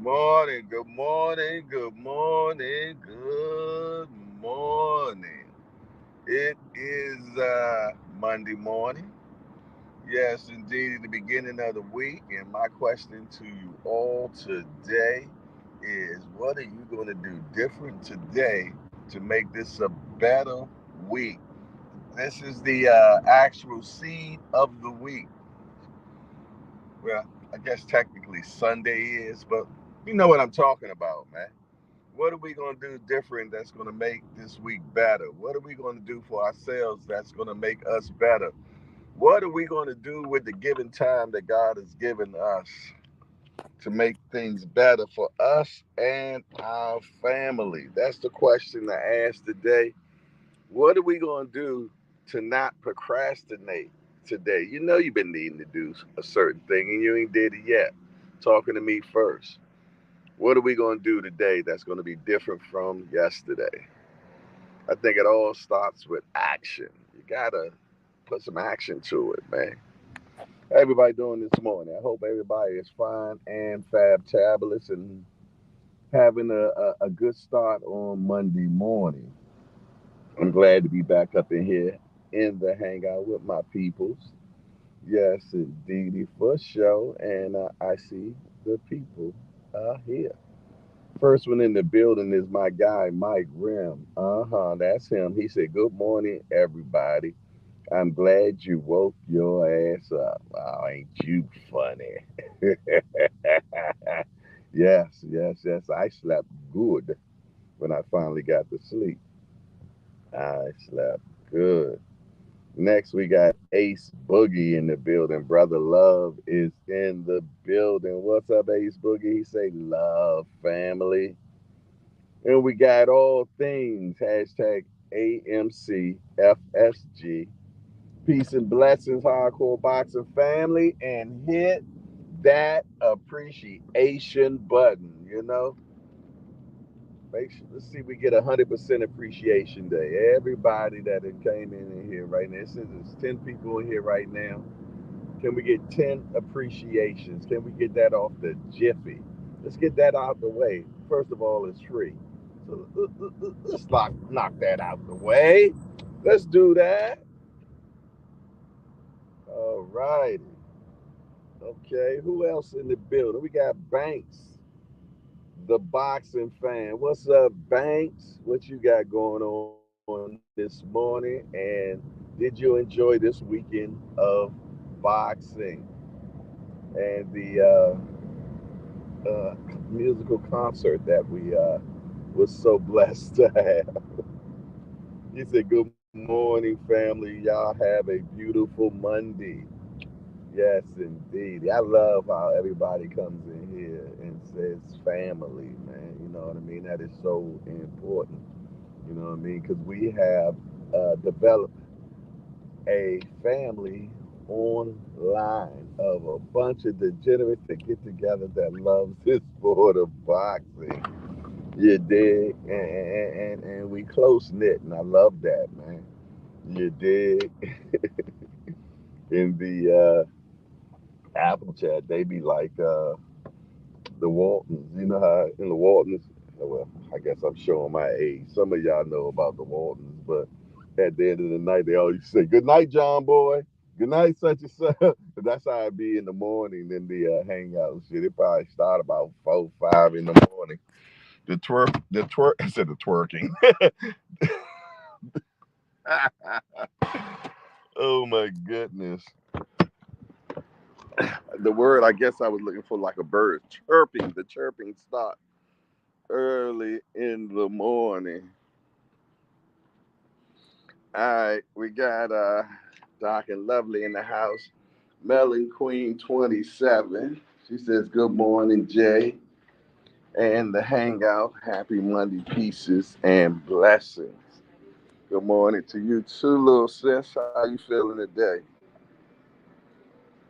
Morning, good morning, good morning, good morning. It is Monday morning. Yes, indeed, the beginning of the week. And my question to you all today is what are you going to do different today to make this a better week? This is the actual seed of the week. Well, I guess technically Sunday is, but you know what I'm talking about, man. What are we going to do different that's going to make this week better? What are we going to do for ourselves that's going to make us better? What are we going to do with the given time that God has given us to make things better for us and our family? That's the question I asked today. What are we going to do to not procrastinate today? You know you've been needing to do a certain thing and you ain't did it yet. Talking to me first. What are we going to do today that's going to be different from yesterday? I think it all starts with action. You got to put some action to it, man. How everybody doing this morning? I hope everybody is fine and fabtabulous and having a good start on Monday morning. I'm glad to be back up in here in the hangout with my peoples. Yes, indeedy, for sure. And I see the people here. First one in the building is my guy, Mike Rim. That's him. He said, "Good morning, everybody. I'm glad you woke your ass up. Oh, ain't you funny?" yes. I slept good when I finally got to sleep. I slept good. Next, we got Ace Boogie in the building. Brother Love is in the building. What's up, Ace Boogie? He say, "Love, family." And we got all things hashtag AMCFSG. Peace and blessings, hardcore boxing family. And hit that appreciation button, you know. Make sure, let's see if we get 100% appreciation day. Everybody that came in here right now, since there's 10 people in here right now, can we get 10 appreciations? Can we get that off the jiffy? Let's get that out the way. First of all, it's free. So let's knock that out the way. Let's do that. All righty. Okay, who else in the building? We got Banks, the boxing fan. What's up, Banks? What you got going on this morning? And did you enjoy this weekend of boxing and the musical concert that we was so blessed to have? He said, "Good morning, family. Y'all have a beautiful Monday." Yes, indeed. I love how everybody comes in here and says family, man. You know what I mean? That is so important. You know what I mean? Because we have developed a family online of a bunch of degenerates that get together that loves this sport of boxing. You dig? And we close knit, and I love that, man. You dig? In the Apple chat, they be like the Waltons. You know how in the Waltons, well, I guess I'm showing my age. Some of y'all know about the Waltons, but at the end of the night, they always say, "Good night, John boy. Good night, such and such." That's how it be in the morning in the hangout shit. It probably start about 4, 5 in the morning. The twerk. I said the twerking. Oh my goodness. The word I guess I was looking for like a bird chirping. The chirping start early in the morning. All right, we got Doc and Lovely in the house. Melon Queen 27. She says, "Good morning, Jay." And the hangout. Happy Monday pieces and blessings. Good morning to you too, little sis. How you feeling today?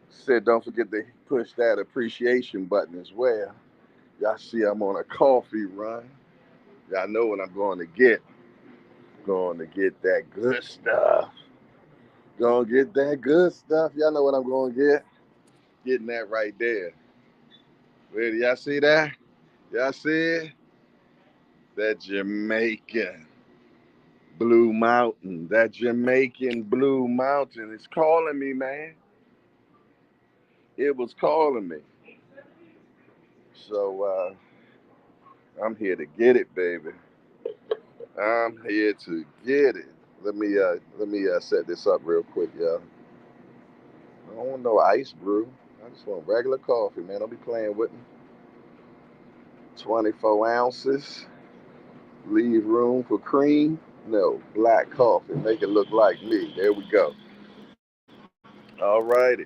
Said don't forget to push that appreciation button as well. Y'all see I'm on a coffee run. Y'all know what I'm going to get. Going to get that good stuff. Gonna get that good stuff. Y'all know what I'm gonna get. Getting that right there. Where do y'all see that? Y'all see it? That Jamaican Blue Mountain. That Jamaican Blue Mountain is calling me, man. It was calling me. So I'm here to get it, baby. I'm here to get it. Let me set this up real quick, y'all. I don't want no ice brew. I just want regular coffee, man. Don't be playing with me. 24 ounces. Leave room for cream. No, black coffee. Make it look like me. There we go. All righty.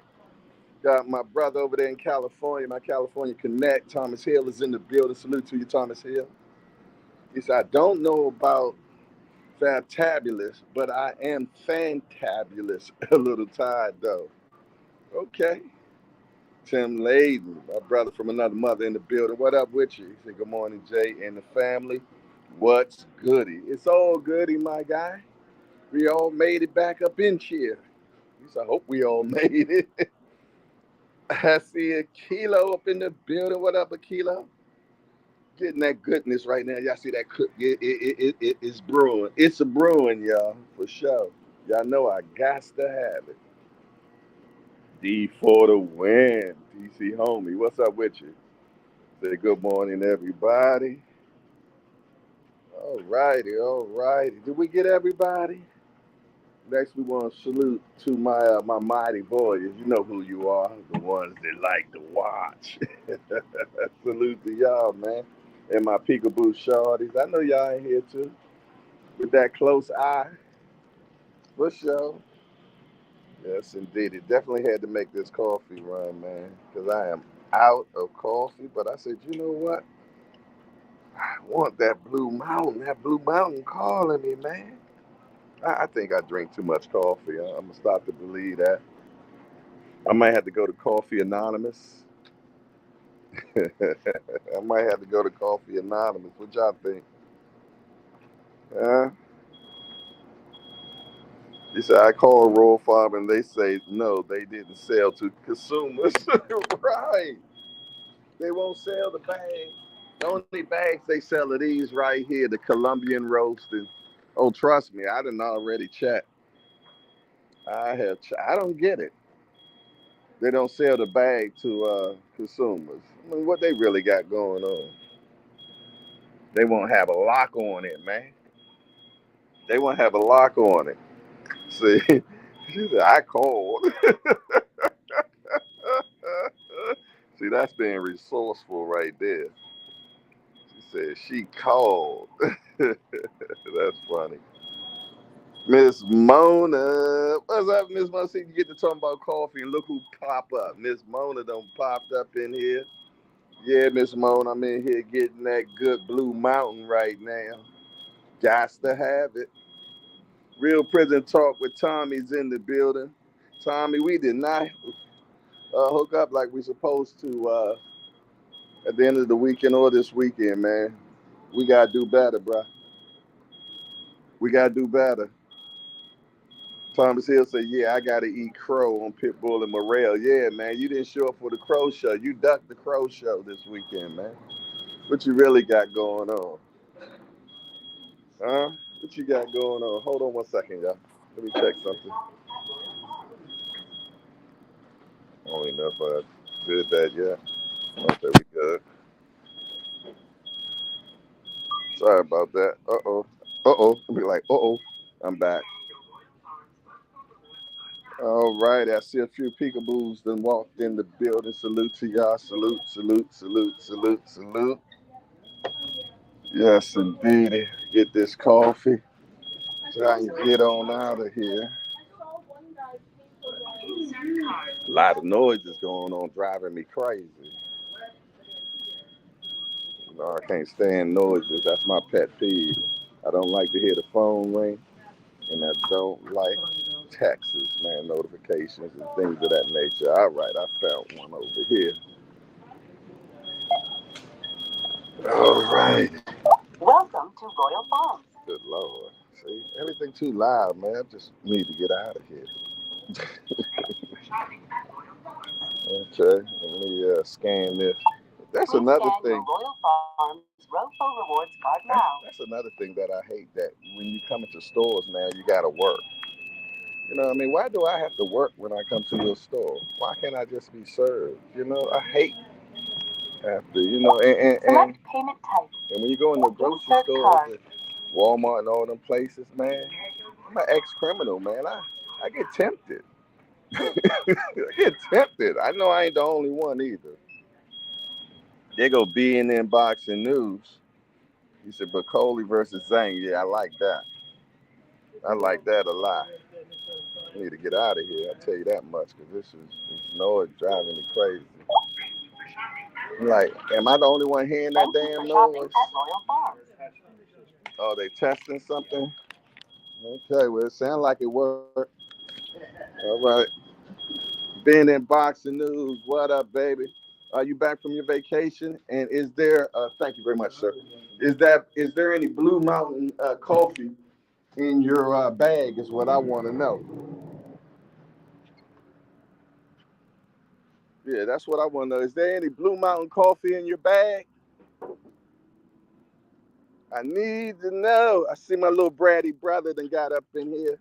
Got my brother over there in California, my California Connect. Thomas Hill is in the building. Salute to you, Thomas Hill. He said, I don't know about fantabulous, but I am fantabulous. A little tired, though. Okay. Tim Layden, my brother from another mother in the building. What up with you? He said, good morning, Jay and the family. What's goody? It's all goody, my guy. We all made it back up in here. At least I hope we all made it. I see a Kilo up in the building. What up, a Kilo? Getting that goodness right now. Y'all see that? It's brewing. It's a brewing, y'all, for sure. Y'all know I got to have it. D for the win. DC homie, what's up with you? Say good morning, everybody. All righty, all righty. Did we get everybody? Next, we want to salute to my mighty boys. You know who you are, the ones that like to watch. Salute to y'all, man. And my peekaboo shorties. I know y'all in here too. With that close eye. For sure. Yes, indeed. It definitely had to make this coffee run, man. Because I am out of coffee. But I said, you know what? I want that Blue Mountain. That Blue Mountain calling me, man. I think I drink too much coffee. I'm going to start to believe that. I might have to go to Coffee Anonymous. I might have to go to Coffee Anonymous. What y'all think? He said, I called Royal Farm and they say, no, they didn't sell to consumers. Right. They won't sell the bag. The only bags they sell are these right here, the Colombian roasted. Oh, trust me, I didn't already check. I don't get it. They don't sell the bag to consumers. I mean, what they really got going on? They won't have a lock on it, man. They won't have a lock on it. See, she said, I called. See, that's being resourceful right there. She said she called. That's funny. Miss Mona. What's up, Miss Mona? See, you get to talking about coffee and look who pop up. Miss Mona done popped up in here. Yeah, Miss Mona, I'm in here getting that good Blue Mountain right now. Gots to have it. Real Prison Talk with Tommy's in the building. Tommy, we did not hook up like we supposed to at the end of the weekend or this weekend, man. We gotta do better, bro. We gotta do better. Thomas Hill said, yeah, I gotta eat crow on Pitbull and Morel. Yeah, man, you didn't show up for the crow show. You ducked the crow show this weekend, man. What you really got going on? Huh? What you got going on? Hold on one second, y'all. Let me check something. I don't even know if I did that yet. Okay, we good. Sorry about that. Uh-oh. Uh-oh. I'll be like, uh-oh. I'm back. All right. I see a few peekaboos that walked in the building. Salute to y'all. Salute, salute, salute, salute, salute. Yes, indeed. Get this coffee so I can get on out of here. A lot of noise is going on, driving me crazy. No, I can't stand noises. That's my pet peeve. I don't like to hear the phone ring, and I don't like texts, man, notifications and things of that nature. All right, I found one over here. All right. Welcome to Royal Farms. Good Lord. See, everything too loud, man. I just need to get out of here. Okay, let me scan this. That's another thing. Royal Farms Rofo Rewards card now. That's another thing that I hate, that when you come into stores now, you got to work. You know what I mean? Why do I have to work when I come to your store? Why can't I just be served? You know, I hate after, you know, and payment type. And when you go in the grocery store, the Walmart and all them places, man, I'm an ex-criminal, man. I get tempted. I get tempted. I know I ain't the only one either. There go BNN Boxing News. He said Bakole versus Zhang. Yeah, I like that. I like that a lot. I need to get out of here. I'll tell you that much, because this noise driving me crazy. I'm like, am I the only one hearing that damn noise? Oh, they testing something? Okay, well, it sounds like it worked. All right. Been in Boxing News. What up, baby? Are you back from your vacation? And is there, thank you very much, sir. Is there any Blue Mountain coffee in your bag is what I want to know. Yeah, that's what I want to know. Is there any Blue Mountain coffee in your bag? I need to know. I see my little bratty brother that got up in here.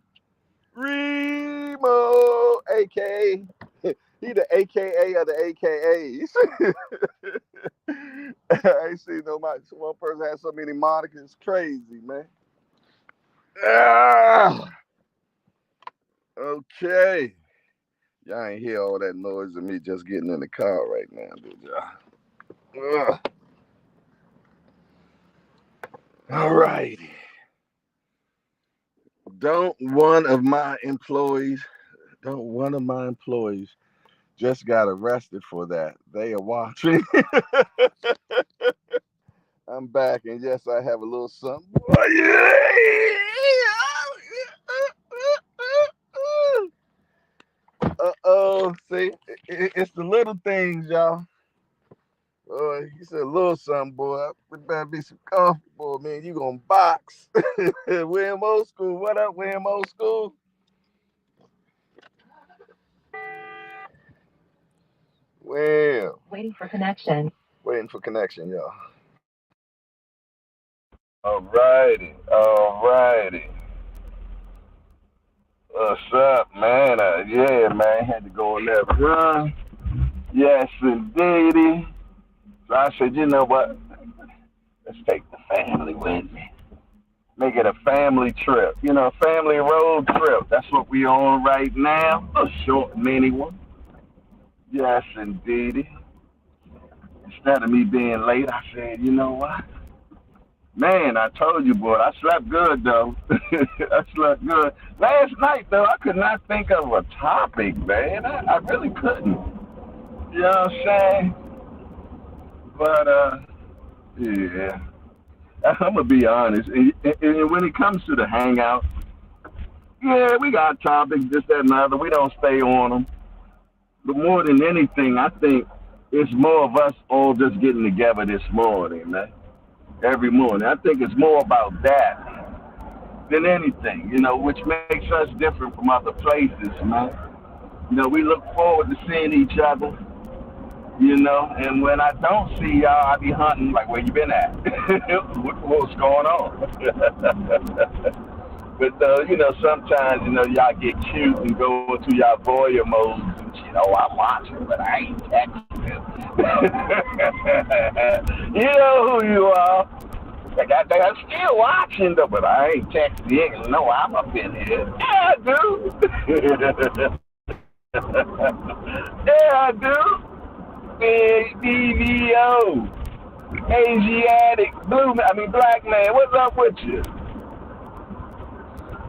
Remo, a.k.a. He the AKA of the AKAs. I ain't seen one person has so many monikers. It's crazy, man. Okay. Y'all ain't hear all that noise of me just getting in the car right now, did y'all? All righty. Don't one of my employees just got arrested for that. They are watching. I'm back, and yes, I have a little something. See, it's the little things, y'all. He said a little something, boy. It better be some comfortable, man. You gonna box. We're in old school. What up, we're in old school? Well. Waiting for connection, y'all. All righty. What's up, man? Yeah, man. Had to go on that run. Yes, indeedy. So I said, you know what? Let's take the family with me. Make it a family trip. You know, family road trip. That's what we on right now. A short mini one. Yes, indeedy. Instead of me being late, I said, you know what? Man, I told you, boy, I slept good, though. I slept good. Last night, though, I could not think of a topic, man. I really couldn't. You know what I'm saying? But, yeah. I'm going to be honest. And when it comes to the hangout, yeah, we got topics, this, that, and the other. We don't stay on them. But more than anything, I think it's more of us all just getting together this morning, man. Every morning. I think it's more about that than anything, you know, which makes us different from other places, man. You know, we look forward to seeing each other, you know, and when I don't see y'all, I be hunting, like, where you been at? What's going on? But, you know, sometimes, you know, y'all get cute and go into y'all voyeur modes and, you know, I'm watching, but I ain't texting. You know who you are. I'm still watching, though, but I ain't texting you. No, I'm up in here. Yeah, I do. Yeah, I do. BVO. Asiatic, black man. What's up with you?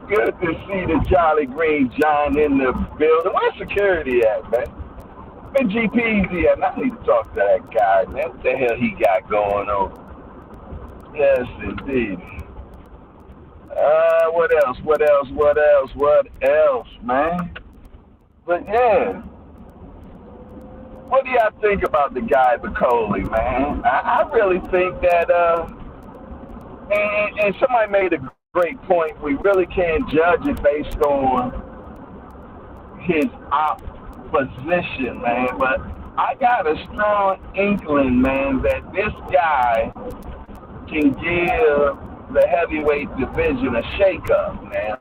Good to see the Jolly Green John in the building. Where's security at, man? Where GP's at? I need to talk to that guy, man. What the hell he got going on? Yes, indeed. What else, man? But yeah. What do y'all think about the guy Bakole, man? I really think that, and somebody made a great point. We really can't judge it based on his opposition, man. But I got a strong inkling, man, that this guy can give the heavyweight division a shake-up, man.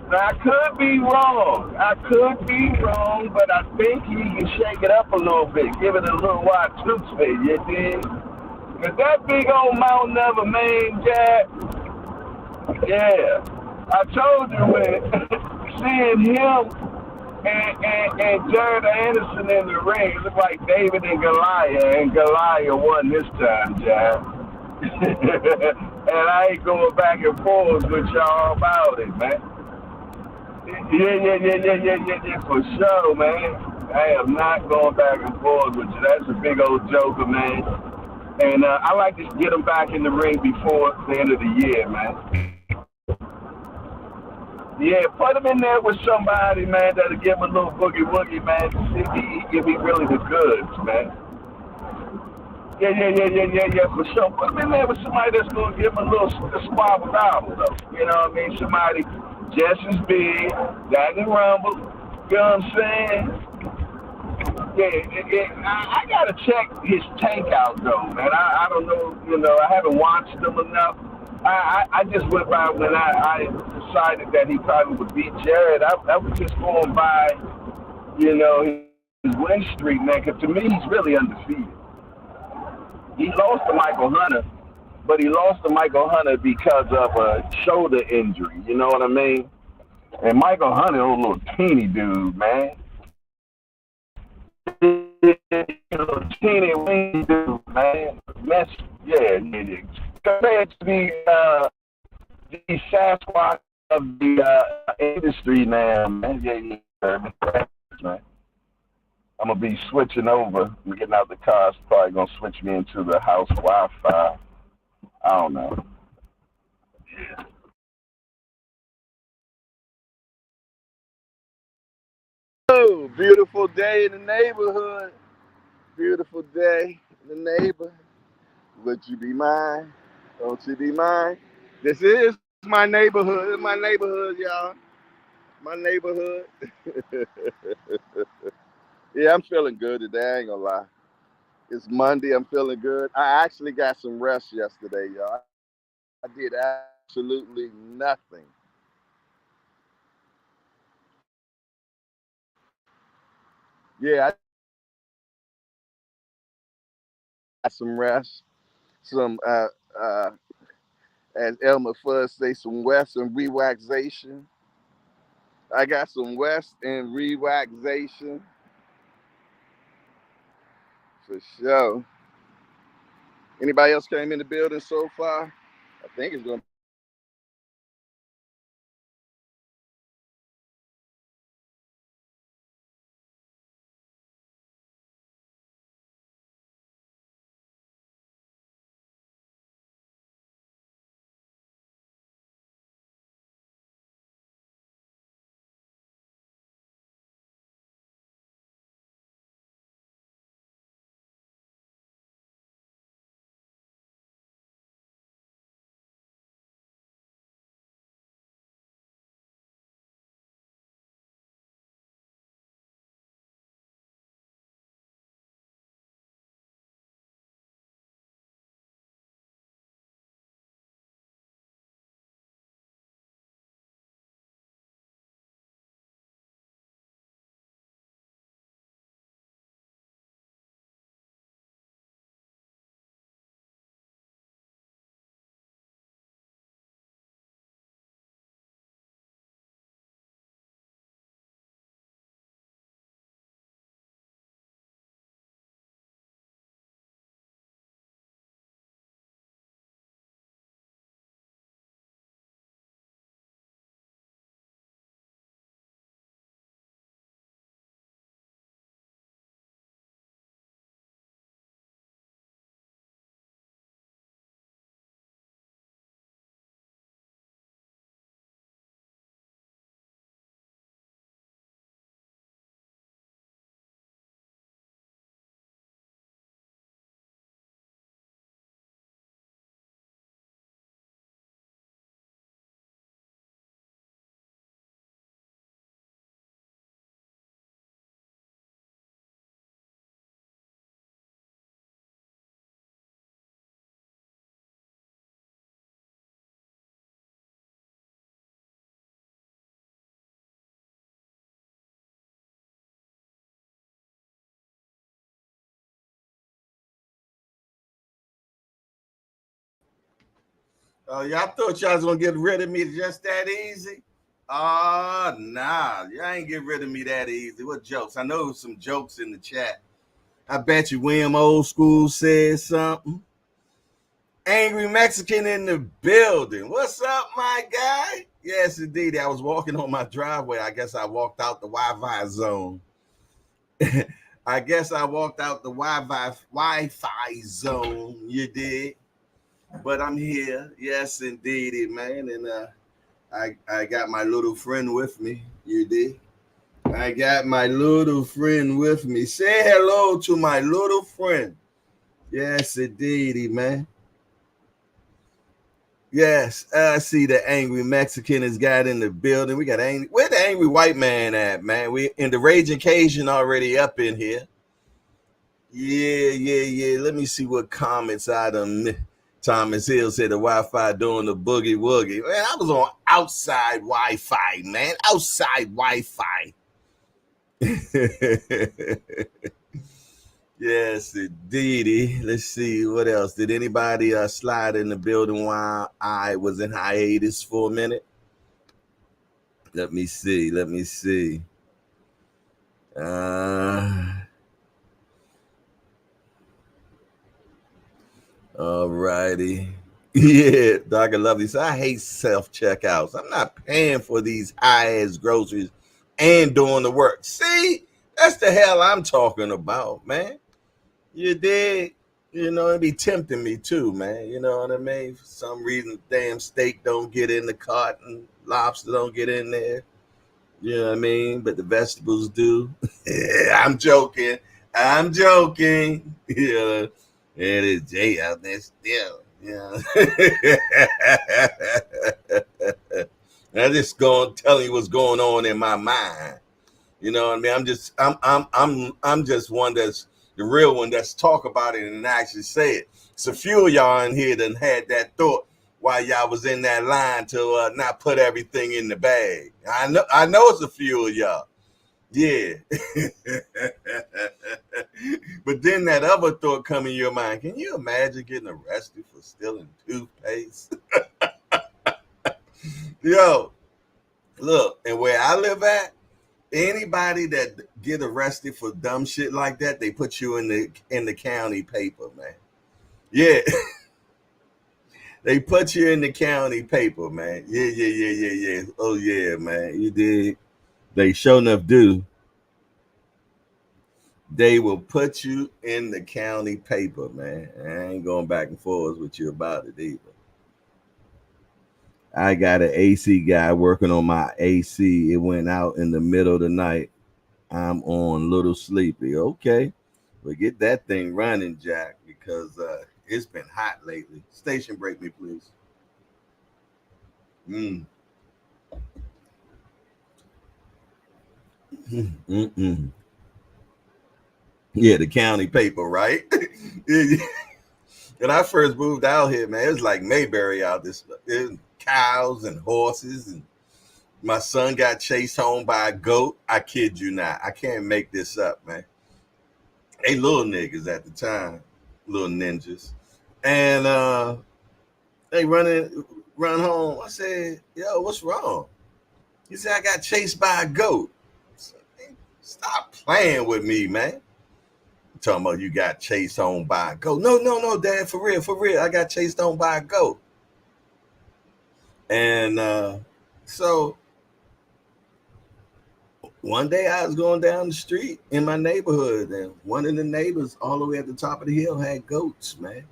Now, I could be wrong. I could be wrong, but I think he can shake it up a little bit, give it a little wide tooth spit, you dig? Cause that big old Mount Never man, Jack, yeah. I told you when seeing him and Jared Anderson in the ring, it looked like David and Goliath, and Goliath won this time, Jack. And I ain't going back and forth with y'all about it, man. Yeah, for sure, man. I am not going back and forth with you. That's a big old joker, man. And I like to get him back in the ring before the end of the year, man. Yeah, put him in there with somebody, man, that'll give him a little boogie woogie, man. See if he give me really the goods, man. Yeah, for sure. Put him in there with somebody that's going to give him a little spot without, though. You know what I mean? Somebody just as big, that can rumble. You know what I'm saying? I gotta check his tank out though, man. I don't know, I haven't watched him enough. I just went by when I decided that he probably would beat Jared. I was just going by, his win streak, man. Because to me, he's really undefeated. He lost to Michael Hunter, but he lost to Michael Hunter because of a shoulder injury. You know what I mean? And Michael Hunter, a little teeny dude, man. Teeny wing dude, man. That's, yeah. Compared to the Sasquatch of the industry now, man. Man. I'm gonna be switching over. I'm getting out the car. It's probably gonna switch me into the house Wi-Fi. I don't know. Oh, beautiful day in the neighborhood. Beautiful day in the neighborhood. Would you be mine? Don't you be mine? This is my neighborhood. It's my neighborhood, y'all. My neighborhood. Yeah, I'm feeling good today. I ain't gonna lie. It's Monday. I'm feeling good. I actually got some rest yesterday, y'all. I did absolutely nothing. Yeah, I got some rest. Some, as Elmer Fudd say, some West and relaxation. I got some West and relaxation for sure. Anybody else came in the building so far? I think it's gonna Y'all thought y'all was gonna get rid of me just that easy? Nah, y'all ain't get rid of me that easy. What jokes? I know some jokes in the chat. I bet you William Old School said something. Angry Mexican in the building. What's up, my guy? Yes, indeed. I was walking on my driveway. I guess I walked out the Wi-Fi zone. I guess I walked out the Wi-Fi zone. You did. But I'm here. Yes, indeed, man. And I got my little friend with me. You did. I got my little friend with me. Say hello to my little friend. Yes, indeed, man. Yes, I see the angry Mexican has got in the building. We got angry. Where the angry white man at, man? We in the Raging Cajun already up in here. Yeah. Let me see what comments I done. Thomas Hill said the Wi-Fi doing the boogie woogie. Man, I was on outside Wi-Fi, man. Outside Wi-Fi. Yes, indeedy. Let's see what else. Did anybody slide in the building while I was in hiatus for a minute? Let me see. All righty. Yeah, Dr. Lovely. So I hate self-checkouts. I'm not paying for these high-ass groceries and doing the work. See, that's the hell I'm talking about, man. You dig? You know, it'd be tempting me too, man. You know what I mean? For some reason, damn steak don't get in the cart and lobster don't get in there. You know what I mean? But the vegetables do. I'm joking. Yeah, it is Jay out there still. Yeah. I'm just going telling you what's going on in my mind. You know what I mean? I'm just one that's the real one that's talk about it and actually say it. So few of y'all in here done had that thought while y'all was in that line to not put everything in the bag. I know it's a few of y'all. Yeah. But then that other thought come in your mind. Can you imagine getting arrested for stealing toothpaste? Yo, look, and where I live at, anybody that get arrested for dumb shit like that, they put you in the county paper, man. Yeah. They put you in the county paper, man. Yeah. Oh yeah, man. You did. They sure enough do. They will put you in the county paper, man. I ain't going back and forth with you about it either. I got an AC guy working on my AC. It went out in the middle of the night. I'm on little sleepy. Okay. But get that thing running, Jack, because it's been hot lately. Station break me, please. Yeah, the county paper, right? When I first moved out here, man, it was like Mayberry out this. It was cows and horses, and my son got chased home by a goat. I kid you not. I can't make this up, man. They little niggas at the time, little ninjas, and they run home. I said, "Yo, what's wrong?" He said, "I got chased by a goat." Said, stop playing with me, man. Talking about you got chased home by a goat. No, Dad, for real. I got chased home by a goat. And so one day I was going down the street in my neighborhood, and one of the neighbors all the way at the top of the hill had goats, man.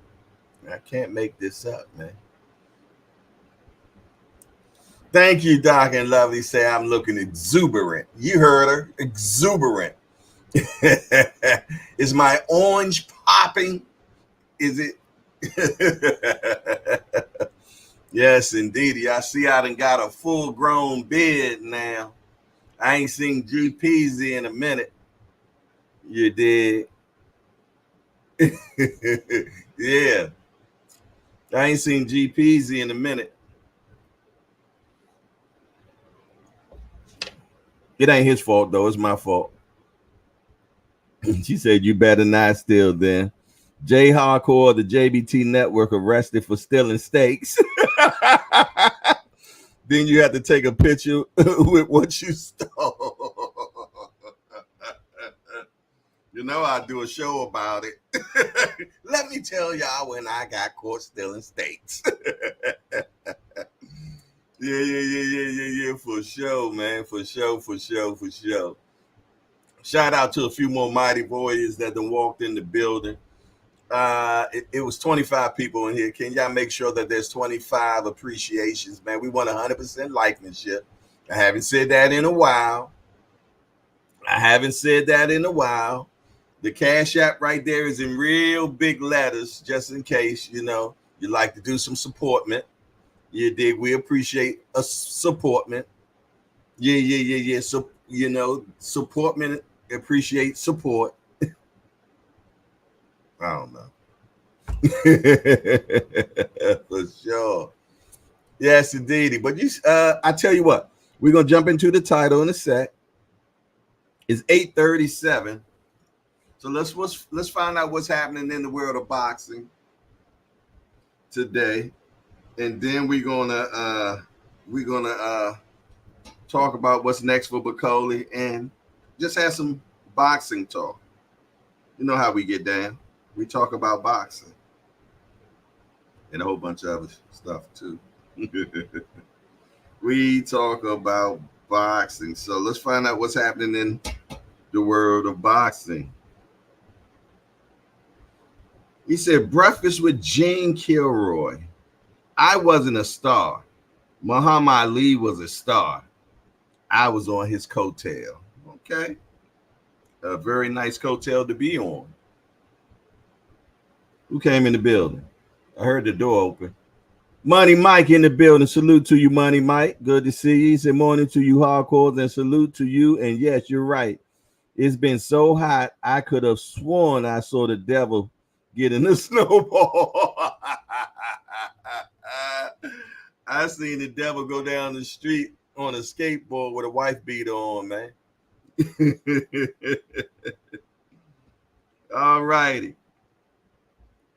I can't make this up, man. Thank you, Doc and Lovely. Say I'm looking exuberant. You heard her, exuberant. Is my orange popping? Is it? Yes, indeed. I see I done got a full-grown beard now. I ain't seen G Peasy in a minute. You did. Yeah. I ain't seen G Peasy in a minute. It ain't his fault, though. It's my fault. She said, you better not steal then. J Hardcore, the JBT network, arrested for stealing steaks. Then you have to take a picture with what you stole. You know, I do a show about it. Let me tell y'all when I got caught stealing steaks. Yeah, for sure, man. For sure. Shout out to a few more mighty warriors that done walked in the building. It was 25 people in here. Can y'all make sure that there's 25 appreciations, man? We want 100% likenessship. I haven't said that in a while. The Cash App right there is in real big letters, just in case, you know, you like to do some supportment. You dig? We appreciate a supportment. Yeah. So, you know, supportment, appreciate support. I don't know. For sure. Yes, indeed. But I tell you what, we're gonna jump into the title in a sec. It's 8:37. So let's find out what's happening in the world of boxing today. And then we're gonna talk about what's next for Bakole and just have some boxing talk. You know how we get down. We talk about boxing and a whole bunch of other stuff too. We talk about boxing. So let's find out what's happening in the world of boxing. He said, breakfast with Gene Kilroy. I wasn't a star. Muhammad Ali was a star. I was on his coattail. Okay. A very nice coattail to be on. Who came in the building? I heard the door open. Money Mike in the building. Salute to you, Money Mike. Good to see you. He said morning to you, hardcores, and salute to you. And yes, you're right. It's been so hot, I could have sworn I saw the devil get in the snowball. I seen the devil go down the street on a skateboard with a wife beater on, man. All righty.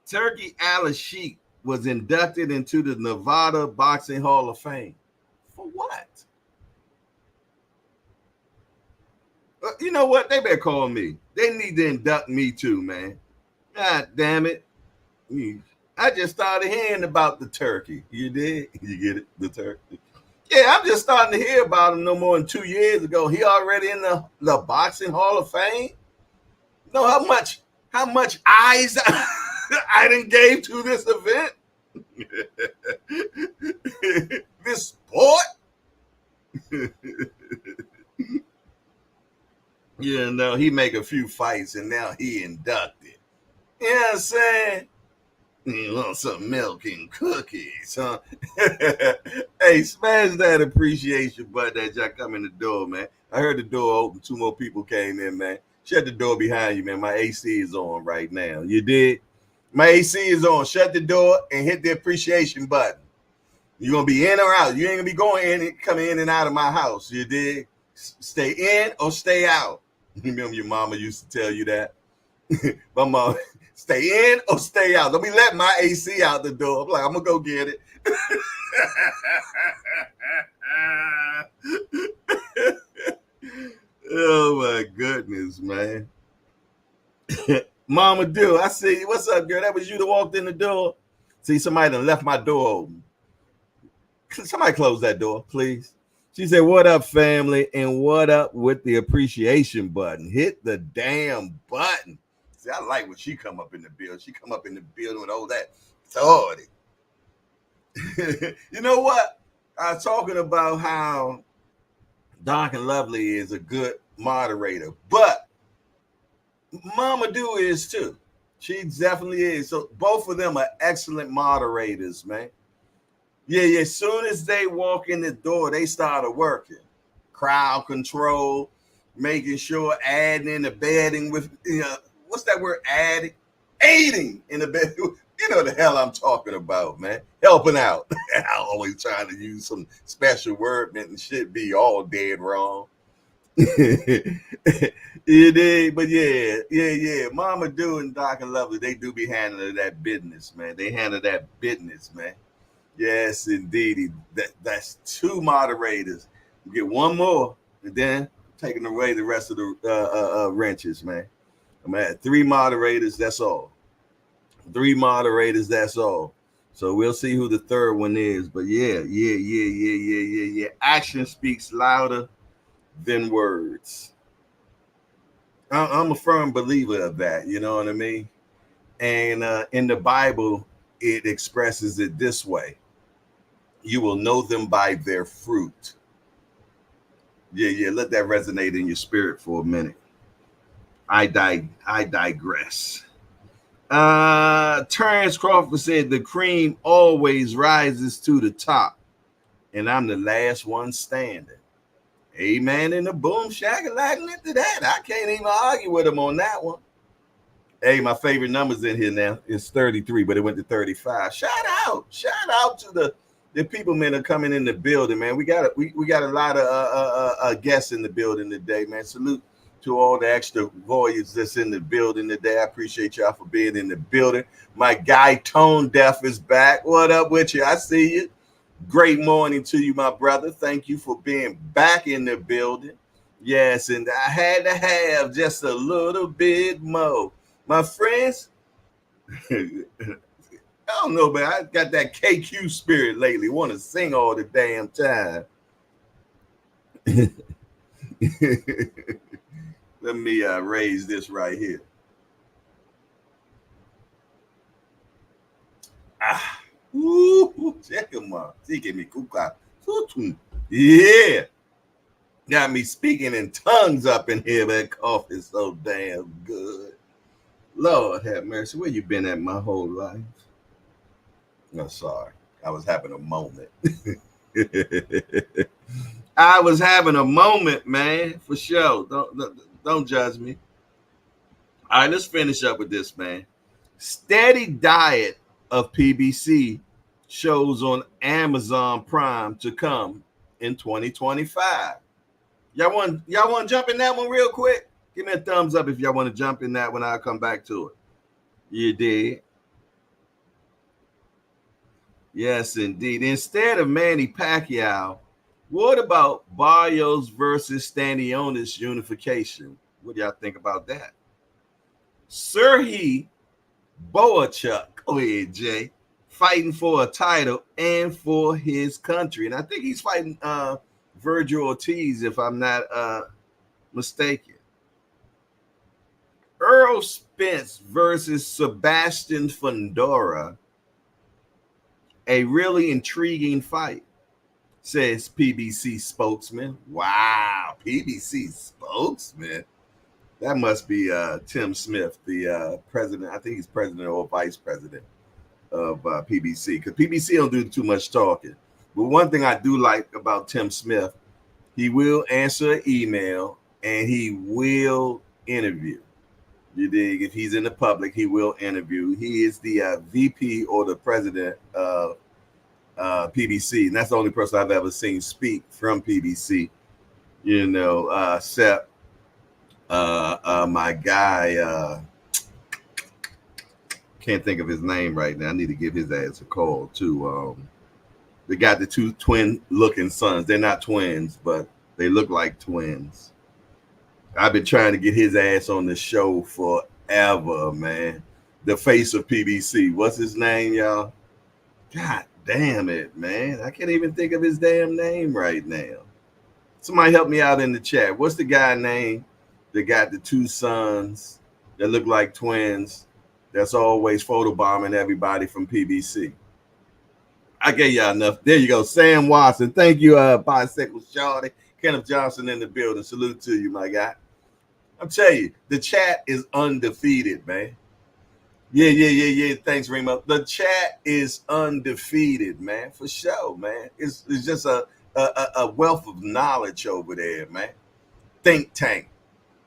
Turkey Al-Sheikh was inducted into the Nevada Boxing Hall of Fame. For what? You know what? They better call me. They need to induct me too, man. God damn it. I just started hearing about the turkey. You did? You get it? The turkey. Yeah, I'm just starting to hear about him no more than 2 years ago. He already in the Boxing Hall of Fame. You know how much eyes I done gave to this event? This sport? Yeah, no, he make a few fights and now he inducted. You know what I'm saying? You want some milk and cookies, huh? Hey, smash that appreciation button as y'all come in the door, man. I heard the door open. 2 more people came in, man. Shut the door behind you, man. My AC is on right now. You did? My AC is on. Shut the door and hit the appreciation button. You're going to be in or out. You ain't going to be going in and coming in and out of my house. You did? Stay in or stay out. You remember your mama used to tell you that? My mom, stay in or stay out. Don't be letting my AC out the door. I'm like, I'm going to go get it. Oh, my goodness, man. Mama Do, I see you. What's up, girl? That was you that walked in the door. See, somebody done left my door open. Somebody close that door, please. She said, what up, family? And what up with the appreciation button? Hit the damn button. See, I like when she come up in the building. She come up in the building with all that authority. You know what? I was talking about how Dark and Lovely is a good moderator, but Mama Do is too. She definitely is. So both of them are excellent moderators, man. Yeah. As soon as they walk in the door, they started working. Crowd control, making sure adding and abetting with, what's that word? Aiding in the bed. You know the hell I'm talking about, man. Helping out. I always trying to use some special word, man, and shit be all dead wrong. It is, but yeah. Mama Do and Doc and Lovely, they do be handling that business, man. They handle that business, man. Yes, indeed. That's two moderators. You get one more, and then taking away the rest of the wrenches, man. I'm at three moderators. That's all. Three moderators. That's all. So we'll see who the third one is. But yeah. Action speaks louder than words. I'm a firm believer of that. You know what I mean? And in the Bible, it expresses it this way: you will know them by their fruit. Yeah. Let that resonate in your spirit for a minute. I digress. Terrence Crawford said the cream always rises to the top, and I'm the last one standing. Amen. In the boom shakalacking into that. I can't even argue with him on that one. Hey, my favorite number's in here now. It's 33, but it went to 35. Shout out to the people, man, are coming in the building, man. We got a lot of guests in the building today, man. Salute to all the extra voyeurs that's in the building today. I appreciate y'all for being in the building. My guy Tone Deaf is back. What up with you? I see you. Great morning to you, my brother. Thank you for being back in the building. Yes, and I had to have just a little bit more. My friends, I don't know, but I got that KQ spirit lately. Want to sing all the damn time. Let me raise this right here. Check him out. Yeah. Got me speaking in tongues up in here. That coffee's so damn good. Lord have mercy. Where you been at my whole life? No, sorry. I was having a moment. I was having a moment, man, for sure. Don't judge me. All right, let's finish up with this, man. Steady diet of PBC shows on Amazon Prime to come in 2025. Y'all want to jump in that one real quick? Give me a thumbs up if y'all want to jump in that when I come back to it. You did. Yes, indeed. Instead of Manny Pacquiao, what about Barrios versus Stanionis unification? What do y'all think about that? Serhii Boachuk, go ahead, Jay, fighting for a title and for his country. And I think he's fighting Virgil Ortiz, if I'm not mistaken. Earl Spence versus Sebastian Fundora. A really intriguing fight, says PBC spokesman. Wow, PBC spokesman. That must be Tim Smith, the president. I think he's president or vice president of PBC, because PBC don't do too much talking. But one thing I do like about Tim Smith, he will answer an email and he will interview. You dig? If he's in the public, he will interview. He is the VP or the president of PBC, and that's the only person I've ever seen speak from PBC. You know, except my guy, can't think of his name right now. I need to give his ass a call too. They got the two twin-looking sons. They're not twins, but they look like twins. I've been trying to get his ass on the show forever, man. The face of PBC. What's his name, y'all? God damn it, man. I can't even think of his damn name right now. Somebody help me out in the chat. What's the guy name that got the two sons that look like twins that's always photobombing everybody from PBC? I gave y'all enough. There you go. Sam Watson. Thank you, Bisexual Shawty. Kenneth Johnson in the building. Salute to you, my guy. I'm telling you, the chat is undefeated, man. Yeah. Thanks, Remo. The chat is undefeated, man, for sure, man. It's just a wealth of knowledge over there, man. Think tank.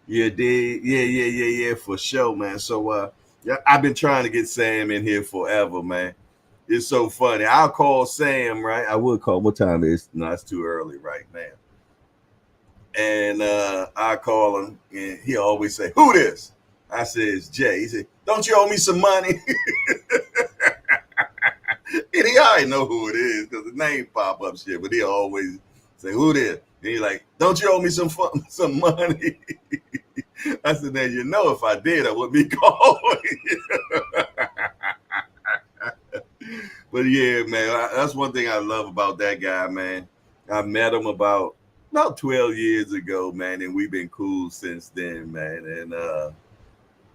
Yeah, for sure, man. So yeah, I've been trying to get Sam in here forever, man. It's so funny. I'll call Sam, right? I would call. What time is it? No, it's too early right now. And I call him, and he'll always say, "Who this?" I said, "It's Jay." He said, "Don't you owe me some money?" And he already know who it is because the name pop up shit, but he always say, who this? And he like, don't you owe me some money? I said, now you know if I did, I would be calling you. But yeah, man, that's one thing I love about that guy, man. I met him about 12 years ago, man, and we've been cool since then, man. And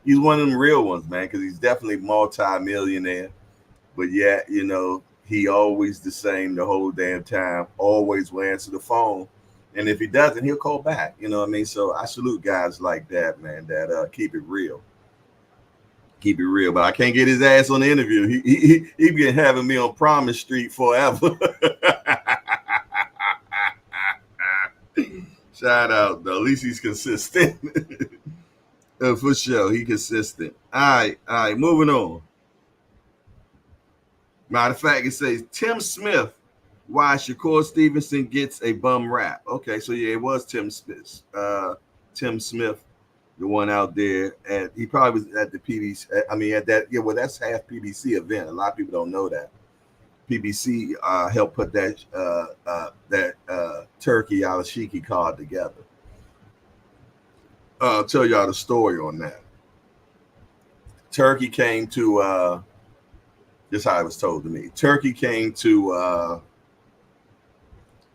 he's one of them real ones, man, because he's definitely multi-millionaire. But yeah, he always the same the whole damn time. Always will answer the phone, and if he doesn't, he'll call back. You know what I mean? So I salute guys like that, man. That keep it real. Keep it real, but I can't get his ass on the interview. He been having me on Promise Street forever. Shout out though. At least he's consistent. For sure, he consistent. All right, moving on. Matter of fact, it says Tim Smith, why Shakur Stevenson gets a bum rap. Okay, so yeah, it was Tim Smith. Tim Smith, the one out there, and he probably was at the PBC. I mean, at that, yeah, well, that's half PBC event. A lot of people don't know that. PBC helped put that Turkey Alashiki card together. I'll tell y'all the story on that. Turkey came to this is how it was told to me. Turkey came to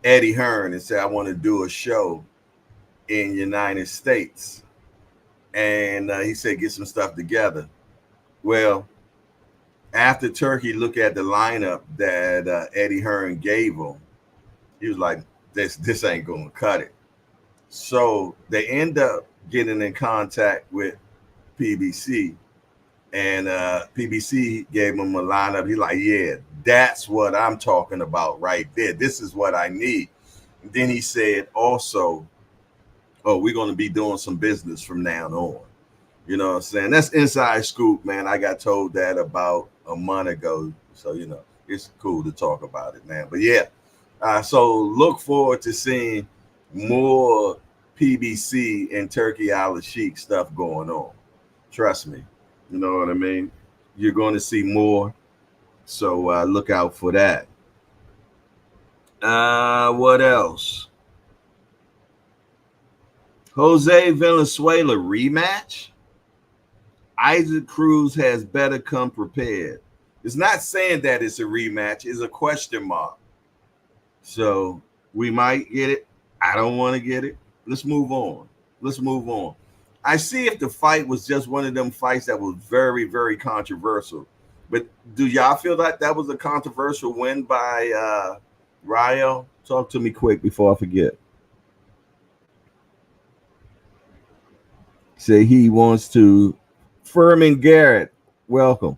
Eddie Hearn and said, I want to do a show in United States. And he said, get some stuff together. Well, after Turkey looked at the lineup that Eddie Hearn gave him, he was like, this ain't going to cut it. So they end up getting in contact with PBC. And PBC gave him a lineup. He's like, yeah, that's what I'm talking about right there. This is what I need. And then he said also, oh, we're going to be doing some business from now on. You know what I'm saying? That's inside scoop, man. I got told that about a month ago. So, it's cool to talk about it, man. But yeah, so look forward to seeing more PBC and Turkey Al-Sheikh stuff going on. Trust me. You know what I mean? You're going to see more. So look out for that. What else? Jose Valenzuela rematch? Isaac Cruz has better come prepared. It's not saying that it's a rematch. It's a question mark. So we might get it. I don't want to get it. Let's move on. I see if the fight was just one of them fights that was very, very controversial. But do y'all feel like that was a controversial win by Rayo? Talk to me quick before I forget. Say he wants to. Furman Garrett, welcome.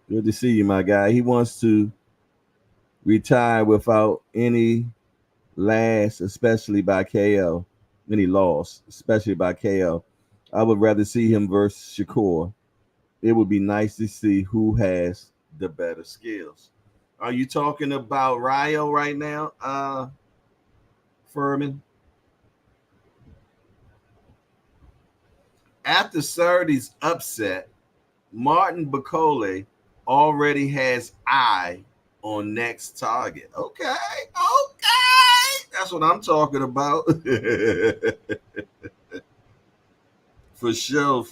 Good to see you, my guy. He wants to retire without any loss, especially by KO. Any loss, especially by KO. I would rather see him versus Shakur. It would be nice to see who has the better skills. Are you talking about Rayo right now, Furman? After Saturday's upset, Martin Bakole already has eye on next target. Okay. That's what I'm talking about. For sure.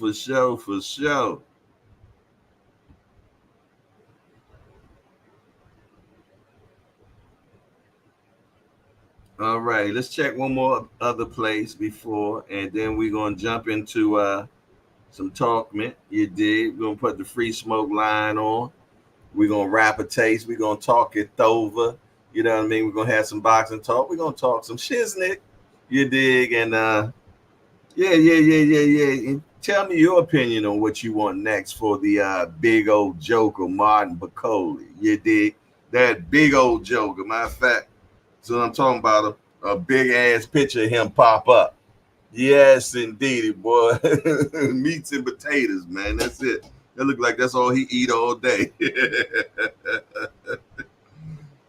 All right, let's check one more other place before, and then we're going to jump into some talk, man. You did. We're going to put the free smoke line on. We're going to rap a taste. We're going to talk it over. You know what I mean? We're going to have some boxing talk. We're going to talk some shiznick. You dig? And yeah. And tell me your opinion on what you want next for the big old joker, Martin Bakole. You dig? That big old joker. Matter of fact, so I'm talking about a big ass picture of him pop up. Yes, indeed, boy. Meats and potatoes, man. That's it. That look like that's all he eat all day.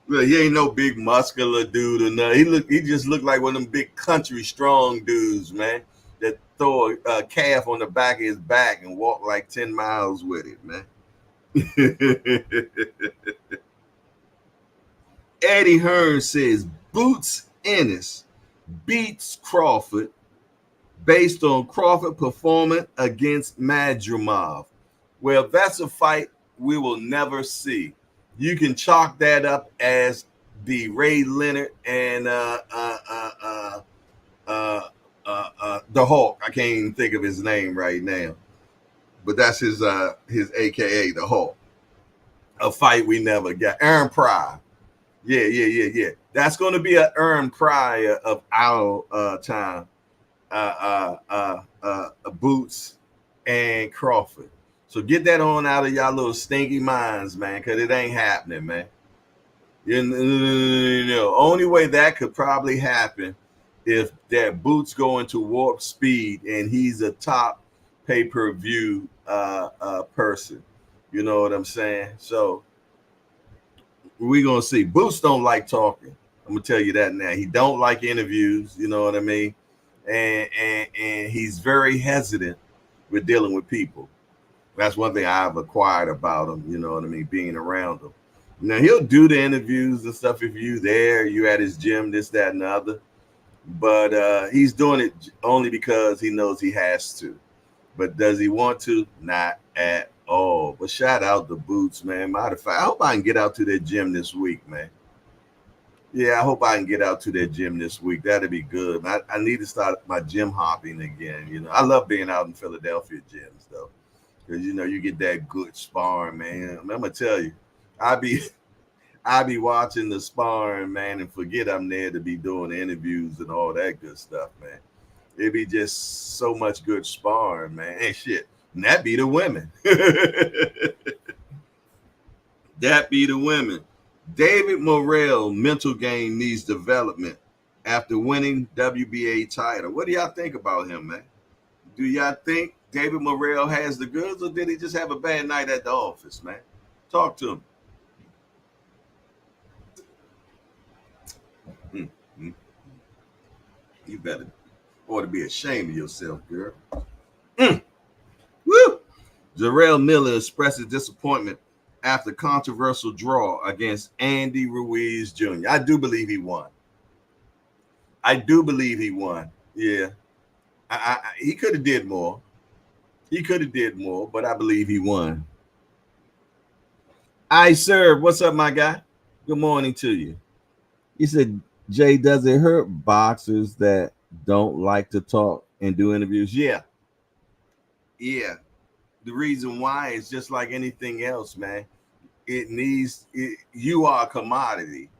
Look, he ain't no big muscular dude or nothing. He just looked like one of them big country strong dudes, man, that throw a calf on the back of his back and walk like 10 miles with it, man. Eddie Hearn says Boots Ennis beats Crawford based on Crawford performance against Madrimov. Well, that's a fight we will never see. You can chalk that up as the Ray Leonard and the Hulk. I can't even think of his name right now, but that's his AKA the Hulk. A fight we never got. Aaron Pryor. Yeah. That's going to be an Aaron Pryor of our time. Boots and Crawford. So get that on out of y'all little stinky minds, man, because it ain't happening, man. You know, only way that could probably happen if that Boots go into warp speed and he's a top pay-per-view person. You know what I'm saying? So we're gonna see. Boots don't like talking. I'm gonna tell you that now. He don't like interviews. You know what I mean? And he's very hesitant with dealing with people. That's one thing I've acquired about him. You know what I mean? Being around him. Now he'll do the interviews and stuff if you there, you at his gym, this, that, and the other. But he's doing it only because he knows he has to. But does he want to? Not at all. But shout out to Boots, man. Matter of fact, I hope I can get out to that gym this week, man. Yeah, I hope I can get out to that gym this week. That'd be good. I need to start my gym hopping again. You know, I love being out in Philadelphia gyms though, because you know you get that good sparring, man. I'm gonna tell you, I be watching the sparring, man, and forget I'm there to be doing interviews and all that good stuff, man. It be just so much good sparring, man. And shit, and that be the women. That be the women. David Morrell, mental game needs development after winning WBA title. What do y'all think about him, man? Do y'all think David Morrell has the goods, or did he just have a bad night at the office, man? Talk to him. Mm-hmm. You better ought to be ashamed of yourself, girl. Woo! Jarrell Miller expresses disappointment after controversial draw against Andy Ruiz Jr. I do believe he won. Yeah. He could have did more. But I believe he won. I serve. What's up, my guy? Good morning to you. He said, Jay, does it hurt boxers that don't like to talk and do interviews? Yeah. The reason why is just like anything else, man. You are a commodity.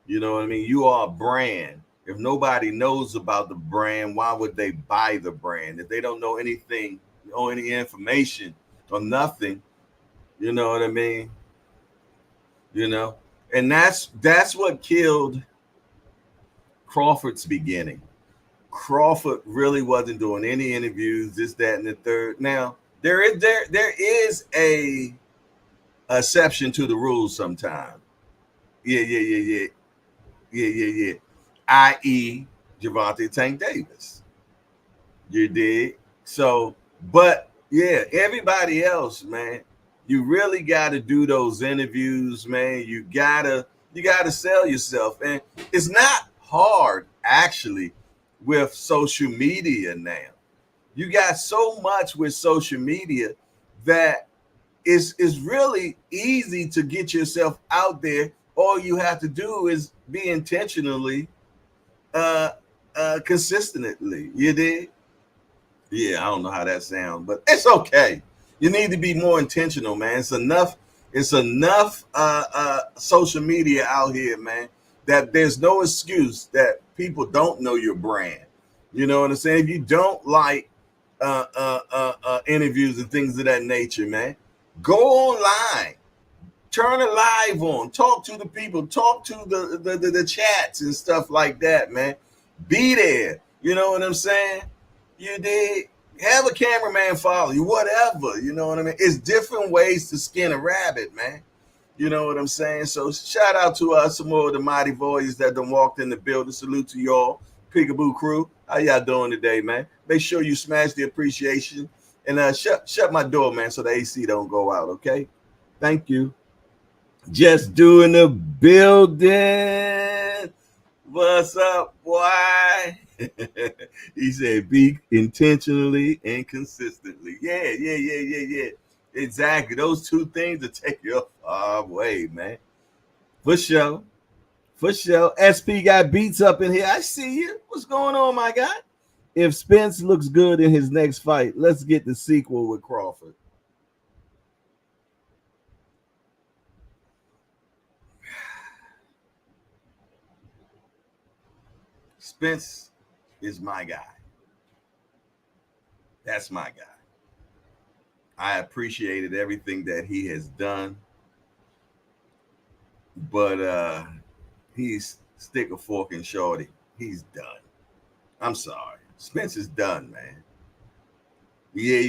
You know what I mean? You are a brand. If nobody knows about the brand, why would they buy the brand? If they don't know anything, or any information or nothing, you know what I mean? You know, and that's what killed Crawford's beginning. Crawford really wasn't doing any interviews, this, that, and the third. Now, there is a exception to the rules sometimes. Yeah. I.e. Gervonta Tank Davis. You dig? So, but yeah, everybody else, man, you really got to do those interviews, man. You gotta sell yourself, and it's not hard actually with social media now. You got so much with social media that it's really easy to get yourself out there. All you have to do is be intentionally consistently. You did? Yeah, I don't know how that sounds, but it's okay. You need to be more intentional, man. It's enough social media out here, man, that there's no excuse that people don't know your brand. You know what I'm saying? If you don't like interviews and things of that nature, man, go online. Turn it live on. Talk to the people. Talk to the chats and stuff like that, man. Be there. You know what I'm saying? You did. Have a cameraman follow you, whatever. You know what I mean? It's different ways to skin a rabbit, man. You know what I'm saying? So shout out to some more of the mighty voices that done walked in the building. Salute to y'all, Peekaboo crew. How y'all doing today, man? Make sure you smash the appreciation and shut my door, man, so the AC don't go out. Okay? Thank you. Just doing the building. What's up, boy? He said, be intentionally and consistently. Yeah. Exactly. Those two things will take you a far way, man. For sure. For sure. SP got beats up in here. I see you. What's going on, my guy? If Spence looks good in his next fight, let's get the sequel with Crawford. Spence is my guy. That's my guy. I appreciated everything that he has done, but he's stick a fork in Shorty. He's done. I'm sorry. Spence is done, man. Yeah.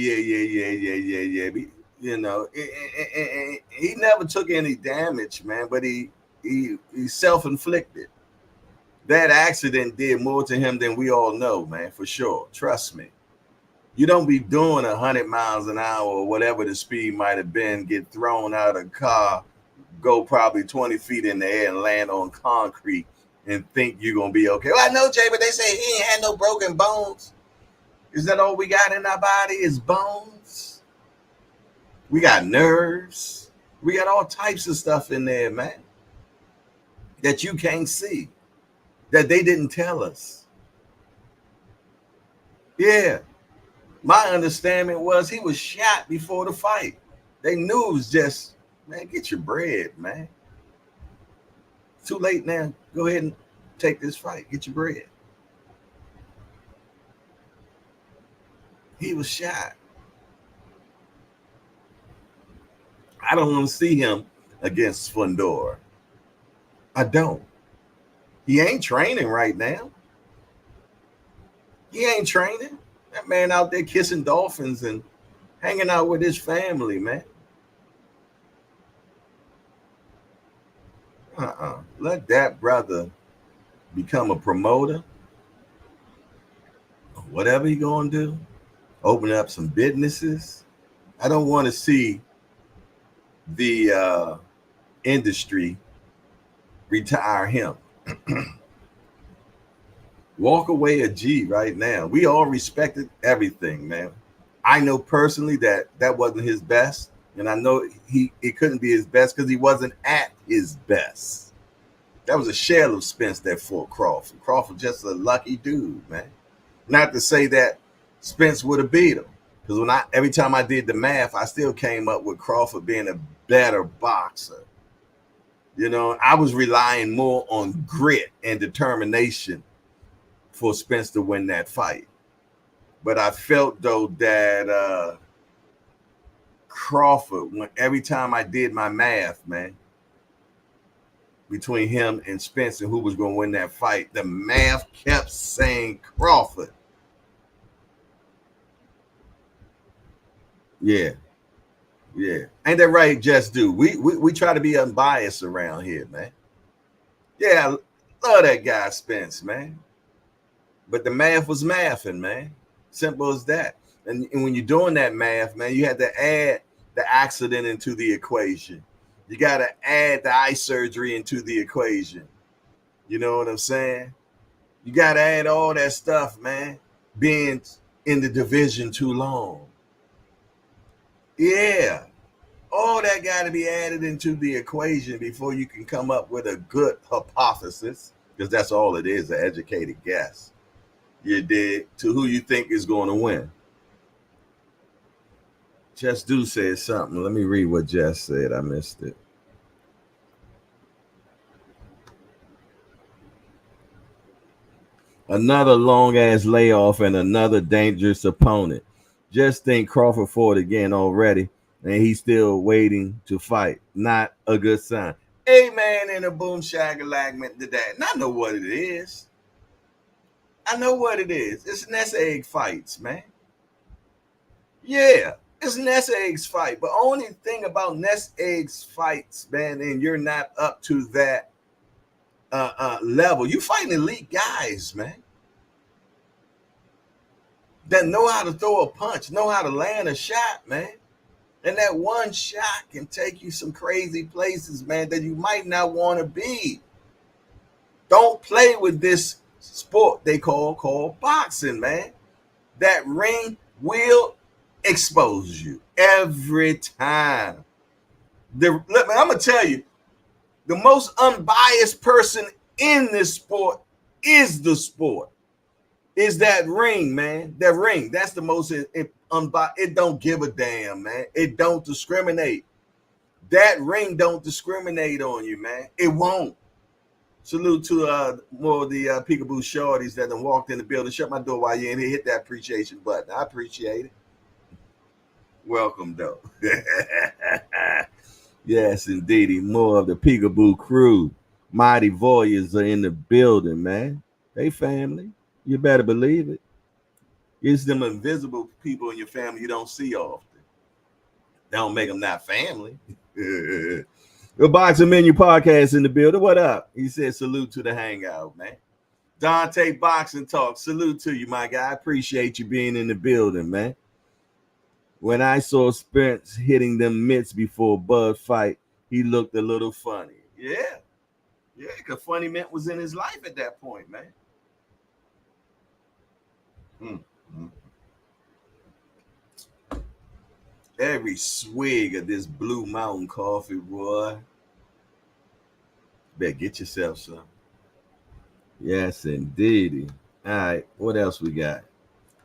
You know, he never took any damage, man, but he self-inflicted. That accident did more to him than we all know, man, for sure. Trust me. You don't be doing 100 miles an hour or whatever the speed might have been, get thrown out of a car, go probably 20 feet in the air and land on concrete and think you're going to be okay. Well, I know, Jay, but they say he ain't had no broken bones. Is that all we got in our body is bones? We got nerves. We got all types of stuff in there, man, that you can't see, that they didn't tell us. Yeah. My understanding was he was shot before the fight. They knew it was just, man, get your bread, man. It's too late now. Go ahead and take this fight. Get your bread. He was shot. I don't want to see him against Fundora. I don't. He ain't training right now. He ain't training. That man out there kissing dolphins and hanging out with his family, man. Let that brother become a promoter. Whatever he gonna do. Open up some businesses. I don't want to see the industry retire him. Walk away a G right now. We all respected everything, man. I know personally that wasn't his best, and I know it couldn't be his best because he wasn't at his best. That was a shell of Spence that fought Crawford. Crawford just a lucky dude, man. Not to say that Spence would have beat him, because every time I did the math, I still came up with Crawford being a better boxer. You know, I was relying more on grit and determination for Spence to win that fight. But I felt, though, that Crawford, every time I did my math, man, between him and Spence and who was going to win that fight, the math kept saying Crawford. Yeah. Ain't that right, Just Do? We try to be unbiased around here, man. Yeah, I love that guy, Spence, man. But the math was mathing, man. Simple as that. And when you're doing that math, man, you had to add the accident into the equation. You got to add the eye surgery into the equation. You know what I'm saying? You got to add all that stuff, man, being in the division too long. Yeah. All that got to be added into the equation before you can come up with a good hypothesis, because that's all it is, an educated guess. You did to who you think is going to win. Jess Do said something. Let me read what Jess said. I missed it. Another long ass layoff and another dangerous opponent. Just think Crawford fought again already, and he's still waiting to fight. Not a good sign. Amen in a boom shagalagment to that. And I know what it is. It's nest egg fights, man. Yeah, it's nest eggs fight. But only thing about nest eggs fights, man, and you're not up to that level. You fighting elite guys, man, that know how to throw a punch, know how to land a shot, man. And that one shot can take you some crazy places, man, that you might not want to be. Don't play with this sport they call boxing, man. That ring will expose you every time. I'm gonna tell you, the most unbiased person in this sport is the sport. Is that ring, man? That ring. That's the most unbiased. It don't give a damn, man. It don't discriminate. That ring don't discriminate on you, man. It won't. Salute to more of the peekaboo shorties that done walked in the building. Shut my door while you're in here. Hit that appreciation button. I appreciate it. Welcome, though. Yes, indeedy. More of the peekaboo crew. Mighty Warriors are in the building, man. They family. You better believe it. It's them invisible people in your family you don't see often. That don't make them not family. The Boxing Menu Podcast in the building. What up? He said salute to the hangout, man. Dante Boxing Talk. Salute to you, my guy. I appreciate you being in the building, man. When I saw Spence hitting them mitts before Bud fight, he looked a little funny. Yeah, because Funny Mint was in his life at that point, man. Every swig of this Blue Mountain coffee, boy. Better get yourself some. Yes, indeed. All right, what else we got?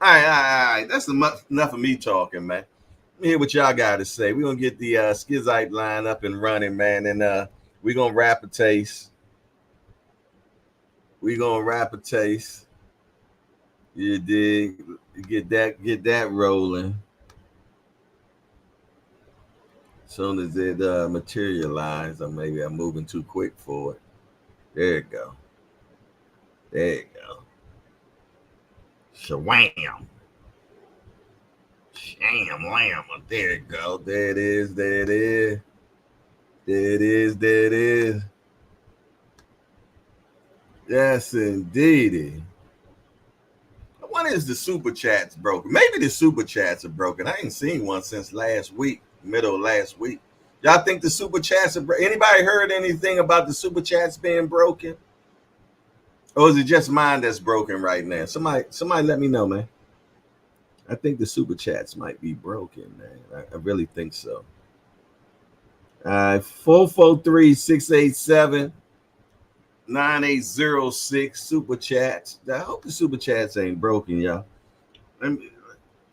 All right. That's enough of me talking, man. Let me hear what y'all got to say. We're going to get the Skizite line up and running, man, and we're going to rap a taste. You dig? Get that rolling. As soon as it materializes, or maybe I'm moving too quick for it. There you go. Shawam. Sham lamb. There you go. There it is. Yes, indeed. When is the super chats broken? Maybe the super chats are broken. I ain't seen one since last week, middle of last week. Y'all think the super chats are broken? Anybody heard anything about the super chats being broken? Or is it just mine that's broken right now? Somebody let me know, man. I think the super chats might be broken, man. I really think so. 443-687-9806 super chats. I hope the super chats ain't broken, y'all.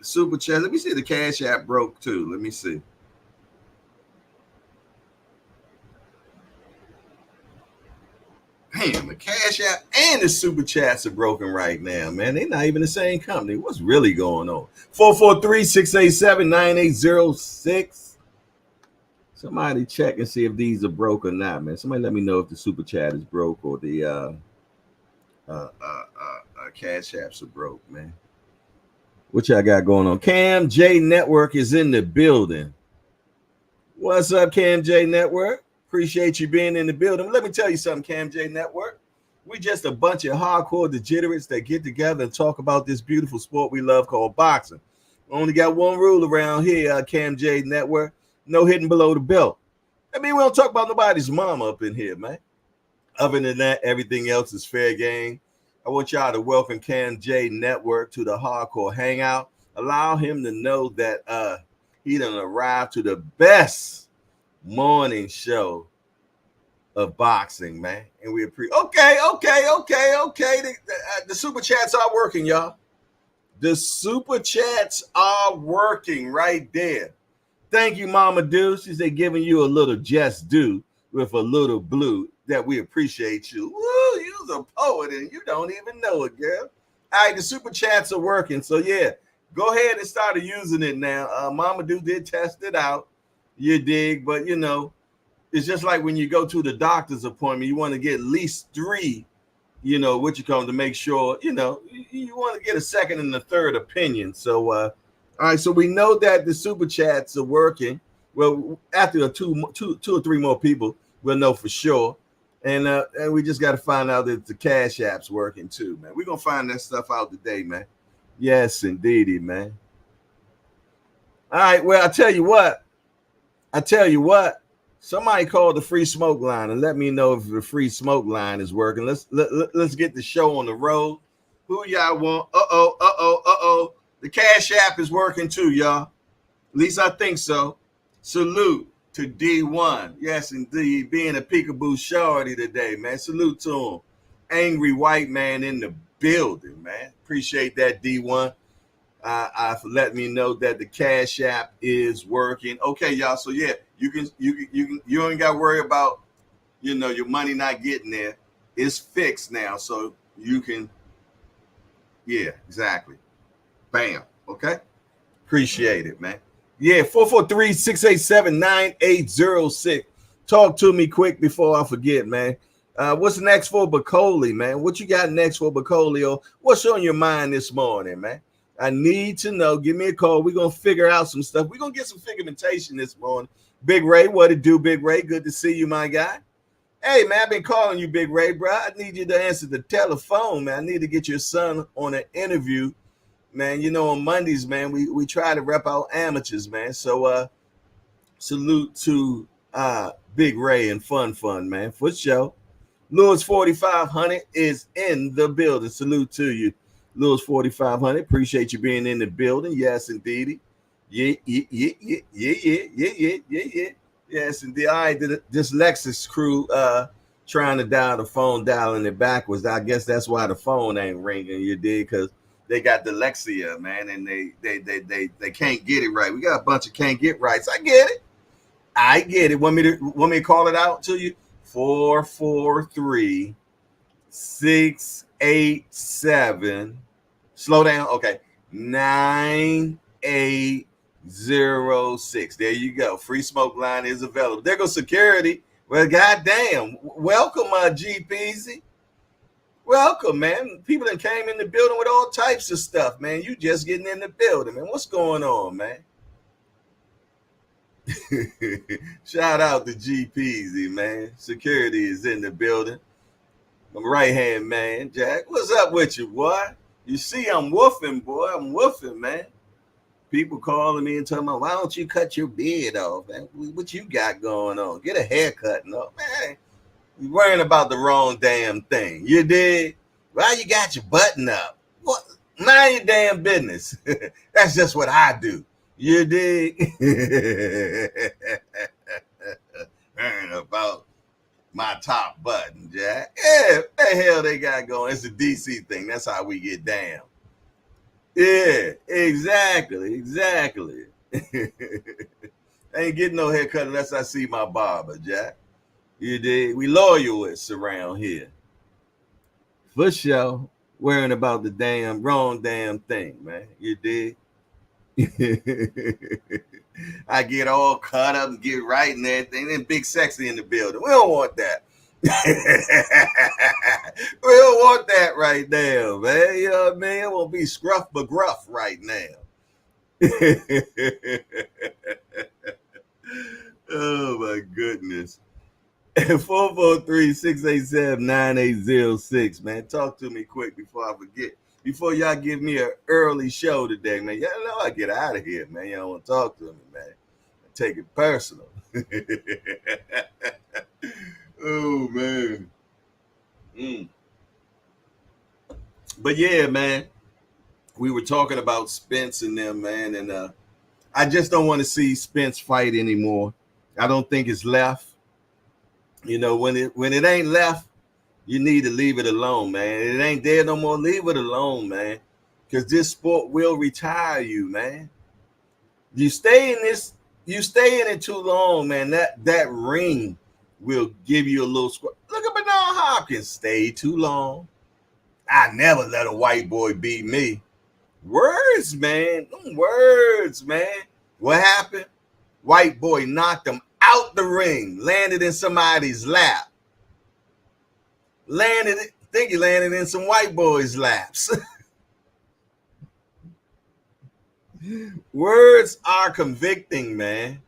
Super chat. Let me see if the Cash App broke too. Let me see. Damn, the Cash App and the super chats are broken right now, man. They're not even the same company. What's really going on? 443-687-9806. Somebody check and see if these are broke or not, man. Somebody let me know if the super chat is broke or the Cash Apps are broke, man. What y'all got going on? Cam J Network is in the building. What's up, Cam J Network? Appreciate you being in the building. Let me tell you something, Cam J Network. We just a bunch of hardcore degenerates that get together and talk about this beautiful sport we love called boxing. We only got one rule around here, Cam J Network. No hitting below the belt. I mean, we don't talk about nobody's mama up in here, man. Other than that, everything else is fair game. I want y'all to welcome Cam J Network to the Hardcore Hangout. Allow him to know that he done arrived to the best morning show of boxing, man. And we appreciate. Okay. The super chats are working, y'all. The super chats are working right there. Thank you, Mama Deuce. She said giving you a little just do with a little blue. That we appreciate you. Woo, you's a poet and you don't even know it, girl. All right, the super chats are working. So yeah, go ahead and start using it now. Mama Deuce did test it out. You dig, but you know, it's just like when you go to the doctor's appointment, you want to get at least 3, to make sure, you want to get a second and a third opinion. So all right, so we know that the super chats are working. Well, after two or three more people, we'll know for sure. And we just got to find out that the Cash App's working too, man. We're going to find that stuff out today, man. Yes, indeedy, man. All right, well, I'll tell you what. I tell you what, somebody call the free smoke line and let me know if the free smoke line is working. Let's get the show on the road. Who y'all want? The Cash App is working too, y'all. At least I think so. Salute to D1. Yes, indeed. Being a peekaboo shorty today, man. Salute to him. Angry white man in the building, man. Appreciate that, D1. For letting me know that the Cash App is working. Okay, y'all. So yeah, you ain't got to worry about your money not getting there. It's fixed now, so you can. Yeah, exactly. Bam. Okay. Appreciate it, man. Yeah, 443-687-9806. Talk to me quick before I forget, man. What's next for Bakole, man? What you got next for Bakole? Or what's on your mind this morning, man? I need to know. Give me a call. We're going to figure out some stuff. We're going to get some figurementation this morning. Big Ray, what it do, Big Ray? Good to see you, my guy. Hey, man, I've been calling you, Big Ray, bro. I need you to answer the telephone, man. I need to get your son on an interview. Man, on Mondays, man, we try to rep out amateurs, man. So salute to Big Ray and Fun, man. For sure. Lewis 4500 is in the building. Salute to you, Lewis 4500. Appreciate you being in the building. Yes, indeed. Yeah. Yes, indeed. All right, this Lexus crew trying to dial the phone, dialing it backwards. I guess that's why the phone ain't ringing. You did, because they got dyslexia, man, and they can't get it right. We got a bunch of can't get rights. I get it. Want me to call it out to you? 443-687. Slow down. Okay. 9806. There you go. Free smoke line is available. There goes security. Well, goddamn. Welcome, GPZ. Welcome, man. People that came in the building with all types of stuff, man. You just getting in the building, man. What's going on, man? Shout out to GPZ, man. Security is in the building. My right-hand man, Jack. What's up with you, boy? You see, I'm woofing, boy. I'm woofing, man. People calling me and telling me, why don't you cut your beard off, man? What you got going on? Get a haircut, no, man. You're worrying about the wrong damn thing. You did? Why you got your button up? What? Mind your damn business. That's just what I do. You dig? Worrying about my top button, Jack. Yeah, what the hell they got going? It's a DC thing. That's how we get down. Yeah, exactly. I ain't getting no haircut unless I see my barber, Jack. You did. We loyalists around here. For sure. Worrying about the wrong damn thing, man. You did. I get all cut up and get right and everything. Then Big Sexy in the building. We don't want that. We don't want that right now, man. You know what I mean? It won't be scruff but gruff right now. Oh my goodness. 443-687-9806, man. Talk to me quick before I forget. Before y'all give me an early show today, man. Y'all know I get out of here, man. Y'all don't want to talk to me, man. I take it personal. Oh, man. But yeah, man. We were talking about Spence and them, man. And I just don't want to see Spence fight anymore. I don't think it's left. When it ain't left, you need to leave it alone, man. It ain't there no more. Leave it alone, man. Because this sport will retire you, man. You stay in it too long, man. That ring will give you a little squat. Look at Bernard Hopkins. Stay too long. I never let a white boy beat me. Words, man. Words, man. What happened? White boy knocked him out the ring, landed in somebody's lap. Think he landed in some white boys' laps. Words are convicting, man.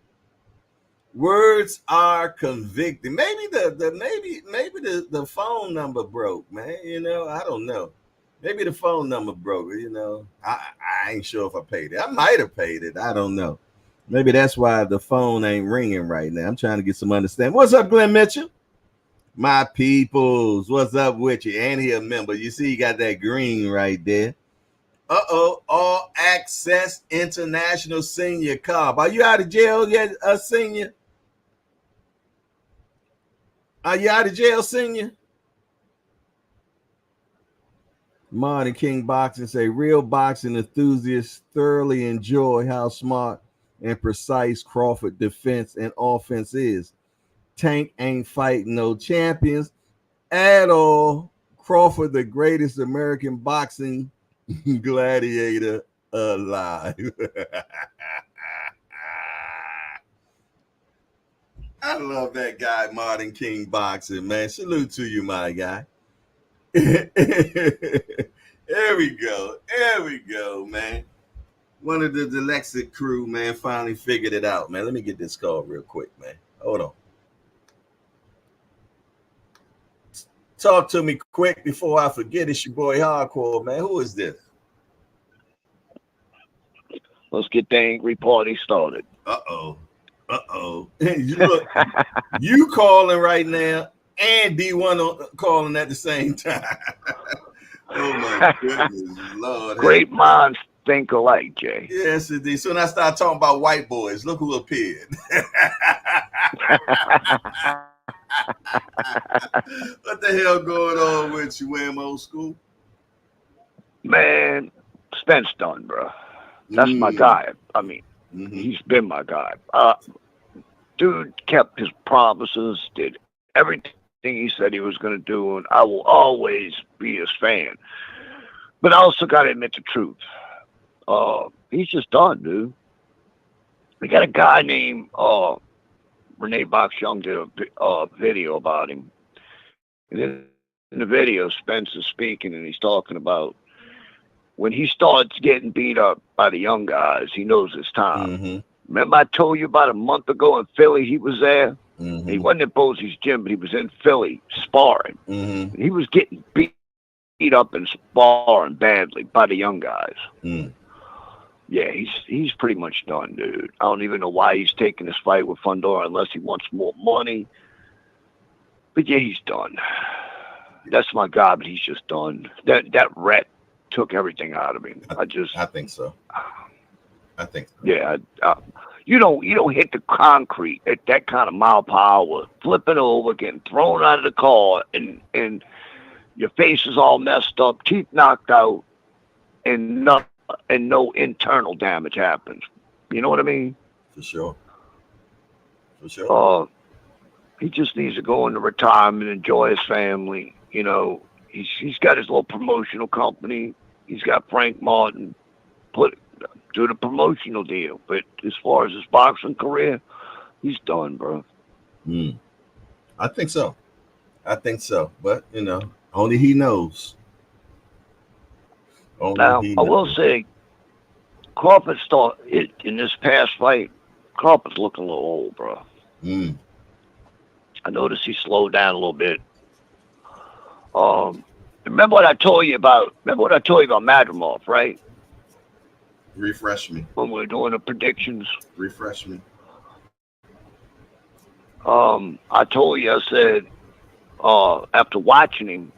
Words are convicting. Maybe the phone number broke, man. I don't know. Maybe the phone number broke. I ain't sure if I paid it. I might have paid it. I don't know. Maybe that's why the phone ain't ringing right now. I'm trying to get some understanding. What's up, Glenn Mitchell? My peoples, what's up with you? And he a member. You see, you got that green right there. All access international senior club. Are you out of jail yet, senior? Are you out of jail, senior? Martin King Boxing say real boxing enthusiasts thoroughly enjoy how smart and precise Crawford defense and offense is. Tank ain't fighting no champions at all. Crawford, the greatest American boxing gladiator alive. I love that guy, Martin King Boxing, man. Salute to you, my guy. There we go. There we go, man. One of the dyslexic crew, man, finally figured it out, man. Let me get this call real quick, man. Hold on. Talk to me quick before I forget. It's your boy Hardcore, man. Who is this? Let's get the angry party started. Uh-oh. Look, you calling right now and D1 calling at the same time. Oh, my goodness, Lord. Great minds think alike, Jay. Yes, indeed. Soon I start talking about white boys. Look who appeared. What the hell going on with you, Wham Old School? Man, Spence done, bro. That's my guy. I mean, he's been my guy. Dude kept his promises, did everything he said he was going to do, and I will always be his fan. But I also got to admit the truth. He's just done, dude. We got a guy named Renee Box Young did a video about him. And in the video, Spence is speaking, and he's talking about when he starts getting beat up by the young guys, he knows it's time. Remember I told you about a month ago in Philly, he was there? He wasn't at Bosie's gym, but he was in Philly sparring. He was getting beat up and sparring badly by the young guys. Yeah, he's pretty much done, dude. I don't even know why he's taking this fight with Fundora unless he wants more money. But yeah, he's done. That's my guy, but he's just done. That rep took everything out of him. I think so. Yeah, you don't hit the concrete at that kind of mile per hour, flipping over, getting thrown out of the car, and your face is all messed up, teeth knocked out, and no internal damage happens. You know what I mean? For sure. He just needs to go into retirement, enjoy his family. You know, he's got his little promotional company. He's got Frank Martin do the promotional deal. But as far as his boxing career, he's done, bro. I think so. But, you know, only he knows. I will say, Crawford in this past fight, Crawford's looking a little old, bro. I noticed he slowed down a little bit. Remember what I told you about Madrimov, right? Refresh me. When we were doing the predictions. Refresh me. I told you, I said, after watching him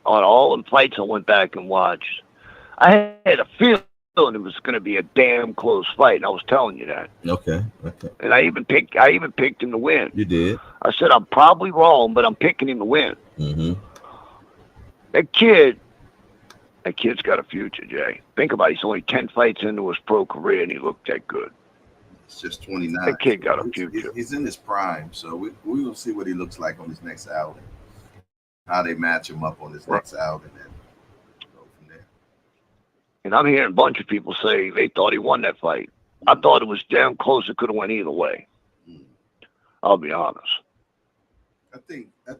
on all the fights I went back and watched, I had a feeling it was going to be a damn close fight, and I was telling you that. Okay. And I even picked him to win. You did. I said I'm probably wrong, but I'm picking him to win. That kid's got a future, Jay. Think about it. He's only 10 fights into his pro career, and he looked that good. It's just 29. That kid got a future. He's in his prime, so we will see what he looks like on his next outing. How they match him up on his next outing, and go from there. And I'm hearing a bunch of people say they thought he won that fight. I thought it was damn close. It could have went either way. I'll be honest.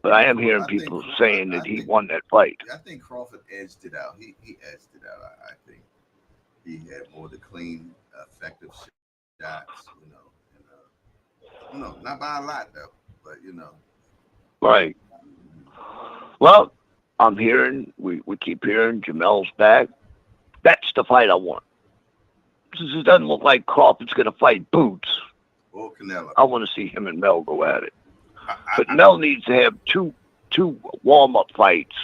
But I am hearing people saying that he won that fight. I think Crawford edged it out. He edged it out. I think he had more the clean, effective shots. Not by a lot though, but Right. Well, I'm hearing we keep hearing Jamel's back. That's the fight I want. since it doesn't look like Crawford's going to fight Boots, or Canelo, I want to see him and Mel go at it. But Mel needs to have two warm-up fights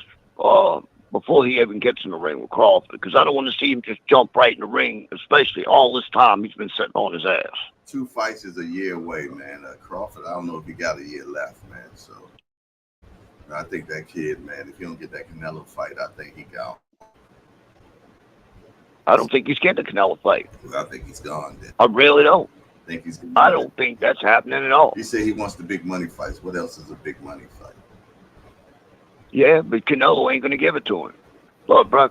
before he even gets in the ring with Crawford, because I don't want to see him just jump right in the ring, especially all this time he's been sitting on his ass. 2 fights is a year away, man. Crawford, I don't know if he got a year left, man. So I think that kid, man, if he don't get that Canelo fight, I think he gone. I don't think he's getting the Canelo fight. I think he's gone then. I really don't. I don't think that's happening at all. He said he wants the big money fights. What else is a big money fight? Yeah, but Canelo ain't going to give it to him. Look, bro,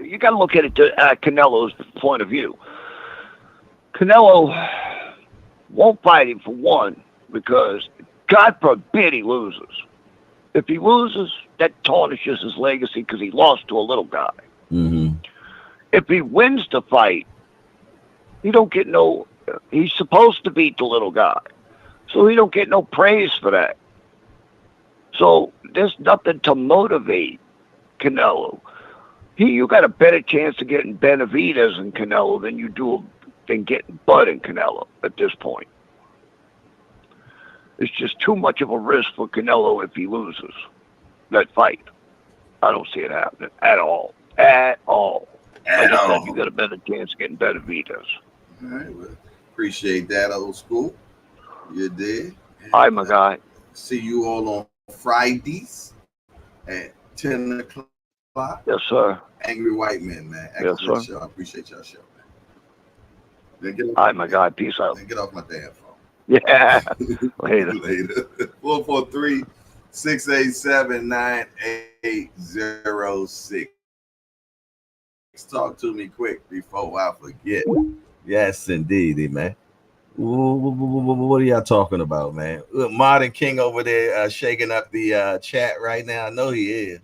you got to look at it Canelo's point of view. Canelo won't fight him for one, because God forbid he loses. If he loses, that tarnishes his legacy because he lost to a little guy. Mm-hmm. If he wins the fight, he don't get no. He's supposed to beat the little guy, so he don't get no praise for that. So there's nothing to motivate Canelo. You got a better chance of getting Benavidez in Canelo than you do than getting Bud in Canelo at this point. It's just too much of a risk for Canelo if he loses that fight. I don't see it happening at all. At all. I just think you got a better chance of getting Benavidez. All right, well, appreciate that, old school. You did. Hi, my guy. See you all on Fridays at 10 o'clock. Yes, sir. Angry White Men, man. Yes, sir. Show. I appreciate y'all show, man. Hi, my guy. Peace out. Then get off my damn phone. Yeah. Later. 443-687-9806. Talk to me quick before I forget. Yes, indeed, man. What are y'all talking about, man? Look, Modern King over there shaking up the chat right now. I know he is.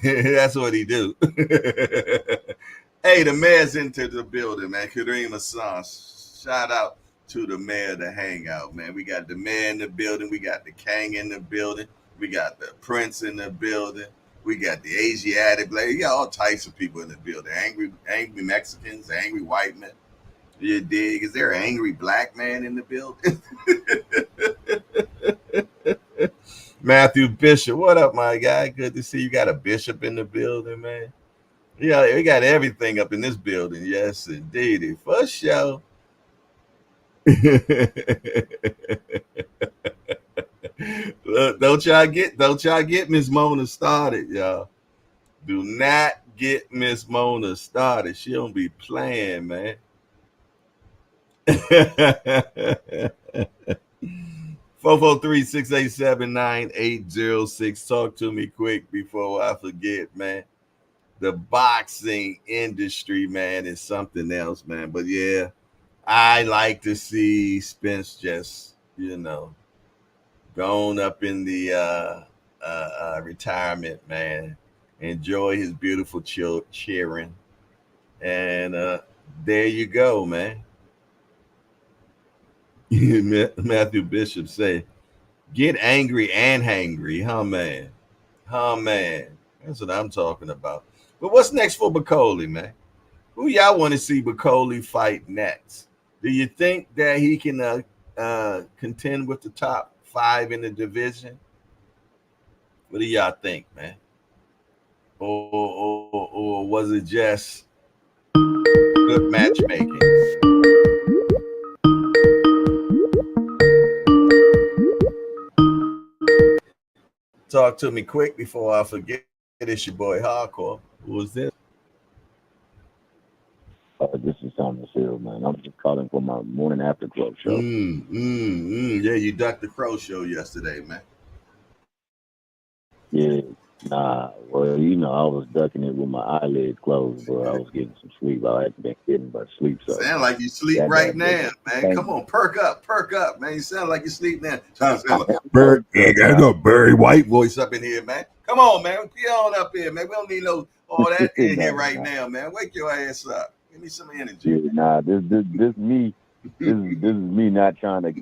That's what he do. Hey, the mayor's into the building, man. Kareem Hassan. Shout out to the mayor to hang out, man. We got the mayor in the building. We got the Kang in the building. We got the Prince in the building. We got the Asiatic lady. We got all types of people in the building. Angry Mexicans, angry white men. You dig? Is there an angry black man in the building? Matthew Bishop, what up, my guy? Good to see you. Got a bishop in the building, man. Yeah, we got everything up in this building. Yes, indeed. For sure. Look, don't y'all get Miss Mona started, y'all. Do not get Miss Mona started. She don't be playing, man. 443-687-9806. Talk to me quick before I forget, man. The boxing industry, man, is something else, man. But yeah, I like to see Spence just, gone up in the retirement, man. Enjoy his beautiful cheering. And there you go, man. Matthew Bishop say, get angry and hangry, huh, man? Huh, man? That's what I'm talking about. But what's next for Bakole, man? Who y'all want to see Bakole fight next? Do you think that he can contend with the top 5 in the division? What do y'all think, man? Or was it just good matchmaking? Talk to me quick before I forget. It's your boy Hardcore. Who was this? This is Thomas Hill, man. I'm just calling for my morning after club show. Yeah, you ducked the Crow show yesterday, man. Yeah, well, I was ducking it with my eyelids closed, but I was getting some sleep. I hadn't been getting much sleep. So sound like you sleep right now, man. Come on, perk up, man. You sound like you sleep now. Sound like I got a Barry White voice up in here, man. Come on, man. Get on up here, man. We don't need all that in here right now, man. Wake your ass up. Give me some energy. Yeah, this me. This is me not trying to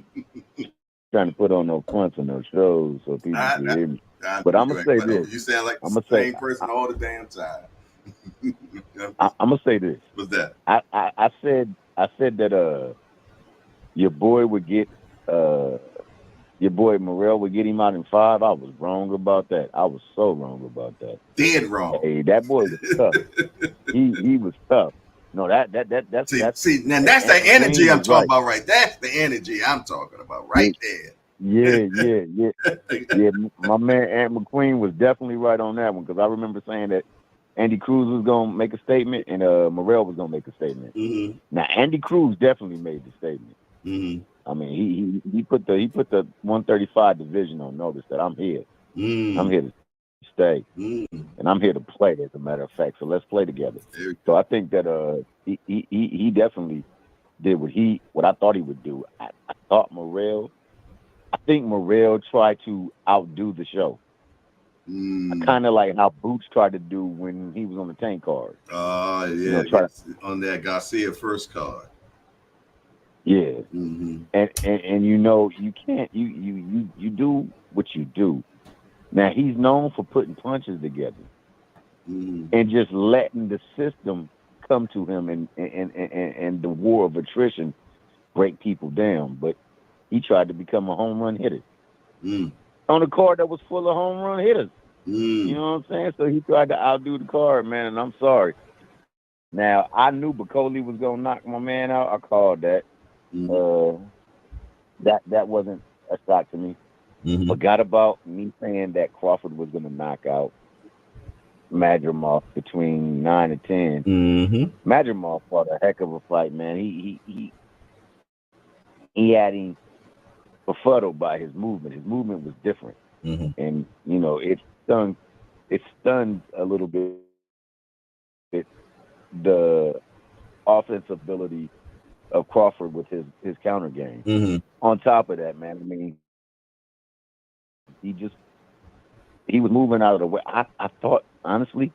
put on no fronts on no shows so people can hear me. But I'm gonna say this. You sound like the same person all the damn time. I'm gonna say this. What's that? I said that your boy would get your boy Morrell would get him out in 5. I was wrong about that. I was so wrong about that. Dead wrong. Hey, that boy was tough. He was tough. No, that's see now that's the energy I'm talking about right. That's the energy I'm talking about right there. Yeah. My man Ant McQueen was definitely right on that one because I remember saying that Andy Cruz was gonna make a statement and Morrell was gonna make a statement. Mm-hmm. Now Andy Cruz definitely made the statement. Mm-hmm. I mean, he put the 135 division on notice that I'm here. I'm here to stay, and I'm here to play. As a matter of fact, so let's play together. So I think that he definitely did what I thought he would do. I think Morrell tried to outdo the show. Kind of like how Boots tried to do when he was on the tank card. Yeah, on that Garcia first card. Yeah, and you can't you do what you do. Now he's known for putting punches together and just letting the system come to him and the war of attrition break people down. But he tried to become a home run hitter on a card that was full of home run hitters. You know what I'm saying? So he tried to outdo the card, man. And I'm sorry. Now I knew Bakole was gonna knock my man out. I called that. That wasn't a shock to me. Forgot about me saying that Crawford was going to knock out Madrimov between 9 and 10. Madrimov fought a heck of a fight, man. He had him befuddled by his movement. His movement was different, and it stunned a little bit the offensive ability of Crawford with his counter game. On top of that, man, I mean, he was moving out of the way. I thought, honestly,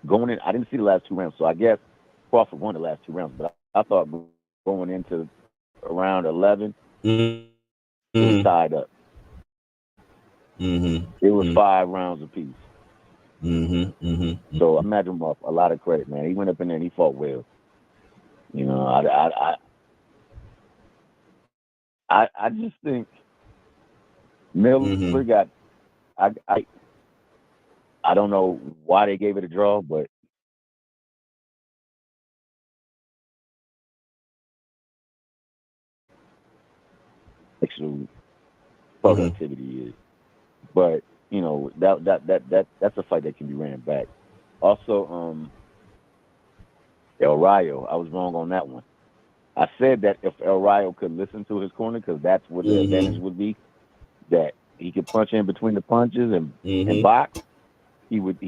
going in, I didn't see the last 2 rounds, so I guess Crawford won the last 2 rounds. But I thought going into around 11, it was tied up. It was 5 rounds apiece. So I imagine him off a lot of credit, man. He went up in there and he fought well. I just think Miller got. I don't know why they gave it a draw, but actual productivity is. But that's a fight that can be ran back. Also, El Rayo, I was wrong on that one. I said that if El Rayo could listen to his corner, because that's what the advantage would be, that he could punch in between the punches and box, he could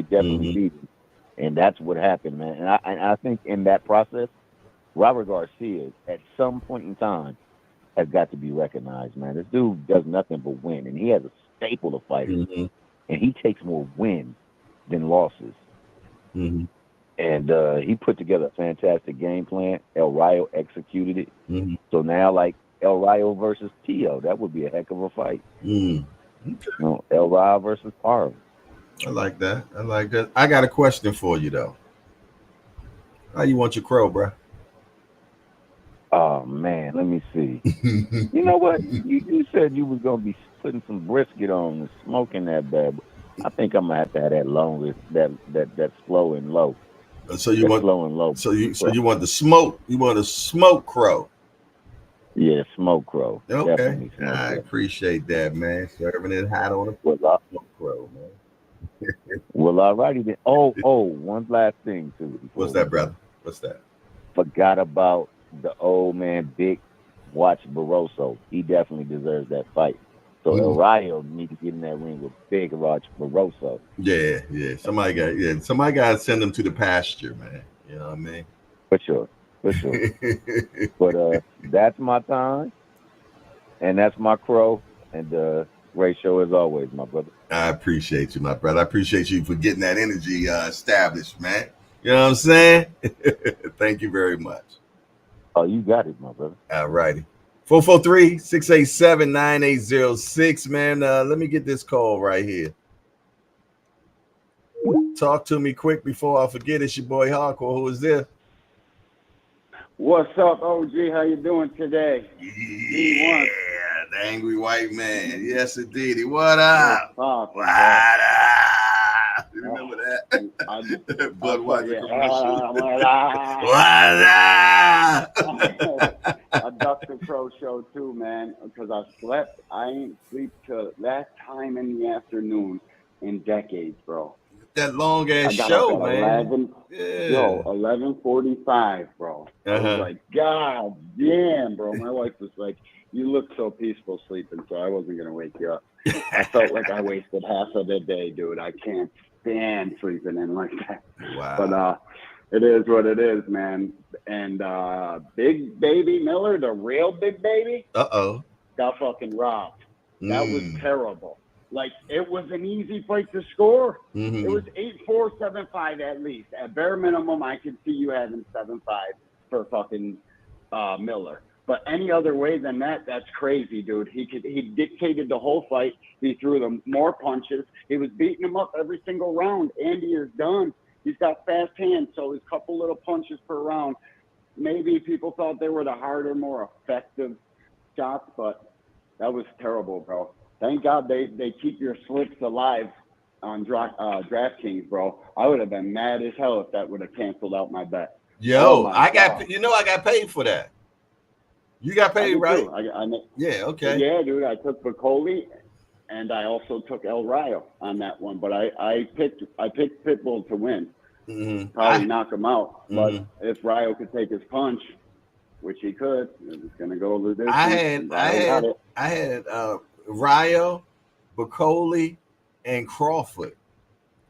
definitely beat him. And that's what happened, man. And I think in that process, Robert Garcia, at some point in time, has got to be recognized, man. This dude does nothing but win, and he has a staple of fighters, and he takes more wins than losses. And he put together a fantastic game plan. El Rayo executed it. So now, like El Rayo versus Tio, that would be a heck of a fight. El Rayo versus Parv. I like that. I got a question for you, though. How you want your crow, bro? Oh, man, let me see. You know what? You said you was going to be putting some brisket on and smoking that bad. I think I'm going to have that long, that slow and low. So you want slow and low. So you want the smoke? You want a smoke crow? Yeah, smoke crow. Okay, I appreciate that, man. Serving it hot on the smoke crow, man. Well, alrighty then. Oh, one last thing too. What's that, brother? What's that? Forgot about the old man, Big Watch Barroso. He definitely deserves that fight. So El Rayo need to get in that ring with Big Watch Barroso. Yeah. Somebody got to send them to the pasture, man. You know what I mean? For sure. But that's my time, and that's my crow, and great show as always, my brother. I appreciate you, my brother. I appreciate you for getting that energy established, man. You know what I'm saying? Thank you very much. Oh, you got it, my brother. All righty. 443-687-9806, man. Let me get this call right here. Talk to me quick before I forget. It's your boy Hardcore. Who is this? What's up, OG? How you doing today? Yeah, the angry white man. Yes, indeed. What up? What up? You remember that? Budweiser commercial. What up? A Dr. Crow show too, man, because I slept. I ain't sleep till that time in the afternoon in decades, bro. That long ass I got show, up at man. 11:45, bro. I was like, God damn, bro. My wife was like, you look so peaceful sleeping, so I wasn't gonna wake you up. I felt like I wasted half of the day, dude. I can't stand sleeping in like that. Wow. But it is what it is, man. And Big Baby Miller, the real Big Baby, got fucking robbed. That was terrible. Like, it was an easy fight to score. It was 8-4, 7-5 at least. At bare minimum, I could see you having 7-5 for fucking Miller. But any other way than that, that's crazy, dude. He dictated the whole fight. He threw them more punches. He was beating him up every single round. Andy is done. He's got fast hands, so his couple little punches per round. Maybe people thought they were the harder, more effective shots, but that was terrible, bro. Thank God they keep your slips alive on DraftKings, bro. I would have been mad as hell if that would have canceled out my bet. Yo, I got paid for that. You got paid, right? Yeah, okay. Yeah, dude, I took Bakole, and I also took El Rayo on that one. But I picked Pitbull to win. Probably knock him out. But if Rayo could take his punch, which he could, it was gonna go over this. I had Rayo, Bakole, and Crawford.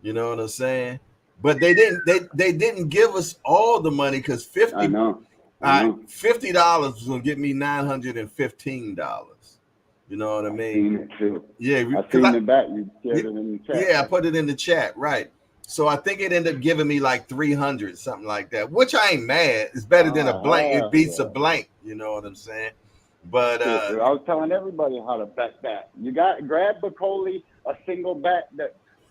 You know what I'm saying? But they didn't give us all the money because $50 was gonna get me $915. You know what I mean? Yeah, I seen the bet. You shared it in the chat. Yeah, I put it in the chat, right? So I think it ended up giving me like 300, something like that, which I ain't mad. It's better than a blank. It beats a blank. You know what I'm saying? But I was telling everybody how to bet that. You grab Bakole, a single bet.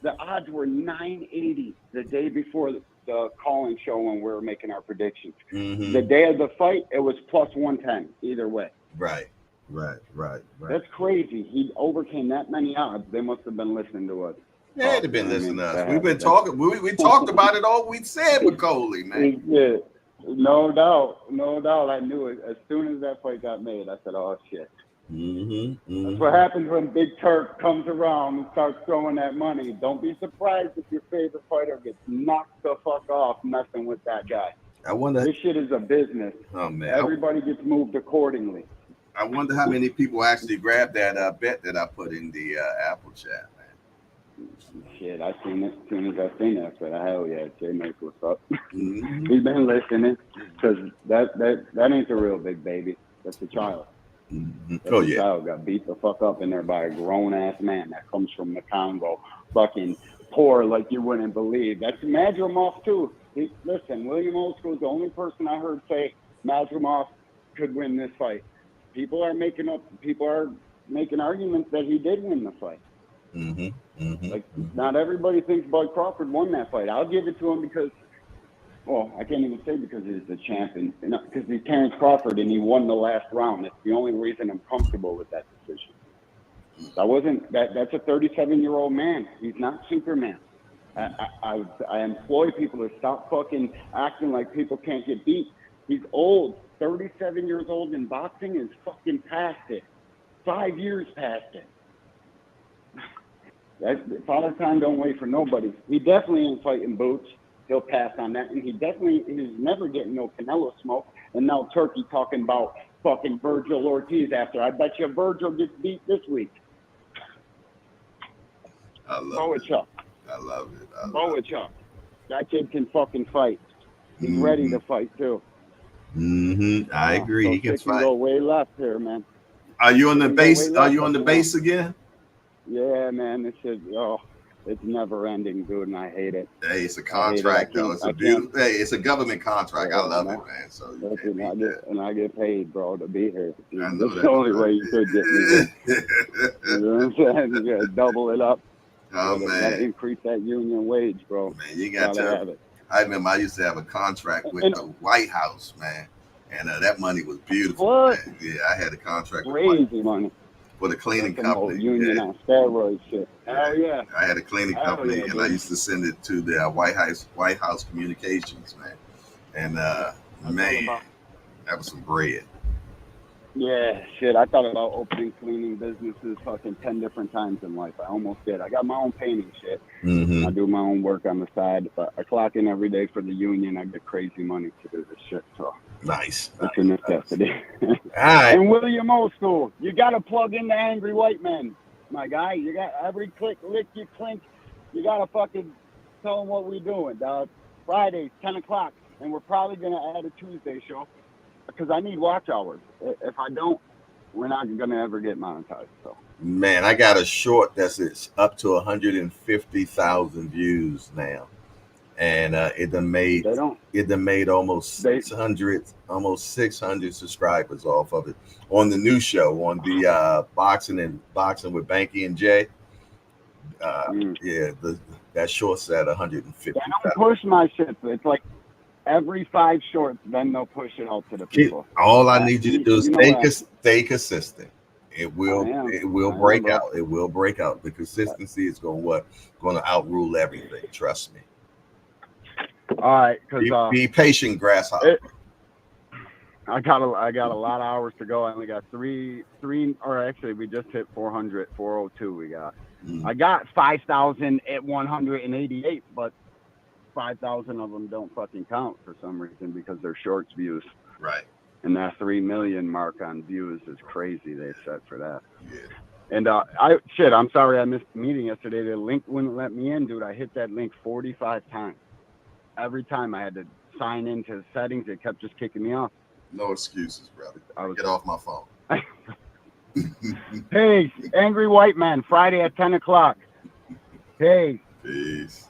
The odds were 980 the day before the calling show when we were making our predictions. The day of the fight, it was plus 110 either way. Right. That's crazy. He overcame that many odds. They must have been listening to us. Yeah, they've been listening to us. We've been talking. We talked about it all. We said Bakole, man. Yeah, no doubt. I knew it as soon as that fight got made. I said, "Oh shit." That's what happens when Big Turk comes around and starts throwing that money. Don't be surprised if your favorite fighter gets knocked the fuck off messing with that guy. I wonder. This shit is a business. Oh man. Everybody gets moved accordingly. I wonder how many people actually grabbed that bet that I put in the Apple chat, man. Shit, I seen it as soon as I seen it. I said, hell yeah, Jay Mike, what's up? We've been listening because that ain't the real Big Baby. That's the child. Oh yeah. Child got beat the fuck up in there by a grown ass man that comes from the Congo, fucking poor like you wouldn't believe. That's Madrimov too. Listen, William Oldskool is the only person I heard say Madrimov could win this fight. People are making arguments that he did win the fight. Like, not everybody thinks Bud Crawford won that fight. I'll give it to him because, well, I can't even say because he's the champion, because he's Terrence Crawford and he won the last round. That's the only reason I'm comfortable with that decision. That's a 37-year-old man. He's not Superman. I employ people to stop fucking acting like people can't get beat. He's old. 37 years old in boxing is fucking past it. 5 years past it. Father Time don't wait for nobody. He definitely ain't fighting boots. He'll pass on that. And he definitely is never getting no Canelo smoke. And now Turkey talking about fucking Virgil Ortiz after. I bet you Virgil gets beat this week. I love it. Chuck. I love it. Boa Chuck. That kid can fucking fight. He's ready to fight too. I agree. He can fight. Go way left here, man. Are you on the base? Are you on the base again? Yeah, man. This shit, it's never ending, dude, and I hate it. Hey, it's a contract, though. It's a beautiful. Hey, it's a government contract. I love it, man. So I get paid, bro, to be here. That's the only way you could get me. You know what I'm saying? You gotta double it up. Oh, man. man. Gotta increase that union wage, bro. Man, you got Gotta to have it. I remember I used to have a contract with the White House, man. And that money was beautiful. What? Man. Yeah, I had a contract with Crazy money. for the cleaning That's some old company. union on steroids shit. Hell yeah. I had a cleaning Hell company, yeah, and dude. I used to send it to the White House Communications, man. And man, that was some bread. Yeah, shit. I thought about opening cleaning businesses fucking 10 different times in life. I almost did. I got my own painting shit. Mm-hmm. I do my own work on the side, but I clock in every day for the union. I get crazy money to do this shit. So nice. It's a necessity. All right. And William Old School, you got to plug in the Angry White Men, my guy. You got every click, lick, you clink. You got to fucking tell them what we're doing, dog. Fridays, 10 o'clock. And we're probably going to add a Tuesday show because I need watch hours. If I don't, we're not going to ever get monetized. So, man, I got a short that's up to 150,000 views now. And it done made almost 600 subscribers off of it on the new show on the boxing with Banky and Jay. Yeah, that short's at 150. They don't push my shit. It's like every 5 shorts, then they'll push it out to the people. All I need you to do is stay consistent. It will break out. It will break out. The consistency is going to outrule everything. Trust me. All right, because be patient, grasshopper. I got a lot of hours to go. I only got three, or actually we just hit 400, 402. We got. I got 5,000 at 188, but 5,000 of them don't fucking count for some reason because they're shorts views. Right. And that 3 million mark on views is crazy. They set for that. Yeah. And I'm sorry I missed the meeting yesterday. The link wouldn't let me in, dude. I hit that link 45 times. Every time I had to sign into settings, it kept just kicking me off. No excuses, brother. Get off my phone. Hey, Angry White Man, Friday at 10 o'clock. Hey. Peace.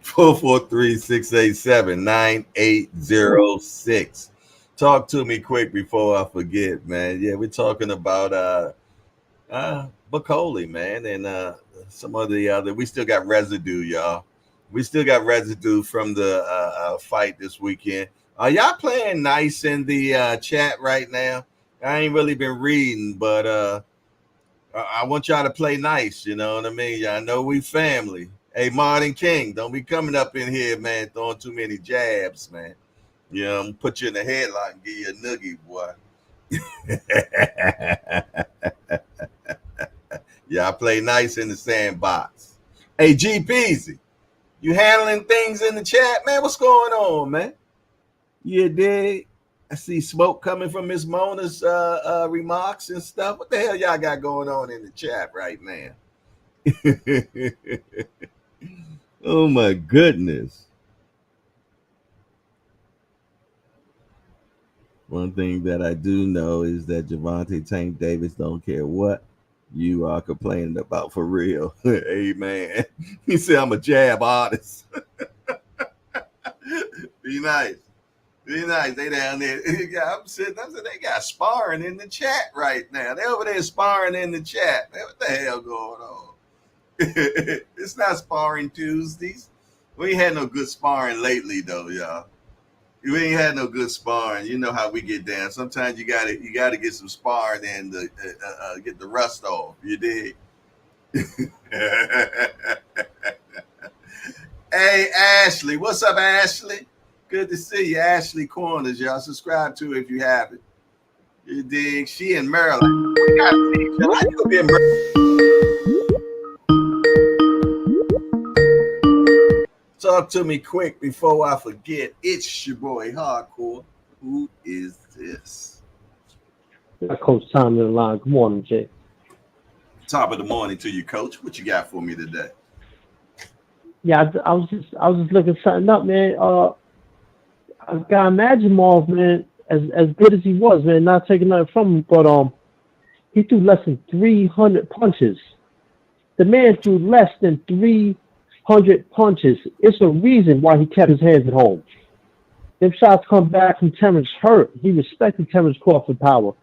443-687-9806. Talk to me quick before I forget, man. Yeah, we're talking about Bakole, man, and some of the other. We still got residue, y'all. We still got residue from the fight this weekend. Are y'all playing nice in the chat right now? I ain't really been reading, but I want y'all to play nice. You know what I mean? I know we family. Hey, Martin King, don't be coming up in here, man, throwing too many jabs, man. You know, I'm gonna put you in the headlock and give you a noogie, boy. Y'all play nice in the sandbox. Hey, G Peasy. You handling things in the chat, man? What's going on, man? You dig? I see smoke coming from Miss Mona's remarks and stuff. What the hell y'all got going on in the chat right now? Oh my goodness. One thing that I do know is that Javante Tank Davis don't care what you are complaining about for real. Amen. He said I'm a jab artist. Be nice. Be nice. They down there. I'm sitting. They got sparring in the chat right now. They over there sparring in the chat. Man, what the hell going on? It's not sparring Tuesdays. We ain't had no good sparring lately, though, y'all. We ain't had no good sparring. You know how we get down. Sometimes you gotta get some sparring and get the rust off. You dig? Hey, Ashley. What's up, Ashley? Good to see you. Ashley Corners, y'all. Subscribe to it if you haven't. You dig? She in Maryland. We got to see each other. How you gonna be in Maryland? Talk to me quick before I forget. It's your boy Hardcore. Who is this? Coach Tom in the line. Good morning, Jay. Top of the morning to you, Coach. What you got for me today? Yeah, I was just looking something up, man. I gotta imagine Marv, man, as good as he was, man, not taking nothing from him, but he threw less than 300 punches. The man threw less than 300 punches. It's a reason why he kept his hands at home. Them shots come back from Terrence hurt. He respected Terrence Crawford power.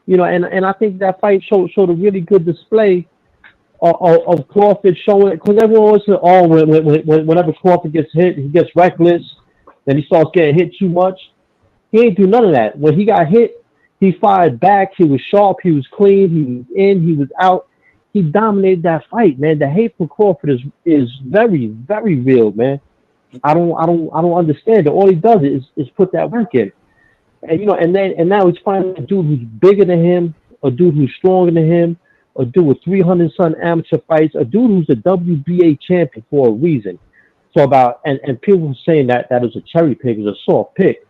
You know, and I think that fight showed a really good display of Crawford showing, because everyone was saying, oh, whenever Crawford gets hit, he gets reckless, then he starts getting hit too much. He ain't do none of that. When he got hit, he fired back. He was sharp. He was clean. He was in. He was out. He dominated that fight, man. The hate for Crawford is very, very real, man. I don't understand it. All he does is put that work in, and and now he's finding a dude who's bigger than him, a dude who's stronger than him, a dude with 300-some amateur fights, a dude who's a WBA champion for a reason. So and people saying that is a cherry pick, is a soft pick.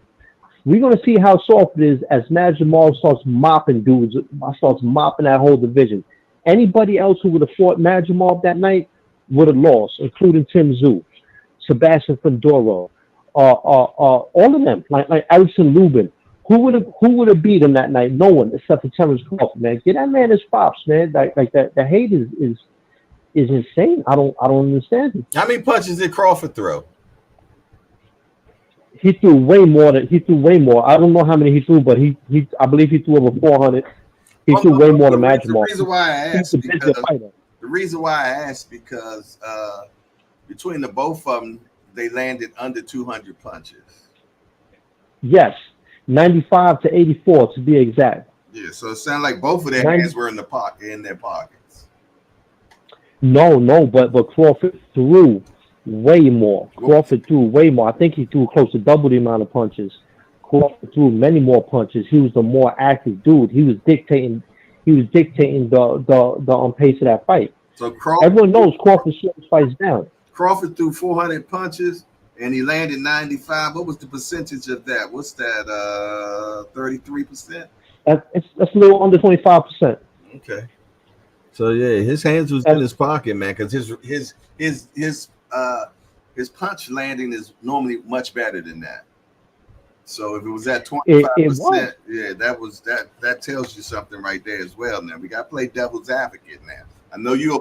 We're gonna see how soft it is as Jamal starts mopping dudes, starts mopping that whole division. Anybody else who would have fought Jamal that night would have lost, including Tim Tszyu, Sebastian Fedorov, all of them, like Erickson Lubin. Who would have beat him that night? No one except for Terrence Crawford, man. Get that man his props, man. Like that, the hate is insane. I don't understand it. How many punches did Crawford throw? He threw way more. I don't know how many he threw, but I believe he threw over 400. He threw way more than Jamal. The reason why I asked because between the both of them, they landed under 200 punches. Yes, 95 to 84 to be exact. Yeah, so it sounded like both of their hands were in their pockets. No, but Crawford threw way more. Crawford threw way more. I think he threw close to double the amount of punches. Crawford threw many more punches. He was the more active dude. He was dictating the pace of that fight. So everyone knows Crawford slows fights down. Crawford threw 400 punches and he landed 95. What was the percentage of that? What's that? 33%? It's a little under 25%. Okay. So yeah, his hands was in his pocket, man, because his punch landing is normally much better than that. So if it was at 25%, yeah, that tells you something right there as well. Now we got to play devil's advocate now. I know you're a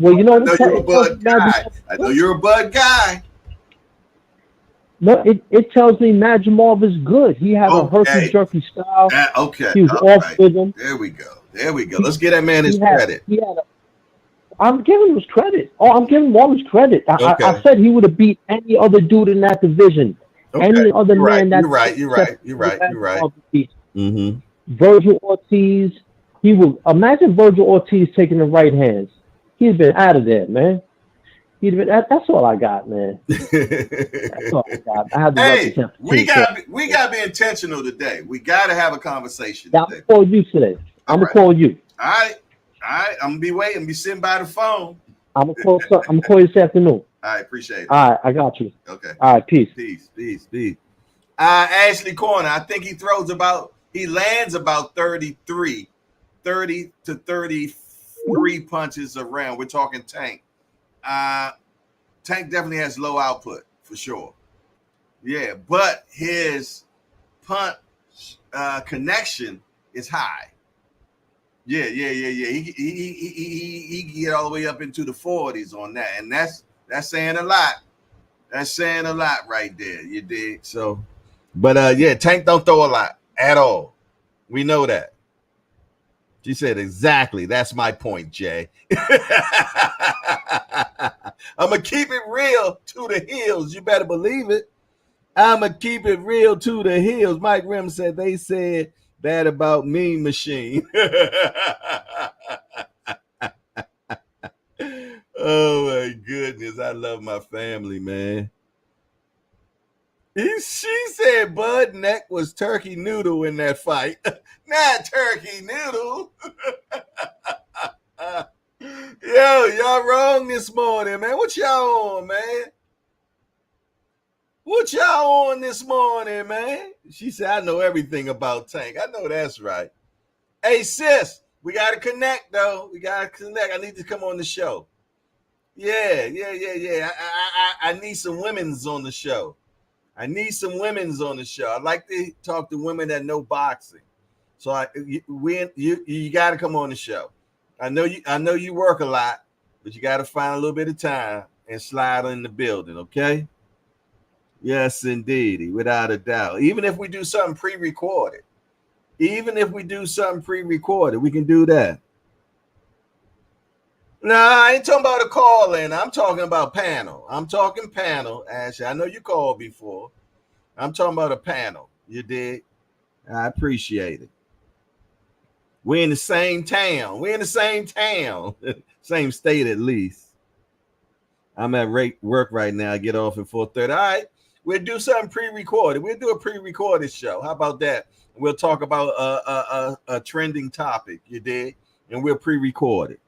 Bud guy. I know you're a Bud guy. No, it tells me Jamal is good. He had a herky jerky style. Okay. He was off with him. There we go. Let's get that man his credit. I'm giving him his credit. I'm giving him all his credit. I said he would have beat any other dude in that division. Okay. Any other man You're right. Mm-hmm. Virgil Ortiz. Imagine Virgil Ortiz taking the right hands. He's been out of there, man. That's all I got, man. That's all I got. I have to we gotta be intentional today. We gotta have a conversation today. I'm gonna call you today. I'm gonna call you. All right. I'm gonna be waiting, be sitting by the phone. I'm gonna call you this afternoon. All right, appreciate it. All right, I got you. Okay. All right, peace. Ashley Corner, I think he lands about 30 to 33 punches a round. We're talking Tank. Tank definitely has low output for sure. Yeah, but his punch connection is high. Yeah. He can get all the way up into the 40s on that, and that's saying a lot. That's saying a lot right there. You dig? So, but Tank don't throw a lot at all. We know that. She said exactly. That's my point, Jay. I'm gonna keep it real to the hills. You better believe it. I'm gonna keep it real to the hills. Mike Rim said they said that about Mean Machine. Oh my goodness, I love my family, man. She said Bud Neck was turkey noodle in that fight. Not turkey noodle. Yo, y'all wrong this morning, man. What y'all on, man? What y'all on this morning, man? She said, I know everything about Tank. I know that's right. Hey, sis, we got to connect, though. I need to come on the show. Yeah. I need some women's on the show. I like to talk to women that know boxing. So you got to come on the show. I know you work a lot, but you got to find a little bit of time and slide in the building, okay? Yes, indeed, without a doubt. Even if we do something pre-recorded, we can do that. No, I ain't talking about a call in. I'm talking about panel. I'm talking panel, Ashley. I know you called before. I'm talking about a panel. You dig? I appreciate it. We're in the same town. Same state at least. I'm at work right now. I get off at 4:30. All right. We'll do something pre-recorded. We'll do a pre-recorded show. How about that? We'll talk about a trending topic. You dig? And we'll pre-record it.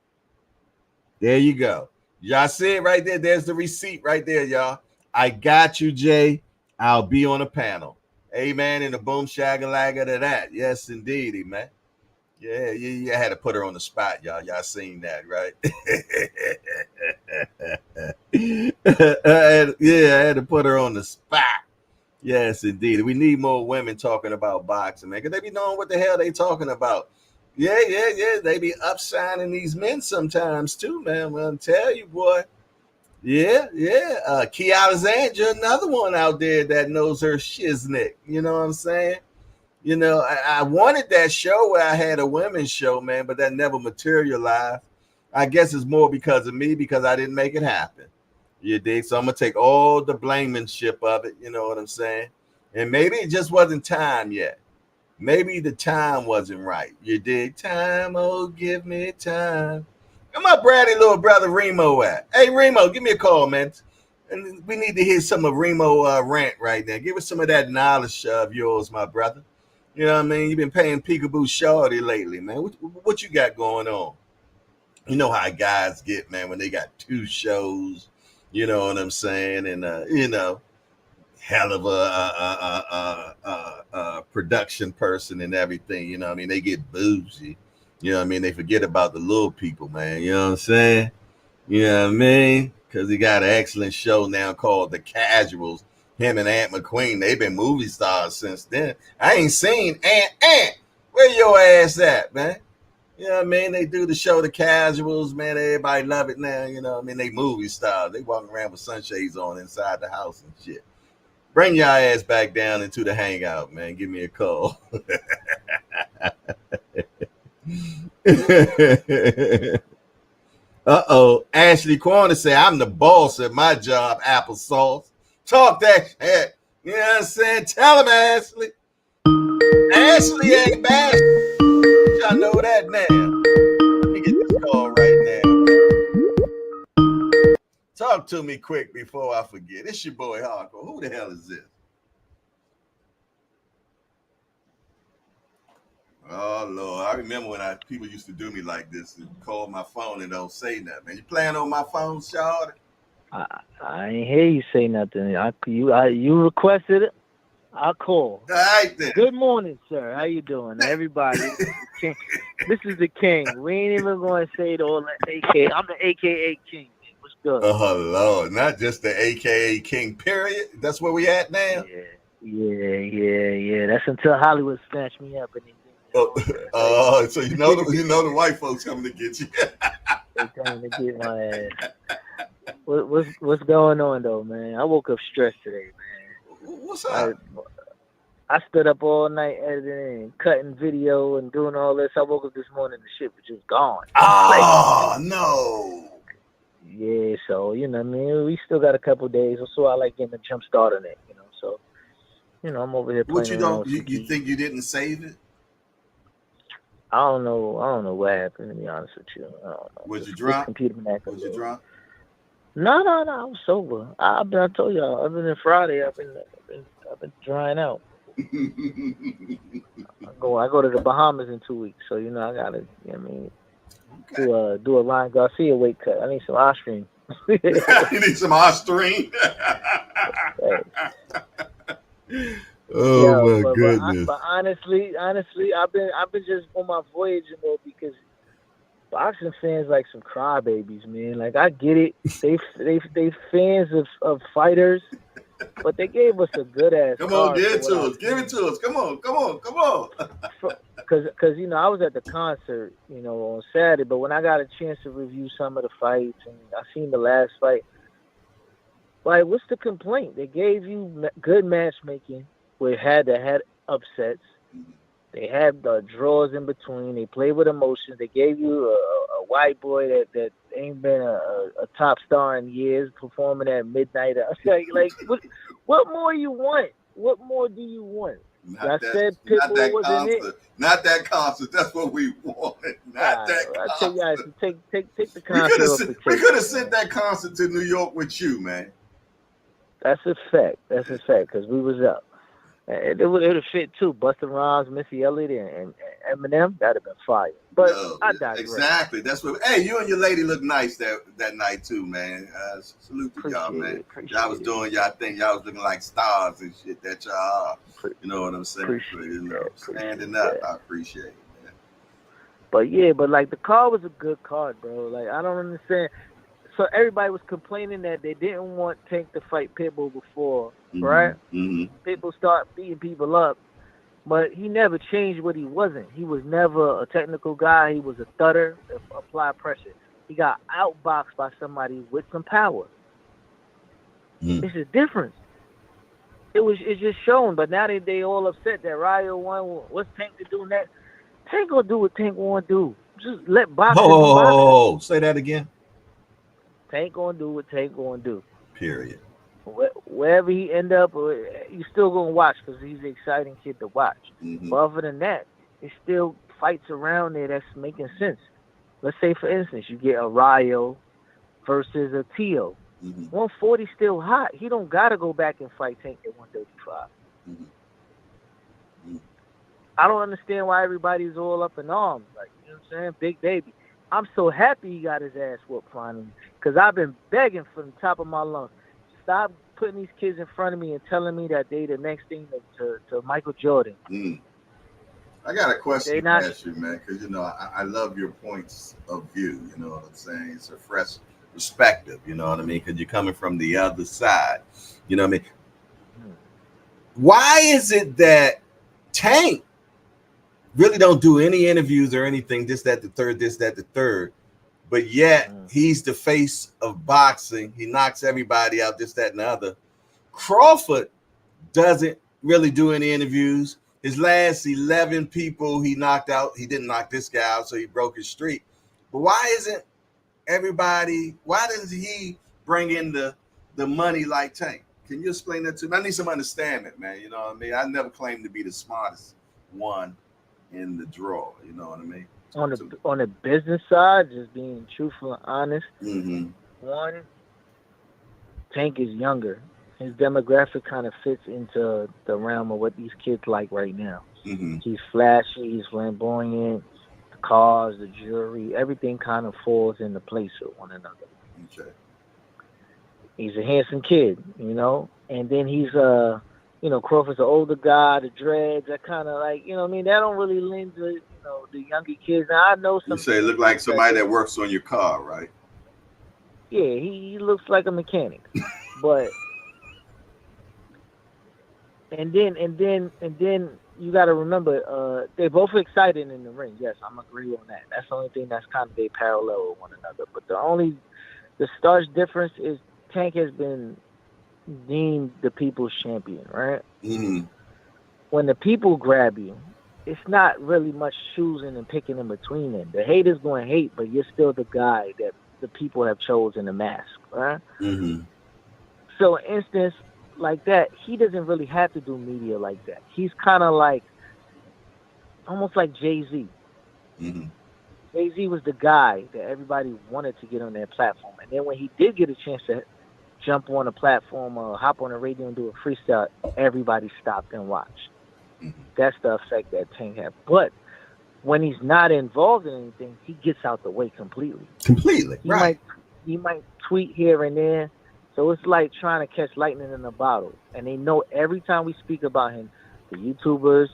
There you go. Y'all see it right there. There's the receipt right there, y'all. I got you, Jay. I'll be on the panel. Amen. And the boom shagalaga to that. Yes, indeedy, man. Yeah, I had to put her on the spot, y'all. Y'all seen that, right? I had to put her on the spot. Yes, indeed. We need more women talking about boxing, man. Because they be knowing what the hell they talking about. Yeah. They be upshining these men sometimes too, man. Well, I'm telling you, boy. Yeah. Key Alexandra, another one out there that knows her shiznick. You know what I'm saying? You know, I wanted that show where I had a women's show, man, but that never materialized. I guess it's more because of me, because I didn't make it happen. You dig? So I'm going to take all the blamemanship of it. You know what I'm saying? And maybe it just wasn't time yet. Maybe the time wasn't right. You dig? Time, oh, give me time. Where my bratty little brother Remo at? Hey, Remo, give me a call, man. And we need to hear some of Remo rant right now. Give us some of that knowledge of yours, my brother. You know what I mean? You've been paying peekaboo shorty lately, man. What you got going on? You know how guys get, man, when they got two shows. You know what I'm saying? And hell of a production person and everything. You know what I mean? They get bougie. You know what I mean? They forget about the little people, man. You know what I'm saying? You know what I mean? Because he got an excellent show now called The Casuals. Him and Aunt McQueen, they've been movie stars since then. I ain't seen Aunt. Where your ass at, man? You know what I mean? They do the show The Casuals, man. Everybody love it now. You know what I mean? They movie stars. They walking around with sunshades on inside the house and shit. Bring your ass back down into the hangout, man. Give me a call. Ashley Corner say I'm the boss at my job, applesauce. Talk that shit. You know what I'm saying? Tell him, Ashley. Ashley ain't bad. Y'all know that now. Let me get this call right now. Talk to me quick before I forget. It's your boy Hardcore. Who the hell is this? Oh Lord, I remember when people used to do me like this and call my phone and don't say nothing. Man, you playing on my phone, Shawty? I ain't hear you say nothing. You requested it. I'll call. All right then. Good morning, sir. How you doing, everybody? This is the king. We ain't even going to say it all. AK. I'm the AKA king. What's good? Oh Lord, not just the AKA king. Period. That's where we at now. Yeah. That's until Hollywood snatch me up and so you know the white folks coming to get you. They coming to get my ass. What's going on though, man? I woke up stressed today, man. What's up? I stood up all night editing and cutting video and doing all this. I woke up this morning, the shit was just gone. Oh no. Yeah, so you know what I mean, we still got a couple days, so I like getting a jump start on it, So, I'm over here playing. What you think you didn't save it? I don't know what happened, to be honest with you. I don't know. Was you drunk? Was you drunk? No, I was sober. I told y'all, other than Friday, I've been drying out. I go to the Bahamas in 2 weeks, so I gotta, do a Ryan Garcia weight cut. I need some Ostrine. You need some Ostrine? My goodness! But honestly, I've been just on my voyage mode because boxing fans like some crybabies, man. Like I get it, they fans of fighters, but they gave us a good ass. Come on, give it to us. Come on. Because I was at the concert, on Saturday, but when I got a chance to review some of the fights and I seen the last fight, like what's the complaint? They gave you good matchmaking. We had upsets. They had the drawers in between. They played with emotions. They gave you a white boy that ain't been a top star in years performing at midnight. Like what more you want? What more do you want? I said Pitbull wasn't it. Not that concert. That's what we wanted. Not that concert. I tell you guys to take the concert off the table. We could have sent that concert to New York with you, man. That's a fact. That's a fact because we was up. It would have fit too. Busta Rhymes, Missy Elliott, and Eminem. That'd have been fire. But I digress. Exactly. That's what. Hey, you and your lady look nice that night too, man. Salute to y'all, man. Y'all was doing y'all thing. Y'all was looking like stars and shit that y'all are. You know what I'm saying? Standing up. I appreciate it, man. But like the card was a good card, bro. Like I don't understand. So everybody was complaining that they didn't want Tank to fight Pitbull before, right? Mm-hmm. People start beating people up, but he never changed what he wasn't. He was never a technical guy. He was a thudder, apply pressure. He got outboxed by somebody with some power. It's a difference. It's just shown, but now they all upset that Ryo won. What's Tank to do next? Tank gonna do what Tank want to do. Just let boxing. Oh, say that again. Tank gonna do what Tank gonna do. Period. Wherever he end up, you still gonna watch because he's an exciting kid to watch. Mm-hmm. But other than that, it's still fights around there that's making sense. Let's say, for instance, you get a Ryo versus a Tio. 140 still hot. He don't gotta go back and fight Tank at 135. I don't understand why everybody's all up in arms. Like, you know what I'm saying? Big baby. I'm so happy he got his ass whooped finally. Because I've been begging from the top of my lungs. Stop putting these kids in front of me and telling me that they the next thing to Michael Jordan. I got a question to ask you, man, because, you know, I love your points of view. You know what I'm saying? It's a fresh perspective, you know what I mean? Because you're coming from the other side. You know what I mean? Why is it that Tank really don't do any interviews or anything, this, that, the third, but yet he's the face of boxing. He knocks everybody out, this, that, and the other. Crawford doesn't really do any interviews. His last 11 people he knocked out, he didn't knock this guy out, so he broke his streak. But why doesn't he bring in the money like Tank? Can you explain that to me? I need some understanding, man. You know what I mean? I never claimed to be the smartest one in the draw, you know what I mean? On the business side, just being truthful and honest. One, Tank is younger. His demographic kind of fits into the realm of what these kids like right now. He's flashy, he's flamboyant, the cars, the jewelry, everything kind of falls into place with one another. Okay. He's a handsome kid, you know, and then he's you know, Crawford's an older guy, the dreads, that kind of like, you know what I mean? That don't really lend to, you know, the younger kids. Now, I know some. You say look like somebody that works on your car, right? Yeah, he looks like a mechanic. But, and then you got to remember, they're both excited in the ring. Yes, I'm agree on that. That's the only thing that's kind of they parallel with one another. But the stark difference is Tank has been deemed the people's champion, right? When the people grab you, it's not really much choosing and picking in between them. The haters going to hate, but you're still the guy that the people have chosen to mask, right? So, an instance like that, he doesn't really have to do media like that. He's kind of like, almost like Jay-Z. Jay-Z was the guy that everybody wanted to get on their platform. And then when he did get a chance to jump on a platform or hop on the radio and do a freestyle, everybody stopped and watched. That's the effect that Tank had. But when he's not involved in anything, he gets out the way completely. He might tweet here and there. So it's like trying to catch lightning in a bottle. And they know every time we speak about him, the YouTubers,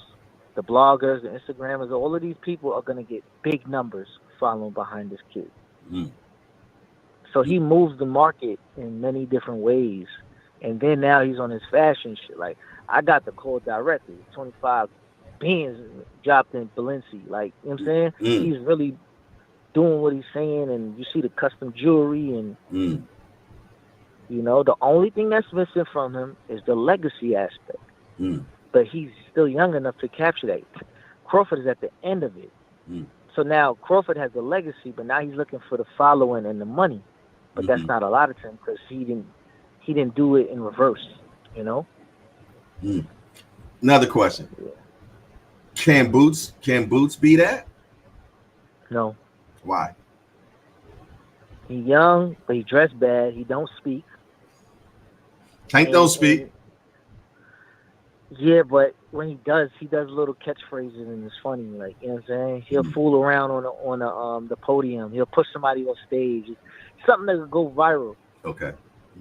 the bloggers, the Instagrammers, all of these people are going to get big numbers following behind this kid. So he moves the market in many different ways. And then now he's on his fashion shit. Like, I got the call directly. 25 beans dropped in Balenci. Like, you know what I'm saying? He's really doing what he's saying. And you see the custom jewelry. And, you know, the only thing that's missing from him is the legacy aspect. But he's still young enough to capture that. Crawford is at the end of it. So now Crawford has the legacy, but now he's looking for the following and the money. But that's not a lot of time because he didn't do it in reverse, you know. Another question. Yeah. Can Boots be that? No. Why? He young, but he dressed bad. He don't speak. Tank don't speak. Yeah, but when he does little catchphrases and it's funny, like, you know what I'm saying? He'll fool around on the podium. He'll push somebody on stage. It's something that will go viral. Okay.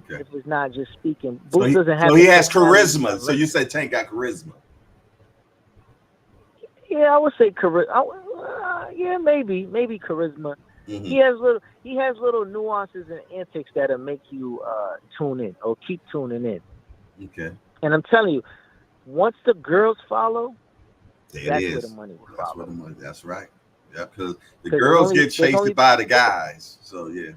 If it's not just speaking. Boots doesn't have. So he has charisma. So you say Tank got charisma? Yeah, I would say charisma. Yeah, maybe charisma. He has little nuances and antics that'll make you tune in or keep tuning in. Okay. And I'm telling you, once the girls follow, that's where the money will follow. Where the money. That's right. Yeah, because the girls get chased by the guys. So yeah.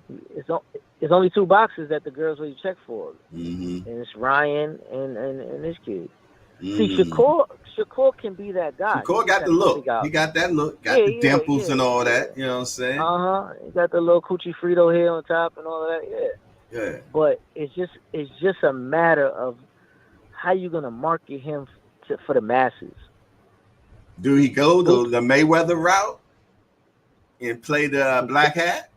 It's only 2 boxes that the girls really check for. And it's Ryan and this kid. See, Shakur can be that guy. Shakur got the look. He got that look. Got the dimples and all that. You know what I'm saying? He got the little Coochie Frito hair on top and all of that. Yeah. But it's just a matter of how you gonna market him for the masses. Do he go the Mayweather route and play the black hat?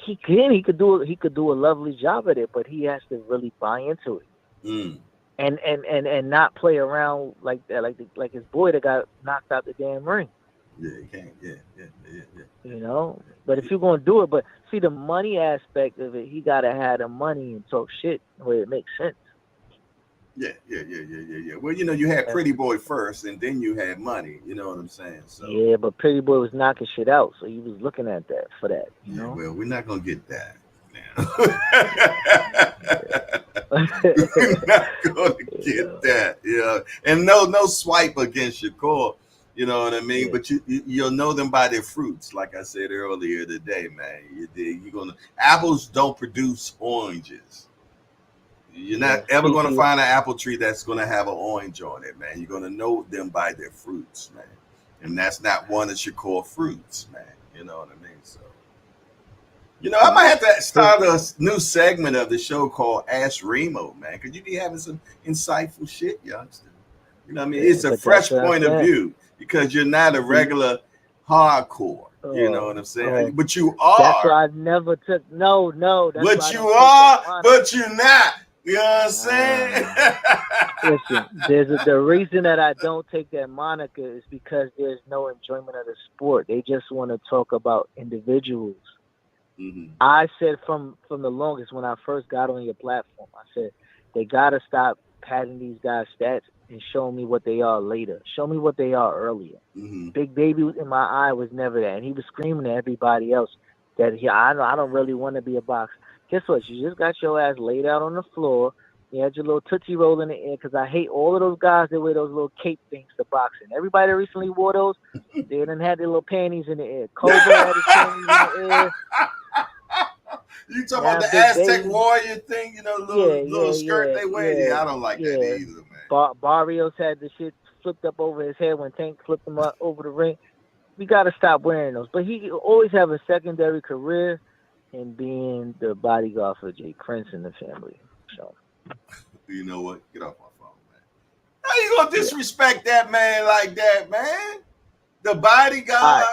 He can. He could do a lovely job at it, but he has to really buy into it. And not play around like that, like his boy that got knocked out the damn ring. Yeah, he can't. Yeah. You know, but if you're gonna do it, but see the money aspect of it, he gotta have the money and talk shit where it makes sense. Yeah. Well, you know, you had Pretty Boy first, and then you had Money. You know what I'm saying? So yeah, but Pretty Boy was knocking shit out, so he was looking at that for that. You know? Well, we're not gonna get that. We're not gonna get that, and no swipe against Shakur, you know what I mean. But you'll know them by their fruits, like I said earlier today, man. You're gonna apples don't produce oranges. You're not ever gonna find an apple tree that's gonna have an orange on it, man. You're gonna know them by their fruits, man, and that's not one of Shakur fruits, man. You know what I mean? So. You know, I might have to start a new segment of the show called Ask Remo, man, because you be having some insightful shit, youngster. You know what I mean? It's a fresh point of view because you're not a regular hardcore. You know what I'm saying? But you are. That's why I never took. No. But you are, but you're not. You know what I'm saying? Listen, the reason that I don't take that moniker is because there's no enjoyment of the sport. They just want to talk about individuals. I said from the longest when I first got on your platform, I said they gotta stop padding these guys' stats and show me what they are later. Show me what they are earlier. Big Baby in my eye was never that, and he was screaming at everybody else that I don't really want to be a boxer. Guess what? You just got your ass laid out on the floor. You had your little Tootsie Roll in the air because I hate all of those guys that wear those little cape things to boxing. Everybody that recently wore those, they didn't have their little panties in the air. Cobra had his panties in the air. You talking about the Aztec Warrior thing, little skirt they wear? Yeah, I don't like that either, man. Barrios had the shit flipped up over his head when Tank flipped him up over the ring. We got to stop wearing those. But he always have a secondary career in being the bodyguard for Jay Prince and the family. So, you know what? Get off my phone, man. How you gonna disrespect that man like that, man? The bodyguard.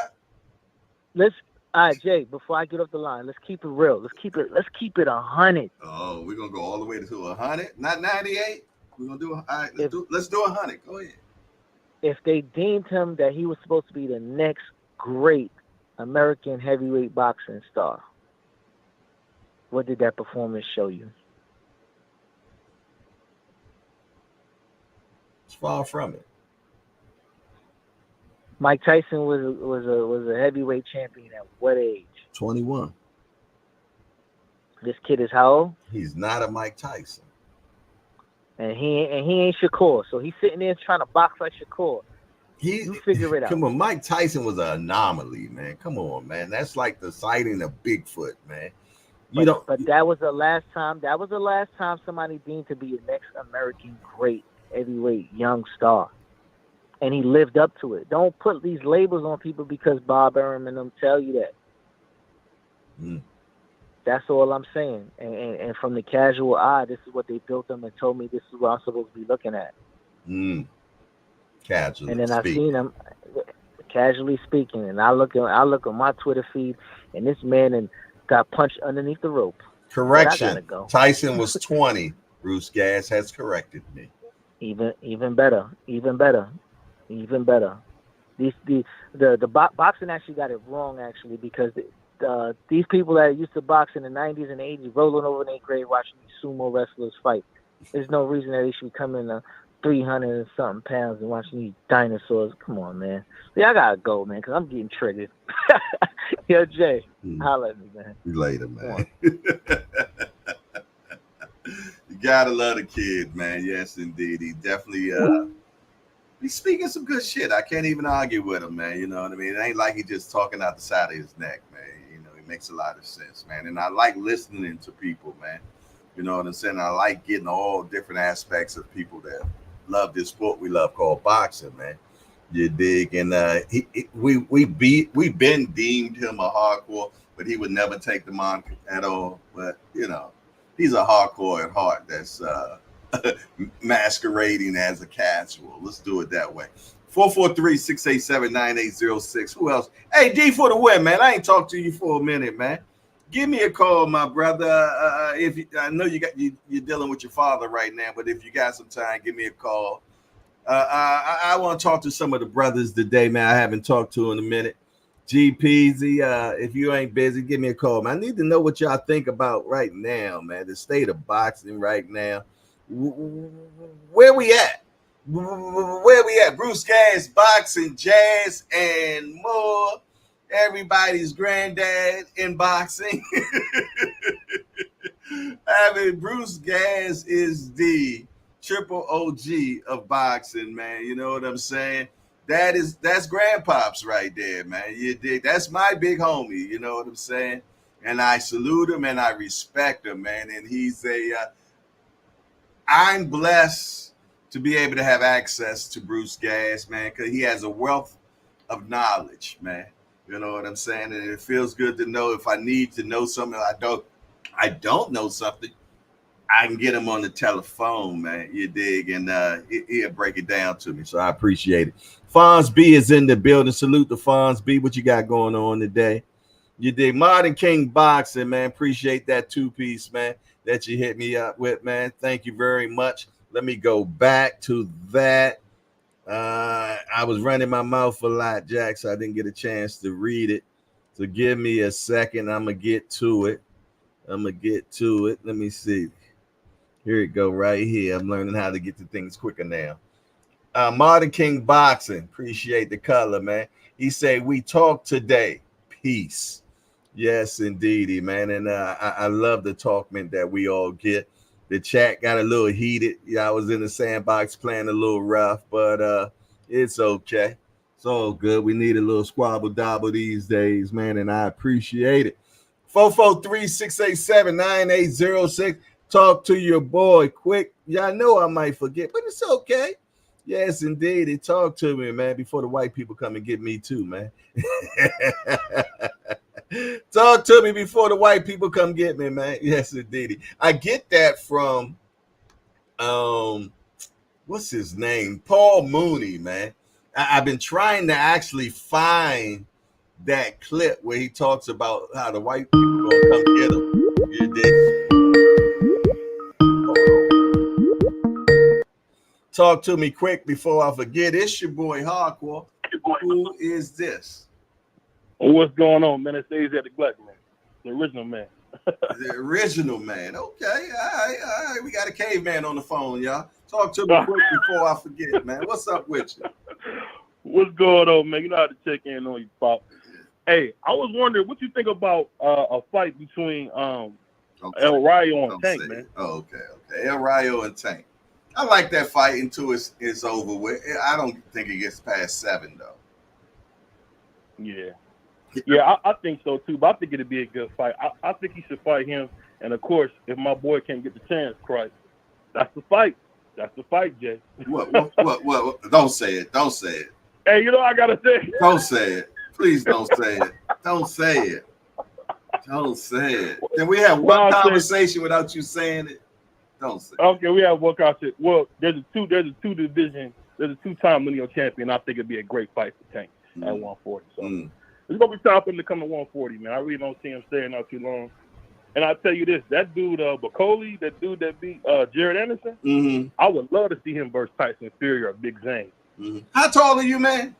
All right, Jay, before I get off the line, let's keep it real. Let's keep it 100. Oh, we're gonna go all the way to 100, not 98. We're gonna do let's do 100. Go ahead. If they deemed him that he was supposed to be the next great American heavyweight boxing star, what did that performance show you? It's far from it. Mike Tyson was a heavyweight champion at what age? 21. This kid is how old? He's not a Mike Tyson. And he ain't Shakur. So he's sitting there trying to box like Shakur. You figure it out. Come on, Mike Tyson was an anomaly, man. Come on, man. That's like the sighting of Bigfoot, man. But that was the last time. That was the last time somebody deemed to be the next American great heavyweight young star. and he lived up to it. Don't put these labels on people because Bob Arum and them tell you that. That's all I'm saying. And from the casual eye, this is what they built them and told me this is what I'm supposed to be looking at. Casually and then I've speaking. seen them casually speaking, and I look on my Twitter feed, and this man and got punched underneath the rope. Correction. I gotta go. Tyson was 20. Bruce Gas has corrected me. Even better. The boxing actually got it wrong actually, because these people that used to box in the 90s and 80s rolling over in their grave watching these sumo wrestlers fight. There's no reason that they should be coming to 300 and something pounds and watching these dinosaurs. Come on, man. Yeah, I gotta go, man, because I'm getting triggered. Yo, Jay, holla at me, man. Later, man. You gotta love the kid, man. Yes, indeed. He definitely he's speaking some good shit. I can't even argue with him, man. You know what I mean? It ain't like he just talking out the side of his neck, man. You know, it makes a lot of sense, man. And I like listening to people, man. You know what I'm saying? I like getting all different aspects of people that love this sport we love called boxing, man. You dig? And we've been deemed him a hardcore, but he would never take the moniker at all. But you know, he's a hardcore at heart that's masquerading as a casual. Let's do it that way. 443-687-9806. Who else? Hey, D for the win, man. I ain't talked to you for a minute, man. Give me a call, my brother. If I know you're dealing with your father right now, but if you got some time, give me a call. I want to talk to some of the brothers today, man. I haven't talked to in a minute. G Peasy, if you ain't busy, give me a call, man. I need to know what y'all think about right now, man. The state of boxing right now. Where we at? Where we at? Bruce Gas, boxing, jazz, and more. Everybody's granddad in boxing. I mean, Bruce Gas is the triple OG of boxing, man. You know what I'm saying? That's grandpops right there, man. You dig? That's my big homie. You know what I'm saying? And I salute him and I respect him, man. And he's I'm blessed to be able to have access to Bruce Gas, man, because he has a wealth of knowledge, man. You know what I'm saying? And it feels good to know if I need to know something, I don't know something, I can get him on the telephone, man. You dig? And he'll break it down to me. So I appreciate it. Fonz B is in the building. Salute to Fonz B. What you got going on today? You dig? Modern King Boxing, man. Appreciate that two-piece, man, that you hit me up with, man. Thank you very much. Let me go back to that. I was running my mouth a lot, Jack, so I didn't get a chance to read it. So give me a second. I'm going to get to it. Let me see. Here it go right here. I'm learning how to get to things quicker now. Modern King Boxing. Appreciate the color, man. He said, we talk today. Peace. Yes, indeedy, man. And I love the talk, man, that we all get. The chat got a little heated. Yeah, I was in the sandbox playing a little rough, but it's okay. It's all good. We need a little squabble dabble these days, man, and I appreciate it. 443-687-9806. Talk to your boy quick. Y'all know I might forget, but it's okay. Yes, indeed. Talk to me, man, before the white people come and get me too, man. Talk to me before the white people come get me, man. Yes, indeed. I get that from what's his name? Paul Mooney, man. I've been trying to actually find that clip where he talks about how the white people gonna come get him. You dig? Talk to me quick before I forget. It's your boy Hardcore. Who is this? What's going on, man? It's Daisy at the Black Man, the original man. The original man. Okay, all right. We got a caveman on the phone, y'all. Talk to me quick before I forget, man. What's up with you? What's going on, man? You know how to check in on you, Pop. Hey, I was wondering what you think about a fight between El Rayo and Tank, man. Oh, okay. El Rayo and Tank. I like that fight until it's over with. I don't think it gets past 7, though. Yeah, I think so too. But I think it'd be a good fight. I think he should fight him. And of course, if my boy can't get the chance, Christ, that's the fight. That's the fight, Jay. What? Don't say it. Don't say it. Hey, you know I gotta say. Don't say it. Please don't say it. Don't say it. Don't say it. Can we have one conversation without you saying it? Don't say it. Okay, we have one conversation. Well, there's a two-time lineal champion. I think it'd be a great fight for Tank at 140. So it's gonna be time for him to come to 140, man. I really don't see him staying out too long. And I tell you this, that dude, Bakole, that dude that beat Jared Anderson, I would love to see him versus Tyson Fury or Big Zane. How tall are you, man?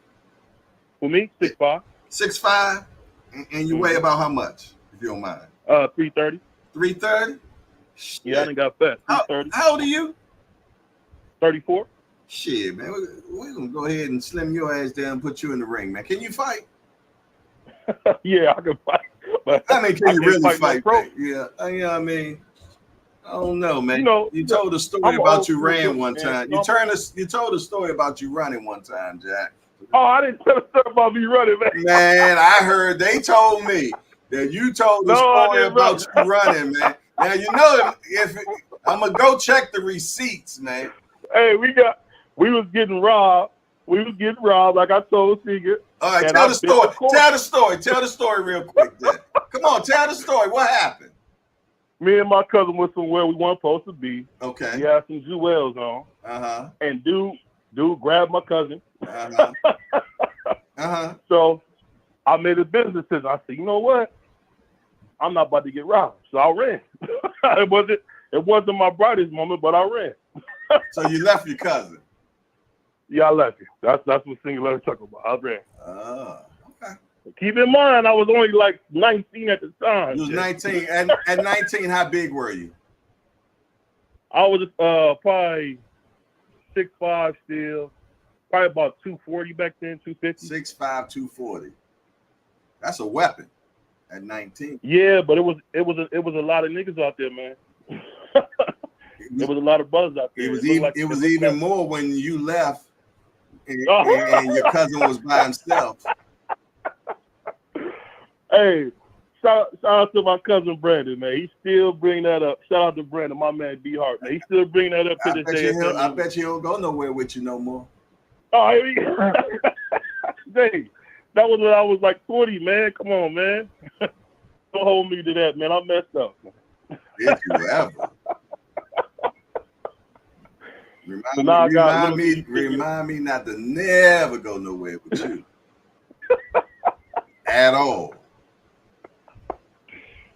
For me, 6'5". 6'5", and you weigh about how much, if you don't mind? 330. 330? Yeah, I done got fat. 330. How old are you? 34. Shit, man, we're gonna go ahead and slim your ass down and put you in the ring, man. Can you fight? Yeah, I can fight. But I mean, can you really fight? No Yeah, I mean, I don't know, man. You told a story about you ran one time. You told a story about you running one time, Jack. Oh, I didn't tell a story about me running, man. Man, I heard they told me that you told the story about you running, man. Now you know if I'm gonna go check the receipts, man. Hey, we was getting robbed. We was getting robbed, like I told Seeger. All right, tell the story. Tell the story. Tell the story real quick, then. Come on, tell the story. What happened? Me and my cousin went somewhere we weren't supposed to be. Okay. We had some jewels on. And dude grabbed my cousin. So I made a business decision. I said, you know what? I'm not about to get robbed. So I ran. It wasn't my brightest moment, but I ran. So you left your cousin? Yeah, I left you. That's what Singular talking about. I ran. Oh, okay. Keep in mind, I was only like 19 at the time. You was 19. And at 19, how big were you? I was probably 6'5" still. Probably about 240 back then, 250. 6'5", 240. That's a weapon at 19. Yeah, but it was a lot of niggas out there, man. There was a lot of buzz out there. It was even more when you left and your cousin was by himself. Hey, shout out to my cousin Brandon, man. He still bring that up. Shout out to Brandon, my man B Hart, man. He still bring that up to this day. I bet you don't go nowhere with you no more. Oh, here we go. Dang, that was when I was like 20, man. Come on, man. Don't hold me to that, man. I messed up. Did you ever? Remind me not to never go nowhere with you at all.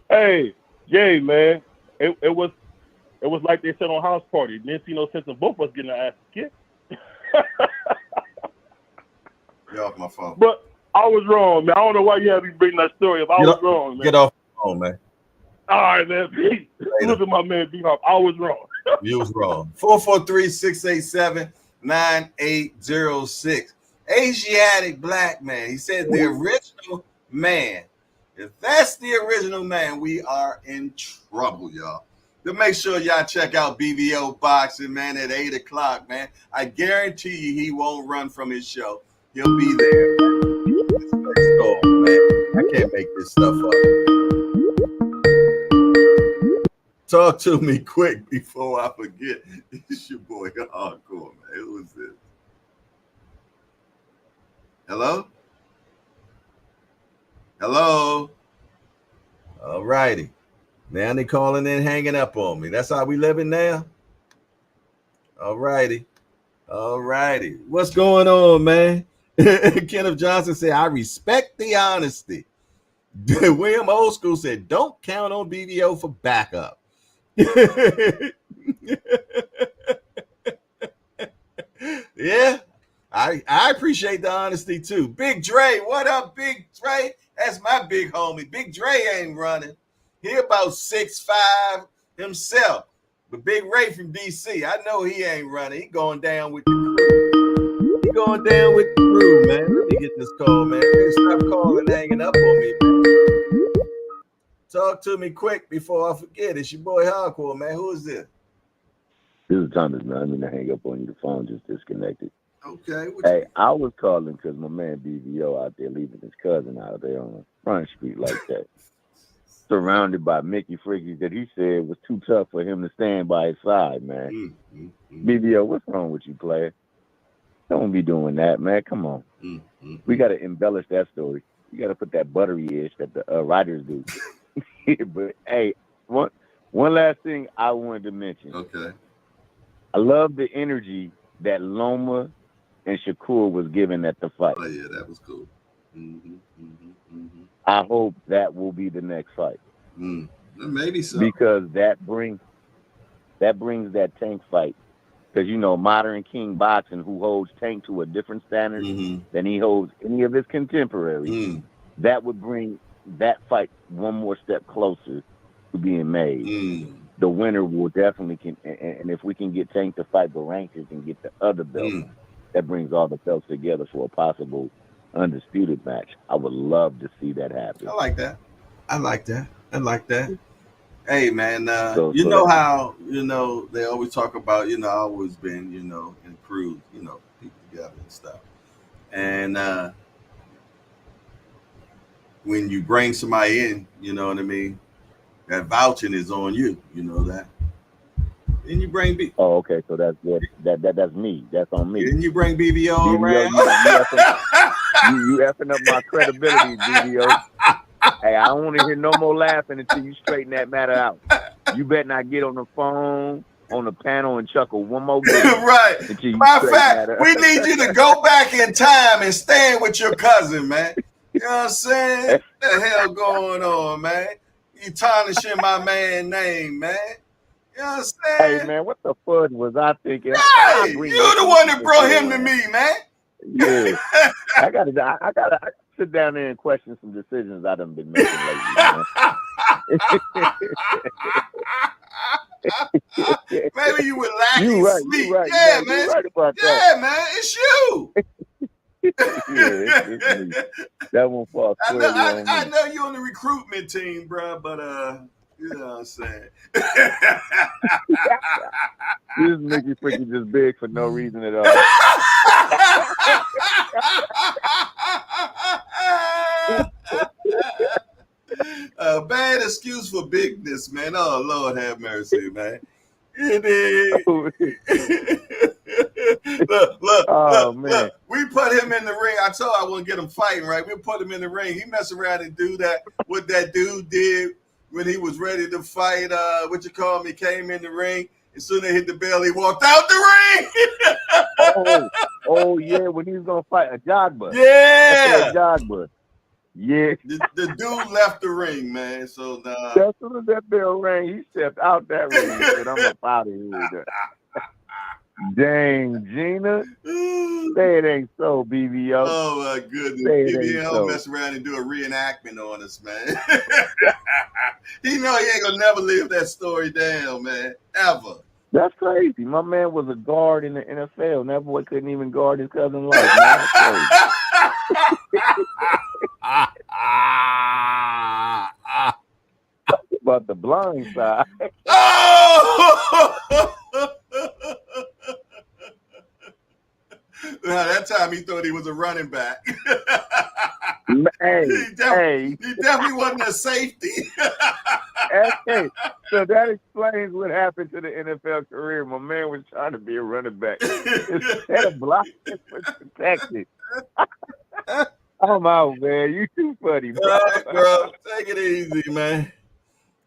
Hey, Jay, man, it was like they said on House Party. Didn't see no sense in both of us getting our ass kicked. Get off my phone. But I was wrong, man. I don't know why you had me bring that story up. I was wrong, man. Get off the phone, man. All right, man. Peace. Look at my man B Hop. I was wrong. You was wrong. 443-687-9806. Asiatic black man. He said the original man. If that's the original man, we are in trouble, y'all. To make sure y'all check out BVO Boxing, man, at 8 o'clock, man. I guarantee you he won't run from his show. He'll be there. Man. I can't make this stuff up. Talk to me quick before I forget. It's your boy Hardcore, man. Who is this? Hello? Hello? All righty. Now they calling in, hanging up on me. That's how we living now? All righty. All righty. What's going on, man? Kenneth Johnson said, I respect the honesty. William Old School said, don't count on BVO for backup. Yeah, I appreciate the honesty too. Big Dre, what up, Big Dre? That's my big homie. Big Dre ain't running. He about 6'5" himself. But Big Ray from DC, I know he ain't running. He going down with the crew. He going down with the crew, man. Let me get this call, man. Stop calling, hanging up on me, man. Talk to me quick before I forget. It's your boy Hardcore, man. Who is this? This is Thomas, man. I mean to hang up on you. The phone just disconnected. Okay. Hey, I was calling because my man BVO out there leaving his cousin out there on Front Street like that. surrounded by Mickey Frickies that he said was too tough for him to stand by his side, man. BBO, what's wrong with you, player? Don't be doing that, man. Come on. We got to embellish that story. You got to put that buttery-ish that the writers do. But, hey, one last thing I wanted to mention. Okay. I love the energy that Loma and Shakur was given at the fight. Oh, yeah, that was cool. I hope that will be the next fight. Maybe so. Because that brings that Tank fight. Because, you know, modern King boxing, who holds Tank to a different standard than he holds any of his contemporaries, that would bring that fight one more step closer to being made. The winner will definitely and if we can get Tank to fight Barranquez and get the other belt, that brings all the belts together for a possible undisputed match. I would love to see that happen. I like that. Hey, man, you know how, you know, they always talk about, you know, I've always been, you know, in crews, you know, people together and stuff. And when you bring somebody in, you know what I mean, that vouching is on you, you know that. Then you bring B. Oh, okay, so that's good. That's me. That's on me. Then you bring BBO around. You effing up my credibility, BBO. Hey, I don't want to hear no more laughing until you straighten that matter out. You better not get on the phone, on the panel, and chuckle one more game. Right. Matter of fact, we need you to go back in time and stand with your cousin, man. You know what I'm saying? What the hell going on, man? You tarnishing my man's name, man. You know what I'm saying? Hey, man, what the fuck was I thinking? Right. You're the one that brought him to me, man. Yeah. I gotta sit down there and question some decisions I done been making lately, man. Maybe you were lacking sleep. Right. Yeah, You man. right about yeah, that. man. It's you. It's me. That won't fall squarely on me. I know you're on the recruitment team, bro, but you know what I'm saying. This Mickey freaking just big for no reason at all. Bad excuse for bigness, man. Oh, Lord have mercy, man. It is. Look. We put him in the ring. I told I wouldn't get him fighting, right? We put him in the ring. He messed around and do that. What that dude did when he was ready to fight, he came in the ring. As soon as he hit the bell, he walked out the ring. oh yeah, when he was gonna fight a Jogba. Yeah, Jogba. Yeah. The dude left the ring, man. So as soon as that bell rang, he stepped out that ring and said, "I'm up out of here." Dang, Gina. Say it ain't so, BBO. Oh, my goodness. BBO mess around and do a reenactment on us, man. He know he ain't going to never live that story down, man. Ever. That's crazy. My man was a guard in the NFL, and that boy couldn't even guard his cousin's life, man. That's crazy. Talk about the blind side. Now, that time he thought he was a running back. He definitely wasn't a safety. Hey, so that explains what happened to the NFL career. My man was trying to be a running back. Instead of blocking for protecting. I'm out, man. You too funny, bro. All right, bro. Take it easy, man.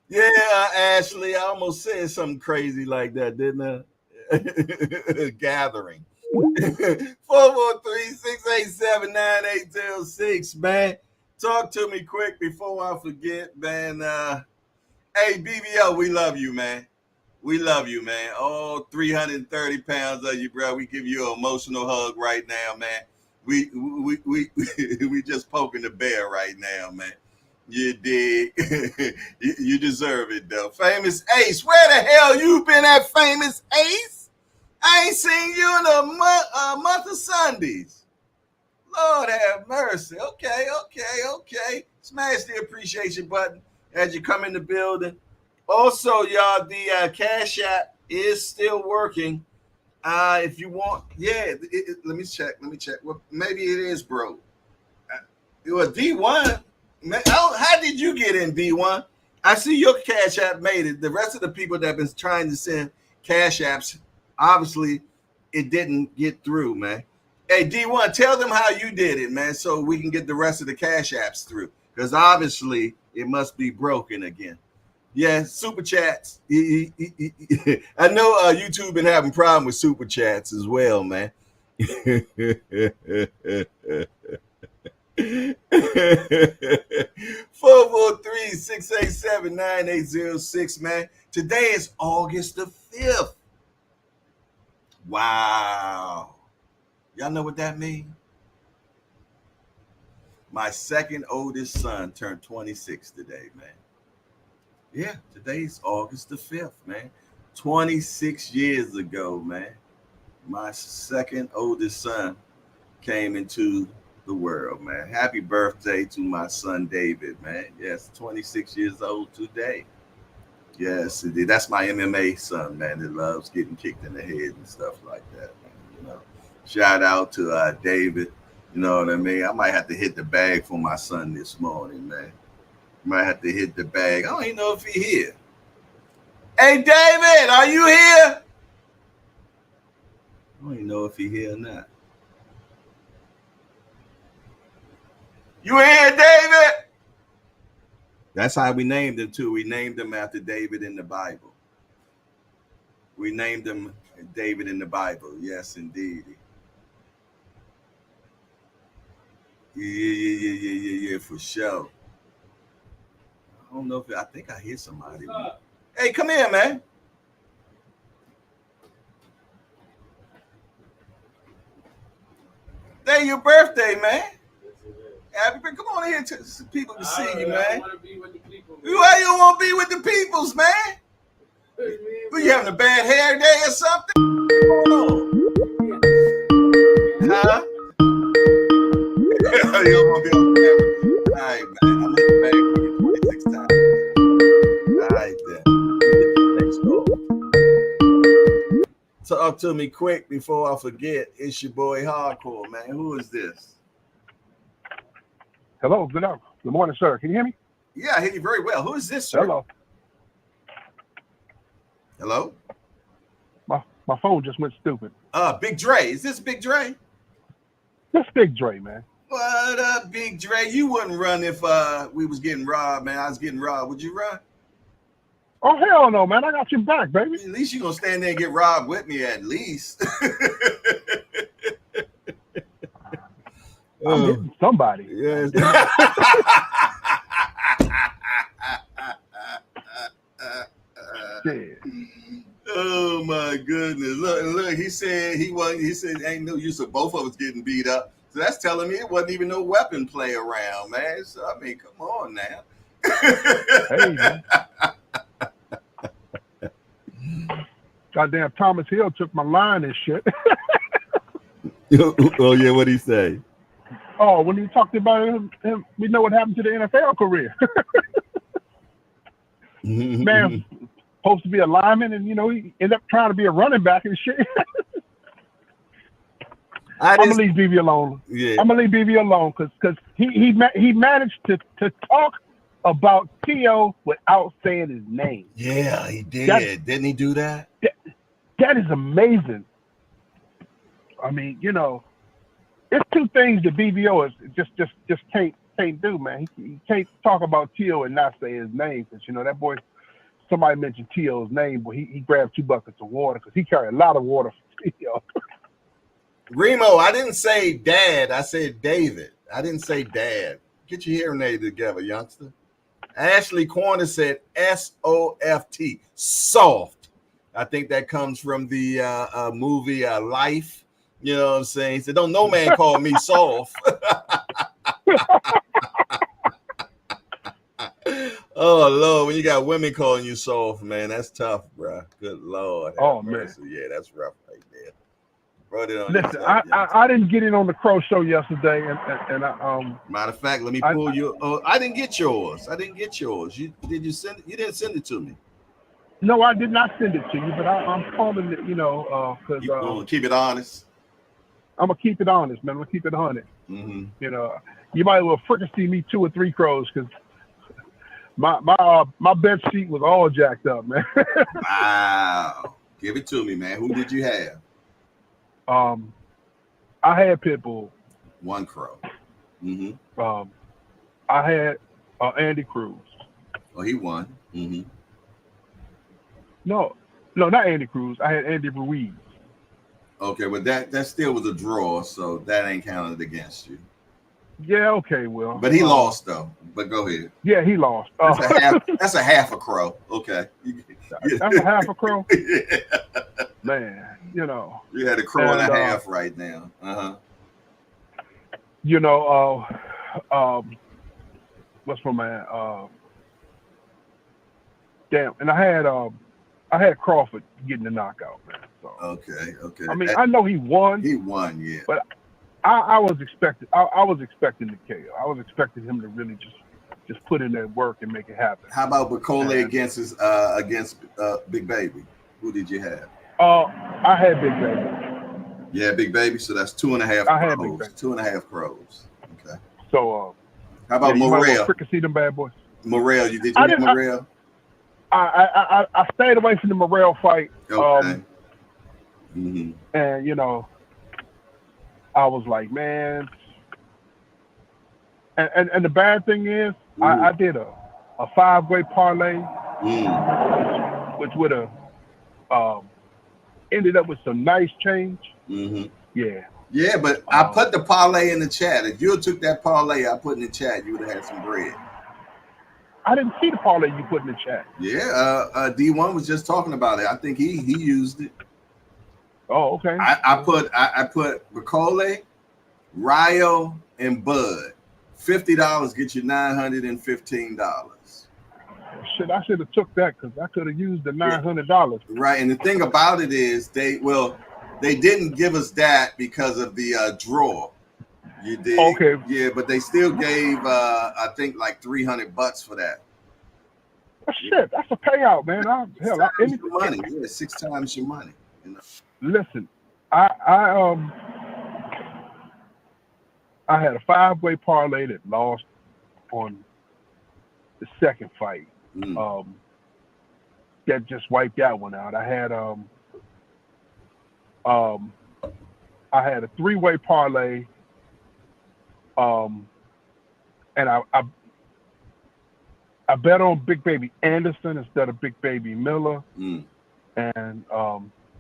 Yeah, Ashley, I almost said something crazy like that, didn't I? Gathering. 443-687-9806, man. Talk to me quick before I forget, man. Hey, BBO, we love you, man. We love you, man. All 330 pounds of you, bro. We give you an emotional hug right now, man. We just poking the bear right now, man. You dig? You deserve it, though. Famous Ace, where the hell you been at, Famous Ace? I ain't seen you in a month of Sundays. Lord have mercy. Okay. Smash the appreciation button as you come in the building. Also, y'all, the Cash App is still working. If you want, let me check. Well, maybe it is broke. It was D1. How did you get in, D1? I see your Cash App made it. The rest of the people that have been trying to send Cash Apps, obviously, it didn't get through, man. Hey, D1, tell them how you did it, man, so we can get the rest of the Cash Apps through. Because obviously, it must be broken again. Yeah, super chats. I know YouTube been having problem with super chats as well, man. 443-687-9806, man. Today is August the 5th. Wow. Y'all know what that means? My second oldest son turned 26 today, man. Yeah, today's August the 5th, man. 26 years ago, man. My second oldest son came into the world, man. Happy birthday to my son David, man. Yes, 26 years old today. Yes, indeed. That's my MMA son, man, that loves getting kicked in the head and stuff like that, man. You know, shout out to David. You know what I mean? I might have to hit the bag for my son this morning, man. Might have to hit the bag. I don't even know if he's here. Hey, David, are you here? I don't even know if he's here or not. You here, David? That's how we named him, too. We named him after David in the Bible. We named him David in the Bible. Yes, indeed. Yeah, for sure. I don't know if I think I hear somebody. Hey, come here, man. Today your birthday, man. Happy birthday. Come on in here so people can see you, man. I want to be with the people. Why you want to be with the peoples, man? Were you having a bad hair day or something? Huh? You don't want to be on camera. All right, man. I'm in the bag for you 26 times. All right, then. Next call. Talk to me quick before I forget. It's your boy Hardcore, man. Who is this? Hello, good morning, sir. Can you hear me? Yeah, I hear you very well. Who is this, sir? Hello. Hello? My phone just went stupid. Big Dre. Is this Big Dre? That's Big Dre, man. What up, Big Dre? You wouldn't run if we was getting robbed, man. I was getting robbed. Would you run? Oh, hell no, man. I got your back, baby. At least you're going to stand there and get robbed with me, at least. I'm hitting somebody. Yes. Oh my goodness! Look. He said ain't no use of both of us getting beat up. So that's telling me it wasn't even no weapon play around, man. So I mean, come on now. Hey, man. Goddamn Thomas Hill took my line and shit. Oh yeah, what'd he say? Oh, when he talked about him, we know what happened to the NFL career. Man, supposed to be a lineman, and he ended up trying to be a running back and shit. I'm gonna leave BB alone. Yeah. I'm gonna leave BB alone because he managed to talk about T.O. without saying his name. Yeah, he did. Didn't he do that? That is amazing. I mean, it's two things that BBO is just can't do, man. He can't talk about T.O. and not say his name because that boy. Somebody mentioned T.O.'s name, but he grabbed 2 buckets of water because he carried a lot of water for T.O. Remo, I didn't say dad. I said David. I didn't say dad. Get your hearing aid together, youngster. Ashley Corner said S-O-F-T, soft. I think that comes from the movie Life. You know what I'm saying? He said, don't no man call me soft. Oh, Lord, when you got women calling you soft, man, that's tough, bro. Good Lord. Oh, man. Yeah, that's rough right there. Listen, I didn't get in on the Crow show yesterday, and I matter of fact, let me pull you. Oh, I didn't get yours. You didn't send it to me. No, I did not send it to you, but I'm calling it, because you gonna keep it honest. I'm gonna keep it honest, man. I'm gonna keep it 100. Mm-hmm. You might well freaking see me 2 or 3 crows because My bed sheet was all jacked up, man. Wow. Give it to me, man. Who did you have? I had Pitbull. One Crow. I had Andy Cruz. Oh, he won. No, not Andy Cruz. I had Andy Ruiz. Okay, but that still was a draw, so that ain't counted against you. Yeah, okay, well. But he lost though. But go ahead. Yeah, he lost. That's a half a crow. Okay. That's a half a crow? Yeah. Man, you know. You had a crow and a half right now. You know, what's my man? Damn, and I had Crawford getting the knockout, man. So okay. I mean, I know he won. He won, yeah. But I was expecting the KO. I was expecting him to really just put in that work and make it happen. How about Bakole against Big Baby? Who did you have? I had Big Baby. Yeah, Big Baby. So that's 2.5 crows. I had Big Baby. 2.5 crows. Okay. So how about Morel? Fricassee them bad boys. Morel, you have Morel? I stayed away from the Morel fight. Okay. And you know, I was like, man. And the bad thing is, I did a 5-way parlay, which would have ended up with some nice change. Yeah. Yeah, but I put the parlay in the chat. If you took that parlay I put in the chat, you would have had some bread. I didn't see the parlay you put in the chat. Yeah, D1 was just talking about it. I think he used it. Oh, okay. I put Bakole, Ryo, and Bud. $50 get you $915. Shit, I should have took that because I could have used the $900. Right, and the thing about it is they didn't give us that because of the draw. You did, okay? Yeah, but they still gave I think like $300 for that. Oh, shit, that's a payout, man. Your money, yeah, 6 times your money. You know. Listen, I had a 5-way parlay that lost on the second fight. That just wiped that one out. I had a 3-way parlay. And I bet on Big Baby Anderson instead of Big Baby Miller. And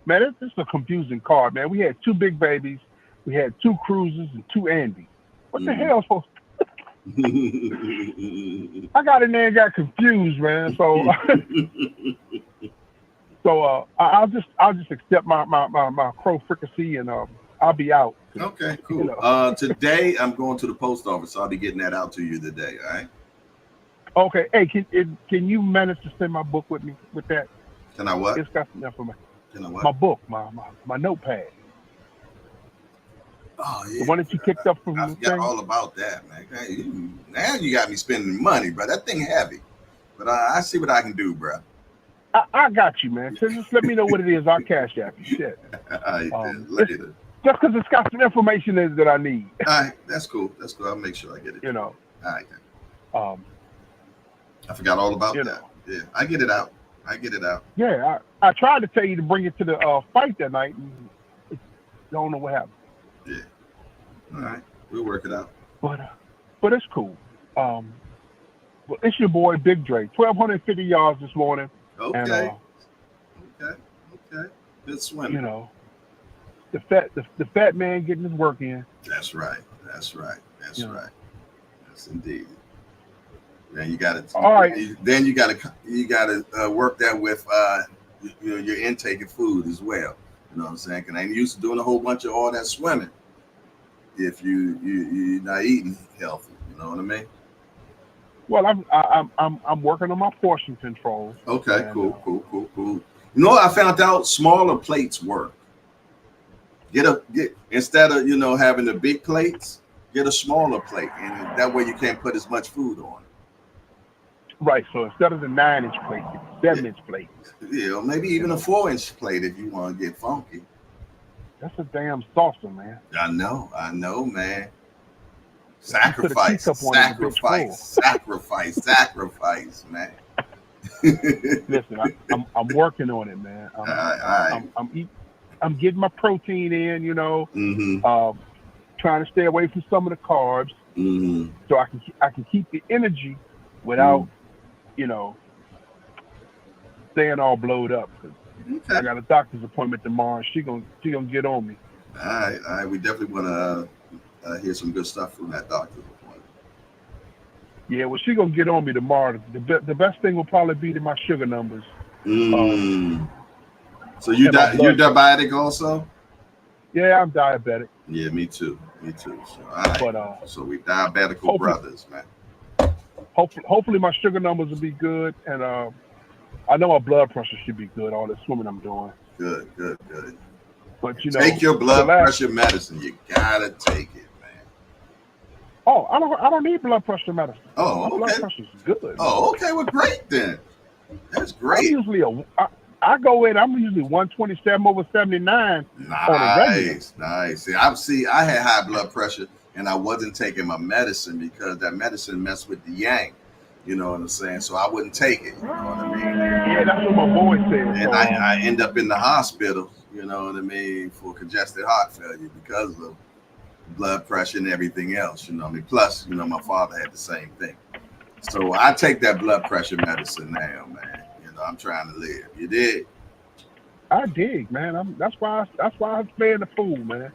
man, it's a confusing card, man. We had 2 Big Babies, we had 2 Cruzes, and 2 Andys. What the hell supposed to? I got in there and got confused, man. So I'll just accept my crow fricassee and I'll be out. Okay, cool. You know. Today I'm going to the post office. So I'll be getting that out to you today. All right. Okay. Hey, can you manage to send my book with me with that? Can I what? It's got some information. Can I what? My book, my notepad. Oh yeah. The one that you picked up from. I forgot all about that, man. Hey, now you got me spending money, bro. That thing heavy, but I see what I can do, bro. I got you, man. So just let me know what it is. I'll cash app you. Shit. Later. Just because it's got some information that I need. All right, that's cool. That's cool. I'll make sure I get it. You know. All right. I forgot all about that. Yeah, I get it out. Yeah, I tried to tell you to bring it to the fight that night. And don't know what happened. Yeah. All right, we'll work it out. But it's cool. Well, it's your boy Big Dre. 1,250 yards this morning. Okay. And, okay. Good swim. You know, the fat man getting his work in. That's right. That's indeed. Then you got to. All right. Then you got to work that with your intake of food as well. You know what I'm saying? Because I ain't used to doing a whole bunch of all that swimming if you're not eating healthy. You know what I mean? Well, I'm working on my portion control. Okay, and, cool. You know what I found out? Smaller plates work. Get instead of having the big plates, get a smaller plate, and that way you can't put as much food on it. Right. So instead of the 9-inch plate, get 7-inch plate. Yeah, or maybe even a 4-inch plate if you want to get funky. That's a damn saucer, man. I know, man. Sacrifice, man. Listen, I'm working on it, man. I'm getting my protein in, you know. Trying to stay away from some of the carbs, so I can keep the energy without, you know, staying all blowed up. Cause I got a doctor's appointment tomorrow. She gonna get on me. All right. We definitely want to hear some good stuff from that doctor's appointment. Yeah, well, she gonna get on me tomorrow. The best thing will probably be my sugar numbers. So you diabetic also? Yeah, I'm diabetic. Yeah, me too. So, all right. But so we diabetical brothers, man. Hopefully my sugar numbers will be good, and I know my blood pressure should be good. All the swimming I'm doing. Good. But you know, take your blood pressure medicine. You gotta take it, man. Oh, I don't need blood pressure medicine. Oh, okay. My blood pressure's good. Oh, okay. Well, great then. That's great. I go in. I'm usually 127/79. Nice. See, I had high blood pressure, and I wasn't taking my medicine because that medicine messed with the yang. You know what I'm saying? So I wouldn't take it. You know what I mean? Yeah, that's what my boy said. And I end up in the hospital. You know what I mean, for congestive heart failure because of blood pressure and everything else. You know what I mean? Plus, you know, my father had the same thing. So I take that blood pressure medicine now, man. You know, I'm trying to live. You did? I dig, man. That's why I stay in the pool, man.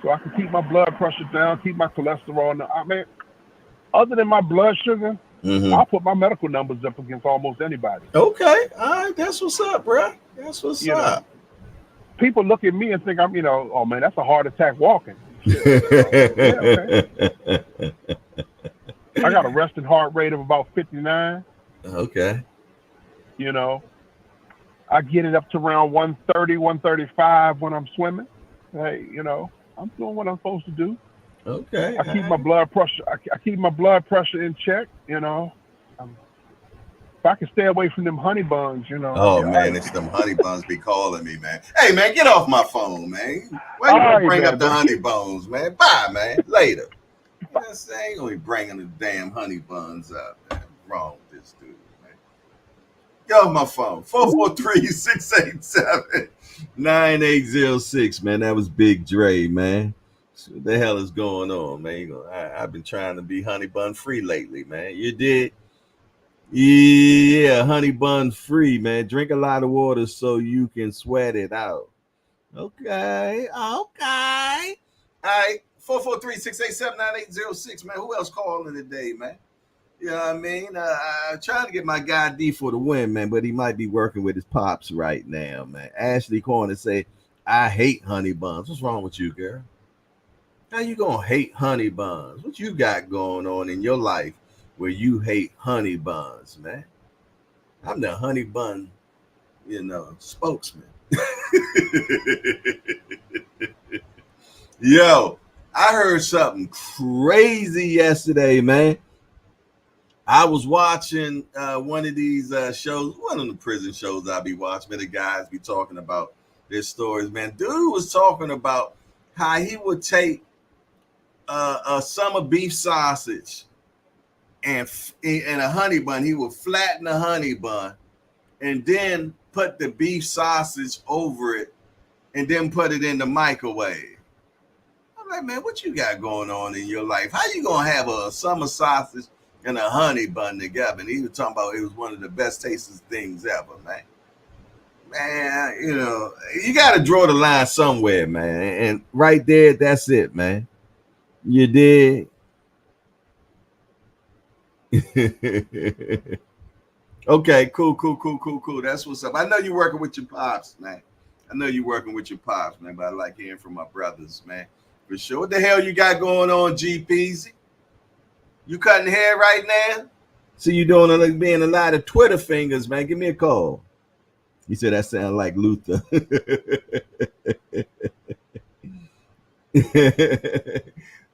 So I can keep my blood pressure down, keep my cholesterol down. I mean, other than my blood sugar, I'll put my medical numbers up against almost anybody. Okay, all right, that's what's up, bro. That's what's up. Know, people look at me and think I'm, you know, oh man, that's a heart attack walking. Okay. I got a resting heart rate of about 59. Okay. You know, I get it up to around 130, 135 when I'm swimming. Hey, you know, I'm doing what I'm supposed to do. Okay. I keep my blood pressure. I keep my blood pressure in check. You know, if I can stay away from them honey buns, you know. Oh man, it's them honey buns be calling me, man. Hey man, get off my phone, man. Why you bring up the honey buns, man? Bye, man. Later. You know what I'm saying? Ain't gonna be bringing the damn honey buns up. Man. What's wrong with this dude, man? Get off my phone. 443-687-9806, man. That was Big Dre, man. What the hell is going on, man? I've been trying to be honey bun free lately, man. You did? Yeah, honey bun free, man. Drink a lot of water so you can sweat it out. Okay. All right. 443-687-9806, man. Who else calling today, man? You know what I mean? I'm trying to get my guy D for the win, man, but he might be working with his pops right now, man. Ashley calling to say, I hate honey buns. What's wrong with you, girl? How you gonna hate honey buns? What you got going on in your life where you hate honey buns, man? I'm the honey bun, you know, spokesman. Yo, I heard something crazy yesterday, man. I was watching one of these shows, one of the prison shows I be watching, where the guys be talking about their stories, man. Dude was talking about how he would take a summer beef sausage and a honey bun. He would flatten the honey bun and then put the beef sausage over it and then put it in the microwave. I'm like, man, what you got going on in your life? How you gonna have a summer sausage and a honey bun together? And he was talking about it was one of the best tasting things ever, man. Man, you know, you got to draw the line somewhere, man. And right there, that's it, man. You did. Okay, cool. That's what's up. I know you're working with your pops, man. But I like hearing from my brothers, man. For sure. What the hell you got going on, G Peasy? You cutting hair right now? See you doing being a lot of Twitter fingers, man. Give me a call. He said that sound like Luther.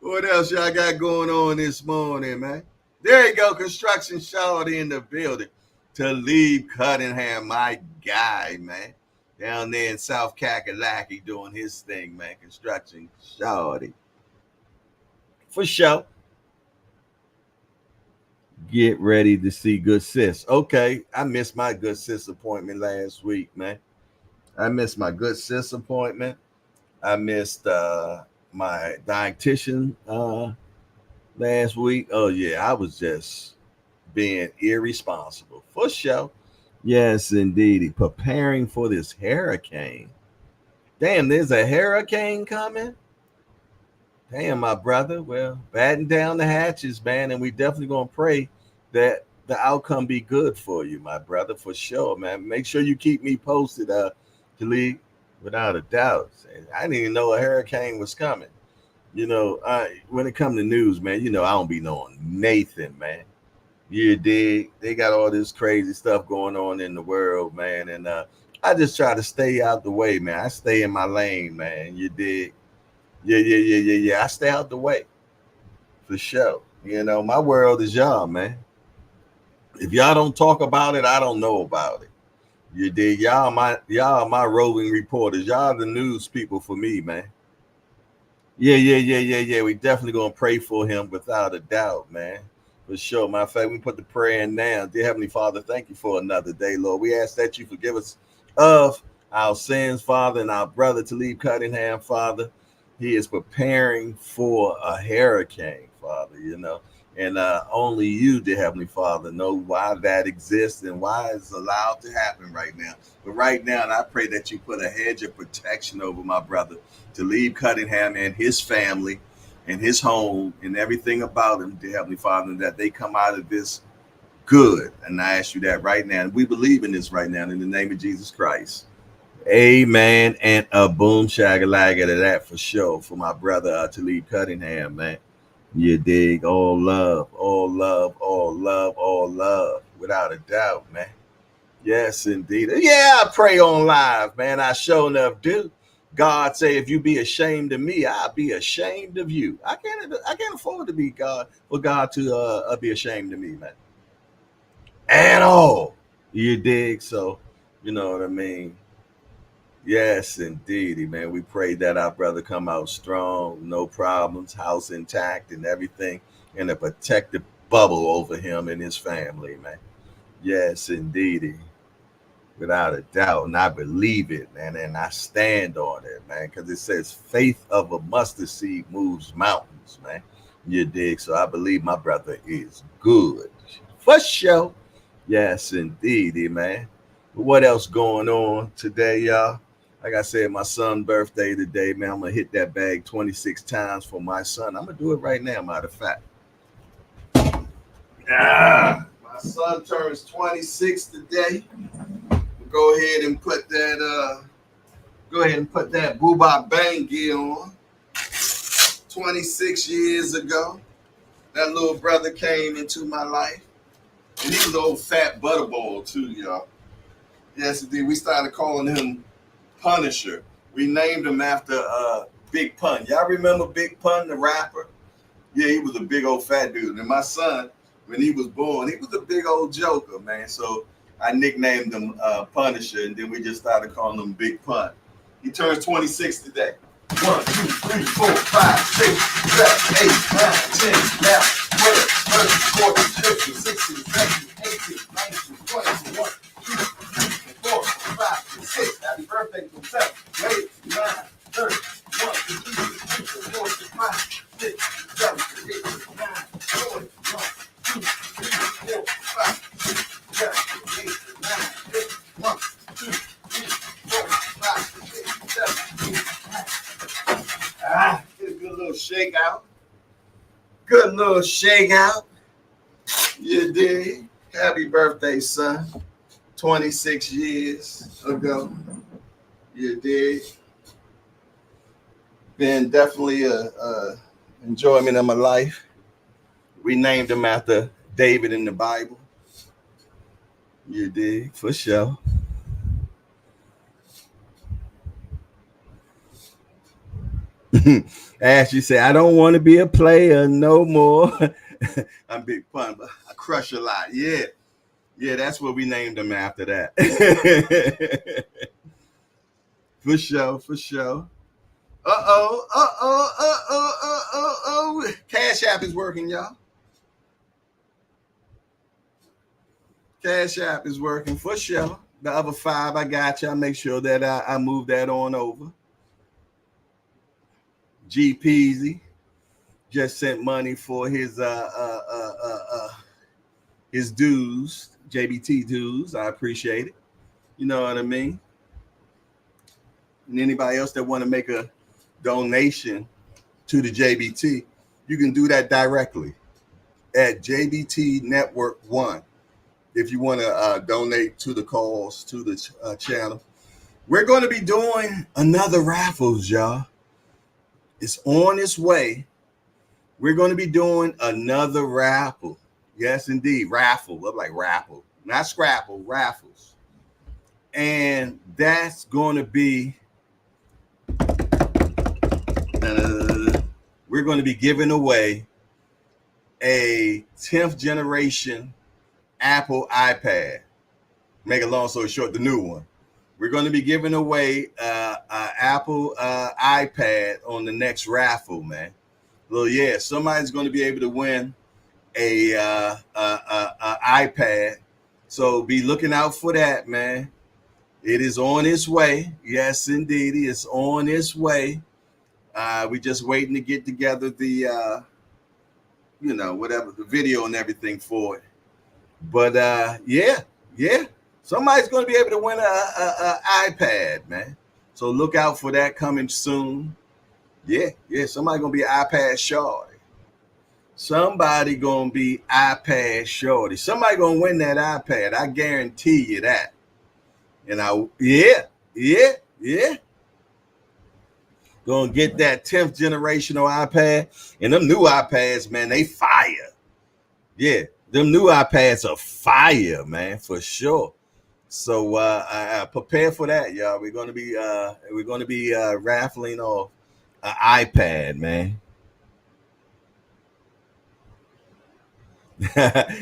What else y'all got going on this morning, man? There you go, Construction Shawty in the building. Talib Cunningham, my guy, man. Down there in South Kakalaki doing his thing, man. Construction Shawty. For sure. get ready to see good sis. Okay, I missed my good sis appointment last week, man. I missed my good sis appointment. I missed my dietitian last week. Oh yeah, I was just being irresponsible for sure. Yes, indeed. Preparing for this hurricane. Damn, there's a hurricane coming. Damn, my brother. Well, batten down the hatches, man, and we definitely gonna pray that the outcome be good for you, my brother, for sure, man. Make sure you keep me posted, Khalid, without a doubt. I didn't even know a hurricane was coming. When it comes to news, man, I don't be knowing Nathan, man. You dig? They got all this crazy stuff going on in the world, man, and I just try to stay out the way, man. I stay in my lane, man. You dig? Yeah. I stay out the way for sure. My world is y'all, man. If y'all don't talk about it, I don't know about it. You dig? Y'all my roving reporters. Y'all the news people for me, man. Yeah. We definitely gonna pray for him without a doubt, man. For sure. Matter of fact, we put the prayer in now. Dear Heavenly Father, thank you for another day, Lord. We ask that you forgive us of our sins, Father, and our brother Talib Cunningham, Father. He is preparing for a hurricane, Father, and only you, dear Heavenly Father, know why that exists and why it's allowed to happen right now. But right now, and I pray that you put a hedge of protection over my brother Talib Cunningham and his family and his home and everything about him, dear Heavenly Father, that they come out of this good. And I ask you that right now. And we believe in this right now in the name of Jesus Christ. Amen. And a boom shagalaga to that for sure for my brother Talib Cunningham, man. You dig? All love, without a doubt, man. Yes, indeed. Yeah, I pray on live, man. I sure enough do. God say, if you be ashamed of me, I'll be ashamed of you. I can't afford to be God for God to be ashamed of me, man. At all. You dig? So, you know what I mean? Yes, indeed, man. We pray that our brother come out strong, no problems, house intact and everything, and a protective bubble over him and his family, man. Yes, indeed. Without a doubt. And I believe it, man. And I stand on it, man. Because it says faith of a mustard seed moves mountains, man. You dig? So I believe my brother is good. For sure. Yes, indeed, man. But what else going on today, y'all? Like I said, my son's birthday today, man. I'm going to hit that bag 26 times for my son. I'm going to do it right now, matter of fact. My son turns 26 today. Go ahead and put that Boobop Bang gear on. 26 years ago, that little brother came into my life. And he was an old fat butterball too, y'all. Yes, indeed. We started calling him Punisher. We named him after Big Pun. Y'all remember Big Pun, the rapper? Yeah, he was a big old fat dude. And my son, when he was born, he was a big old joker, man. So I nicknamed him Punisher, and then we just started calling him Big Pun. He turns 26 today. 1, 2, 3, 4, 5, 6, 7, 8, 9, 10, 11, 12, 13, 14, 15, 16, 17, 18, 19, 20, 21, 2, 3, 4, 5, 6. Happy birthday to 7, 8, 9, 30, 1, 2, 3, 4, 5, 6, 7, 8, 9, 20, 1, 2, 3, 4, 5, 6, 7, 8, 9, 1, 2, 3, 4, 5, 6, 7, 8, 9. Get a good little shake out. Good little shake out. You dig? Happy birthday, son. 26 years ago. You dig? Been definitely a enjoyment of my life. We named him after David in the Bible. You dig? For sure. As you say, I don't want to be a player no more. I'm Big Pun, but I crush a lot. Yeah, that's what we named him after that. For sure. Uh-oh. Cash App is working, y'all. Cash App is working for sure. The other 5, I got you. I make sure that I move that on over. G Peasy just sent money for his dues, JBT dues. I appreciate it. You know what I mean? And anybody else that want to make a donation to the JBT, you can do that directly at JBT Network 1. If you want to donate to the cause, to the channel. We're going to be doing another Raffles, y'all. It's on its way. We're going to be doing another raffle. Yes, indeed. Raffle. Look like raffle. Not scrapple, Raffles. And that's going to be, we're going to be giving away a 10th generation Apple iPad. Make a long story short, the new one. We're going to be giving away an Apple iPad on the next raffle, man. Well, yeah, somebody's going to be able to win a iPad. So be looking out for that, man. It is on its way. Yes, indeed, it's on its way. We're just waiting to get together the, whatever, the video and everything for it. But yeah. Somebody's going to be able to win a iPad, man. So look out for that coming soon. Yeah. Somebody's going to be an iPad shorty. Somebody going to be iPad shorty. Somebody going to win that iPad. I guarantee you that. And yeah. Going to get that 10th generational iPad. And them new iPads, man, they fire. Yeah, them new iPads are fire, man, for sure. So prepare for that, y'all. We're gonna be raffling off an iPad, man.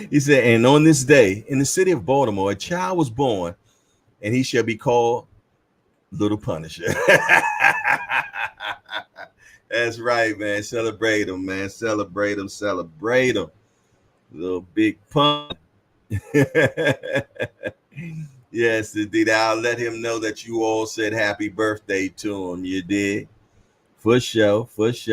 He said, and on this day in the city of Baltimore, a child was born, and he shall be called Little Punisher. That's right, man. Celebrate him, man. Celebrate him. Little big pun. Yes, indeed. I'll let him know that you all said happy birthday to him. You did. For sure. But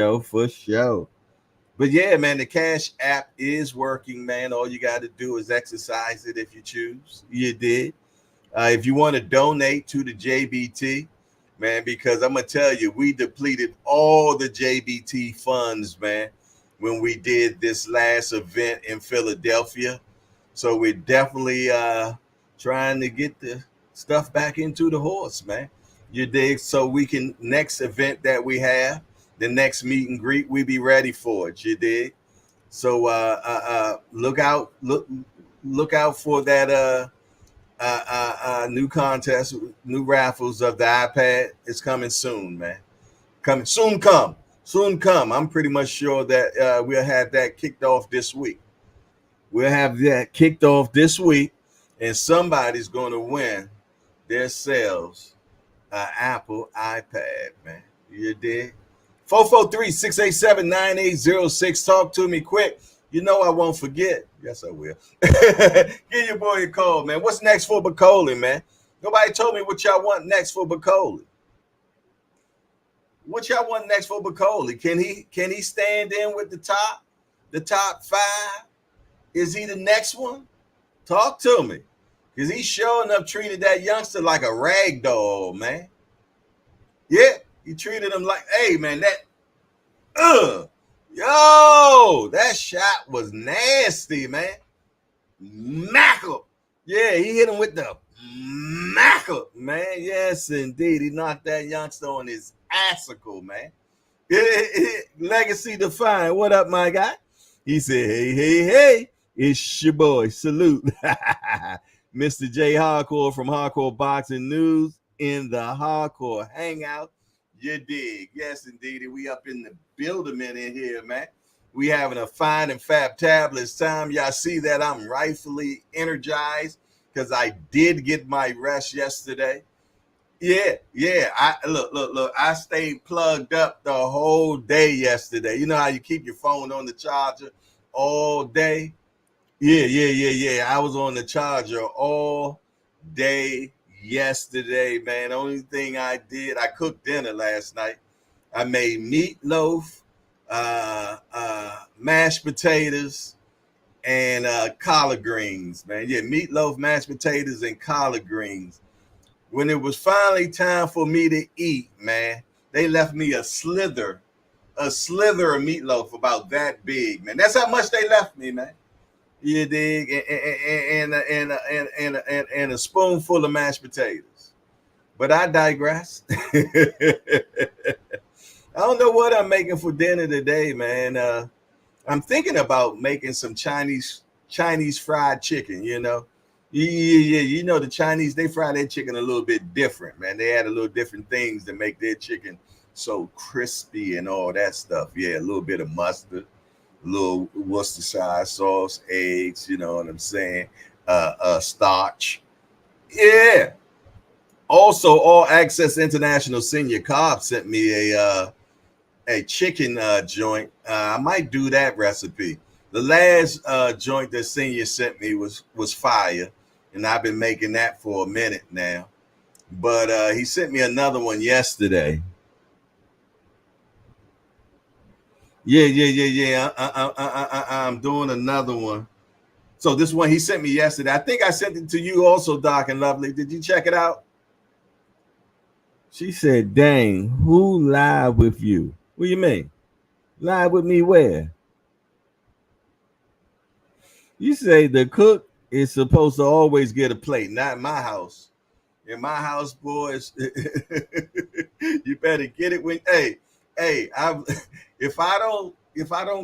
yeah, man, the Cash App is working, man. All you got to do is exercise it if you choose. You did. If you want to donate to the JBT, man, because I'm going to tell you, we depleted all the JBT funds, man, when we did this last event in Philadelphia. So we're definitely trying to get the stuff back into the horse, man. You dig? So we can, next event that we have, the next meet and greet, we be ready for it. You dig? So look out for that new contest, new raffles of the iPad. It's coming soon, man. Soon come. I'm pretty much sure that we'll have that kicked off this week. And somebody's going to win themselves an Apple iPad, man. You dig? 443-687-9806. Talk to me quick. You know I won't forget. Yes, I will. Give your boy a call, man. What's next for Bakole, man? Nobody told me what y'all want next for Bakole. What y'all want next for Bakole? Can he stand in with the top 5? Is he the next one? Talk to me. Because he sure enough treated that youngster like a rag doll, man. Yeah, he treated him like, hey, man, that shot was nasty, man. Mackle. Yeah, he hit him with the mackle, man. Yes, indeed. He knocked that youngster on his assicle, man. Legacy defined. What up, my guy? He said, hey, it's your boy. Salute. Mr. J Hardcore from Hardcore Boxing News in the Hardcore Hangout. You dig. Yes, indeed. We up in the building in here, man. We having a fine and fabulous time. Y'all see that I'm rightfully energized because I did get my rest yesterday. Yeah. Look. I stayed plugged up the whole day yesterday. You know how you keep your phone on the charger all day? Yeah. I was on the charger all day yesterday, man. Only thing I did, I cooked dinner last night. I made meatloaf, mashed potatoes, and collard greens, man. Yeah, meatloaf, mashed potatoes, and collard greens. When it was finally time for me to eat, man, they left me a slither of meatloaf about that big, man. That's how much they left me, man. You dig? And a spoonful of mashed potatoes. But I digress. I don't know what I'm making for dinner today, man. I'm thinking about making some Chinese fried chicken, you know. Yeah. You know, the Chinese, they fry their chicken a little bit different, man. They add a little different things to make their chicken so crispy and all that stuff. Yeah, a little bit of mustard, a little Worcestershire sauce, eggs, you know what I'm saying? Starch. Yeah. Also, All Access International Senior Cobb sent me a chicken joint. I might do that recipe. The last joint that Senior sent me was fire, and I've been making that for a minute now. But he sent me another one yesterday. Yeah. I'm doing another one. So this one he sent me yesterday. I think I sent it to you also, Doc and Lovely. Did you check it out? She said, "Dang, who lied with you? What do you mean? Lied with me where?" You say the cook is supposed to always get a plate, not in my house. In my house, boys, you better get it when hey, if I don't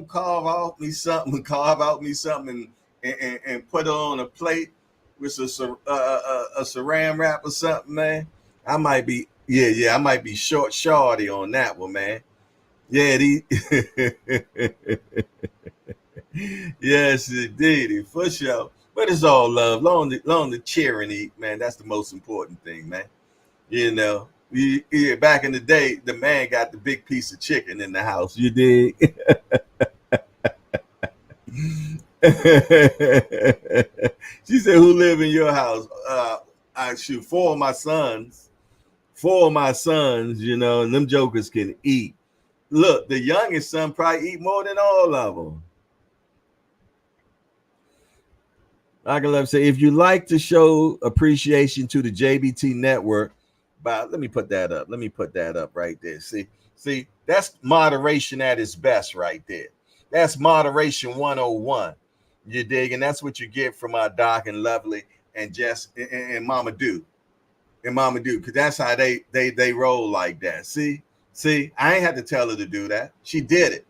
carve out me something and put it on a plate with a saran wrap or something, man, I might be I might be shorty on that one, man. Yeah, yes, indeed, for sure. But it's all love. Long to cheer and eat, man. That's the most important thing, man. You know, back in the day, the man got the big piece of chicken in the house. You dig? She said, "Who live in your house?" I shoot four of my sons. You know, and them jokers can eat. Look, the youngest son probably eat more than all of them. I can love say, if you like to show appreciation to the JBT network, let me put that up. Let me put that up right there. See, that's moderation at its best right there. That's moderation 101. You dig? And that's what you get from our Doc and Lovely and Jess and Mama Do. Because that's how they roll like that. See, I ain't had to tell her to do that. She did it.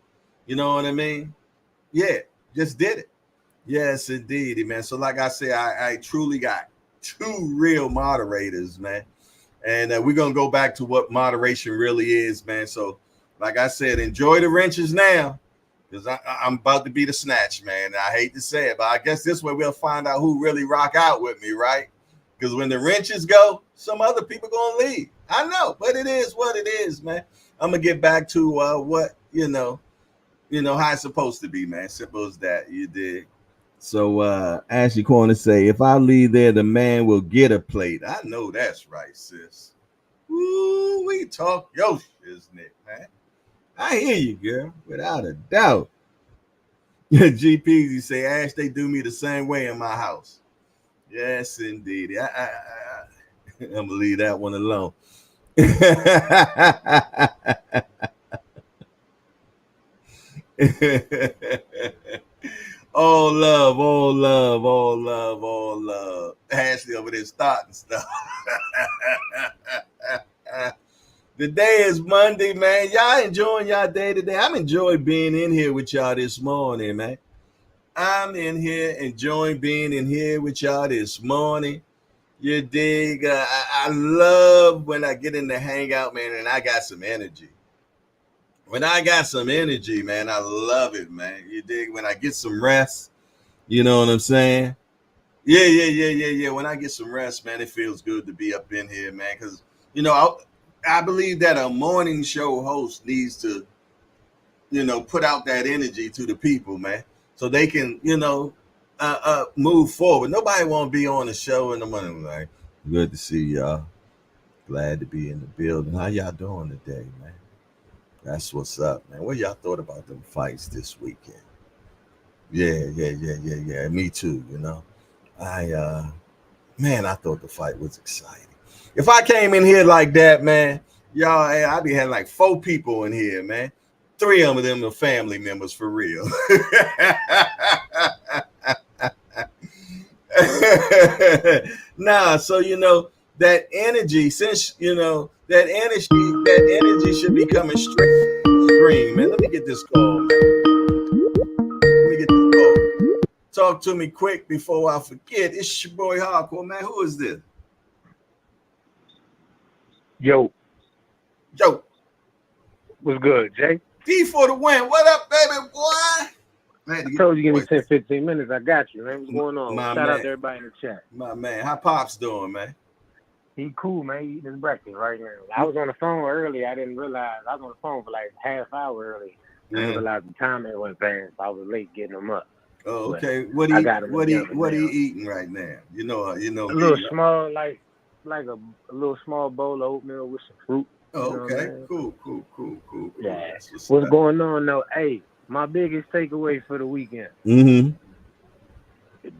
You know what I mean? Yeah, just did it. Yes, indeed, man. So, like I said, I truly got two real moderators, man. And we're going to go back to what moderation really is, man. So, like I said, enjoy the wrenches now, because I'm about to be the snatch, man. I hate to say it, but I guess this way we'll find out who really rock out with me, right? Because when the wrenches go, some other people going to leave. I know, but it is what it is, man. I'm going to get back to what, you know, how it's supposed to be, man. Simple as that, you dig? So Ashley Corner say, if I leave there, the man will get a plate. I know that's right, sis. Ooh, we talk your shiznit, man. I hear you, girl, without a doubt. GPs, you say, Ash, they do me the same way in my house. Yes, indeed. I'm going to leave that one alone. All love. Ashley over there starting stuff. The day is Monday, man. Y'all enjoying y'all day today? I'm enjoying being in here with y'all this morning, man. I'm in here enjoying being in here with y'all this morning. You dig? I love when I get in the hangout, man, and I got some energy. When I got some energy, man, I love it, man. You dig? When I get some rest, you know what I'm saying? Yeah. When I get some rest, man, it feels good to be up in here, man. Because, you know, I believe that a morning show host needs to, you know, put out that energy to the people, man. So they can, you know, move forward. Nobody want to be on the show in the morning like, good to see y'all. Glad to be in the building. How y'all doing today, man? That's what's up, man. What y'all thought about them fights this weekend? Yeah. Me too, you know. I thought the fight was exciting. If I came in here like that, man, y'all, I'd be having like 4 people in here, man. 3 of them are family members for real. Nah, so you know that energy, since you know that energy should be coming stream, man. Let me get this call, man. Let me get this call. Talk to me quick before I forget. It's your boy Hardcore, man. Who is this? Yo. What's good, Jay? D for the win. What up, baby boy? I told you give me 10, 15 minutes. I got you, man. What's going on? Shout out to everybody in the chat. My man. How Pops doing, man? He cool, man. He eating his breakfast right now. I was on the phone early. I didn't realize. I was on the phone for like half hour early. I didn't realize the time it went past. I was late getting him up. Oh, okay. What are you eating right now? You know. A little small, like a little small bowl of oatmeal with some fruit. Oh, okay. Cool. Yeah. What's going on though? Hey, my biggest takeaway for the weekend.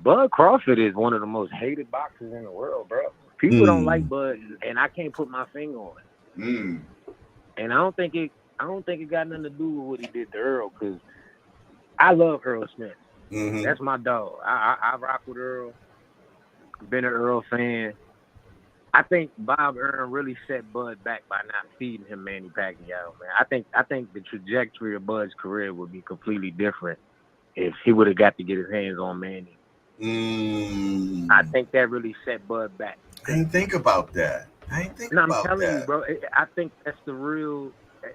Bud Crawford is one of the most hated boxers in the world, bro. People don't like Bud, and I can't put my finger on it. And I don't think it got nothing to do with what he did to Earl, because I love Earl Spence. That's my dog. I rock with Earl. Been an Earl fan. I think Bob Earl really set Bud back by not feeding him Manny Pacquiao, man. I think the trajectory of Bud's career would be completely different if he would have got to get his hands on Manny. I think that really set Bud back. I didn't think about that. I'm telling you, bro. I think that's the real.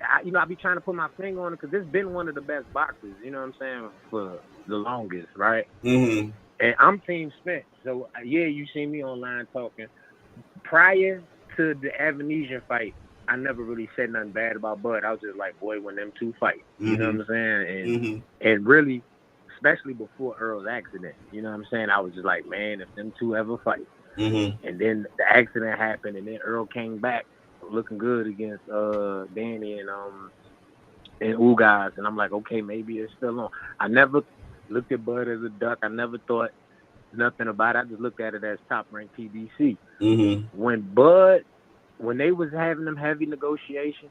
I be trying to put my finger on it because it's been one of the best boxers. You know what I'm saying, for the longest, right? And I'm Team Spence. So yeah, you see me online talking. Prior to the Avenesian fight, I never really said nothing bad about Bud. I was just like, boy, when them two fight, you know what I'm saying? And really, especially before Earl's accident, you know what I'm saying? I was just like, man, if them two ever fight. And then the accident happened, and then Earl came back looking good against Danny and Ugas, and I'm like, okay, maybe it's still on. I never looked at Bud as a duck. I never thought nothing about it. I just looked at it as top-ranked PBC. When they was having them heavy negotiations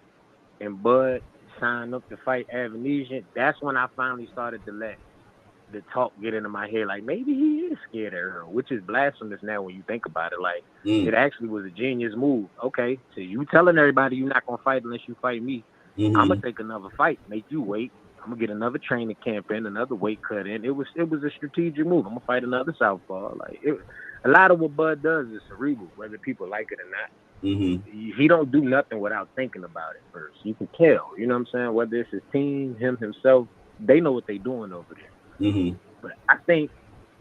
and Bud signed up to fight Avenesian, that's when I finally started to let the talk get into my head. Like, maybe he is scared of Earl, which is blasphemous now when you think about it. Like, it actually was a genius move. Okay, so you telling everybody you're not going to fight unless you fight me. I'm going to take another fight, make you wait. I'm going to get another training camp in, another weight cut in. It was a strategic move. I'm going to fight another southpaw. Like, a lot of what Bud does is cerebral, whether people like it or not. He don't do nothing without thinking about it first. You can tell, you know what I'm saying? Whether it's his team, himself, they know what they doing over there. But I think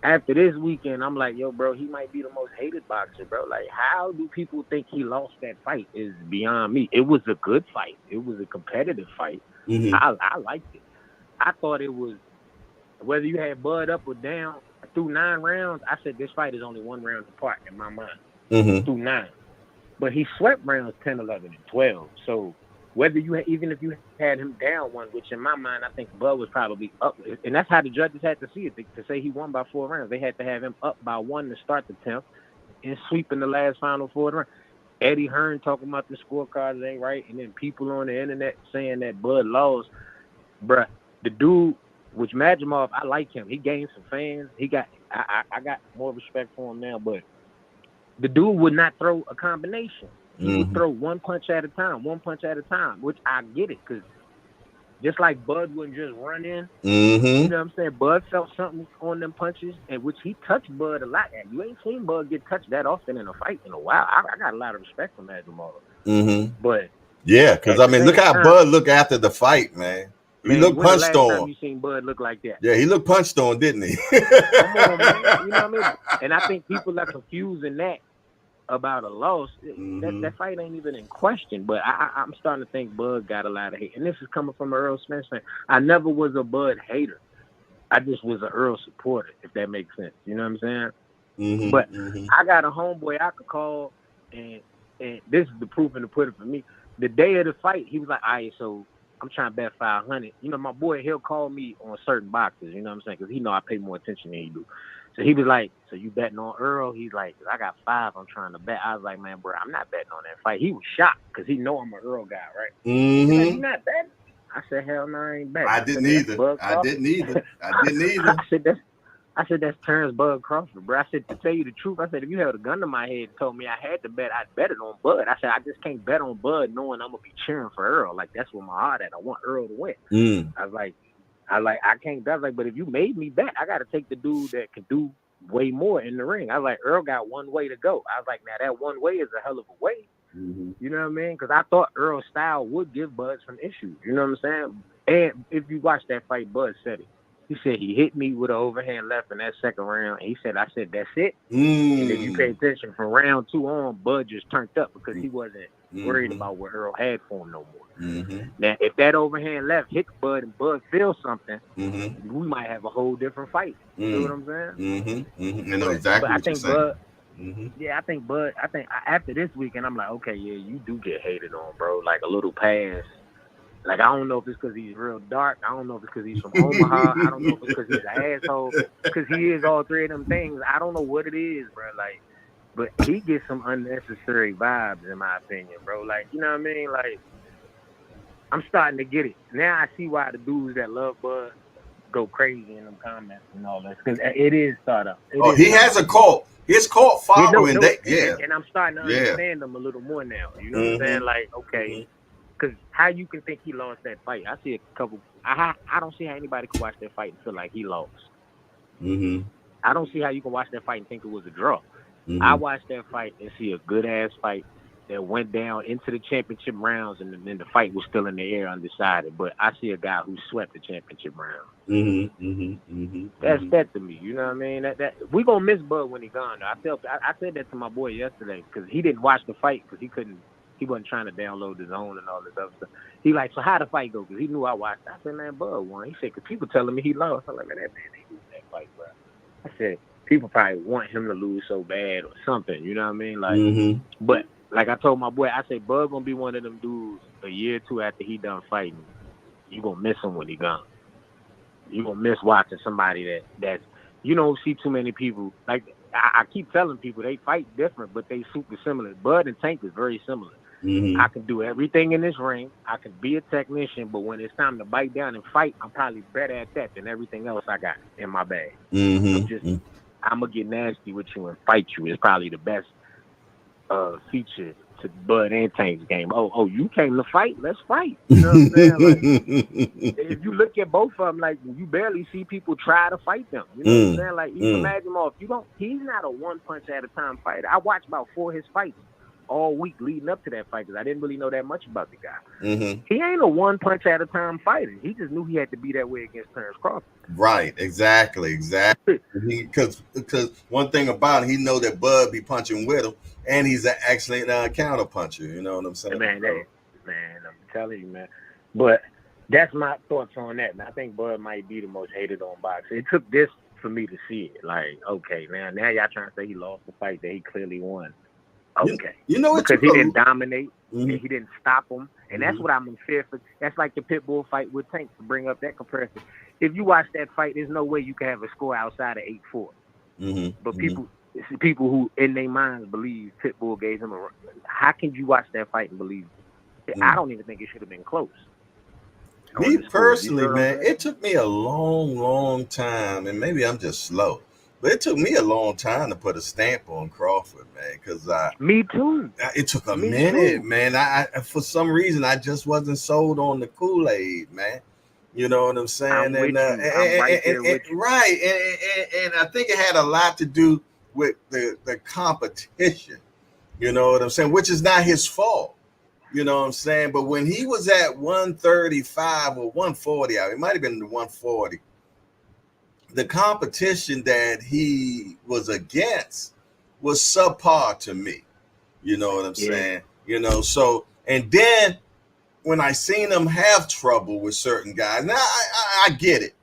after this weekend, I'm like, yo, bro, he might be the most hated boxer, bro. Like, how do people think he lost that fight is beyond me. It was a good fight. It was a competitive fight. I liked it. I thought it was, whether you had Bud up or down through 9 rounds, I said this fight is only 1 round apart in my mind. Through 9. But he swept rounds 10, 11, and 12. So whether you even if you had him down 1, which in my mind I think Bud was probably up, and that's how the judges had to see it to say he won by 4 rounds. They had to have him up by 1 to start the 10th and sweeping the last final 4 rounds. Eddie Hearn talking about the scorecards ain't right, and then people on the internet saying that Bud lost. Bruh, the dude, which Majimov, I like him. He gained some fans. I got more respect for him now, but the dude would not throw a combination. He would throw 1 punch at a time, which I get it, because just like Bud wouldn't just run in, you know what I'm saying? Bud felt something on them punches, and which he touched Bud a lot. And you ain't seen Bud get touched that often in a fight in a while. I got a lot of respect for Majimov. But yeah, because I mean, look how Bud looked after the fight, man. He looked punched on. Time you seen Bud look like that? Yeah, he looked punched on, didn't he? Come on, man. You know what I mean? And I think people are confusing that about a loss. That fight ain't even in question. But I'm starting to think Bud got a lot of hate. And this is coming from an Earl Spence fan. I never was a Bud hater. I just was an Earl supporter, if that makes sense. You know what I'm saying? But I got a homeboy I could call, and this is the proof in the pudding for me. The day of the fight, he was like, all right, so I'm trying to bet 500. You know, my boy, he'll call me on certain boxes, you know what I'm saying? Because he know I pay more attention than he do. So he was like, so you betting on Earl? He's like, I got 5 I'm trying to bet. I was like, man, bro, I'm not betting on that fight. He was shocked because he know I'm an Earl guy, right? He's like, you not betting? I said, hell no, I ain't betting. I didn't either. I said, that's Terrence Bud Crawford, bro. I said, to tell you the truth, I said, if you held a gun to my head and told me I had to bet, I'd bet it on Bud. I said, I just can't bet on Bud knowing I'm going to be cheering for Earl. Like, that's where my heart at. I want Earl to win. I was like, I can't bet. I was like, but if you made me bet, I got to take the dude that can do way more in the ring. I was like, Earl got one way to go. I was like, now that one way is a hell of a way. You know what I mean? Because I thought Earl's style would give Bud some issues. You know what I'm saying? And if you watch that fight, Bud said it. He said he hit me with an overhand left in that second round. And he said, I said, that's it. And if you pay attention from round 2 on, Bud just turned up because he wasn't worried about what Earl had for him no more. Now, if that overhand left hit Bud and Bud feels something, we might have a whole different fight. You know what I'm saying? I know exactly what you're saying. Yeah, I think Bud, after this weekend, I'm like, okay, yeah, you do get hated on, bro. Like a little pass. Like, I don't know if it's because he's real dark. I don't know if it's because he's from Omaha. I don't know if it's because he's an asshole. Because he is all 3 of them things. I don't know what it is, bro. Like, but he gets some unnecessary vibes, in my opinion, bro. Like, you know what I mean? Like, I'm starting to get it. Now I see why the dudes that love Bud go crazy in them comments and all that. Because it is startup. He has a cult. His cult following. And I'm starting to understand them a little more now. You know what I'm saying? Like, okay. Because how you can think he lost that fight? I see a couple. I don't see how anybody could watch that fight and feel like he lost. I don't see how you can watch that fight and think it was a draw. I watched that fight and see a good ass fight that went down into the championship rounds, and then the fight was still in the air, undecided. But I see a guy who swept the championship round. That's that to me. You know what I mean? That we gonna miss Bud when he gone. Though. I said that to my boy yesterday because he didn't watch the fight because he couldn't. He wasn't trying to download his own and all this other stuff. He like, so how the fight go? Because he knew I watched. I said, man, Bud won. He said, because people telling me he lost. I'm like, man, that man ain't lose that fight, bro. I said, people probably want him to lose so bad or something. You know what I mean? Like, but like I told my boy, I said, Bud gonna be one of them dudes a year or 2 after he done fighting. You gonna miss him when he gone. You gonna miss watching somebody that's you don't see too many people. Like I keep telling people, they fight different, but they super similar. Bud and Tank is very similar. I can do everything in this ring. I can be a technician, but when it's time to bite down and fight, I'm probably better at that than everything else I got in my bag. I'm gonna get nasty with you and fight you. It's probably the best feature to Bud and Tank's game. Oh, you came to fight? Let's fight. You know what I'm saying? Like, if you look at both of them, like you barely see people try to fight them. You know what I'm saying? Like you can imagine if you don't. He's not a one punch at a time fighter. I watched about 4 of his fights all week leading up to that fight because I didn't really know that much about the guy. He ain't a one punch at a time fighter. He just knew he had to be that way against Terrence Crawford. Right, exactly. Because one thing about him, he know that Bud be punching with him, and he's an excellent counter puncher. You know what I'm saying? Man, I'm telling you, man. But that's my thoughts on that. Man, I think Bud might be the most hated on boxer. It took this for me to see it. Like, okay, man, now y'all trying to say he lost the fight that he clearly won. Okay. You know what? Because he didn't dominate and he didn't stop him. And that's what I'm fear for. That's like the Pitbull fight with Tank, to bring up that comparison. If you watch that fight, there's no way you can have a score outside of 8-4. But people who in their minds believe Pitbull gave him a run. How can you watch that fight and believe it? I don't even think it should have been close. Me personally, man, it took me a long time, and maybe I'm just slow. But it took me a long time to put a stamp on Crawford, man, because me too. It took a minute, man. I for some reason I just wasn't sold on the Kool-Aid, man. You know what I'm saying? Right and I think it had a lot to do with the competition. You know what I'm saying? Which is not his fault. You know what I'm saying? But when he was at 135 or 140, it might have been the 140. The competition that he was against was subpar to me. You know what I'm saying? You know, so, and then when I seen him have trouble with certain guys, now I get it.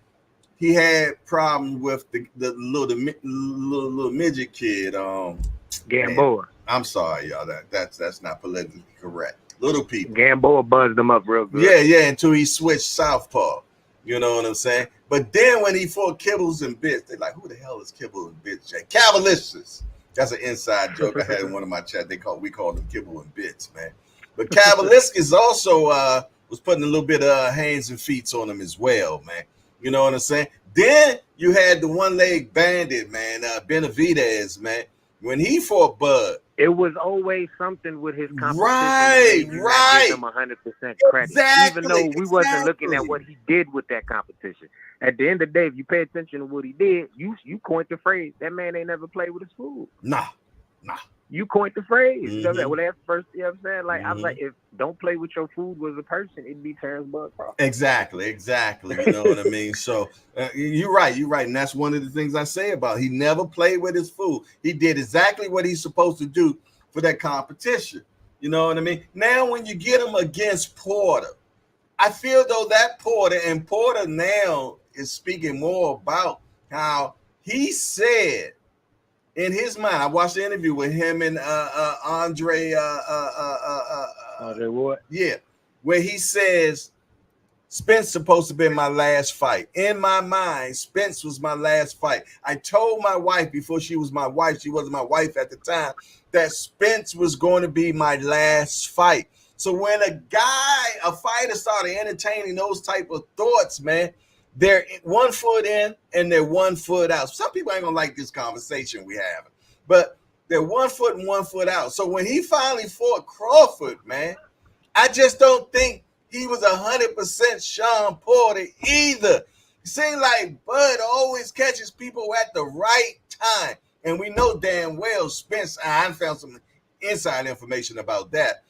he had problems with the little midget kid. Gamboa. I'm sorry, y'all. That's not politically correct. Little people. Gamboa buzzed them up real good. Yeah, until he switched southpaw. You know what I'm saying? But then when he fought Kibbles and Bits, they're like, who the hell is Kibble and Bits? Cavalicious. That's an inside joke I had in one of my chats. We called them Kibble and Bits, man. But Cavalicious also was putting a little bit of hands and feet on him as well, man. You know what I'm saying? Then you had the one-leg bandit, man, Benavidez, man. When he fought Bud, it was always something with his competition. Right. Give him 100% credit, even though we wasn't looking at what he did with that competition. At the end of the day, if you pay attention to what he did, you coined the phrase, that man ain't never played with his food. Nah. You coined the phrase. You know that? Well, that's first, you know what I'm saying? Like, I was like, if don't play with your food was a person, it'd be Terrence Bud Crawford. Exactly. You know what I mean? So you're right. And that's one of the things I say about he never played with his food. He did exactly what he's supposed to do for that competition. You know what I mean? Now, when you get him against Porter, I feel though that Porter now is speaking more about how he said in his mind. I watched the interview with him and Andre Ward. Yeah, where he says Spence supposed to be my last fight. In my mind, Spence was my last fight. I told my wife before she was my wife, she wasn't my wife at the time, that Spence was going to be my last fight. So when a fighter started entertaining those type of thoughts, man, they're 1 foot in and they're 1 foot out. Some people ain't gonna like this conversation we having, but they're 1 foot and 1 foot out. So when he finally fought Crawford, man, I just don't think he was 100% Sean Porter either. It seems like Bud always catches people at the right time, and we know damn well Spence. I found some inside information about that.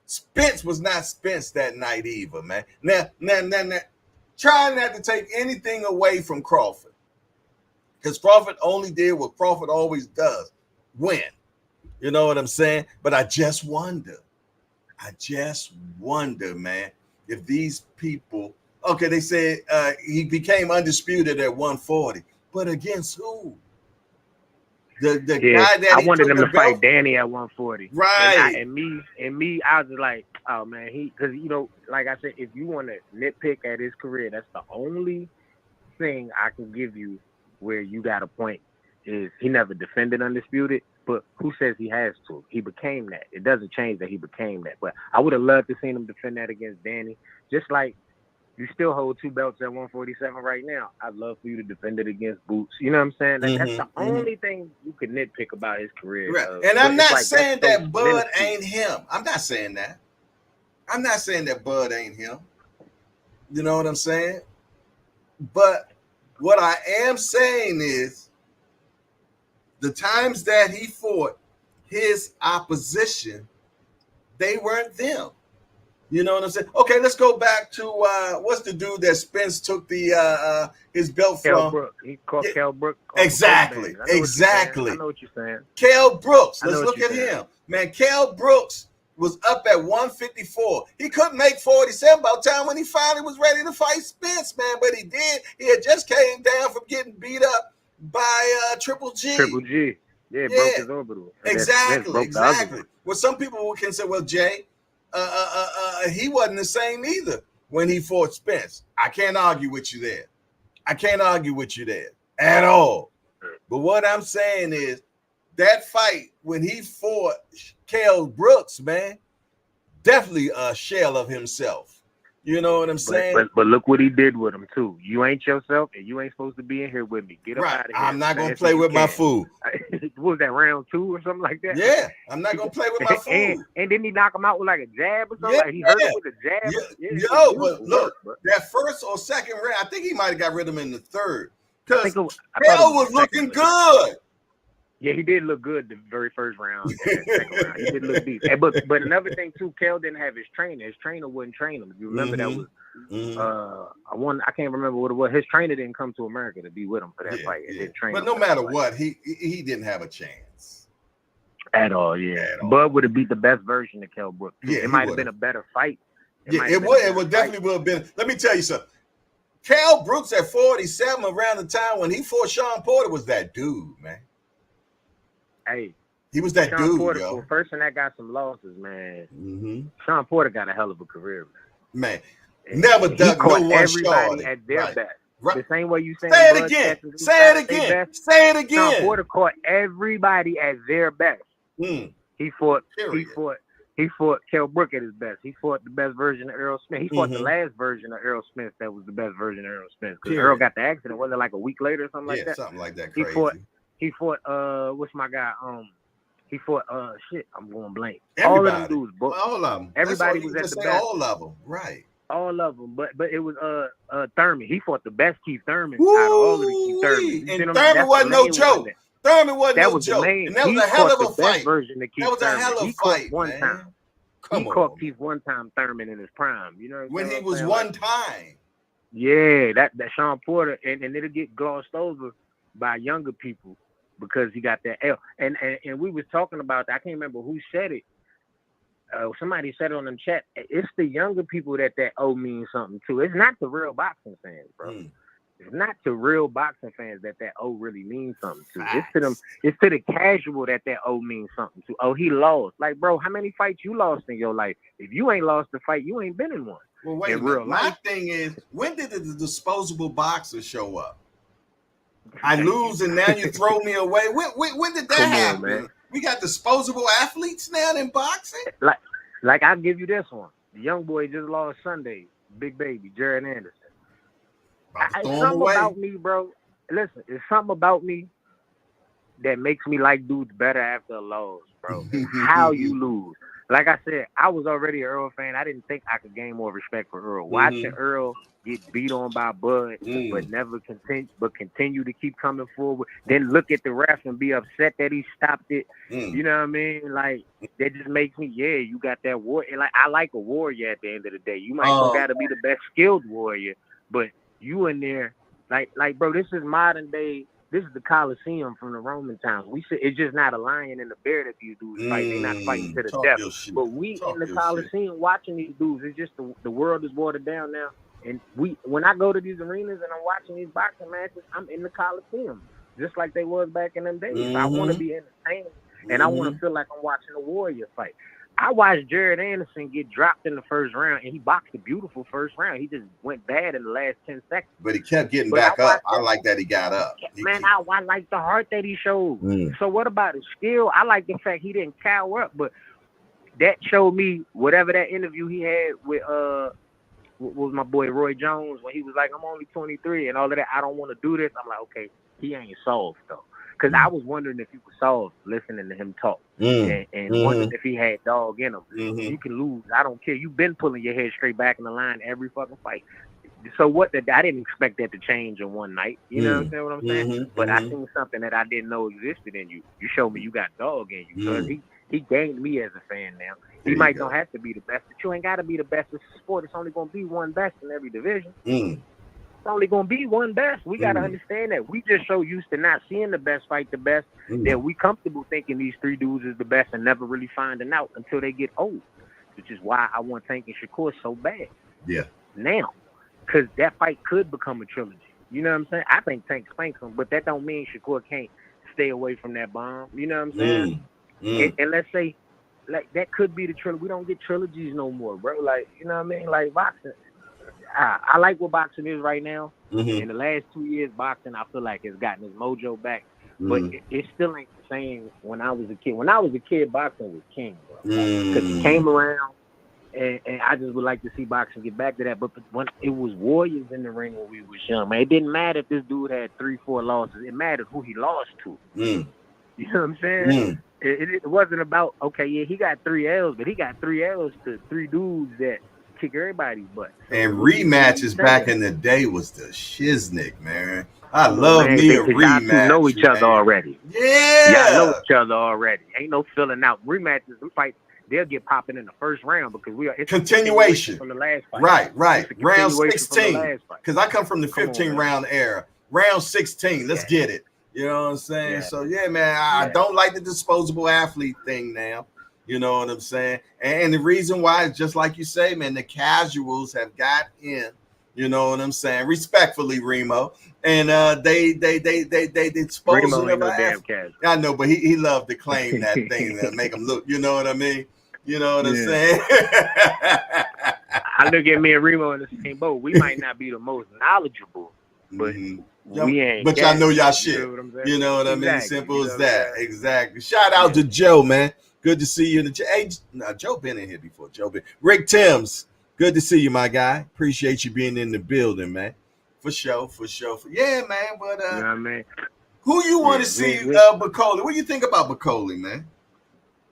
Spence was not Spence that night either, man. Now. Trying not to take anything away from Crawford, because Crawford only did what Crawford always does, win. You know what I'm saying? But I just wonder, man, if these people, okay, they said he became undisputed at 140, but against who? The guy that I wanted him to fight Danny at 140, right? And me, I was just like, oh man, because you know, like I said, if you want to nitpick at his career, that's the only thing I can give you where you got a point is he never defended undisputed. But who says he has to? He became that. It doesn't change that he became that. But I would have loved to seen him defend that against Danny, just like. You still hold 2 belts at 147 right now. I'd love for you to defend it against Boots. You know what I'm saying? That's the only thing you can nitpick about his career. Right. And I'm not saying that Bud ain't him. I'm not saying that. I'm not saying that Bud ain't him. You know what I'm saying? But what I am saying is the times that he fought his opposition, they weren't them. You know what I'm saying? Okay, let's go back to what's the dude that Spence took the his belt from? Brooks. He called Kell Brooks. Exactly. I know what you're saying. Kell Brooks. Let's look at him. Man, Kell Brooks was up at 154. He couldn't make 47 by the time when he finally was ready to fight Spence, man. But he did. He had just came down from getting beat up by Triple G. Triple G. Yeah, broke his orbital. Exactly. Well, some people can say, well, Jay, he wasn't the same either when he fought Spence. I can't argue with you there. At all. But what I'm saying is that fight when he fought Kell Brooks, man, definitely a shell of himself. You know what I'm saying? But look what he did with him too. You ain't yourself, and you ain't supposed to be in here with me. Get up out of here. I'm not gonna play with my food. What was that, round 2 or something like that? Yeah, I'm not gonna play with my food. And didn't he knock him out with like a jab or something? Like he hurt him with a jab. But look, that first or second round, I think he might have got rid of him in the third. Because Kell was looking good. Yeah, he did look good the very first round. Second round. He did look decent. But another thing too, Kell didn't have his trainer. His trainer wouldn't train him. If you remember, that was I can't remember what it was. His trainer didn't come to America to be with him for that fight. It didn't train. But no matter what, he didn't have a chance at all. Yeah, Bud would have beat the best version of Kell Brooks. Yeah, it might have been a better fight. It would definitely would have been. Let me tell you something. Kell Brooks at 47 around the time when he fought Sean Porter was that dude, man. Hey, he was that Sean dude, Porter, yo. for a person that got some losses, man. Sean Porter got a hell of a career, man. Never done no one everybody shorty. at their best. Right. The same way you say it again. Say it again. Say it again. Sean Porter caught everybody at their best. He fought Kell Brook at his best. He fought the best version of Errol Spence. He fought the last version of Errol Spence that was the best version of Errol Spence. Because Errol got the accident, wasn't it like a week later or something like that? Yeah, something like that. Crazy. He fought what's my guy? He fought shit, I'm going blank. Everybody. All of them dudes, all of them. Everybody was at the best. All of them, right. All of them, but it was Thurman. He fought the best Keith Thurman out of all of the Keith Thurman. And Thurman wasn't no joke. Thurman wasn't no joke. And that was a hell of a fight. That was a hell of a fight, man. He caught Keith one time, Thurman in his prime. You know when he was one time. Yeah, that Sean Porter, and it'll get glossed over by younger people because he got that L. And we was talking about that. I can't remember who said it. Somebody said it on the chat. It's the younger people that O means something to. It's not the real boxing fans, bro. It's not to real boxing fans that O really means something to. It's to them. It's to the casual that O means something to. Oh, he lost. Like, bro, how many fights you lost in your life? If you ain't lost a fight, you ain't been in one. Well, wait a minute. My thing is, when did the disposable boxer show up? I lose and now you throw me away. When did that happen? Man. We got disposable athletes now in boxing? Like I'll give you this one. The young boy just lost Sunday. Big baby, Jared Anderson. It's something about me, bro. Listen, it's something about me that makes me like dudes better after a loss, bro. How you lose. Like I said, I was already an Earl fan. I didn't think I could gain more respect for Earl. Watching Earl get beat on by Bud, but never continue to keep coming forward. Then look at the ref and be upset that he stopped it. You know what I mean? Like that just makes me, you got that war. And like I like a warrior at the end of the day. You might got to be the best skilled warrior, but you in there, like bro, this is modern day. This is the Coliseum from the Roman times. It's just not a lion and a bear that these dudes fight. They're not fighting to the death. But we in the Coliseum watching these dudes. It's just the world is watered down now. And when I go to these arenas and I'm watching these boxing matches, I'm in the Coliseum, just like they was back in them days. I want to be entertained, and I want to feel like I'm watching a warrior fight. I watched Jared Anderson get dropped in the first round, and he boxed a beautiful first round. He just went bad in the last 10 seconds. But he kept getting back up. I like that he got up. Man, I like the heart that he showed. So what about his skill? I like the fact he didn't cower up, but that showed me whatever that interview he had with was my boy Roy Jones when he was like, I'm only 23 and all of that. I don't want to do this. I'm like, okay, he ain't soft though. Because I was wondering if he was soft listening to him talk and wondering if he had dog in him. You can lose. I don't care. You've been pulling your head straight back in the line every fucking fight. So I didn't expect that to change in one night. You know what I'm saying? But I seen something that I didn't know existed in you. You showed me you got dog in you. So he gained me as a fan now. He might don't have to be the best, but you ain't got to be the best. It's a sport. It's only going to be one best in every division. It's only going to be one best. We got to understand that. We just so used to not seeing the best fight the best that we comfortable thinking these three dudes is the best and never really finding out until they get old, which is why I want Tank and Shakur so bad. Yeah. Now, because that fight could become a trilogy. You know what I'm saying? I think Tank spanks him, but that don't mean Shakur can't stay away from that bomb. You know what I'm saying? And let's say, like, that could be the trilogy. We don't get trilogies no more, bro. Like, you know what I mean? Like, boxing. I like what boxing is right now. In the last 2 years, boxing, I feel like, has gotten its mojo back. But it still ain't the same when I was a kid. When I was a kid, boxing was king, bro. Because it came around, and I just would like to see boxing get back to that. But when it was warriors in the ring when we was young, man, it didn't matter if this dude had 3-4 losses. It mattered who he lost to. You know what I'm saying? It wasn't about, okay, yeah, he got 3 L's, but he got 3 L's to 3 dudes that kick everybody's butt. And rematches back in the day was the shiznick, man. I love me a rematch. Y'all know each other already. Yeah. Y'all know each other already. Ain't no filling out. Rematches, we fight, they'll get popping in the first round because it's continuation from the last fight. Right. Round 16. Because I come from the 15-round era. Round 16. Let's get it. You know what I'm saying? Yeah. So, yeah, man, I don't like the disposable athlete thing now. You know what I'm saying? And the reason why is just like you say, man, the casuals have got in You know what I'm saying? Respectfully, Remo. And they disposed Remo of ain't no her. damn cat. I know, but he loved to claim that thing that make him look. You know what I mean? You know what I'm saying? I look at me and Remo in the same boat. We might not be the most knowledgeable, but we ain't. But y'all know y'all shit. You know what I mean? Exactly. Simple as that. Exactly. Shout out to Joe, man. Good to see you in the hey, Joe been in here before. Rick Timms. Good to see you, my guy. Appreciate you being in the building, man. For sure. Yeah, man. But you know what I mean? Who you want to see, Bakole? What do you think about Bakole, man?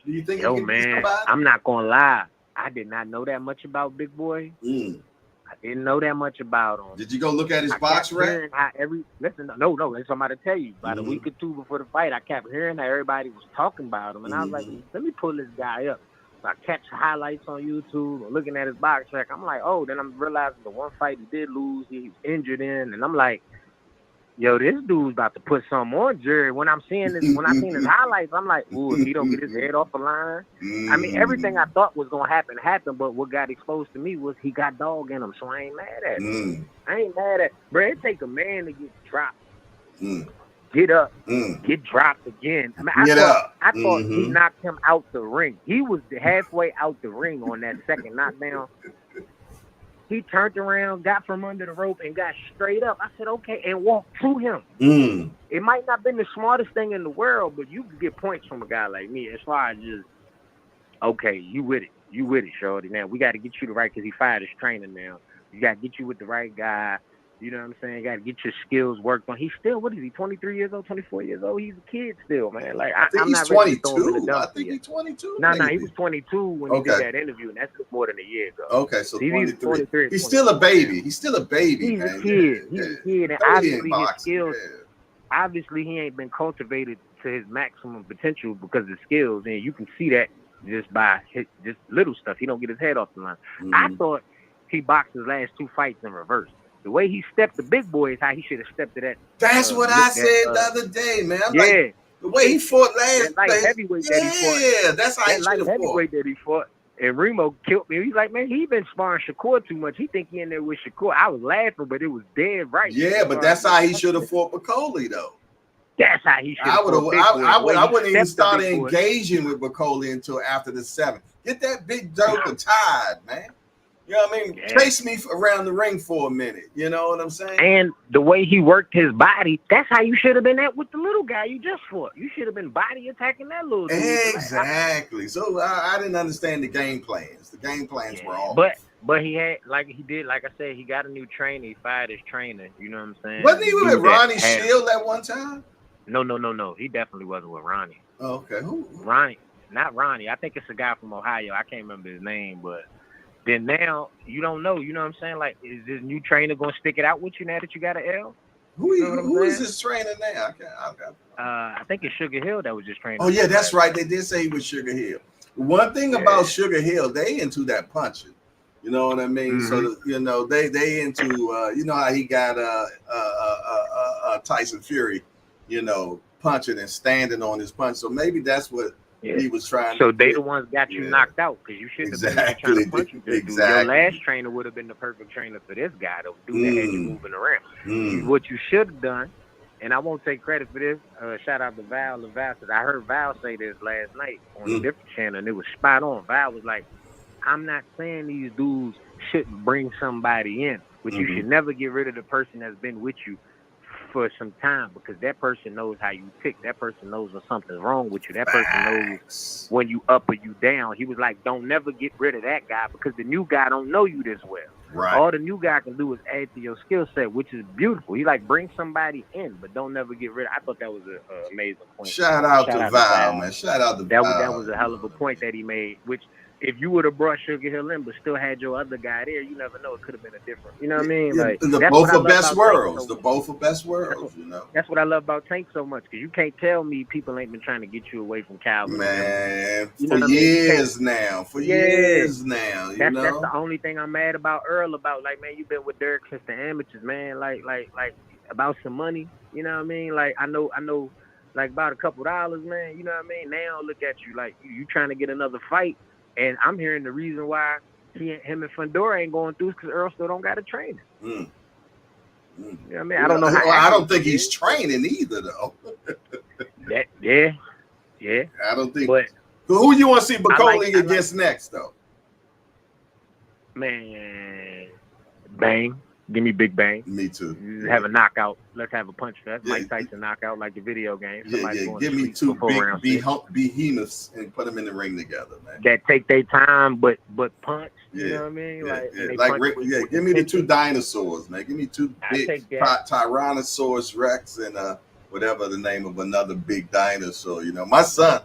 Do you think he can be somebody? I'm not gonna lie. I did not know that much about Big Boy. I didn't know that much about him. Did you go look at his box rep? No, that's what I'm about to tell you. About a week or two before the fight, I kept hearing that everybody was talking about him, and I was like, let me pull this guy up. So I catch highlights on YouTube or looking at his box track. I'm like, oh, then I'm realizing the one fight he did lose, he was injured in, and I'm like, yo, this dude's about to put something on Jerry. When I seen his highlights, I'm like, ooh, if he don't get his head off the line. I mean, everything I thought was gonna happen happened, but what got exposed to me was he got dog in him, so I ain't mad at him. I ain't mad at, bro. It take a man to get dropped, get up, get dropped again. I mean, I thought he knocked him out the ring. He was halfway out the ring on that second knockdown. He turned around, got from under the rope, and got straight up. I said, okay, and walked to him. It might not have been the smartest thing in the world, but you can get points from a guy like me as far as just, okay, you with it. You with it, shorty. Now, we got to get you the right, because he fired his trainer now. You got to get you with the right guy. You know what I'm saying? Got to get your skills worked on. He's still, what is he, 23 years old, 24 years old? He's a kid still, man. Like, I'm not ready to throw him in the dump. I think he's 22. No, he was 22 when he did that interview, and that's more than a year ago. Okay, so 23. He's still a baby. He's still a baby, He's man. A kid. He's a kid, and obviously his skills, obviously he ain't been cultivated to his maximum potential because of skills, and you can see that just by just little stuff. He don't get his head off the line. I thought he boxed his last two fights in reverse. The way he stepped the Big Boy is how he should have stepped to that. That's what I said the other day, man. I'm like, the way he fought last light heavyweight that he fought. Yeah, that's how he should have fought. Heavyweight that he fought. And Remo killed me. He's like, man, he been sparring Shakur too much. He think he in there with Shakur. I was laughing, but it was dead right. Yeah, but that's how he should have fought Bakole, though. That's how he should have fought. I wouldn't even start engaging with Bakole until after the 7th. Get that big joker tied, man. You know what I mean? Chase me around the ring for a minute. You know what I'm saying? And the way he worked his body, that's how you should have been at with the little guy you just fought. You should have been body attacking that little dude. Exactly. So I didn't understand the game plans. The game plans were off. But he had, like I said, he got a new trainer. He fired his trainer. You know what I'm saying? Wasn't he with Ronnie Shield at one time? No. He definitely wasn't with Ronnie. Oh, okay. Who? Ronnie. Not Ronnie. I think it's a guy from Ohio. I can't remember his name, but then now you don't know. You know what I'm saying? Like, is this new trainer gonna stick it out with you now that you got an L? Who is this trainer now? I think it's Sugar Hill that was just training. Oh yeah, that's right. They did say he was Sugar Hill. One thing about Sugar Hill, they into that punching. You know what I mean? So you know they into you know how he got Tyson Fury, you know, punching and standing on his punch. So maybe that's what he was trying. So they the ones got you knocked out because you shouldn't have been trying to punch you. Your last trainer would have been the perfect trainer for this guy to do that had you moving around. What you should have done, and I won't take credit for this. Shout out to Val. I heard Val say this last night on a different channel, and it was spot on. Val was like, I'm not saying these dudes shouldn't bring somebody in, but you should never get rid of the person that's been with you for some time, because that person knows how you tick. That person knows when something's wrong with you. That person knows when you up or you down. He was like, don't never get rid of that guy, because the new guy don't know you this well. Right. All the new guy can do is add to your skill set, which is beautiful. He like, bring somebody in, but don't never get rid of. I thought that was an amazing point. Shout out to Val, man. Shout out to Val. That was a hell of a point that he made, which if you would have brought Sugar Hill in but still had your other guy there, you never know. It could have been a different, you know what I mean? Yeah, like, the both of best worlds. The both of best worlds, you know. That's what I love about Tank so much, because you can't tell me people ain't been trying to get you away from Calvin. Man, for years now. For years now, you know. That's the only thing I'm mad about Earl about. Like, man, you've been with Derek since the amateurs, man. Like about some money, you know what I mean? Like, I know, like about a couple dollars, man. You know what I mean? Now look at you, like you trying to get another fight. And I'm hearing the reason why him and Fundora ain't going through because Earl still don't got a trainer. Mm. You know what I mean? I don't know how. I don't think he's training either, though. Yeah. I don't think. But who you want to see Bakole against next, though? Man, Bang. Give me Big Bang. Me too. Have a knockout. Let's have a punch fest. Mike Tyson knockout like the video game. Give me two big behemoths and put them in the ring together, man. That take their time, but punch. You know what I mean? Give me the two dinosaurs, man. Give me two big Tyrannosaurus Rex and whatever the name of another big dinosaur. You know, my son,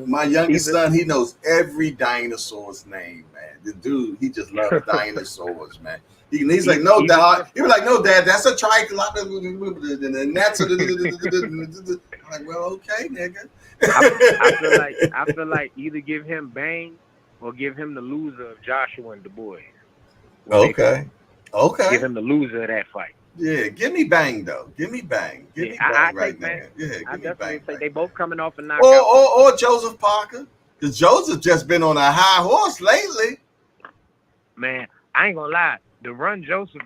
my youngest son, he knows every dinosaur's name, man. The dude, he just loves dinosaurs, man. He's like, no, Dad. He was like, no, Dad, that's a triceratops. And that's a. I'm like, well, okay, nigga. I feel like either give him Bang or give him the loser of Joshua and Du Bois. Okay. Give him the loser of that fight. Yeah, give me Bang though. Give me Bang. Give me Bang right now. Yeah, I give me Bang. Say they both coming off a knockout. Or Joseph Parker, because Joseph just been on a high horse lately. Man, I ain't gonna lie. The run Joseph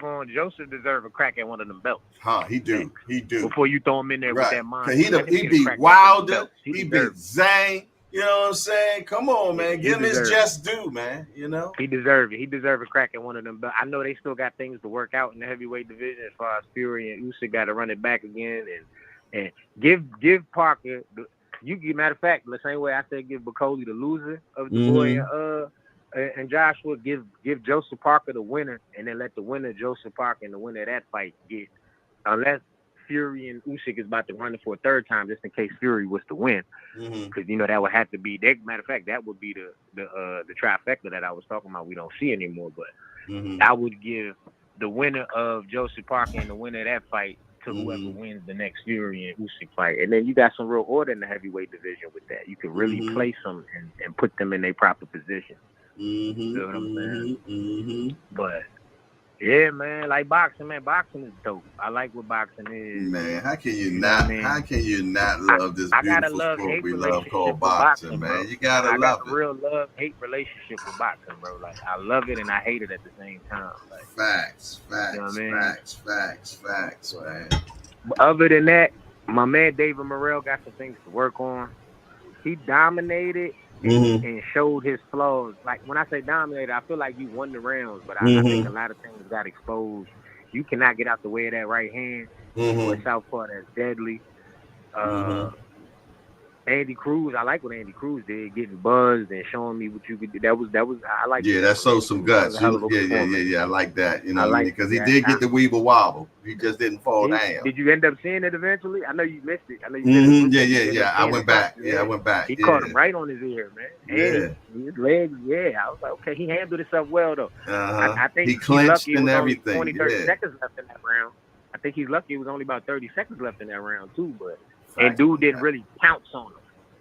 deserve a crack at one of them belts. He do. Before you throw him in there with that mind. He beat Wilder. He beat Zane. You know what I'm saying? Come on, man. Give him his just due, man. You know? He deserve it. He deserve a crack at one of them belts. I know they still got things to work out in the heavyweight division as far as Fury and Usyk got to run it back again. And give Parker, matter of fact, the same way I said give Bakole the loser of the boy and Joshua, give Joseph Parker the winner, and then let the winner, Joseph Parker, and the winner of that fight get, unless Fury and Usyk is about to run it for a third time, just in case Fury was to win, because that would have to be. Matter of fact, that would be the trifecta that I was talking about. We don't see anymore, but I would give the winner of Joseph Parker and the winner of that fight to whoever wins the next Fury and Usyk fight, and then you got some real order in the heavyweight division with that. You can really place them and put them in their proper position. You know what I'm saying? But yeah, man, like boxing, man. Boxing is dope. I like what boxing is. Man, how can you not? How can you not love this beautiful sport we love called boxing, man? Bro. You gotta love it. I got a real love-hate relationship with boxing, bro. Like I love it and I hate it at the same time. Like facts, you know what I mean? facts, man. But other than that, my man David Morrell got some things to work on. He dominated. And showed his flaws. Like when I say dominated, I feel like you won the rounds, but I think a lot of things got exposed. You cannot get out the way of that right hand or southpaw that's deadly. Andy Cruz, I like what Andy Cruz did, getting buzzed and showing me what you could do. That was I like. Yeah, that showed some guts. Yeah. I like that. You know, because he did get the weeble wobble. He just didn't fall down. Did you end up seeing it eventually? I know you missed it. I know you. Yeah. I went back. Yeah, I went back. He caught him right on his ear, man. And his legs. Yeah, I was like, okay, he handled himself well though. I think he clinched and everything. 30 seconds left in that round. I think he's lucky. It was only about 30 seconds left in that round too, but and dude didn't really pounce on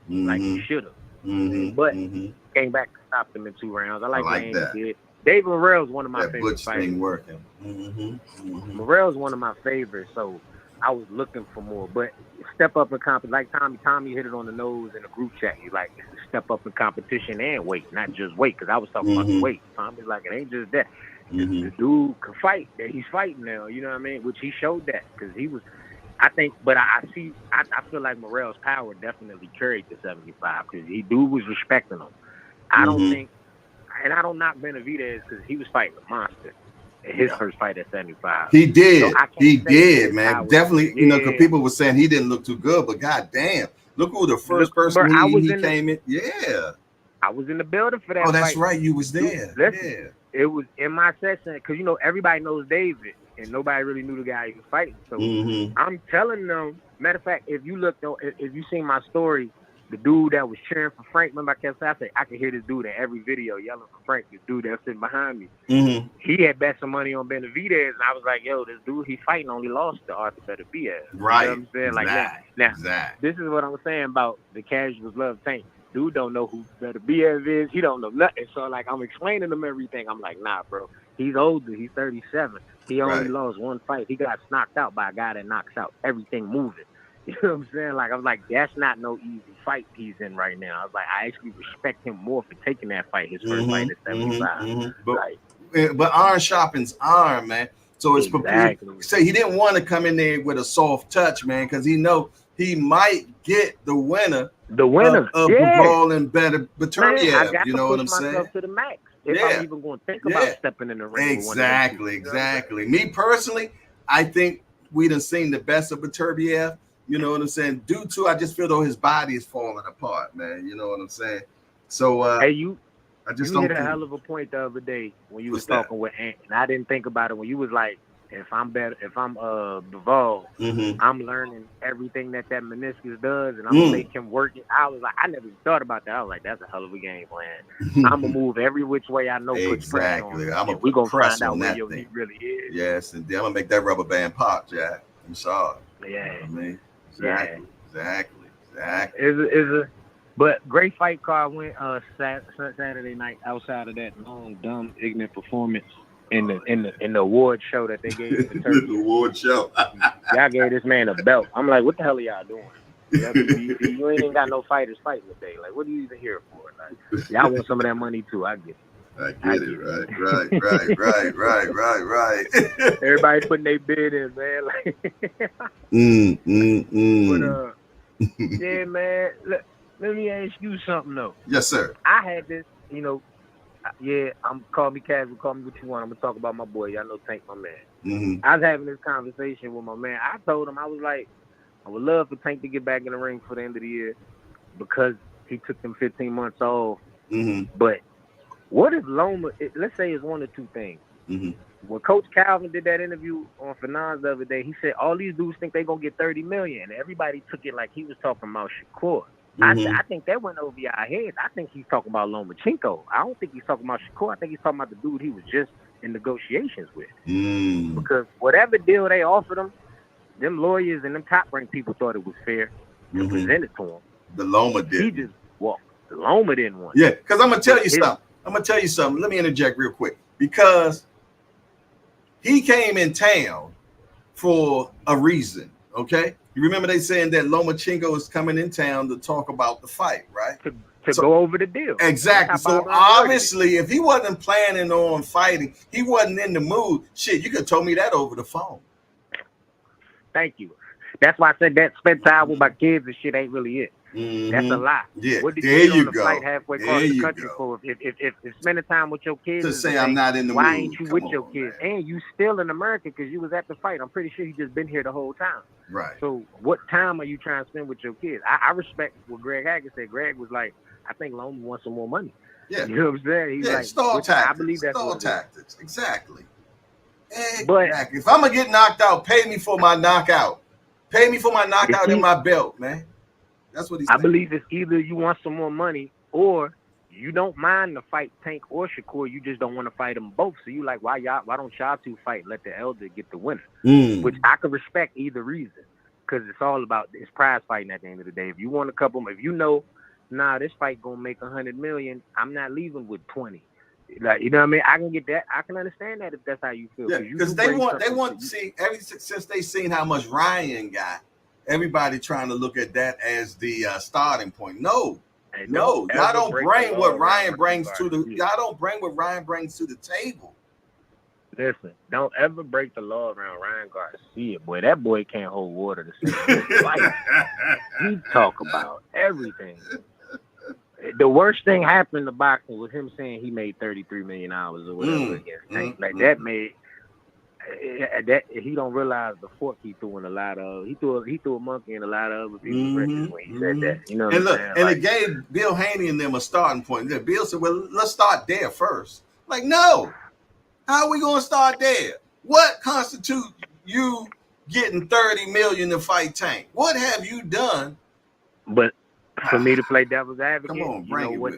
him. Like he should have, but came back and stopped him in 2 rounds. I like that. Did. David Morrell's one of my favorite fighters. Working. Morrell's one of my favorites, so I was looking for more. But step up in competition, like Tommy hit it on the nose in the group chat. He's like, step up in competition and weight, not just weight. Because I was talking about the weight. Tommy's like, it ain't just that. The dude can fight. That he's fighting now. You know what I mean? Which he showed that because he was. I think, but I feel like Morrell's power definitely carried the 75 because dude was respecting him. I don't think, and I don't knock Benavidez because he was fighting a monster in his first fight at 75. He did. So he did, man. Definitely, because people were saying he didn't look too good, but goddamn, look who the first person he came in. Yeah. I was in the building for that. Oh, that's right. You was there. Listen, it was in my section because, everybody knows David. And nobody really knew the guy he was fighting. So I'm telling them, matter of fact, if you look though, if you seen my story, the dude that was cheering for Frank, remember I kept saying, I could hear this dude in every video yelling for Frank, this dude that was sitting behind me. He had bet some money on Benavidez, and I was like, yo, this dude he fighting only lost to Arthur Benavidez. Right. You know what I'm saying? Like now, this is what I'm saying about the casuals love Tank. Dude don't know who Benavidez is. He don't know nothing. So like I'm explaining to him everything. I'm like, nah, bro. He's older. He's 37. He only lost one fight. He got knocked out by a guy that knocks out everything moving. You know what I'm saying? Like, I was like, that's not no easy fight he's in right now. I was like, I actually respect him more for taking that fight, his first fight at 75. But iron sharpens iron, man. So it's exactly. Say he didn't want to come in there with a soft touch, man, because he know he might get the winner. The winner of Bakole and Beterbiev. You know what I'm saying? I got to push myself to the max if I'm even going to think about stepping in the ring. Exactly. Me personally, I think we done seen the best of Beterbiev. You know what I'm saying? Due to, I just feel though his body is falling apart, man. You know what I'm saying? So, hey, I just you hit a hell of a point the other day when you was talking with Ant, and I didn't think about it when you was like, if I'm Duval, I'm learning everything that meniscus does, and I'm gonna make him work it. I was like, I never even thought about that. I was like, that's a hell of a game plan. I'm gonna move every which way I know. Exactly. We're gonna find out where your knee really is. Yes, and then I'm gonna make that rubber band pop, Jack. I'm sorry. Yeah. You know what I mean? Exactly. But great fight card went Saturday night. Outside of that long, dumb, ignorant performance in the award show that they gave to Turkey. The award show. Y'all gave this man a belt. I'm like, what the hell are y'all doing? You ain't even got no fighters fighting today. Like, what are you even here for? Like, y'all want some of that money too. I get it. I get it. Right. Everybody putting their bid in, man. Like, yeah, man. Let me ask you something though. Yes, sir. I had this, call me casual, call me what you want. I'm gonna talk about my boy. Y'all know Tank, my man. I was having this conversation with my man. I told him, I was like, I would love for Tank to get back in the ring for the end of the year because he took them 15 months off. But what if Loma, let's say it's one or two things. When Coach Calvin did that interview on Finance the other day, he said all these dudes think they're going to get $30 million. And everybody took it like he was talking about Shakur. I think that went over your heads. I think he's talking about Lomachenko. I don't think he's talking about Shakur. I think he's talking about the dude he was just in negotiations with. Because whatever deal they offered him, them lawyers and them top-ranked people thought it was fair to present it to him. The Loma did. He just walked. The Loma didn't want it. Yeah, because I'm going to tell you something. Let me interject real quick. Because he came in town for a reason, okay? You remember they saying that Lomachenko is coming in town to talk about the fight, right? To go over the deal. Exactly. So obviously, if he wasn't planning on fighting, he wasn't in the mood. Shit, you could have told me that over the phone. Thank you. That's why I said that spend time with my kids and shit ain't really it. That's a lie. Yeah, what did you do on the flight halfway across the country for? If spending time with your kids to say I'm not in the mood. Why ain't you with your kids? Man. And you still in America because you was at the fight. I'm pretty sure you just been here the whole time. Right. So what time are you trying to spend with your kids? I respect what Greg Haggard said. Greg was like, I think Loma wants some more money. Yeah. You know what I'm saying? He's like, stall tactics. I believe that's stall tactics. Exactly. But if I'm gonna get knocked out, pay me for my knockout. Pay me for my knockout in my belt, man. That's what he's saying. I believe it's either you want some more money or you don't mind the fight Tank or Shakur. You just don't want to fight them both. So you like, why don't y'all two fight? Let the elder get the winner. Which I could respect either reason because it's all about it's prize fighting at the end of the day. If you want a couple, if you know, this fight gonna make $100 million, I'm not leaving with 20. Like, you know what I mean? I can get that. I can understand that if that's how you feel. Yeah, because they want to see since they seen how much Ryan got. Everybody trying to look at that as the starting point. No, y'all don't bring what Ryan brings to the. Y'all don't bring what Ryan brings to the table. Listen, don't ever break the law around Ryan Garcia, boy. That boy can't hold water to save his life. He talk about everything. The worst thing happened to boxing was him saying he made $33 million or whatever against Tank. Like that made. That he don't realize the fork he threw in a lot of. He threw a monkey in a lot of other people's records when he said that. You know what I'm saying? And it gave Bill Haney and them a starting point. Bill said, "Well, let's start there first." Like, no, how are we going to start there? What constitutes you getting $30 million to fight Tank? What have you done? But for me to play devil's advocate, come on,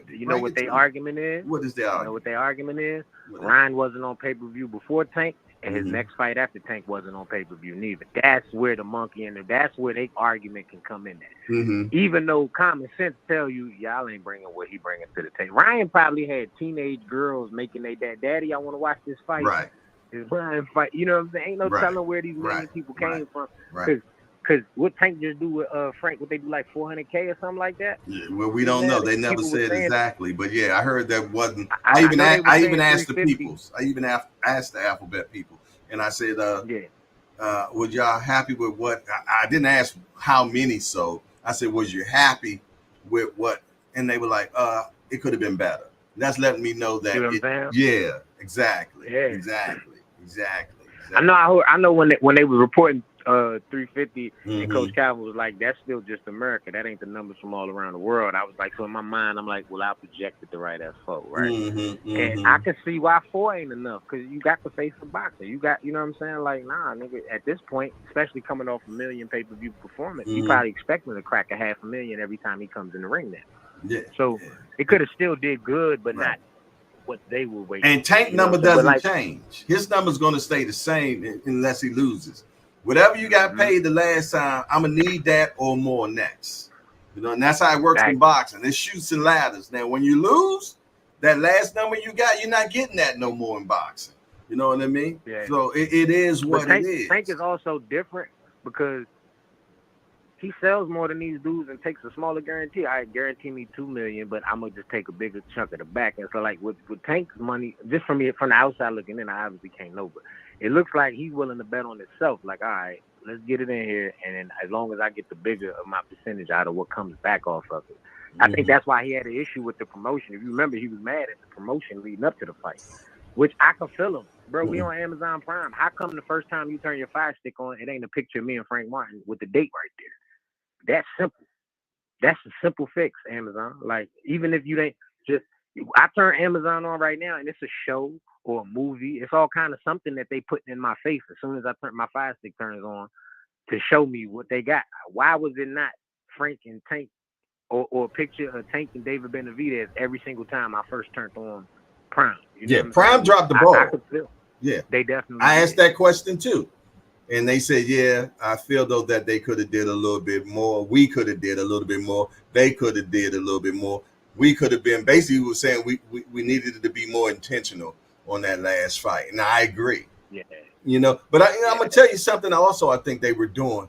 you know what their argument is? What is their argument? You know what their argument is? Ryan wasn't on pay-per-view before Tank. And his next fight after Tank wasn't on pay-per-view neither. That's where the monkey and that's where their argument can come in at. Even though common sense tell you, y'all ain't bringing what he bringing to the table. Ryan probably had teenage girls making their daddy, I want to watch this fight. Right. His Ryan fight. You know what I'm saying? Ain't no telling where these million people came from. Right. Because what Tank just do with Frank? What they do, like 400K or something like that? Yeah, well, we don't know. They never said exactly, but yeah, I heard that wasn't. I even asked the peoples. I even asked the Alphabet people, and I said, "Was y'all happy with what?" I didn't ask how many. So I said, "Was you happy with what?" And they were like, "It could have been better." That's letting me know that. Yeah, exactly. Yeah. Exactly. I know when they were reporting 350, and Coach Calvin was like, "That's still just America. That ain't the numbers from all around the world." I was like, so in my mind, I'm like, well, I projected the right as 4, right? And I can see why 4 ain't enough, because you got to face a boxer. You know what I'm saying? Like, nah, nigga, at this point, especially coming off a million pay-per-view performance, you probably expect him to crack a $500,000 every time he comes in the ring now. Yeah. So it could have still did good, but not what they were waiting. And Tank number doesn't change. His number's going to stay the same unless he loses. Whatever you got paid the last time, I'm gonna need that or more next. You know, and that's how it works in boxing. It shoots and ladders. Now, when you lose, that last number you got, you're not getting that no more in boxing. You know what I mean? Yeah. So it is what it is. Tank is also different because he sells more than these dudes and takes a smaller guarantee. I guarantee me $2 million, but I'm gonna just take a bigger chunk of the back. And so, like with Tank's money, just from the outside looking in, I obviously can't know, but it looks like he's willing to bet on himself. Like, all right, let's get it in here, and then as long as I get the bigger of my percentage out of what comes back off of it. I think that's why he had an issue with the promotion. If you remember, he was mad at the promotion leading up to the fight, which I can feel him. Bro, we on Amazon Prime. How come the first time you turn your Fire Stick on, it ain't a picture of me and Frank Martin with the date right there? That's simple. That's a simple fix, Amazon. Like, even if you ain't just, I turn Amazon on right now, and it's a show or a movie. It's all kind of something that they put in my face as soon as I turn my Fire Stick turns on to show me what they got. Why was it not Frank and Tank or a picture of Tank and David Benavidez every single time I first turned on Prime? You know Prime dropped the ball. I could feel. Yeah, they definitely. I asked that question too, and they said, "Yeah, I feel though that they could have did a little bit more. We could have did a little bit more. They could have did a little bit more. We could have been." Basically, we were saying we needed to be more intentional on that last fight, and I agree. Yeah, you know, but I'm gonna tell you something. Also, I think they were doing,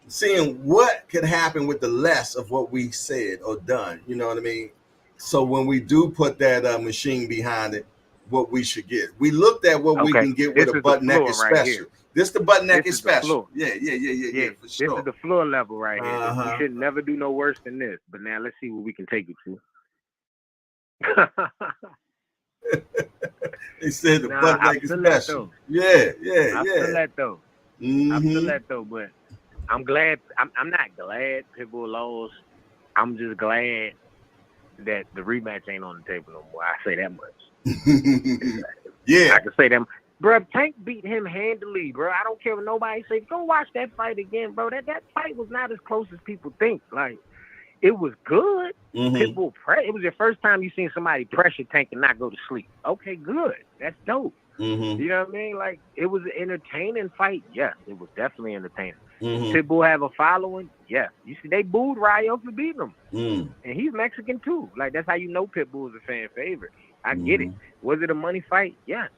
seeing what could happen with the less of what we said or done. You know what I mean? So when we do put that machine behind it, what we should get. We looked at what we can get with a butt naked special. This the butt naked special. Yeah, for sure. This is the floor level right here. We should never do no worse than this. But now let's see what we can take it to. They said the butt naked special. I feel that though. I feel that though, but I'm glad. I'm not glad Pitbull lost. I'm just glad that the rematch ain't on the table no more. I say that much. Yeah, I can say that. Bro, Tank beat him handily, bro. I don't care what nobody say. Go watch that fight again, bro. That fight was not as close as people think. Like, it was good. Pitbull it was your first time you seen somebody pressure Tank and not go to sleep. Okay, good. That's dope. You know what I mean? Like, it was an entertaining fight. Yes, it was definitely entertaining. Pitbull have a following? Yes. You see, they booed Rayo for beating him. And he's Mexican too. Like, that's how you know Pitbull is a fan favorite. I get it. Was it a money fight? Yes.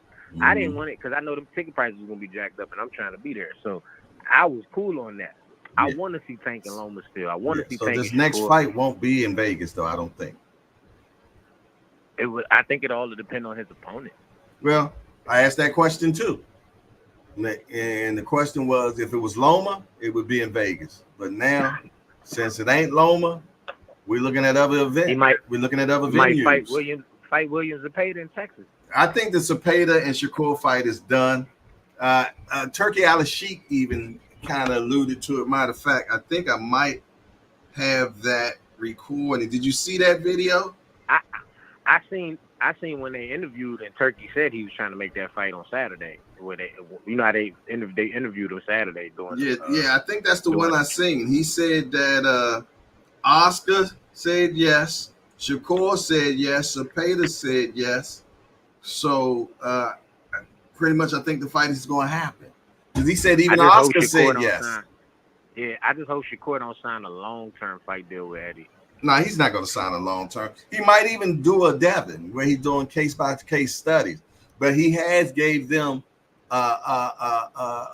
I didn't want it because I know the ticket prices was going to be jacked up and I'm trying to be there. So I was cool on that. I want to see Tank and Loma still. I want to see Tank. So this next fight won't be in Vegas, though, I don't think. I think it all will depend on his opponent. Well, I asked that question too. And the question was, if it was Loma, it would be in Vegas. But now, since it ain't Loma, we're looking at other events. We're looking at other venues. Fight Williams Zepeda in Texas. I think the Zepeda and Shakur fight is done. Turkey Al-Sheikh even kind of alluded to it. Matter of fact, I think I might have that recording. Did you see that video? I seen when they interviewed and Turkey said he was trying to make that fight on Saturday. Where they, you know how they interviewed him Saturday doing. I think that's the one I seen. He said that Oscar said yes, Shakur said yes, Zepeda said yes. So pretty much, I think the fight is going to happen. Because he said even Oscar said yes. Yeah, I just hope Shakur don't sign a long-term fight deal with Eddie. No, he's not going to sign a long-term. He might even do a Devin where he's doing case-by-case studies. But he has gave them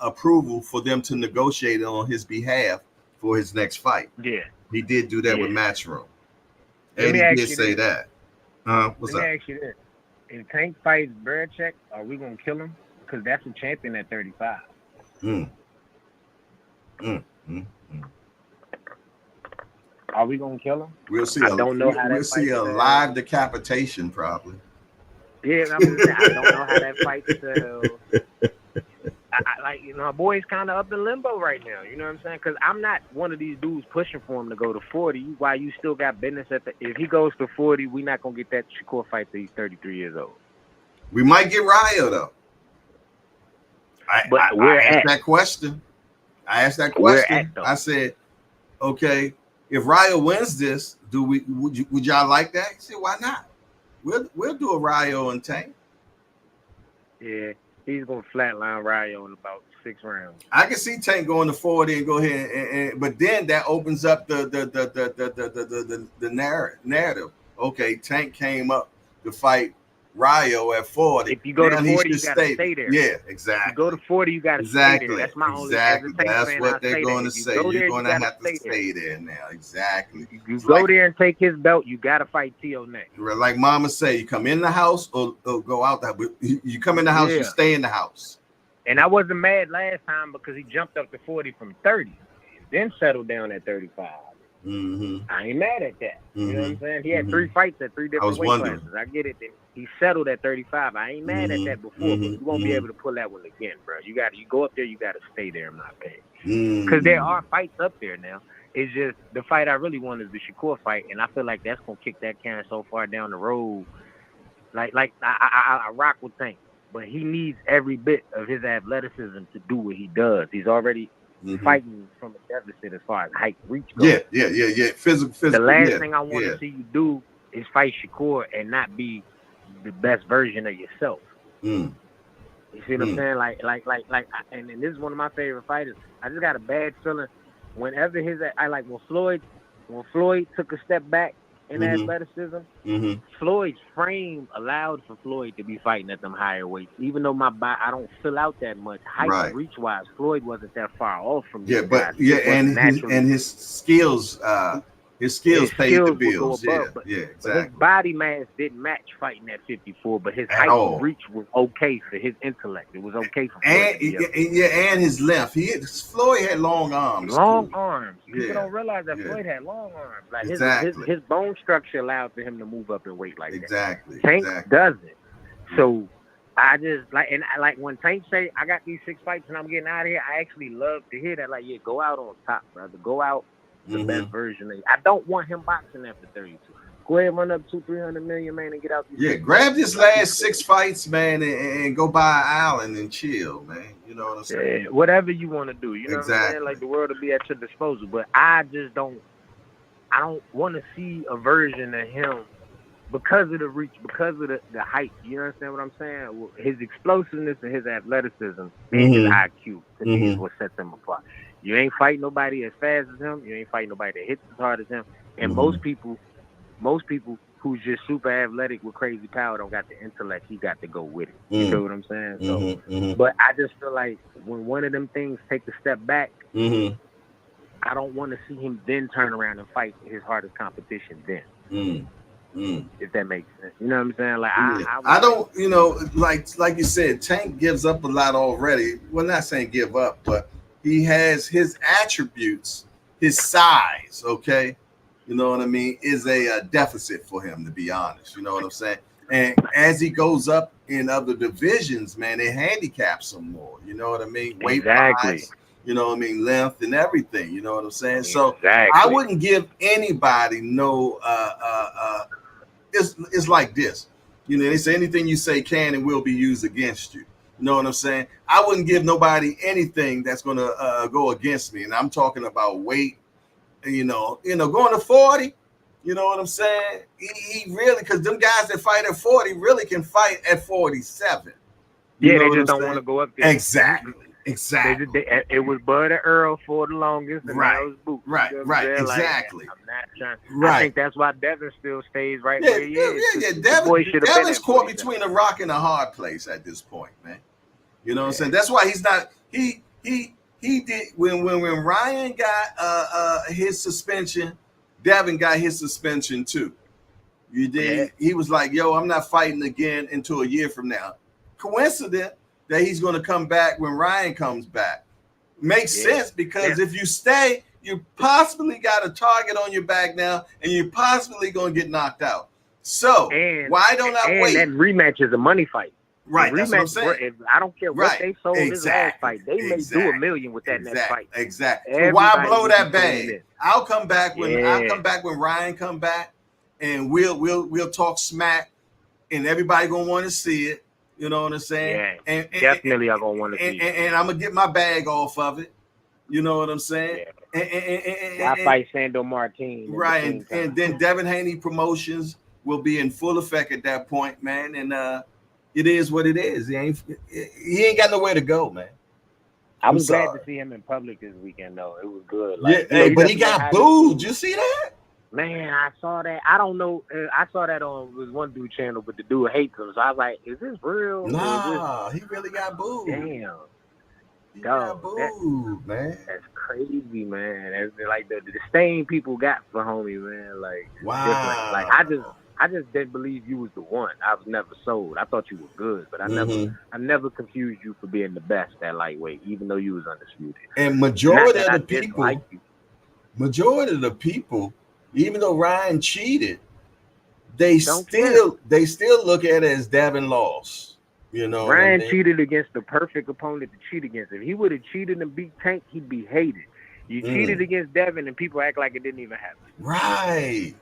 approval for them to negotiate on his behalf for his next fight. Yeah. He did do that with Matchroom. Let me Eddie ask did you say this. that. What's Let up? me ask you this. If Tank fights Belichick, are we going to kill him? Because that's a champion at 35. Are we going to kill him? We'll see. I don't know how that we'll see a fight live decapitation, probably. Yeah, I'm just saying, I don't know how that fight sells. Like, you know, my boy's kind of up in limbo right now. You know what I'm saying? Because I'm not one of these dudes pushing for him to go to 40. While you still got business if he goes to 40, we're not gonna get that Shakur fight till he's 33 years old. We might get Ryo though. I asked that question. I said, okay, if Ryo wins this, would y'all like that? He said, why not? We'll do a Ryo and Tank. Yeah. He's gonna flatline Ryo in about 6 rounds. I can see Tank going to 40 and go ahead but then that opens up the narrative. Okay, Tank came up to fight Ryo at 40. If you go to 40, you gotta stay there. Yeah, exactly. If you go to 40, you gotta stay there. That's my only. Exactly. That's what they're going to say. You're going to have to stay there now. Exactly. You go there and take his belt. You gotta fight T.O. next. Like Mama say, you come in the house or go out there. You come in the house, you stay in the house. And I wasn't mad last time because he jumped up to 40 from 30, and then settled down at 35. I ain't mad at that. You know what I'm saying? He had 3 fights at 3 different weight classes. I get it. He settled at 35. I ain't mad at that before, but you won't be able to pull that one again, bro. You go up there, you got to stay there, in my opinion. Because there are fights up there now. It's just the fight I really want is the Shakur fight, and I feel like that's gonna kick that can so far down the road. Like I rock with Tank, but he needs every bit of his athleticism to do what he does. He's already fighting from a deficit as far as height reach goes. Yeah. Physical. The last thing I want to see you do is fight Shakur and not be the best version of yourself. You see what I'm saying? Like, and this is one of my favorite fighters. I just got a bad feeling whenever when Floyd took a step back in athleticism, Floyd's frame allowed for Floyd to be fighting at them higher weights. Even though I don't fill out that much height reach wise, Floyd wasn't that far off from me. And his skills. His skills paid the bills. But his body mass didn't match fighting at 54, but his height and reach was okay for his intellect. It was okay for Floyd. And his length. Floyd had long arms. People don't realize that Floyd had long arms. Like his bone structure allowed for him to move up in weight like that. Tank doesn't. So I just like when Tank say I got these 6 fights and I'm getting out of here, I actually love to hear that. Like, go out on top, brother. Go out the best version of you. I don't want him boxing after 32. Go ahead, run up 200-300 million, man, and get out. Grab this last 6 fights, man, and go buy an island and chill, man. You know what I'm saying? Yeah, whatever you want to do. You know what I'm saying? Like, the world will be at your disposal. But I just don't. I don't want to see a version of him because of the reach, because of the height. You understand what I'm saying? His explosiveness and his athleticism and his IQ to me is what sets him apart. You ain't fighting nobody as fast as him. You ain't fighting nobody that hits as hard as him. And most people who's just super athletic with crazy power don't got the intellect. He got to go with it. You know what I'm saying? So, but I just feel like when one of them things take a step back, I don't want to see him then turn around and fight his hardest competition then. If that makes sense. You know what I'm saying? Like I don't, like you said, Tank gives up a lot already. Well, not saying give up, but he has his attributes, his size, okay? You know what I mean? Is a deficit for him, to be honest. You know what I'm saying? And as he goes up in other divisions, man, it handicaps him more. You know what I mean? Weight-wise, you know what I mean? Length and everything. You know what I'm saying? So I wouldn't give anybody no. It's like this. You know, they say anything you say can and will be used against you. You know what I'm saying? I wouldn't give nobody anything that's going to go against me. And I'm talking about weight, going to 40. You know what I'm saying? He really, because them guys that fight at 40 really can fight at 47. They just don't want to go up there. Exactly. It was Bud and Earl for the longest, and that was Boots. Right. Exactly. Like, I'm not trying. I think that's why Devin still stays right where he is. Devin's caught between a rock and a hard place at this point, man. You know what I'm saying? That's why he's not. He he did when Ryan got his suspension, Devin got his suspension too. You did. Yeah. He was like, "Yo, I'm not fighting again until a year from now." Coincident that he's going to come back when Ryan comes back. Makes sense because if you stay, you possibly got a target on your back now, and you're possibly going to get knocked out. So why don't I wait? And that rematch is a money fight. Right, that's what I'm saying. I don't care what they sold this last fight. They may do $1 million with that next fight. Exactly. So why blow that bag? I'll come back when Ryan come back, and we'll talk smack, and everybody gonna want to see it. You know what I'm saying? Yeah, and definitely I'm gonna want to see it. And I'm gonna get my bag off of it. You know what I'm saying? Yeah. I fight Sando Martin. Right, and then Devin Haney Promotions will be in full effect at that point, man. And it is what it is. He ain't got nowhere to go, man. I was glad to see him in public this weekend, though. It was good. But he got booed. You see that? Man, I saw that. I don't know. I saw that on one dude channel, but the dude hates him. So I was like, "Is this real?" Nah, he really got booed. Damn. He got booed, man. That's crazy, man. That's like the disdain people got for homie, man. Like, wow. Different. Like I just didn't believe you was the one. I was never sold. I thought you were good, but I never confused you for being the best at lightweight, even though you was undisputed. And majority of the people, even though Ryan cheated, they still look at it as Devin lost. You know, Ryan cheated against the perfect opponent to cheat against. If he would have cheated and beat Tank, he'd be hated. You cheated against Devin, and people act like it didn't even happen. Right.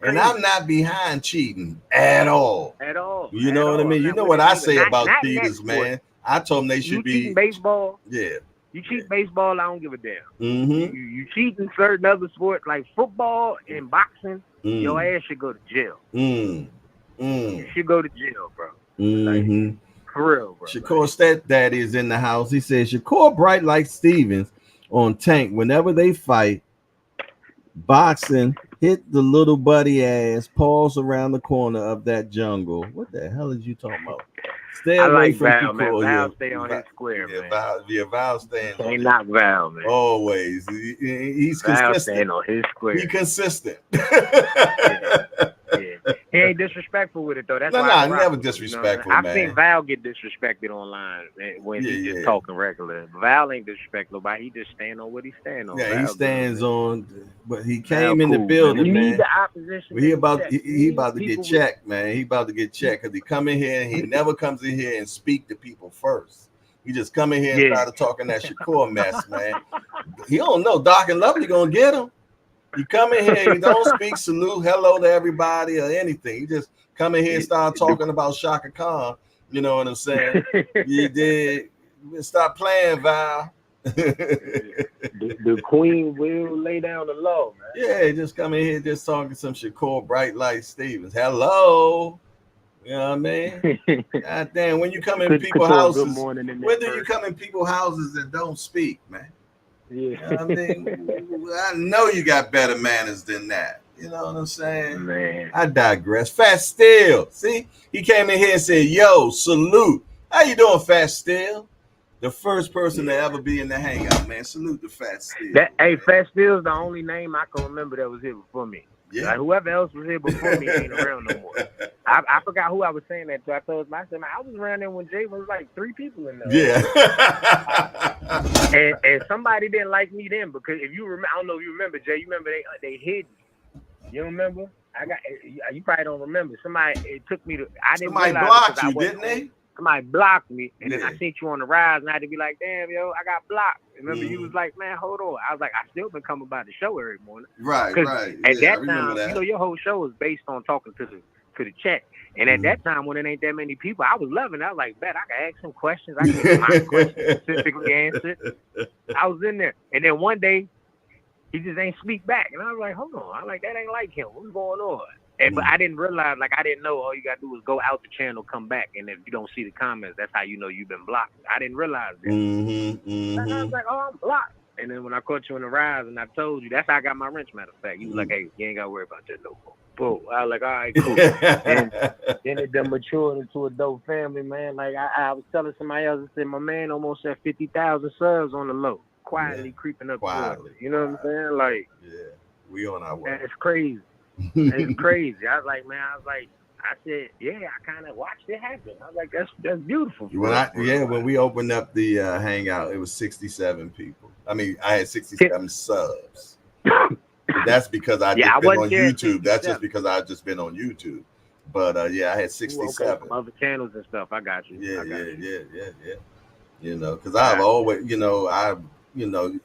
And I'm not behind cheating at all. You know what I mean? You know what I say about cheaters, man. I told them they should be cheating baseball. Yeah. You cheat baseball, I don't give a damn. Mm-hmm. You cheat in certain other sports like football and boxing, your ass should go to jail. You should go to jail, bro. Like, for real, bro. Shakur Stepdaddy is in the house. He says Shakur Bright like Stevens on Tank. Whenever they fight, boxing, hit the little buddy ass, pause around the corner of that jungle. What the hell is you talking about? Stay away from Val, man. Val stay on his square, man. Val staying on his not Val, man. Always. He's Val consistent. staying on his square. He's consistent. Yeah. He ain't disrespectful with it, though. That's why never disrespectful, man. I've seen Val get disrespected online when he's just talking regular. Val ain't disrespectful, but he just stand on what he stand on. Yeah, Val he stands on, but he Val came in the building, man. You need the opposition. He about to get checked, man. He about to get checked because he come in here and he never comes in here and speak to people first. He just come in here and started talking that Shakur mess, man. He don't know Doc and Lovely gonna get him. You come in here, you don't speak, salute, hello to everybody or anything. You just come in here and start talking about Shaka Khan. You know what I'm saying? You did. Stop playing, Val. The queen will lay down the law, man. Yeah, just come in here, just talking some Shakur Bright Light Stevens. Hello. You know what I mean? God damn, when you come in people's houses, when do you come in people's houses that don't speak, man? Yeah. You know what I mean? I know you got better manners than that. You know what I'm saying? Man. I digress. Fat Steel. See, he came in here and said, yo, salute. How you doing, Fat Steel? The first person to ever be in the hangout, man. Salute to Fat Steel. Fat Steel's the only name I can remember that was here before me. Yeah. Like, whoever else was here before me ain't around no more. I forgot who I was saying that to. I told myself, I was around there when Jay was like 3 people in there. Yeah. and somebody didn't like me then because if you remember, I don't know if you remember, Jay. You remember they hid me. You don't remember? You probably don't remember. It took me to. I didn't. Somebody blocked you, didn't they? Somebody blocked me, and then I seen you on the rise, and I had to be like, "Damn, yo, I got blocked." Remember, you was like, "Man, hold on." I was like, "I still been coming by the show every morning." Right. At that time, you know, your whole show was based on talking to the chat, and at that time, when it ain't that many people, I was loving it. I was like, "Bet I can ask some questions. I can get my questions specifically answered." I was in there, and then one day, he just ain't speak back, and I was like, "Hold on," I'm like, "That ain't like him. What's going on?" But I didn't realize, I didn't know all you got to do is go out the channel, come back, and if you don't see the comments, that's how you know you've been blocked. I didn't realize that. And I was like, oh, I'm blocked. And then when I caught you in the rise and I told you, that's how I got my wrench, matter of fact. You was like, hey, you ain't got to worry about that no more. boom. I was like, all right, cool. then it done matured into a dope family, man. Like I was telling somebody else, I said, my man almost had 50,000 subs on the low, quietly creeping up towards it. You know what I'm saying? Like, yeah, we on our way. That's crazy. It's crazy. I said, yeah, I kind of watched it happen. I was like, that's beautiful. When we opened up the Hangout, it was 67 people. I mean, I had 67 subs. That's because I've been on YouTube. That's just because I've just been on YouTube. But I had 67. Okay, from other channels and stuff. I got you. Yeah. You know, because I've always,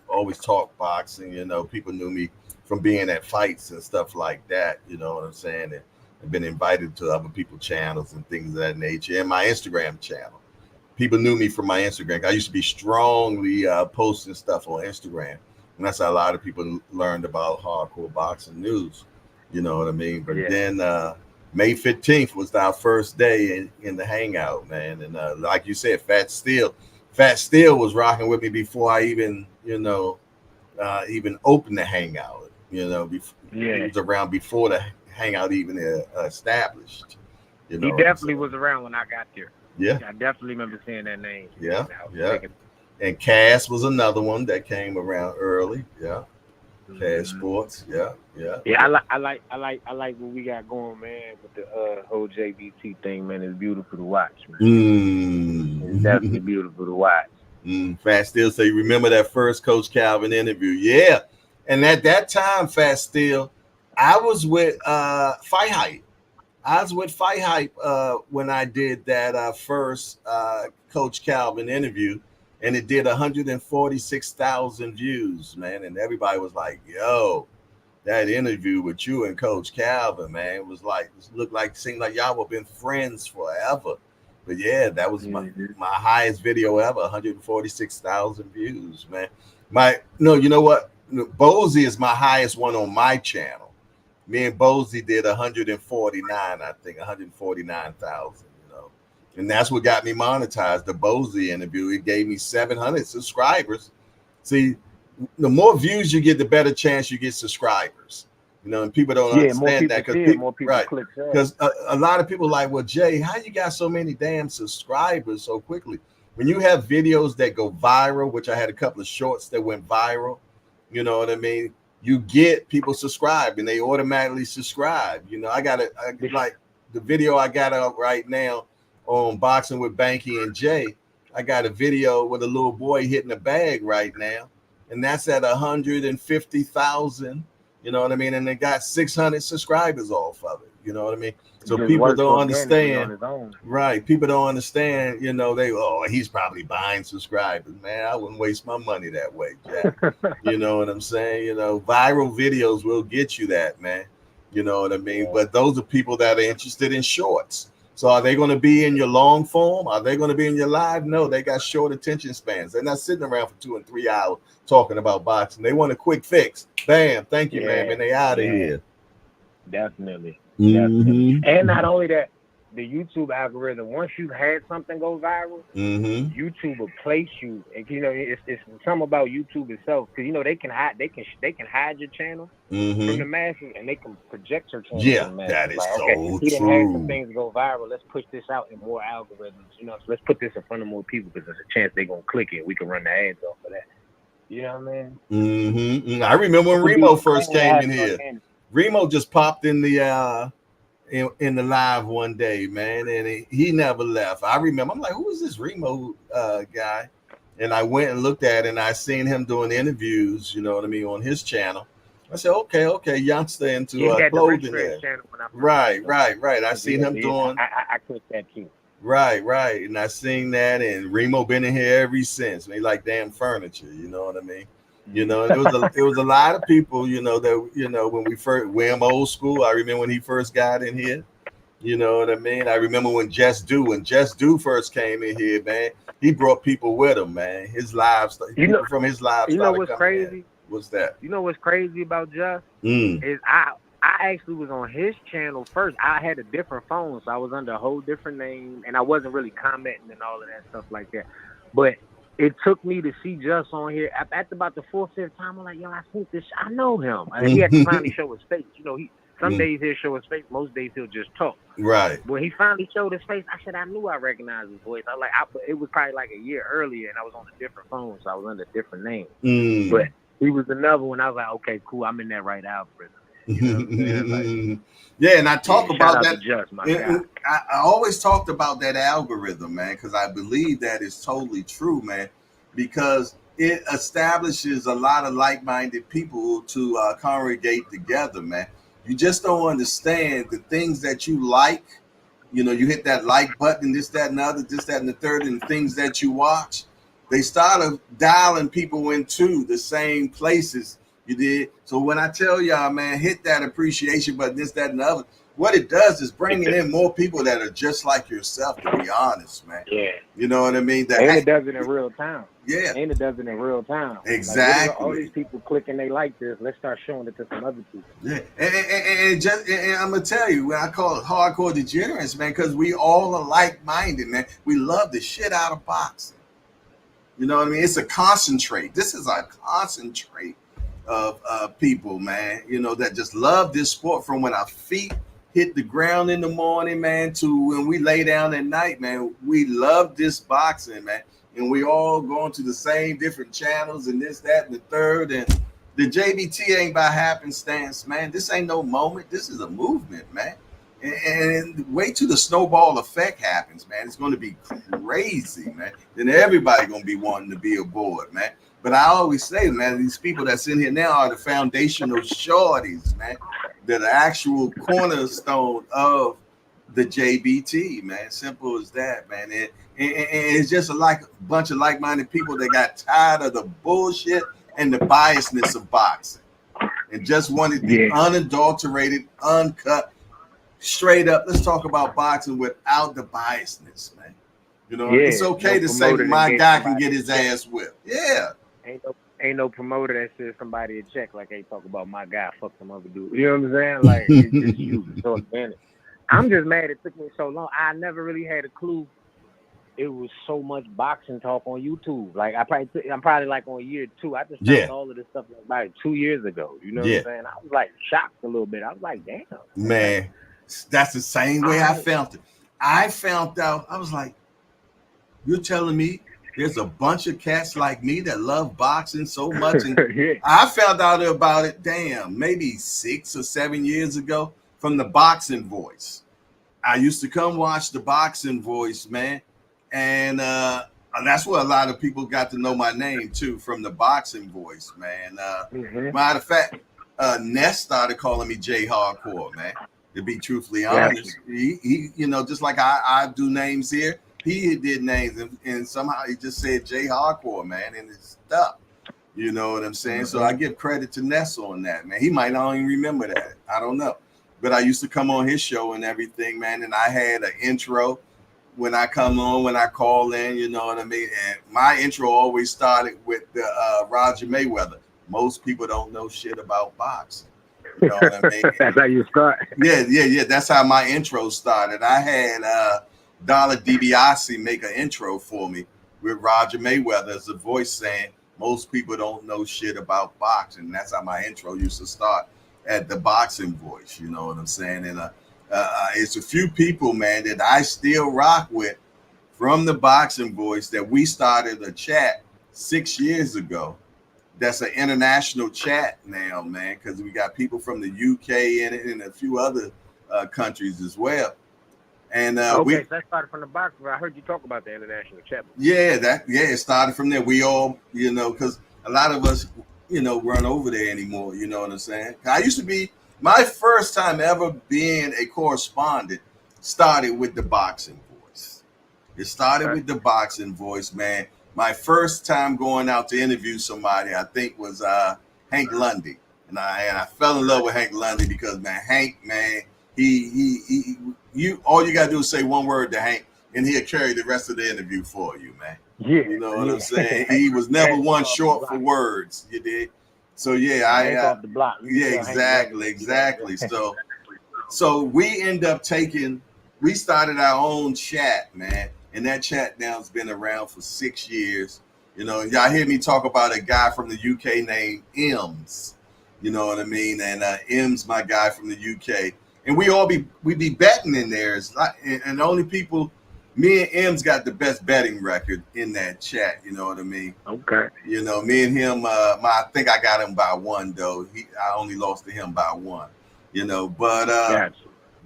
always talked boxing. You know, people knew me from being at fights and stuff like that. You know what I'm saying? And I've been invited to other people's channels and things of that nature. And my Instagram channel, people knew me from my Instagram. I used to be strongly posting stuff on Instagram, and that's how a lot of people learned about hardcore boxing news. You know what I mean? But then May 15th was our first day in the Hangout, man. And like you said, Fat Steel was rocking with me before I even, even opened the Hangout. You know, he was around before the Hangout even established. You know, he definitely was around when I got there. Yeah, I definitely remember seeing that name. Yeah. And Cass was another one that came around early. Yeah. Cash Sports, yeah. I like what we got going, man, with the whole JBT thing, man. It's beautiful to watch, man. It's definitely beautiful to watch. Fat Steel say, remember that first Coach Calvin interview? Yeah, and at that time, Fat Steel, I was with Fight Hype. I was with Fight Hype when I did that first Coach Calvin interview. And it did 146,000 views, man. And everybody was like, yo, that interview with you and Coach Calvin, man, it seemed like y'all have been friends forever. But yeah, that was my highest video ever, 146,000 views, man. You know what? Bozy is my highest one on my channel. Me and Bozy did 149,000. And that's what got me monetized, the Bozy interview. It gave me 700 subscribers. See, the more views you get, the better chance you get subscribers. You know, and people don't understand that because a lot of people are like, well, Jay, how you got so many damn subscribers so quickly? When you have videos that go viral, which I had a couple of shorts that went viral, you know what I mean? You get people subscribed and they automatically subscribe. You know, like the video I got up right now on Boxing with Banky and Jay, I got a video with a little boy hitting a bag right now, and that's at 150,000. You know what I mean? And they got 600 subscribers off of it. You know what I mean? So people don't understand, right? People don't understand. You know, he's probably buying subscribers. Man, I wouldn't waste my money that way, Jack. You know what I'm saying? You know, viral videos will get you that, man. You know what I mean? But those are people that are interested in shorts. So are they going to be in your long form? Are they going to be in your live? No, they got short attention spans. They're not sitting around for 2 and 3 hours talking about boxing. They want a quick fix. Bam, thank you, man, and they out of here. Definitely. And not only that, the YouTube algorithm, once you've had something go viral, YouTube will place you. And you know, it's something about YouTube itself, because you know they can hide your channel from the masses, and they can project your channel from the masses. That is so he done had some things go viral. Let's push this out in more algorithms. You know, so let's put this in front of more people, because there's a chance they're gonna click it. We can run the ads off of that. You know what I mean? I remember when Remo first came in here. Remo just popped in the in the live one day, man, and he never left. I remember, I'm like, who is this Remo guy? And I went and looked at it, and I seen him doing interviews, you know what I mean, on his channel. I said, okay, youngster into clothing there. Right. I seen him doing. I clicked that too. Right, and I seen that, and Remo been in here ever since. They like damn furniture, you know what I mean? You know, it was a lot of people, you know, that, you know, when we first Wham Old School, I remember when he first got in here, you know what I mean? I remember when Just Do first came in here, man, he brought people with him, man. His lives, from his lives. You know what's crazy? What's that? You know what's crazy about Just is I actually was on his channel first. I had a different phone, so I was under a whole different name, and I wasn't really commenting and all of that stuff like that. But it took me to see Just on here. After about the 4th, 5th time, I'm like, yo, I think this, I know him. And he had to finally show his face. You know, Some days he'll show his face. Most days he'll just talk. Right. When he finally showed his face, I said, I knew I recognized his voice. It was probably like a year earlier, and I was on a different phone, so I was under a different name. But he was another one. I was like, okay, cool. I'm in that right algorithm. You know what I'm saying? Like, yeah, and I talk about that. Just, my guy. I always talked about that algorithm, man, because I believe that is totally true, man, because it establishes a lot of like-minded people to congregate together, man. You just don't understand the things that you like. You know, you hit that like button, this, that, and the other, this, that, and the third, and things that you watch. They started dialing people into the same places you did. So when I tell y'all, man, hit that appreciation button, this, that, and the other, what it does is bringing in more people that are just like yourself, to be honest, man. Yeah. You know what I mean? And it does it in real time. Yeah. And it does it in real time. Exactly. Like, all these people clicking, they like this. Let's start showing it to some other people. Yeah. And I'm going to tell you, I call it hardcore degenerates, man, because we all are like-minded, man. We love the shit out of boxing. You know what I mean? It's a concentrate. This is a concentrate of people, man, you know, that just love this sport from when our feet hit the ground in the morning, man, to when we lay down at night, man. We love this boxing, man. And we all going to the same different channels and this, that, and the third. And the JBT ain't by happenstance, man. This ain't no moment. This is a movement, man. And wait till the snowball effect happens, man. It's going to be crazy, man. Then everybody going to be wanting to be aboard, man. But I always say, man, these people that's in here now are the foundational shorties, man. They're the actual cornerstone of the JBT, man. Simple as that, man. And it's just a bunch of like-minded people that got tired of the bullshit and the biasness of boxing and just wanted the unadulterated, uncut, straight up. Let's talk about boxing without the biasness, man. You know, it's okay to say my guy can get his ass whipped. Yeah. Ain't no promoter that says somebody a check like they talk about my guy fuck some other dude. You know what I'm saying? Like, it's just you. So advantage. I'm just mad it took me so long. I never really had a clue it was so much boxing talk on YouTube. Like I'm probably like on year 2. I just found all of this stuff like about 2 years ago. You know what I'm saying? I was like shocked a little bit. I was like, damn. Man, that's the same way I felt it. I found out, I was like, you're telling me there's a bunch of cats like me that love boxing so much. And I found out about it, maybe 6 or 7 years ago from the Boxing Voice. I used to come watch the Boxing Voice, man. And that's where a lot of people got to know my name too, from the Boxing Voice, man. Matter of fact, Ness started calling me Jay Hardcore, man. To be truthfully honest, he you know, just like I do names here, he did names, and somehow he just said Jay Hardcore, man, and it's stuck. You know what I'm saying? So I give credit to Ness on that, man. He might not even remember that. I don't know. But I used to come on his show and everything, man, and I had an intro when I come on, when I call in, you know what I mean? And my intro always started with the Roger Mayweather. Most people don't know shit about boxing. You know what I mean? That's how you start. Yeah. That's how my intro started. I had Dollar DiBiase make an intro for me with Roger Mayweather as a voice saying, most people don't know shit about boxing. That's how my intro used to start at the Boxing Voice. You know what I'm saying? And it's a few people, man, that I still rock with from the Boxing Voice that we started a chat 6 years ago. That's an international chat now, man, because we got people from the UK in it and a few other countries as well. And so that started from the Boxing. I heard you talk about the international chat. It started from there. We all, you know, because a lot of us, you know, weren't over there anymore. You know what I'm saying? I used to be, my first time ever being a correspondent started with the Boxing Voice. It started with the Boxing Voice, man. My first time going out to interview somebody, I think, was Hank Lundy, and I fell in love with Hank Lundy because, man, Hank, man, you all you gotta do is say one word to Hank, and he'll carry the rest of the interview for you, man. Yeah, you know what I'm saying. He was never one short for words. You did. So off the block. Exactly. So we end up we started our own chat, man. And that chat now has been around for 6 years. You know, y'all hear me talk about a guy from the UK named Ems. You know what I mean? And M's my guy from the UK. And we be betting in there. It's not, and the only people, me and M's got the best betting record in that chat. You know what I mean? Okay. You know, me and him. I think I got him by one though. I only lost to him by one. You know, but Gotcha.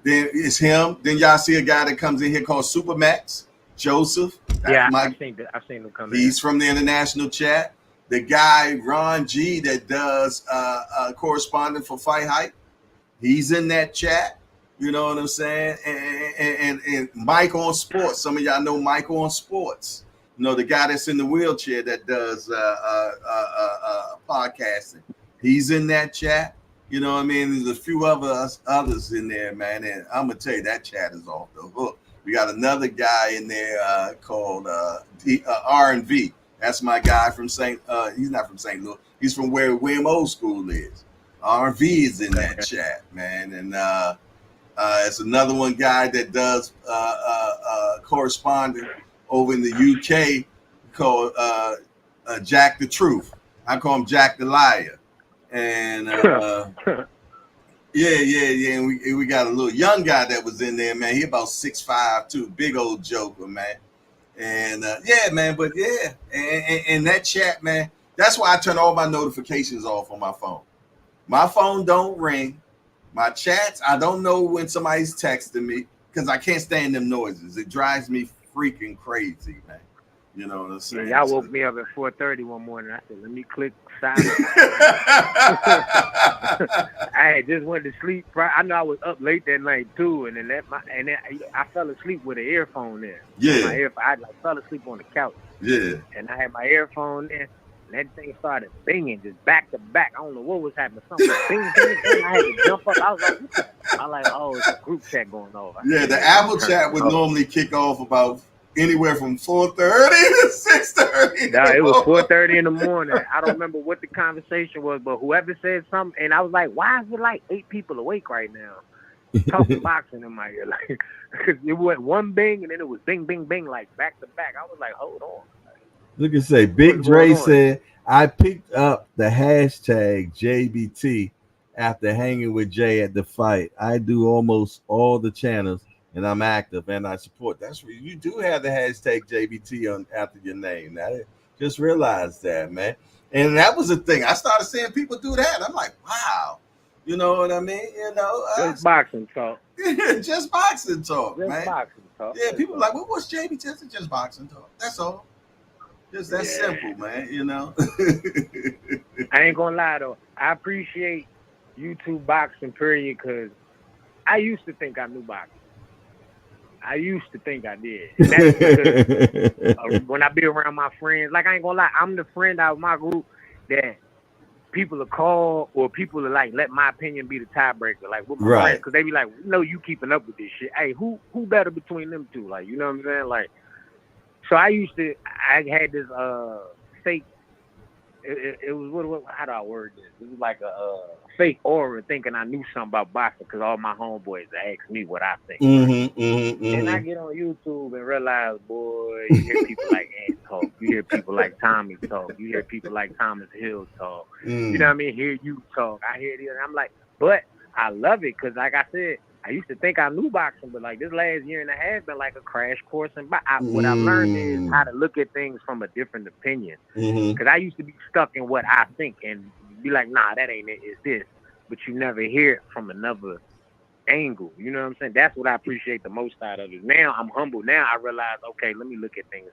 then it's him. Then y'all see a guy that comes in here called Supermax Joseph. I've seen him come in. He's from the international chat. The guy Ron G that does correspondent for Fight Hype, he's in that chat. You know what I'm saying? And Mike on Sports. Some of y'all know Mike on Sports. You know, the guy that's in the wheelchair that does podcasting. He's in that chat. You know what I mean? There's a few others in there, man. And I'm gonna tell you that chat is off the hook. We got another guy in there called R&V. That's my guy from he's not from St. Louis. He's from where William Old School is. R&V is in that chat, man. And it's another one guy that does correspondent over in the UK called Jack the Truth. I call him Jack the Liar. And yeah. And we got a little young guy that was in there, man. He about 6'5" too, big old joker, man. And yeah, man. But yeah, and that chat, man. That's why I turn all my notifications off on my phone. My phone don't ring. My chats, I don't know when somebody's texting me because I can't stand them noises. It drives me freaking crazy, man. You know what I'm saying? Y'all woke me up at 4:30 one morning. I said, let me click silence. I just went to sleep. I know I was up late that night too, and then I fell asleep with an earphone there. Yeah. I fell asleep on the couch. Yeah. And I had my earphone there, and that thing started binging just back to back. I don't know what was happening. Something bing, bing, bing. I had to jump up. I was like, oh, it's a group chat going over. Yeah, the Apple chat would normally kick off about anywhere from 4:30 to 6:30. No, it was 4:30 in the morning. I don't remember what the conversation was, but whoever said something, and I was like, why is it like 8 people awake right now? Talking boxing in my ear. Like, because it went one bing, and then it was bing, bing, bing, like back to back. I was like, hold on. Look at say, Big Dre said, I picked up the hashtag JBT after hanging with Jay at the fight. I do almost all the channels, and I'm active and I support. That's where you do have the hashtag JBT on after your name. Now, just realized that, man. And that was the thing. I started seeing people do that. I'm like, wow. You know what I mean? You know, just boxing talk. Just boxing talk, just man. Boxing talk. Yeah, people like, well, what's JBT? Just boxing talk. That's all. Just that simple, man. You know. I ain't gonna lie though. I appreciate YouTube boxing period because I used to think I knew boxing. I used to think I did. And that's because when I be around my friends, like I ain't gonna lie, I'm the friend out of my group that people will call or people will like let my opinion be the tiebreaker. Like with my friends, because they be like, we know you keeping up with this shit. Hey, who better between them two? Like, you know what I'm saying? Like, so I had this fake. It was how do I word this? It was like a fake aura thinking I knew something about boxing because all my homeboys ask me what I think. And I get on YouTube and realize, boy, you hear people like Ant talk, you hear people like Tommy talk, you hear people like Thomas Hill talk. You know what I mean? Hear you talk, I hear it, and I'm like, but I love it because, like I said, I used to think I knew boxing, but like this last year and a half been like a crash course in boxing. What I've learned is how to look at things from a different opinion. Because I used to be stuck in what I think and be like, nah, that ain't it, it's this. But you never hear it from another angle. You know what I'm saying? That's what I appreciate the most out of it. Now I'm humble. Now I realize, okay, let me look at things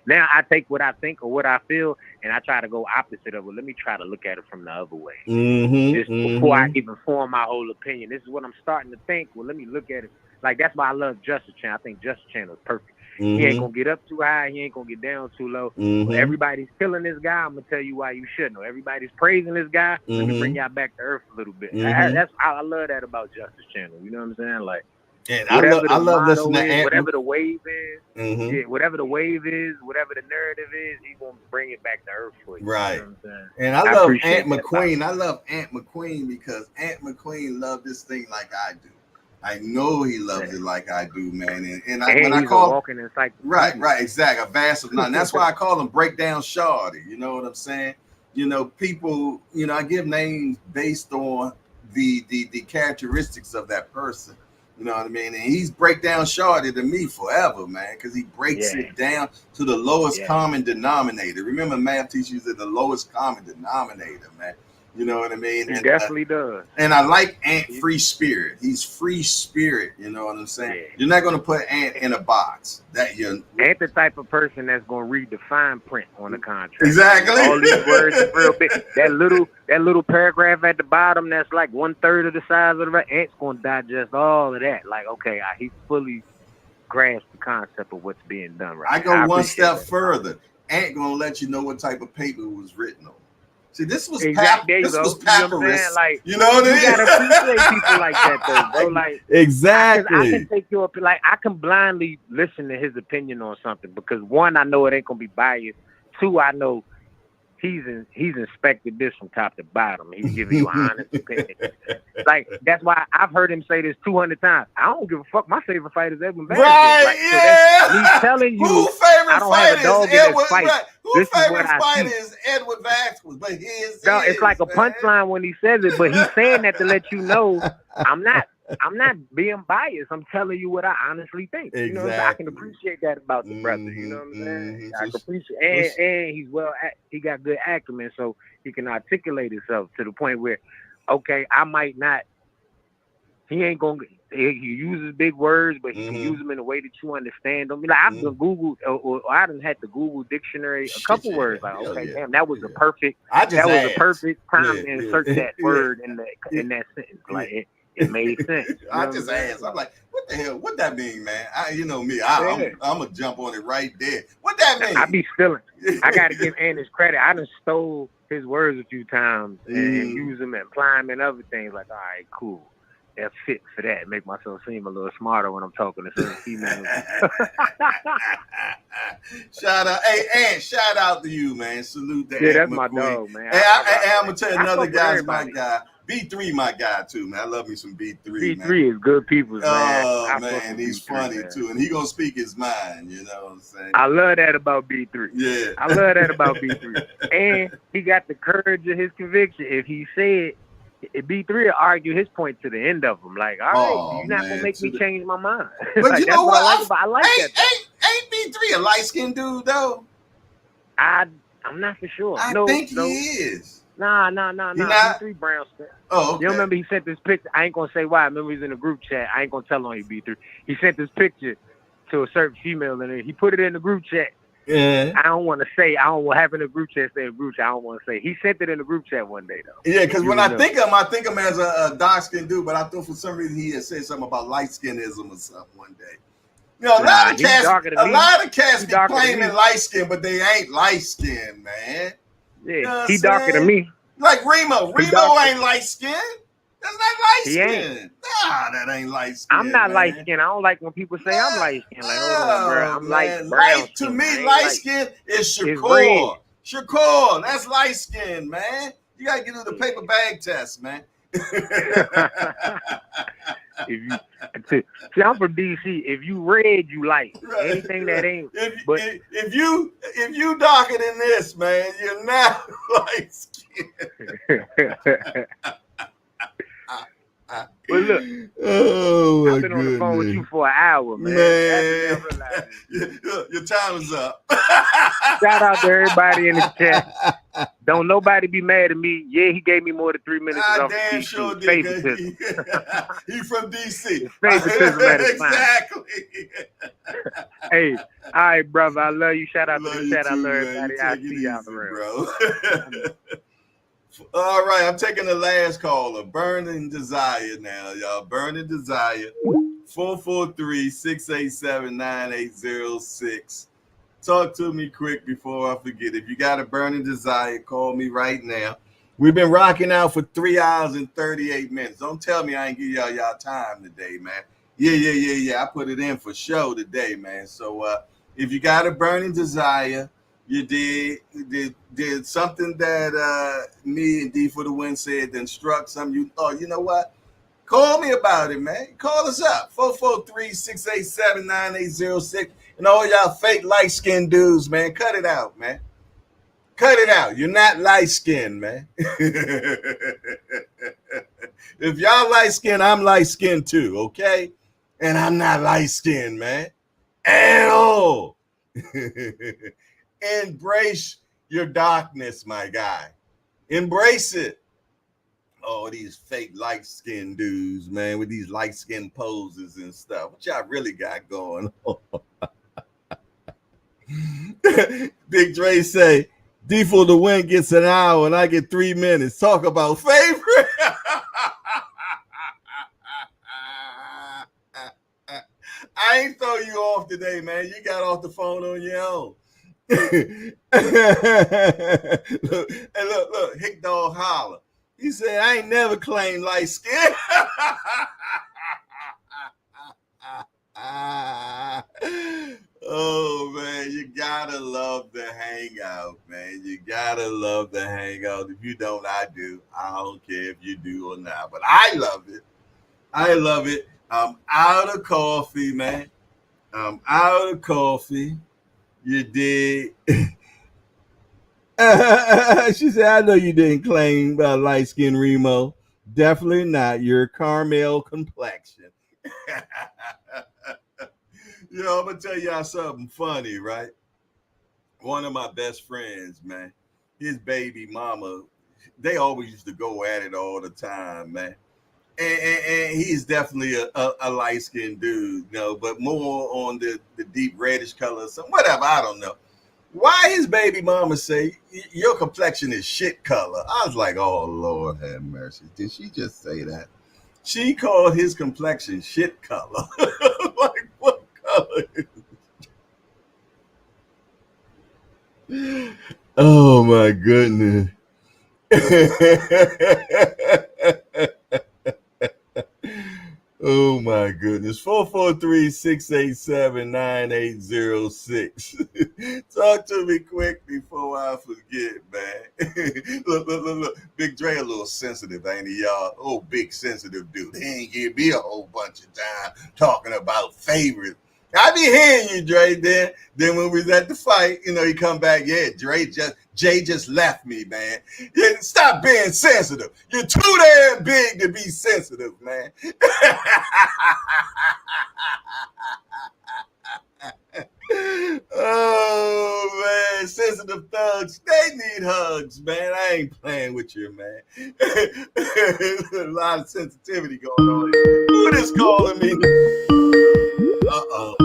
now I take what I think or what I feel and I try to go opposite of it. Let me try to look at it from the other way. Just before I even form my whole opinion. This is what I'm starting to think. Well, let me look at it. Like, that's why I love Justice Channel. I think Justice Channel is perfect. He ain't gonna get up too high. He ain't gonna get down too low. Everybody's killing this guy. I'm gonna tell you why you shouldn't. Or everybody's praising this guy. Let me bring y'all back to earth a little bit. I love that about Justice Channel. You know what I'm saying? Like, and I love listening to whatever the wave is, whatever the wave is, whatever the narrative is, he's gonna bring it back to earth for you. Right. You know what I'm saying? And I love Ant McQueen. I love Ant McQueen because Ant McQueen loved this thing like I do. I know he loves it like I do, man. And when I call walking in right, exactly, a vast of none. That's why I call him Breakdown Shawty. You know what I'm saying? people, I give names based on the characteristics of that person. You know what I mean? And he's breakdown shorter than me forever, man, because he breaks it down to the lowest common denominator. Remember, math teachers are the lowest common denominator, man. You know what I mean? He definitely does. And I like Ant free spirit. He's free spirit. You know what I'm saying? Yeah. You're not going to put Ant in a box. Ant the type of person that's going to read the fine print on the contract. Exactly. All these words are real big. That little paragraph at the bottom that's like 1/3 of the size of the Ant's going to digest all of that. Like, okay, he fully grasped the concept of what's being done right now. I go one step further. Ant going to let you know what type of paper it was written on. See, this was papyrus. Like, you know what I mean? You gotta appreciate people like that, though, bro. Like, exactly. I can take you up. Like, I can blindly listen to his opinion on something because 1, I know it ain't gonna be biased. 2, I know he's inspected this from top to bottom. He's giving you an honest opinion. Like, that's why I've heard him say this 200 times. I don't give a fuck. My favorite fight is Edwin Barrett. Right? Like, so he's telling you, I don't have a dog in this fight. Right. Whose favorite fighter see. is Edward Vasquez? But no, it's like a punchline when he says it, but he's saying that to let you know I'm not being biased. I'm telling you what I honestly think. Exactly. You know, I can appreciate that about the brother. You know what I'm saying? I can appreciate, and he's he got good acumen, so he can articulate himself to the point where, okay, I might not. He ain't gonna. He uses big words, but he can use them in a way that you understand them. Like, I've done Googled, or I done had to Google dictionary a couple words. Like, okay, damn, that was a perfect. That was a perfect time to insert that word in that sentence. Like, it made sense. I just asked. I'm like, what the hell? What that mean, man? You know me. I'm gonna jump on it right there. What that mean? I be stealing. I gotta give Anders credit. I done stole his words a few times and use them and apply them in other things. Like, all right, cool. That fit for that. Make myself seem a little smarter when I'm talking to certain females. Shout out, Ant, shout out to you, man. Salute that. Yeah, that's my dog, man. I'm gonna tell you another guy's my guy. B3, my guy too, man. I love me some B3. B3 is good people, man. Oh man, he's funny too, and he gonna speak his mind. You know what I'm saying? I love that about B3. Yeah, I love that about B3, and he got the courage of his conviction. If he said. B3 will argue his point to the end of them. Like, all right, you're not gonna make me change my mind. But like, you know what? I like that. Ain't B3 a light skinned dude though? I'm not for sure. I think he is. Nah. B3 brown skin. Oh, okay. You remember he sent this picture? I ain't gonna say why. I remember he's in a group chat. I ain't gonna tell on you, B3. He sent this picture to a certain female, and he put it in the group chat. Yeah. I don't want to say. I don't have in a group chat. Say a group chat. I don't want to say. He sent it in the group chat one day though. Yeah, because when I think him as a dark skinned dude, but I thought for some reason he had said something about light skinism or something one day. You know, a lot of cats be claiming light skin, but they ain't light skinned, man. Yeah, you know he darker than me. Like Remo. Remo ain't light skinned. That's not light skin. Nah, that ain't light skin. I'm not light skin. I don't like when people say I'm light skin. Like, hold on, bro. I'm light brown. To me, light skin is Shakur. Shakur, that's light skin, man. You gotta get to the paper bag test, man. See, I'm from DC. If you red, you light. Right, anything that ain't. If you darker than this, man, you're not light skin. Well, look, I've been on the phone with you for an hour, man. Your time is up. Shout out to everybody in the chat. Don't nobody be mad at me. Yeah, he gave me more than 3 minutes. I damn sure did. He from DC. Favoritism at its exactly. Hey, all right, brother. I love you. Shout out to the chat. I love everybody. I see y'all around, bro. All right, I'm taking the last caller. Burning Desire now, y'all. Burning Desire. 443-687-9806. Talk to me quick before I forget. If you got a burning desire, call me right now. We've been rocking out for 3 hours and 38 minutes. Don't tell me I ain't give y'all time today, man. Yeah. I put it in for show today, man. So if you got a burning desire, you did something that me and D for the Win said that struck some you. Oh, you know what? Call me about it, man. Call us up. 443-687-9806. And all y'all fake light-skinned dudes, man, cut it out, man. Cut it out. You're not light-skinned, man. If y'all light-skinned, I'm light-skinned too, okay? And I'm not light-skinned, man. At all. Embrace your darkness, my guy. Embrace it. Oh, these fake light-skinned dudes, man, with these light-skinned poses and stuff. What y'all really got going on? Big Dre say, D for the win gets an hour and I get 3 minutes. Talk about favorite. I ain't throw you off today, man. You got off the phone on your own. look, Hick Dog holler. He said, I ain't never claimed light skin. Oh, man, you gotta love the hangout, man. You gotta love the hangout. If you don't, I do. I don't care if you do or not, but I love it. I love it. I'm out of coffee, man. I'm out of coffee. You did. She said, I know you didn't claim light skin Remo. Definitely not. Your caramel complexion. You know, I'm going to tell y'all something funny, right? One of my best friends, man, his baby mama, they always used to go at it all the time, man. And he's definitely a light-skinned dude, you know, but more on the deep reddish color, so whatever, I don't know. Why his baby mama say your complexion is shit color? I was like, oh, Lord have mercy. Did she just say that? She called his complexion shit color. Like, what color is it? Oh, my goodness. Oh my goodness. 443-687-9806. Talk to me quick before I forget, man. Look. Big Dre a little sensitive, ain't he, y'all? Oh, big sensitive dude. He ain't give me a whole bunch of time talking about favorites. I be hearing you, Dre. Then when we was at the fight, you know, he come back. Yeah, Jay just left me, man. Yeah, stop being sensitive. You're too damn big to be sensitive, man. Oh, man, sensitive thugs, they need hugs, man. I ain't playing with you, man. A lot of sensitivity going on. Who is calling me? Uh-oh.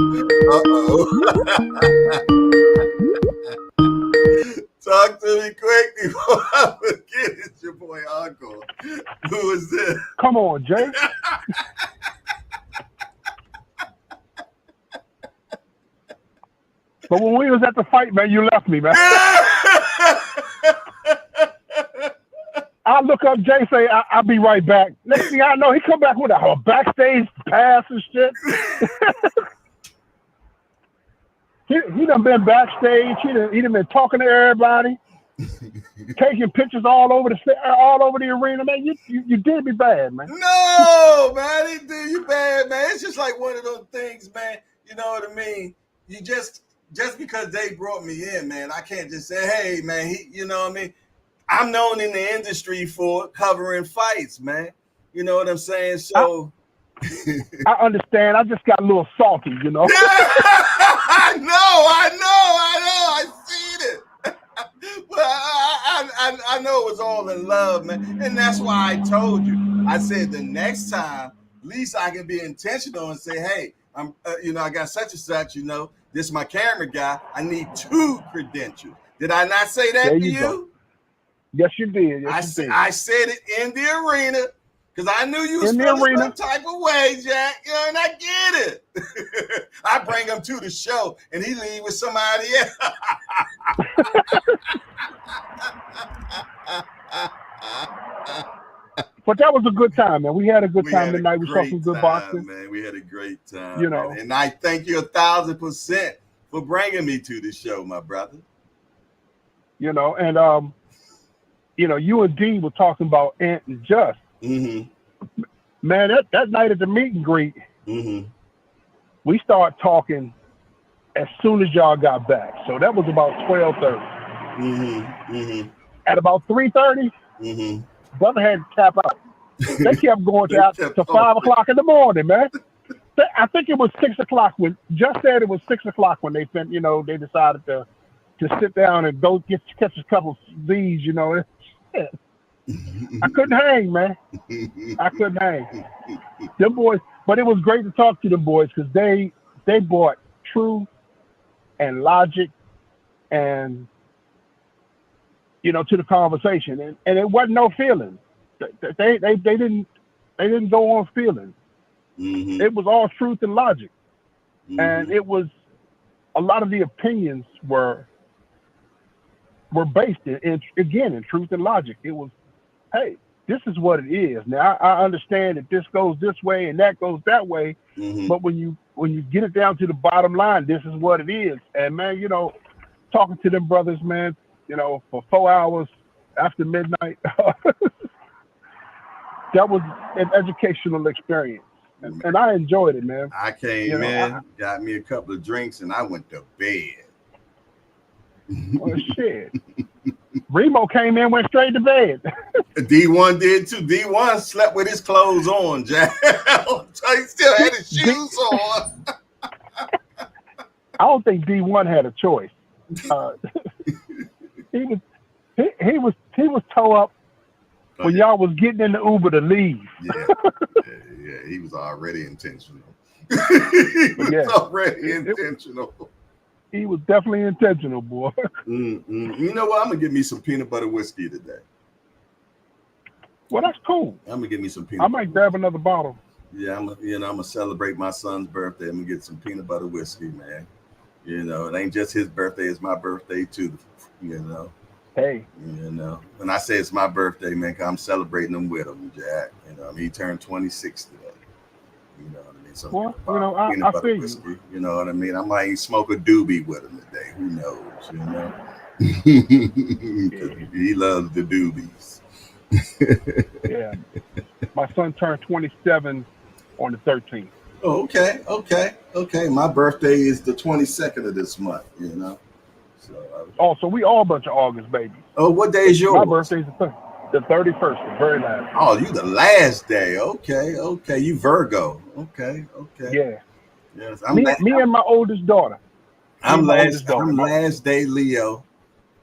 Talk to me quick before I forget. It's your boy Uncle. Who is this? Come on, Jay. But when we was at the fight, man, you left me, man. I look up, Jay say, I'll be right back. Next thing I know, he come back with a backstage pass and shit. He done been backstage. He done been talking to everybody, taking pictures all over the arena, man. You did me bad, man. No, man, I didn't do you bad, man. It's just like one of those things, man. You know what I mean? You just because they brought me in, man, I can't just say, hey, man, you know what I mean? I'm known in the industry for covering fights, man. You know what I'm saying? So I understand. I just got a little salty, you know. I know. I seen it. But I know it was all in love, man. And that's why I told you. I said the next time, at least I can be intentional and say, hey, I'm, I got such and such, you know. This is my camera guy. I need 2 credentials. Did I not say that to you? Go. Yes, you did. I said it in the arena because I knew you was feeling some type of way, Jack. You know, and I get it. I bring him to the show and he leave with somebody else. But that was a good time, man. We had a good time tonight. We saw some good boxing. Man, we had a great time. You know, man. And I thank you 1,000% for bringing me to the show, my brother. You know, and you and Dean were talking about Ant and Just. Mm-hmm. Man, that night at the meet and greet, mm-hmm. we started talking as soon as y'all got back. So that was about 12:30. At about 3:30, brother had to tap out. They kept going to 5 o'clock in the morning, man. I think it was 6 o'clock when just said it was 6 o'clock when they they decided to sit down and go catch a couple of Z's, I couldn't hang, man. I couldn't hang. Them boys, but it was great to talk to them boys because they brought truth and logic and to the conversation, and it wasn't no feelings. They didn't go on feelings. It was all truth and logic, and it was a lot of the opinions were based in truth and logic. It was, hey, this is what it is. Now I understand that this goes this way and that goes that way, but when you get it down to the bottom line, this is what it is. And man, talking to them brothers, man, for 4 hours after midnight, that was an educational experience. And I enjoyed it, man. I came in, got me a couple of drinks, and I went to bed. Well, shit. Remo came in, went straight to bed. D1 did too. D1 slept with his clothes on, Jack. He still had his shoes on. I don't think D1 had a choice. He was toe up when y'all was getting in the Uber to leave. Yeah, he was already intentional. Intentional. He was definitely intentional, boy. You know what? I'm gonna get me some peanut butter whiskey today. Well, that's cool. I'm gonna get me some peanut. I might grab another bottle. Yeah, I'm gonna celebrate my son's birthday. I'm gonna get some peanut butter whiskey, man. It ain't just his birthday; it's my birthday too. Hey. When I say it's my birthday, man, 'cause I'm celebrating him with him, Jack. He turned 26 today. You know what I mean? So I feel whiskey, you know what I mean? I might smoke a doobie with him today. Who knows? He loves the doobies. Yeah. My son turned 27 on the 13th. Oh, okay. My birthday is the 22nd of this month, So we all a bunch of August babies. Oh, what day is yours? My birthday's the 31st, the very last. Oh, you the last day. Okay. You Virgo. Okay. Yeah. Yes, me and my oldest daughter. I'm last day Leo,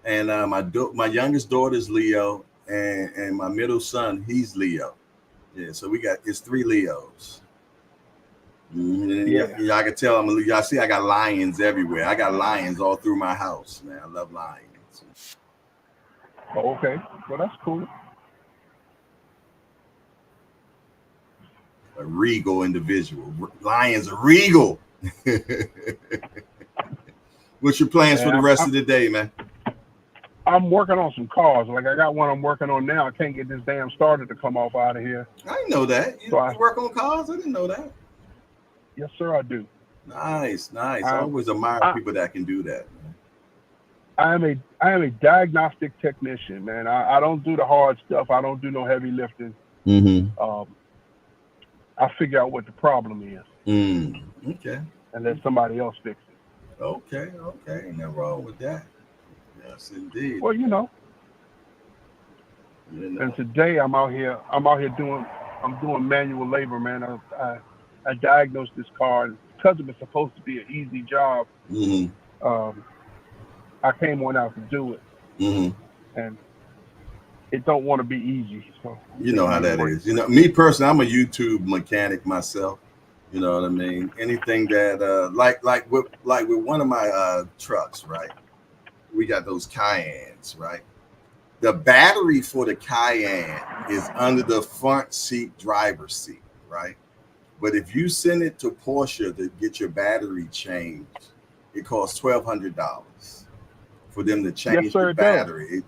and my youngest daughter's Leo, and my middle son, he's Leo. Yeah, so it's 3 Leos. Yeah, I can tell I'm a Leo. Y'all see, I got lions everywhere. I got lions all through my house, man. I love lions. Oh, okay. Well, that's cool. A regal individual. Lions are regal. What's your plans for the rest of the day, man? I'm working on some cars. Like I got one I'm working on now. I can't get this damn starter to come off out of here. I didn't know that. You work on cars? I didn't know that. Yes, sir, I do. Nice. I always admire people that can do that. I am a diagnostic technician, man. I don't do the hard stuff. I don't do no heavy lifting. I figure out what the problem is. Okay. And let somebody else fix it. Okay. Ain't nothing wrong with that. Yes, indeed. Well, And today I'm out here doing manual labor, man. I diagnosed this car, and because it was supposed to be an easy job, I came on out to do it. And it don't want to be easy. So you know how that is. Me personally, I'm a YouTube mechanic myself. You know what I mean? Anything that like with one of my trucks, right? We got those Cayennes, right? The battery for the Cayenne is under the front seat, driver's seat, right? But if you send it to Porsche to get your battery changed, it costs $1,200 for them to change the battery,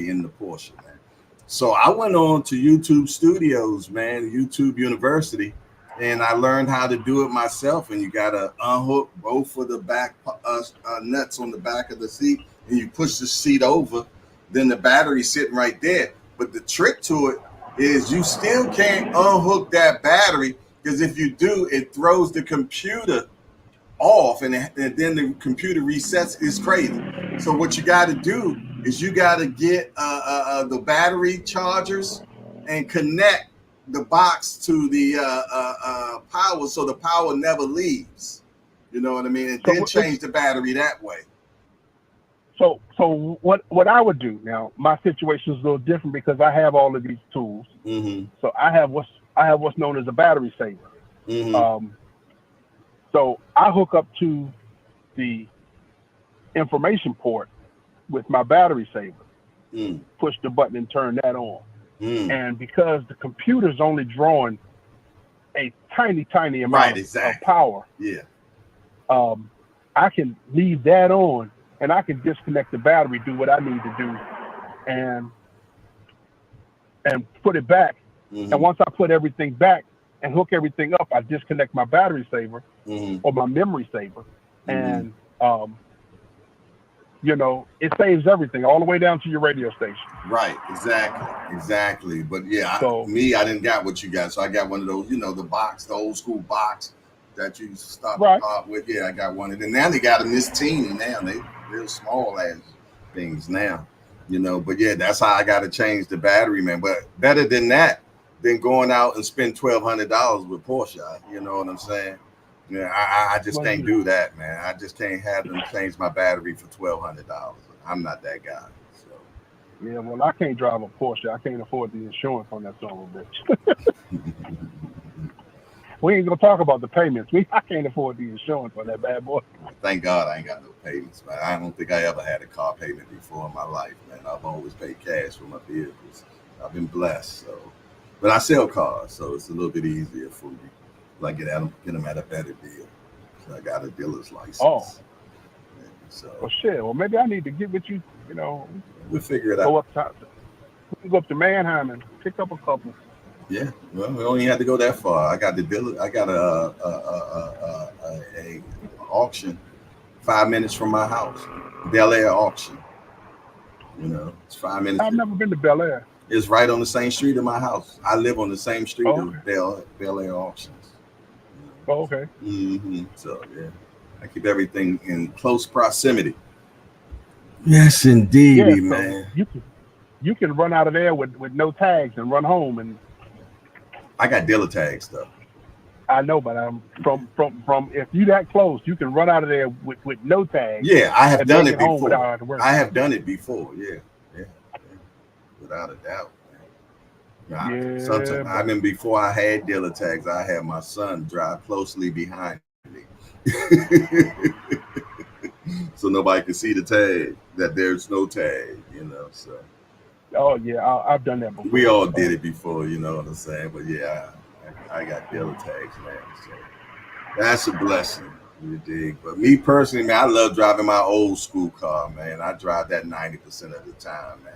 in the Porsche, man. So I went on to YouTube Studios, man, YouTube University, and I learned how to do it myself. And you got to unhook both of the back nuts on the back of the seat, and you push the seat over, then the battery's sitting right there. But the trick to it is you still can't unhook that battery, because if you do, it throws the computer off, and then the computer resets. It's crazy. So what you got to do is you got to get the battery chargers and connect the box to the power, so the power never leaves. You know what I mean? And then change the battery that way. So what I would do now, my situation is a little different because I have all of these tools. Mm-hmm. So I have what's known as a battery saver. Mm-hmm. So I hook up to the information port with my battery saver, push the button and turn that on. And because the computer's only drawing a tiny amount of power, I can leave that on and I can disconnect the battery, do what I need to do, and put it back. And once I put everything back and hook everything up, I disconnect my battery saver or my memory saver, and you know, it saves everything all the way down to your radio station. Right, exactly. But yeah, I didn't got what you got, so I got one of those, you know, the old school box that you start the car with. Yeah, I got one, and then now they got them this teeny now. They real small ass things now, you know. But yeah, that's how I got to change the battery, man. But better than that, than going out and spend $1,200 with Porsche. You know what I'm saying? Yeah, I just can't do that, man. I just can't have them change my battery for $1,200. I'm not that guy. So. Yeah, well, I can't drive a Porsche. I can't afford the insurance on that son of a bitch. We ain't gonna talk about the payments. I can't afford the insurance on that bad boy. Thank God I ain't got no payments, man. I don't think I ever had a car payment before in my life, man. I've always paid cash for my vehicles. I've been blessed, so. But I sell cars, so it's a little bit easier for me. Like get them at a better deal. So I got a dealer's license. Oh. So. Well, shit. Well, maybe I need to get with you. You know. We'll figure it out. We can go up to Manheim and pick up a couple. Yeah. Well, we only had to go that far. I got the dealer. I got a auction 5 minutes from my house. Bel Air auction. You know, it's 5 minutes. I've never been to Bel Air. It's right on the same street of my house. I live on the same street as Bel Air auctions. Oh, okay. So yeah, I keep everything in close proximity. Yes, indeed, man. You can run out of there with no tags and run home, and I got dealer tags though. I know, but I'm from if you that close, you can run out of there with no tags. Yeah, I have done it before. I have done it before. Yeah, without a doubt. Sometimes I mean, before I had dealer tags, I had my son drive closely behind me, so nobody could see the tag. That there's no tag, you know. So. Oh yeah, I've done that before. We all did it before, you know what I'm saying. But yeah, I got dealer tags, man. So that's a blessing, you dig. But me personally, man, I love driving my old school car, man. I drive that 90% of the time, man.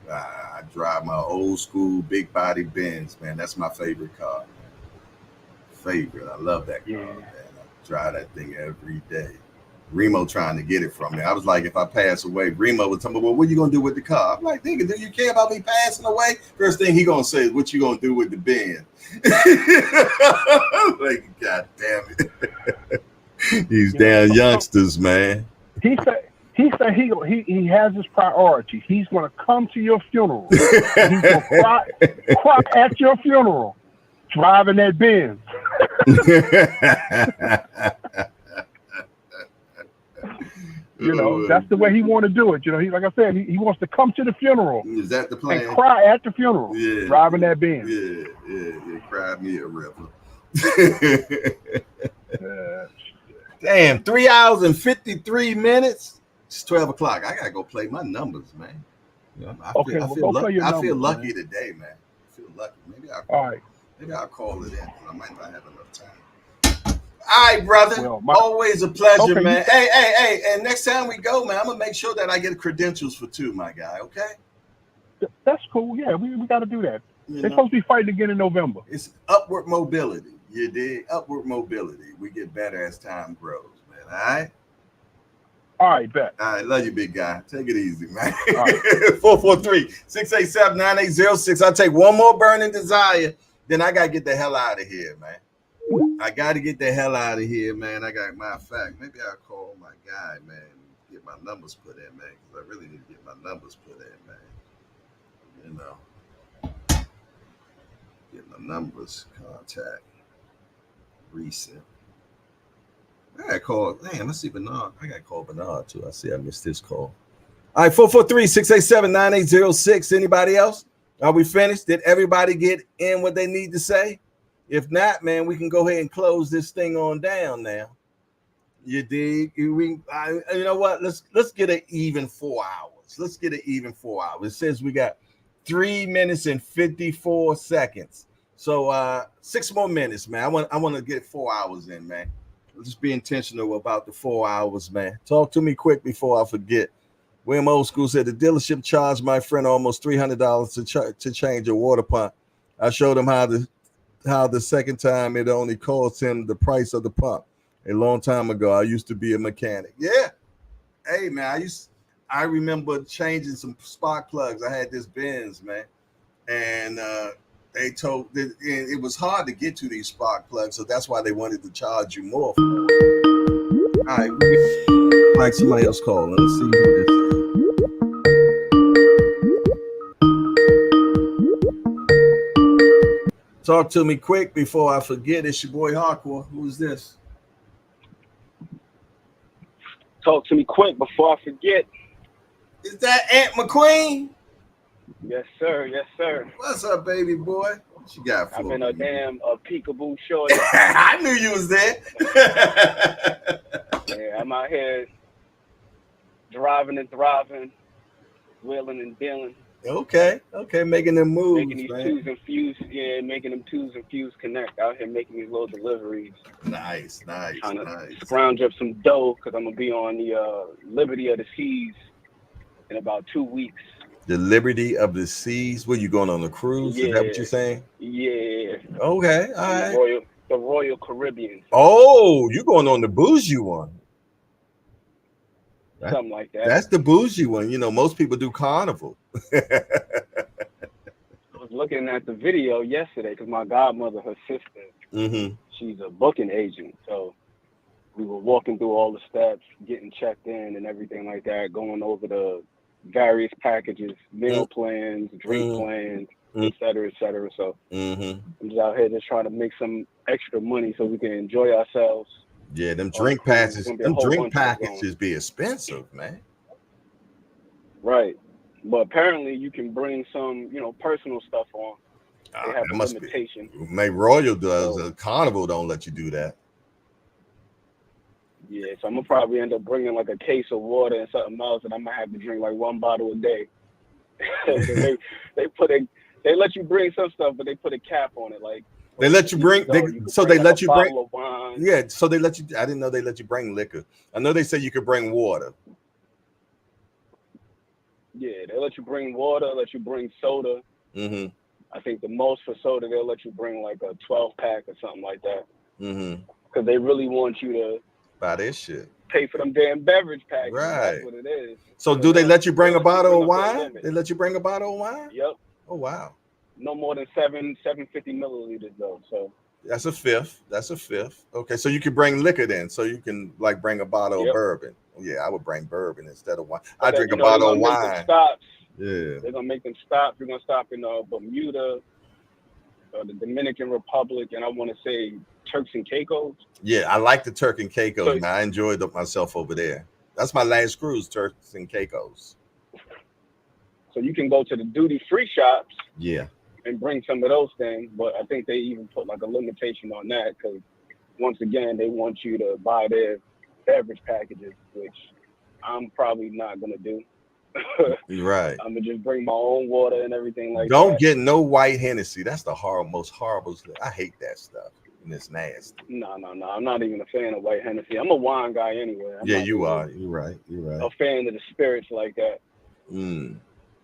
I drive my old school big body Benz, man. That's my favorite car, man. Favorite. I love that car, man. I drive that thing every day. Remo trying to get it from me. I was like, if I pass away, Remo would tell me, well, what are you going to do with the car? I'm like, nigga, do you care about me passing away? First thing he going to say is, what you going to do with the Benz? Like, God damn it. These damn youngsters, man. He said he has his priority. He's going to come to your funeral. He's going to cry at your funeral, driving that Benz. You know, that's the way he want to do it. You know, he, like I said, he wants to come to the funeral. Is that the plan? And cry at the funeral, driving that Benz. Yeah. Cry me a river. Damn, 3 hours and 53 minutes. It's 12 o'clock. I gotta go play my numbers, man. You know, I feel lucky today, man. I feel lucky. Maybe I'll call it in. I might not have enough time. All right, brother. Always a pleasure, man. Hey, and next time we go, man, I'm gonna make sure that I get credentials for 2, my guy. Okay? That's cool. Yeah, we got to do that. They're supposed to be fighting again in November. It's upward mobility. You dig? Upward mobility. We get better as time grows, man. All right? All right, bet. All right, love you, big guy. Take it easy, man. Right. 443-687-9806. I'll take one more burning desire, then I got to get the hell out of here, man. I got to get the hell out of here, man. Matter of fact, maybe I'll call my guy, man, get my numbers put in, man, because I really need to get my numbers put in, man. You know, get my numbers, contact, recent. I got to call, man, let's see Bernard. I got to call Bernard, too. I see I missed this call. All right, 443-687-9806. Anybody else? Are we finished? Did everybody get in what they need to say? If not, man, we can go ahead and close this thing on down now. You dig? You know what? Let's get an even 4 hours. Let's get an even 4 hours. It says we got 3 minutes and 54 seconds. So 6 more minutes, man. I want to get 4 hours in, man. Let's be intentional about the 4 hours, man. Talk to me quick before I forget. William Old School said the dealership charged my friend almost $300 to change a water pump. I showed him how the second time it only cost him the price of the pump. A long time ago, I used to be a mechanic. Yeah. Hey, man, I remember changing some spark plugs. I had this Benz, man. And they told it was hard to get to these spark plugs, so that's why they wanted to charge you more. All right. Like somebody else call. Let's see who this is. Talk to me quick before I forget. It's your boy Hardcore. Who's this? Talk to me quick before I forget. Is that Aunt McQueen? Yes, sir. Yes, sir. What's up, baby boy? What you got for I've been me? a damn peekaboo shorty. I knew you was there. Yeah, I'm out here driving and thriving, wheeling and dealing. Okay, making them moves, making these man. twos and fuse, making them twos and fuse connect. Out here making these little deliveries. Nice. Trying to scrounge up some dough because I'm gonna be on the Liberty of the Seas in about 2 weeks. The Liberty of the Seas. Where you going on a cruise? Yeah. Is that what you're saying? Yeah. Okay, all right. The Royal Caribbean. Oh, you going on the bougie one? Something like that. That's the bougie one. You know, most people do Carnival. I was looking at the video yesterday because my godmother, her sister, she's a booking agent. So we were walking through all the steps, getting checked in and everything like that, going over the various packages, meal plans, drink plans, et cetera, et cetera. So I'm just out here just trying to make some extra money so we can enjoy ourselves. Yeah, them drink packages be expensive, man. Right. But apparently you can bring some, personal stuff on. They have a limitation. Maybe Royal does. Carnival don't let you do that. Yeah, so I'm gonna probably end up bringing like a case of water and something else, and I'm gonna have to drink like 1 bottle a day. they let you bring some stuff, but they put a cap on it. Like they let you bring. So they let you bring. Yeah, so they let you. I didn't know they let you bring liquor. I know they said you could bring water. Yeah, they let you bring water, let you bring soda. I think the most for soda, they'll let you bring like a 12-pack or something like that. Because they really want you to buy this shit. Pay for them damn beverage packs. Right. That's what it is. So do they let you bring a bottle of wine? They let you bring a bottle of wine? Yep. Oh, wow. No more than 750 milliliters though. So that's a fifth. Okay, so you can bring liquor then. So you can like bring a bottle of bourbon. Yeah, I would bring bourbon instead of wine. I drink a bottle of wine. Stops. Yeah. They're gonna make them stop. You're gonna stop in Bermuda, the Dominican Republic, and I want to say Turks and Caicos. Yeah, I like the Turks and Caicos, man. I enjoyed myself over there. That's my last cruise, Turks and Caicos. So you can go to the duty-free shops. Yeah. And bring some of those things, but I think they even put like a limitation on that because once again they want you to buy their beverage packages, which I'm probably not gonna do. Right. I'm gonna just bring my own water and everything like that. Don't get no white Hennessy. That's the most horrible stuff. I hate that stuff. And it's nasty. No. I'm not even a fan of white Hennessy. I'm a wine guy anyway. You are. You're right. A fan of the spirits like that.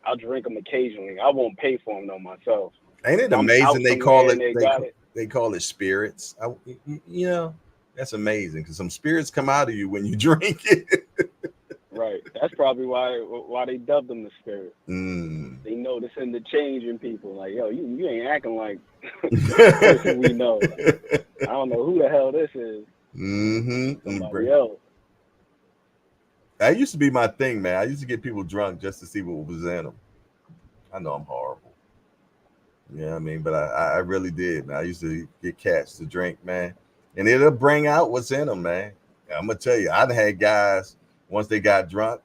I'll drink them occasionally. I won't pay for them though myself. Ain't it amazing they call it spirits? That's amazing because some spirits come out of you when you drink it. Right. That's probably why they dubbed them the spirit. They noticing the change in people. Like, yo, you ain't acting like the person we know. Like, I don't know who the hell this is. Somebody else. That used to be my thing, man. I used to get people drunk just to see what was in them. I know I'm horrible. Yeah, I mean, but I really did, man. I used to get cats to drink, man. And it'll bring out what's in them, man. I'm going to tell you, I've had guys, once they got drunk,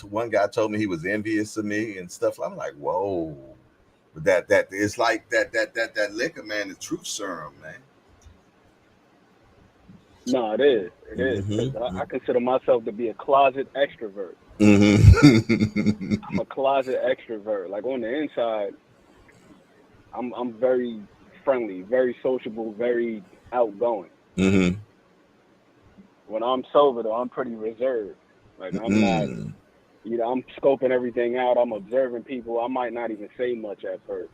one guy told me he was envious of me and stuff. I'm like, whoa. But that it's like that liquor, man, the truth serum, man. No, it is. It is. Because I consider myself to be a closet extrovert. I'm a closet extrovert. Like, on the inside, I'm very friendly, very sociable, very outgoing. When I'm sober, though, I'm pretty reserved. Like, I'm not, I'm scoping everything out. I'm observing people. I might not even say much at first.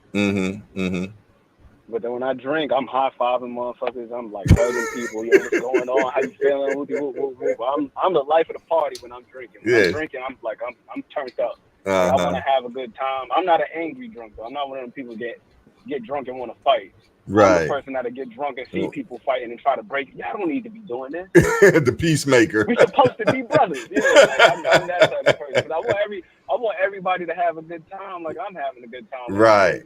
But then when I drink, I'm high-fiving motherfuckers. I'm, like, hugging people. Yo, what's going on? How you feeling? I'm the life of the party when I'm drinking. When I'm drinking, I'm turned up. Like, I want to have a good time. I'm not an angry drunk, though. I'm not one of them people get drunk and want to fight. Right. I'm the person that'll get drunk and see people fighting and try to break it. Y'all don't need to be doing this. The peacemaker. We're supposed to be brothers. Yeah, like, I'm that type of person. I want everybody to have a good time, like I'm having a good time. Right.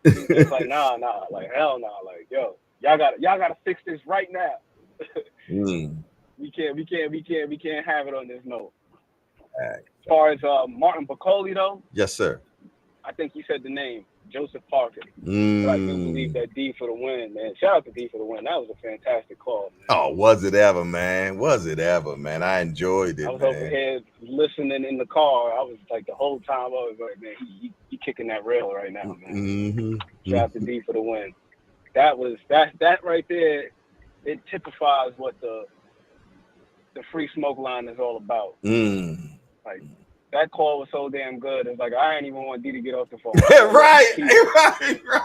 It's like nah, like hell nah, like yo, y'all gotta fix this right now. We can't have it on this note. As far as Martin Bakole though, yes sir. I think you said the name. Joseph Parker. But I do believe that D for the win, man. Shout out to D for the win. That was a fantastic call, man. Oh, was it ever, man? I enjoyed it, I was over here listening in the car. I was like, the whole time, I was like, man, he kicking that rail right now, man. Shout out to D for the win. That right there, it typifies what the free smoke line is all about. Like, that call was so damn good. It's like, I ain't even want D to get off the phone. right.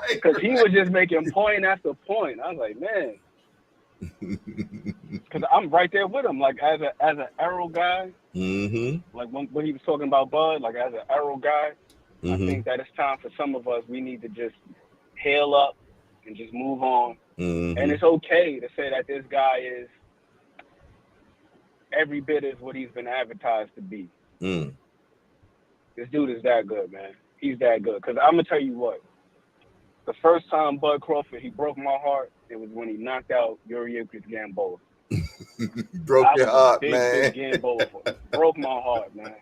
Because he was just making point after point. I was like, man. Because I'm right there with him. Like, as an arrow guy, like when he was talking about Bud, like as an arrow guy, I think that it's time for some of us, we need to just hail up and just move on. And it's okay to say that this guy is every bit as what he's been advertised to be. This dude is that good, man. He's that good. Because I'm going to tell you what. The first time Bud Crawford, he broke my heart, it was when he knocked out Yuriorkis Gamboa. Broke your heart, man. Big Gamboa. Broke my heart, man.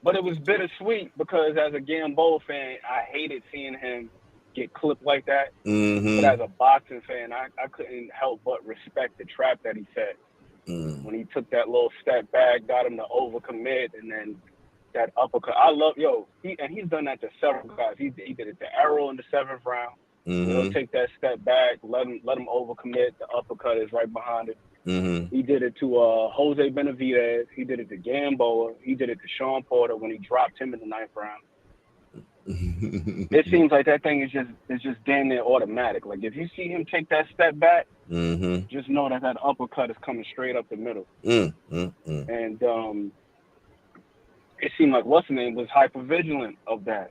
But it was bittersweet because as a Gamboa fan, I hated seeing him get clipped like that. But as a boxing fan, I couldn't help but respect the trap that he set. When he took that little step back, got him to overcommit, and then that uppercut. I love, he's done that to several guys. He did it to Errol in the 7th round. He'll take that step back, let him overcommit. The uppercut is right behind it. He did it to Jose Benavidez. He did it to Gamboa. He did it to Sean Porter when he dropped him in the 9th round. It seems like that thing is just damn near automatic. Like if you see him take that step back, just know that uppercut is coming straight up the middle. And it seemed like what's his name was hypervigilant of that.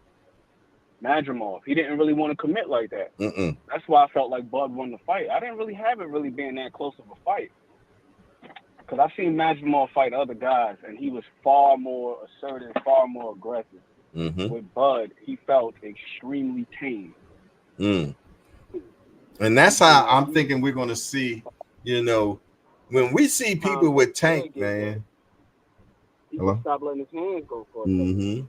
Madrimov, he didn't really want to commit like that. That's why I felt like Bud won the fight. I didn't really have it really being that close of a fight. Because I've seen Madrimov fight other guys, and he was far more assertive, far more aggressive. With Bud, he felt extremely tame. And that's how I'm thinking we're going to see, when we see people with Tank, man. He stopped letting his hands go for a second.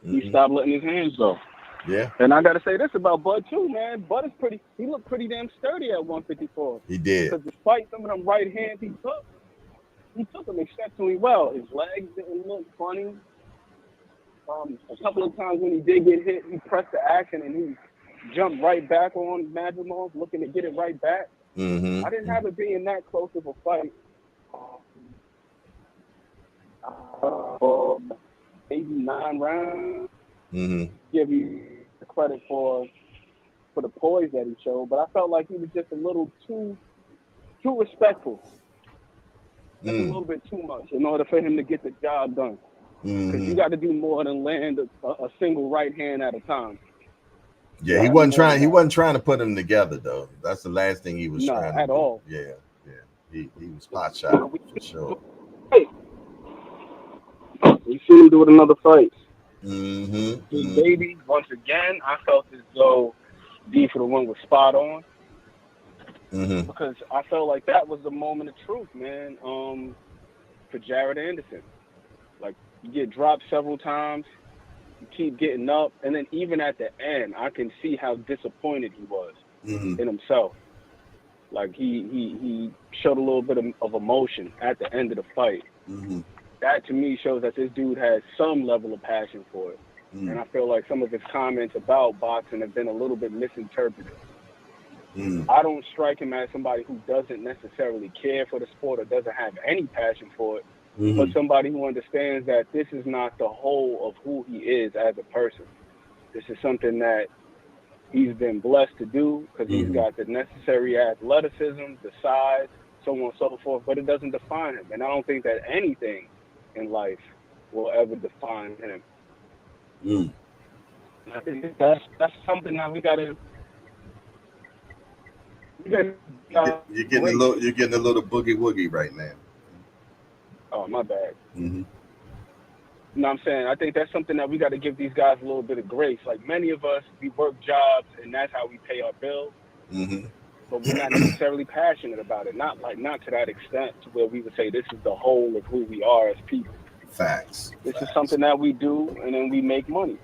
He stopped letting his hands go. Yeah. And I got to say this about Bud, too, man. Bud is he looked pretty damn sturdy at 154. He did. Because despite some of them right hands he took them exceptionally well. His legs didn't look funny. A couple of times when he did get hit, he pressed the action and he jumped right back on Madrimov, looking to get it right back. I didn't have it being that close of a fight. Maybe 9 rounds. Give you the credit for the poise that he showed, but I felt like he was just a little too respectful. Just a little bit too much in order for him to get the job done. Because you got to do more than land a single right hand at a time. Yeah, he wasn't trying. He wasn't trying to put them together though. That's the last thing he was trying to at do. all. Yeah. He was hot shot for sure. You see him do it another fight. Mm-hmm. Baby, once again, I felt as though D for the win was spot on. Because I felt like that was the moment of truth, man. For Jared Anderson, like you get dropped several times, you keep getting up, and then even at the end, I can see how disappointed he was in himself. Like he showed a little bit of emotion at the end of the fight. That to me shows that this dude has some level of passion for it. And I feel like some of his comments about boxing have been a little bit misinterpreted. I don't strike him as somebody who doesn't necessarily care for the sport or doesn't have any passion for it, but somebody who understands that this is not the whole of who he is as a person. This is something that he's been blessed to do because he's got the necessary athleticism, the size, so on and so forth, but it doesn't define him. And I don't think that anything in life will ever define him. I think that's something that we gotta. You're getting a little boogie woogie right now. Oh, my bad. You know what I'm saying? I think that's something that we got to give these guys a little bit of grace. Like many of us, we work jobs and that's how we pay our bills. But we're not necessarily passionate about it. Not to that extent to where we would say this is the whole of who we are as people. Facts. This is something that we do and then we make money.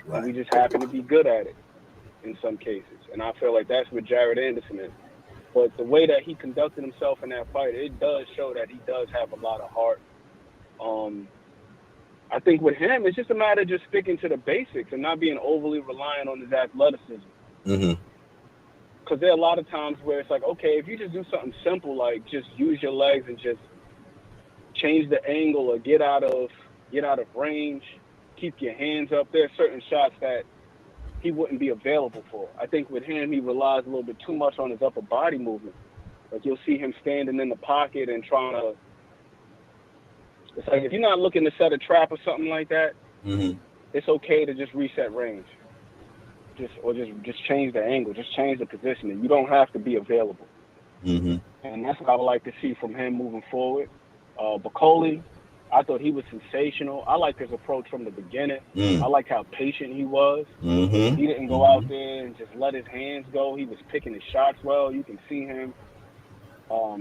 Right. And we just happen to be good at it in some cases. And I feel like that's what Jared Anderson is. But the way that he conducted himself in that fight, it does show that he does have a lot of heart. I think with him, it's just a matter of just sticking to the basics and not being overly reliant on his athleticism. Because there are a lot of times where it's like, okay, if you just do something simple, like just use your legs and just change the angle or get out of range, keep your hands up, there are certain shots that he wouldn't be available for. I think with him, he relies a little bit too much on his upper body movement. Like you'll see him standing in the pocket and trying to. It's like if you're not looking to set a trap or something like that, it's okay to just reset range. Just change the angle, just change the positioning. You don't have to be available. And that's what I would like to see from him moving forward. Bakole, I thought he was sensational. I liked his approach from the beginning. I liked how patient he was. He didn't go out there and just let his hands go. He was picking his shots well. You can see him.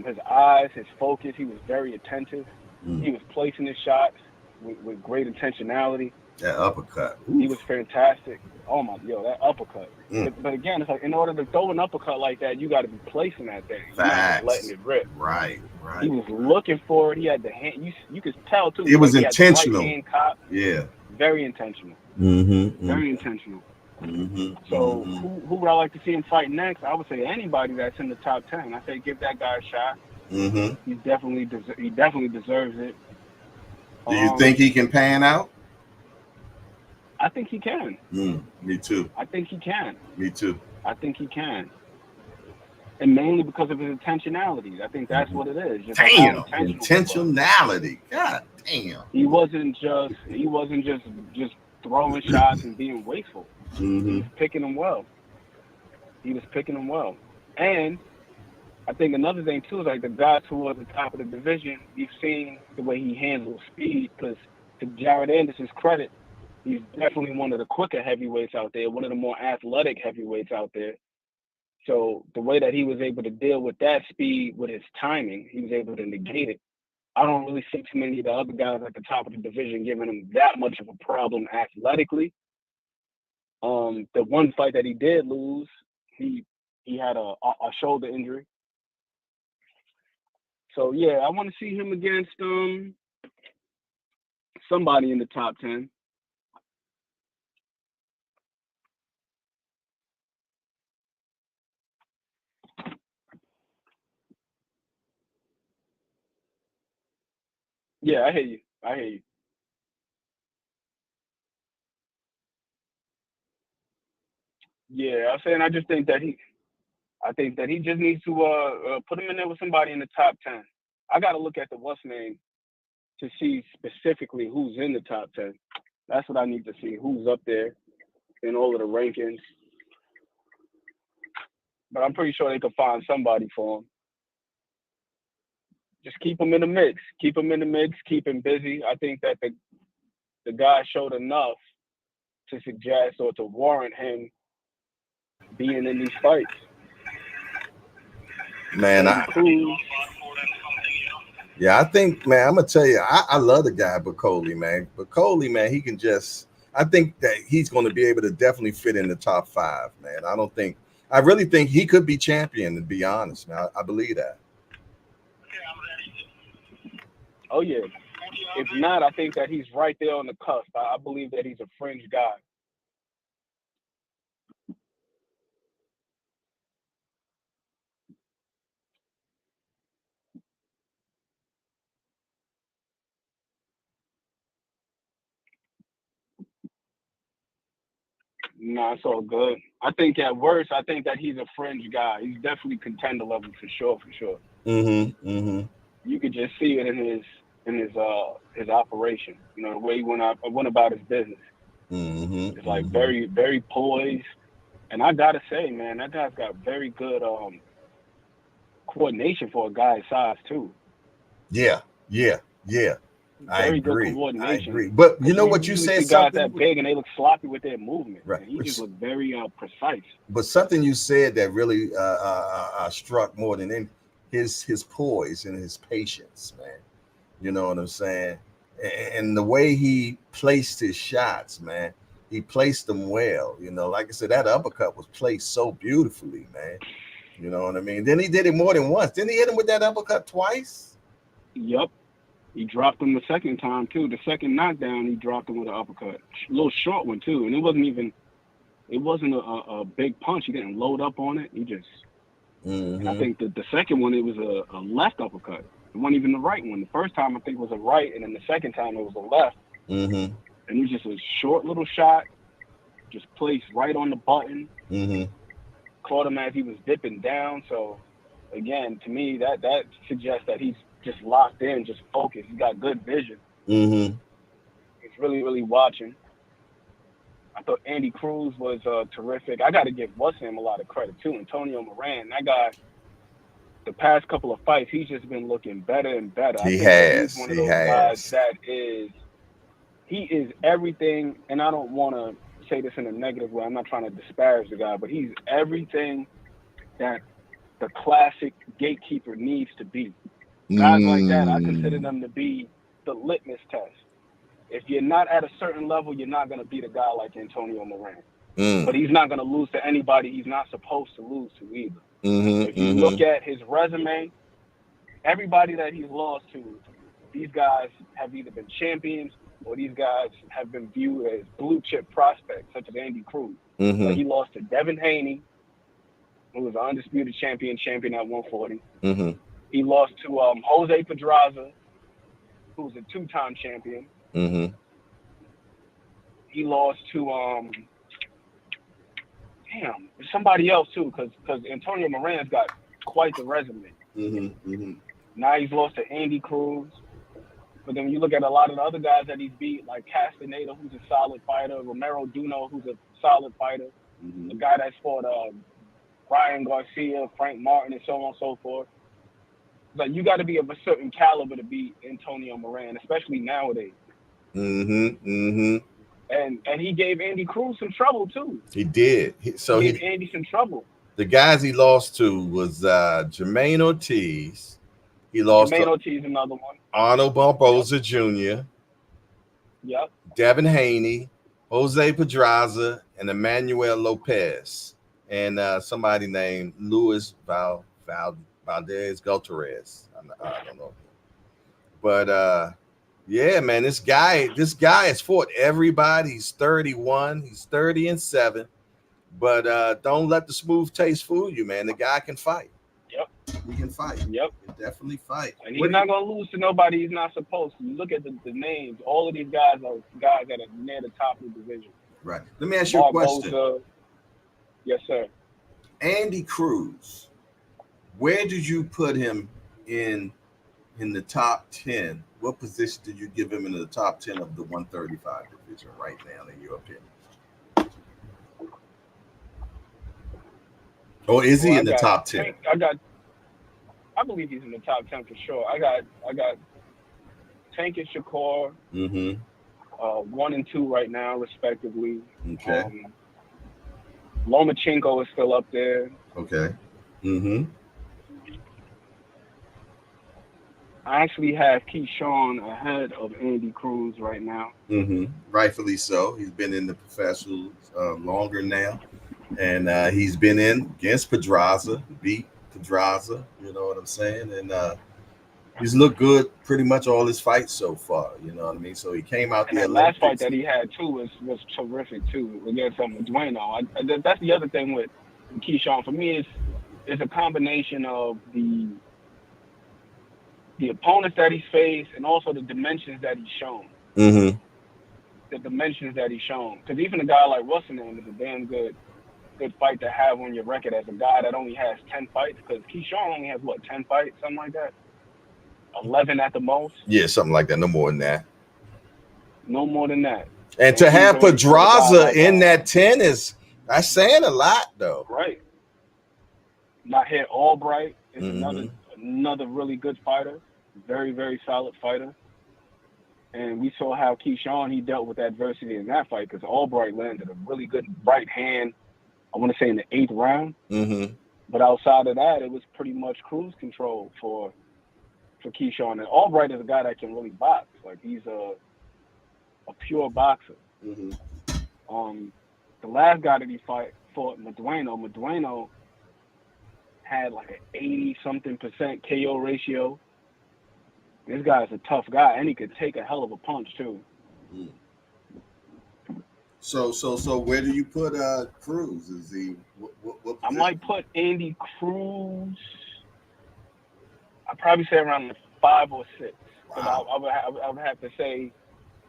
His eyes, his focus, he was very attentive. He was placing his shots with great intentionality. That uppercut. He was fantastic. Oh, that uppercut. But again, it's like in order to throw an uppercut like that, you got to be placing that thing. You're not just letting it rip. Right. He was looking for it. He had the hand. You could tell, too. It was intentional. Right hand cop. Yeah. Very intentional. Very intentional. So who would I like to see him fight next? I would say anybody that's in the top 10. I say give that guy a shot. He definitely deserves it. Do you think he can pan out? I think he can. Me too. I think he can. Me too. I think he can. And mainly because of his intentionality. I think that's what it is. Just intentionality. God damn. He wasn't just throwing shots and being wasteful. He was picking them well. And I think another thing too is like the guys who are at the top of the division, we've seen the way he handles speed, because to Jared Anderson's credit, he's definitely one of the quicker heavyweights out there, one of the more athletic heavyweights out there. So the way that he was able to deal with that speed, with his timing, he was able to negate it. I don't really see too many of the other guys at the top of the division giving him that much of a problem athletically. The one fight that he did lose, he had a shoulder injury. So yeah, I want to see him against somebody in the top 10. Yeah, I hear you. Yeah, I'm saying I think that he just needs to put him in there with somebody in the top 10. I got to look at the what's name to see specifically who's in the top 10. That's what I need to see, who's up there in all of the rankings. But I'm pretty sure they could find somebody for him. Just keep him in the mix. Keep him in the mix. Keep him busy. I think that the guy showed enough to suggest or to warrant him being in these fights. Man, I think, man, I'm gonna tell you, I love the guy Bakole, man. Bakole, man, he can just. I think that he's going to be able to definitely fit in the top 5, man. I really think he could be champion, to be honest, man. I believe that. Oh, yeah. If not, I think that he's right there on the cusp. I believe that he's a fringe guy. No, it's all good. I think at worst, I think that he's a fringe guy. He's definitely contender level for sure. You could just see it in his operation. You know, the way he went about his business. It's like very, very poised. And I gotta say, man, that guy's got very good coordination for a guy's size too. Yeah. Very good coordination. I agree. But you know what you said, guys that big and they look sloppy with their movement. Right. He just looked very precise. But something you said that really struck more than anything, his poise and his patience, man. You know what I'm saying? And the way he placed his shots, man. He placed them well. You know, like I said, that uppercut was placed so beautifully, man. You know what I mean? Then he did it more than once. Didn't he hit him with that uppercut twice? Yep. He dropped him the second time too. The second knockdown, he dropped him with an uppercut, a little short one too, and it wasn't a big punch. He didn't load up on it. He just, I think the second one it was a left uppercut. It wasn't even the right one. The first time I think it was a right, and then the second time it was a left. And it was just a short little shot, just placed right on the button. Caught him as he was dipping down. So again, to me, that suggests that he's just locked in, just focused. He's got good vision. He's really, really watching. I thought Andy Cruz was terrific. I got to give what's him a lot of credit too. Antonio Moran, that guy. The past couple of fights, he's just been looking better and better. He has. He's one of those guys that he is everything. And I don't want to say this in a negative way. I'm not trying to disparage the guy, but he's everything that the classic gatekeeper needs to be. Guys like that, I consider them to be the litmus test. If you're not at a certain level, you're not going to beat a guy like Antonio Moran. But he's not going to lose to anybody he's not supposed to lose to either. If you look at his resume, everybody that he's lost to, these guys have either been champions or these guys have been viewed as blue chip prospects, such as Andy Cruz. Like he lost to Devin Haney, who was an undisputed champion at 140. He lost to Jose Pedraza, who was a 2-time champion. He lost to somebody else too, because Antonio Moran's got quite the resume. Now he's lost to Andy Cruz. But then when you look at a lot of the other guys that he's beat, like Castaneda, who's a solid fighter, Romero Duno, who's a solid fighter, the guy that's fought Ryan Garcia, Frank Martin, and so on and so forth. Like, you got to be of a certain caliber to beat Antonio Moran, especially nowadays. And he gave Andy Cruz some trouble too. He did. He gave Andy some trouble. The guys he lost to was Jermaine Ortiz. He lost Jermaine Ortiz, another one. Arnold Barboza Jr. Yep. Devin Haney, Jose Pedraza, and Emmanuel Lopez, and somebody named Luis Valdez Gutierrez. I don't know. But yeah, man, this guy has fought everybody. He's 31. He's 30-7. But don't let the smooth taste fool you, man. The guy can fight. Yep. He can fight. Yep. He can definitely fight. And he's not going to lose to nobody he's not supposed to. You look at the names. All of these guys are guys that are near the top of the division. Right. Let me ask you a question. Yes, sir. Andy Cruz, where did you put him in in the top 10, what position do you give him in the top 10 of the 135 division right now, in your opinion? Or is he in the top 10? I believe he's in the top 10 for sure. I got Tank and Shakur, 1 and 2 right now, respectively. Okay. Lomachenko is still up there. Okay. I actually have Keyshawn ahead of Andy Cruz right now. Rightfully so. He's been in the professionals longer now. And he's been in against Pedraza, beat Pedraza, you know what I'm saying? And he's looked good pretty much all his fights so far, you know what I mean? So he came out there. And the last fight that he had, too, was terrific, too, against Dueno. That's the other thing with Keyshawn. For me, it's a combination of the opponents that he's faced and also the dimensions that he's shown. The dimensions that he's shown. Because even a guy like Russell is a damn good fight to have on your record as a guy that only has 10 fights, because Keyshawn only has 10 fights, something like that, 11 at the most. Yeah, something like that. No more than that. No more than that. And to have Pedraza in that 10 that's saying a lot, though. Right. Mahir Albright is another really good fighter, very, very solid fighter. And we saw how Keyshawn, he dealt with adversity in that fight, because Albright landed a really good right hand, I want to say in the 8th round. But outside of that, it was pretty much cruise control for Keyshawn. And Albright is a guy that can really box. Like, he's a pure boxer. The last guy that he fought, Moderator had like an 80-something% KO ratio. This guy's a tough guy, and he could take a hell of a punch too. So where do you put Cruz? Is he? What I might put Andy Cruz. I'd probably say around 5 or 6. Wow. I would have to say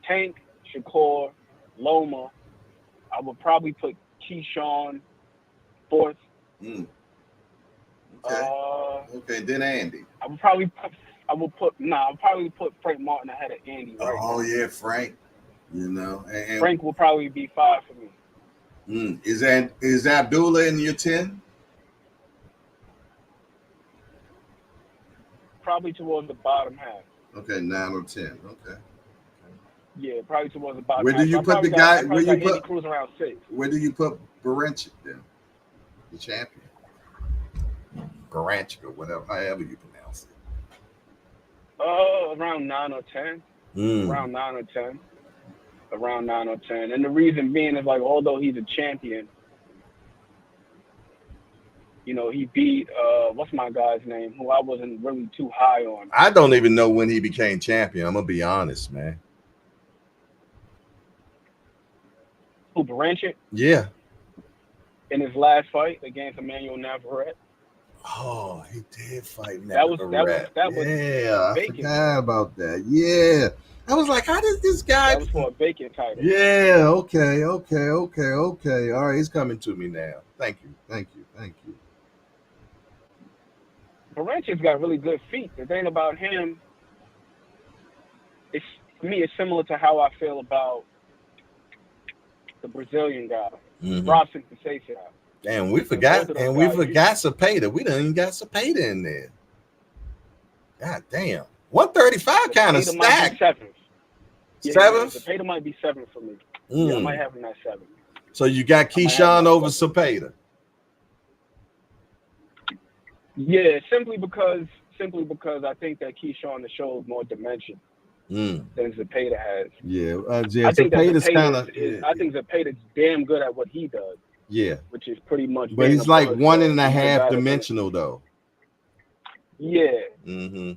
Tank, Shakur, Loma. I would probably put Keyshawn 4th. Okay, then Andy. I'll probably put Frank Martin ahead of Andy. Yeah, Frank. You know, and Frank will probably be 5 for me. Is Abdullah in your 10? Probably towards the bottom half. Okay, 9 or 10. Okay. Yeah, probably towards the bottom. Where do you put the guy? Where you put Cruz around 6? Where do you put Baranchik then? The champion. Baranchik or whatever, however you pronounce it. Around 9 or 10. Around 9 or 10. Around 9 or 10. And the reason being is, like, although he's a champion, you know, he beat what's my guy's name, who I wasn't really too high on. I don't even know when he became champion. I'm gonna be honest, man. Who, Baranchik? Yeah. In his last fight against Emmanuel Navarrete. Oh, he did fight Navarrete. That was I forgot about that. Yeah. I was like, how does this guy? That was for a Bacon title. Yeah, okay. All right, he's coming to me now. Thank you. Baranchik's got really good feet. The thing about him, for me, it's similar to how I feel about the Brazilian guy, Robson Conceição. And we forgot Cepeda. We done even got Cepeda in there. God damn. 135 kind of stacked. 7th. Yeah, 7th? Cepeda might be 7th for me. Yeah, I might have him at 7th. So you got Keyshawn over Cepeda. Yeah, simply because I think that Keyshawn shows more dimension than Cepeda has. Yeah, I think Cepeda's kind of. I think Cepeda's damn good at what he does. Yeah, which is pretty much. But he's like 1.5 dimensional though. Yeah.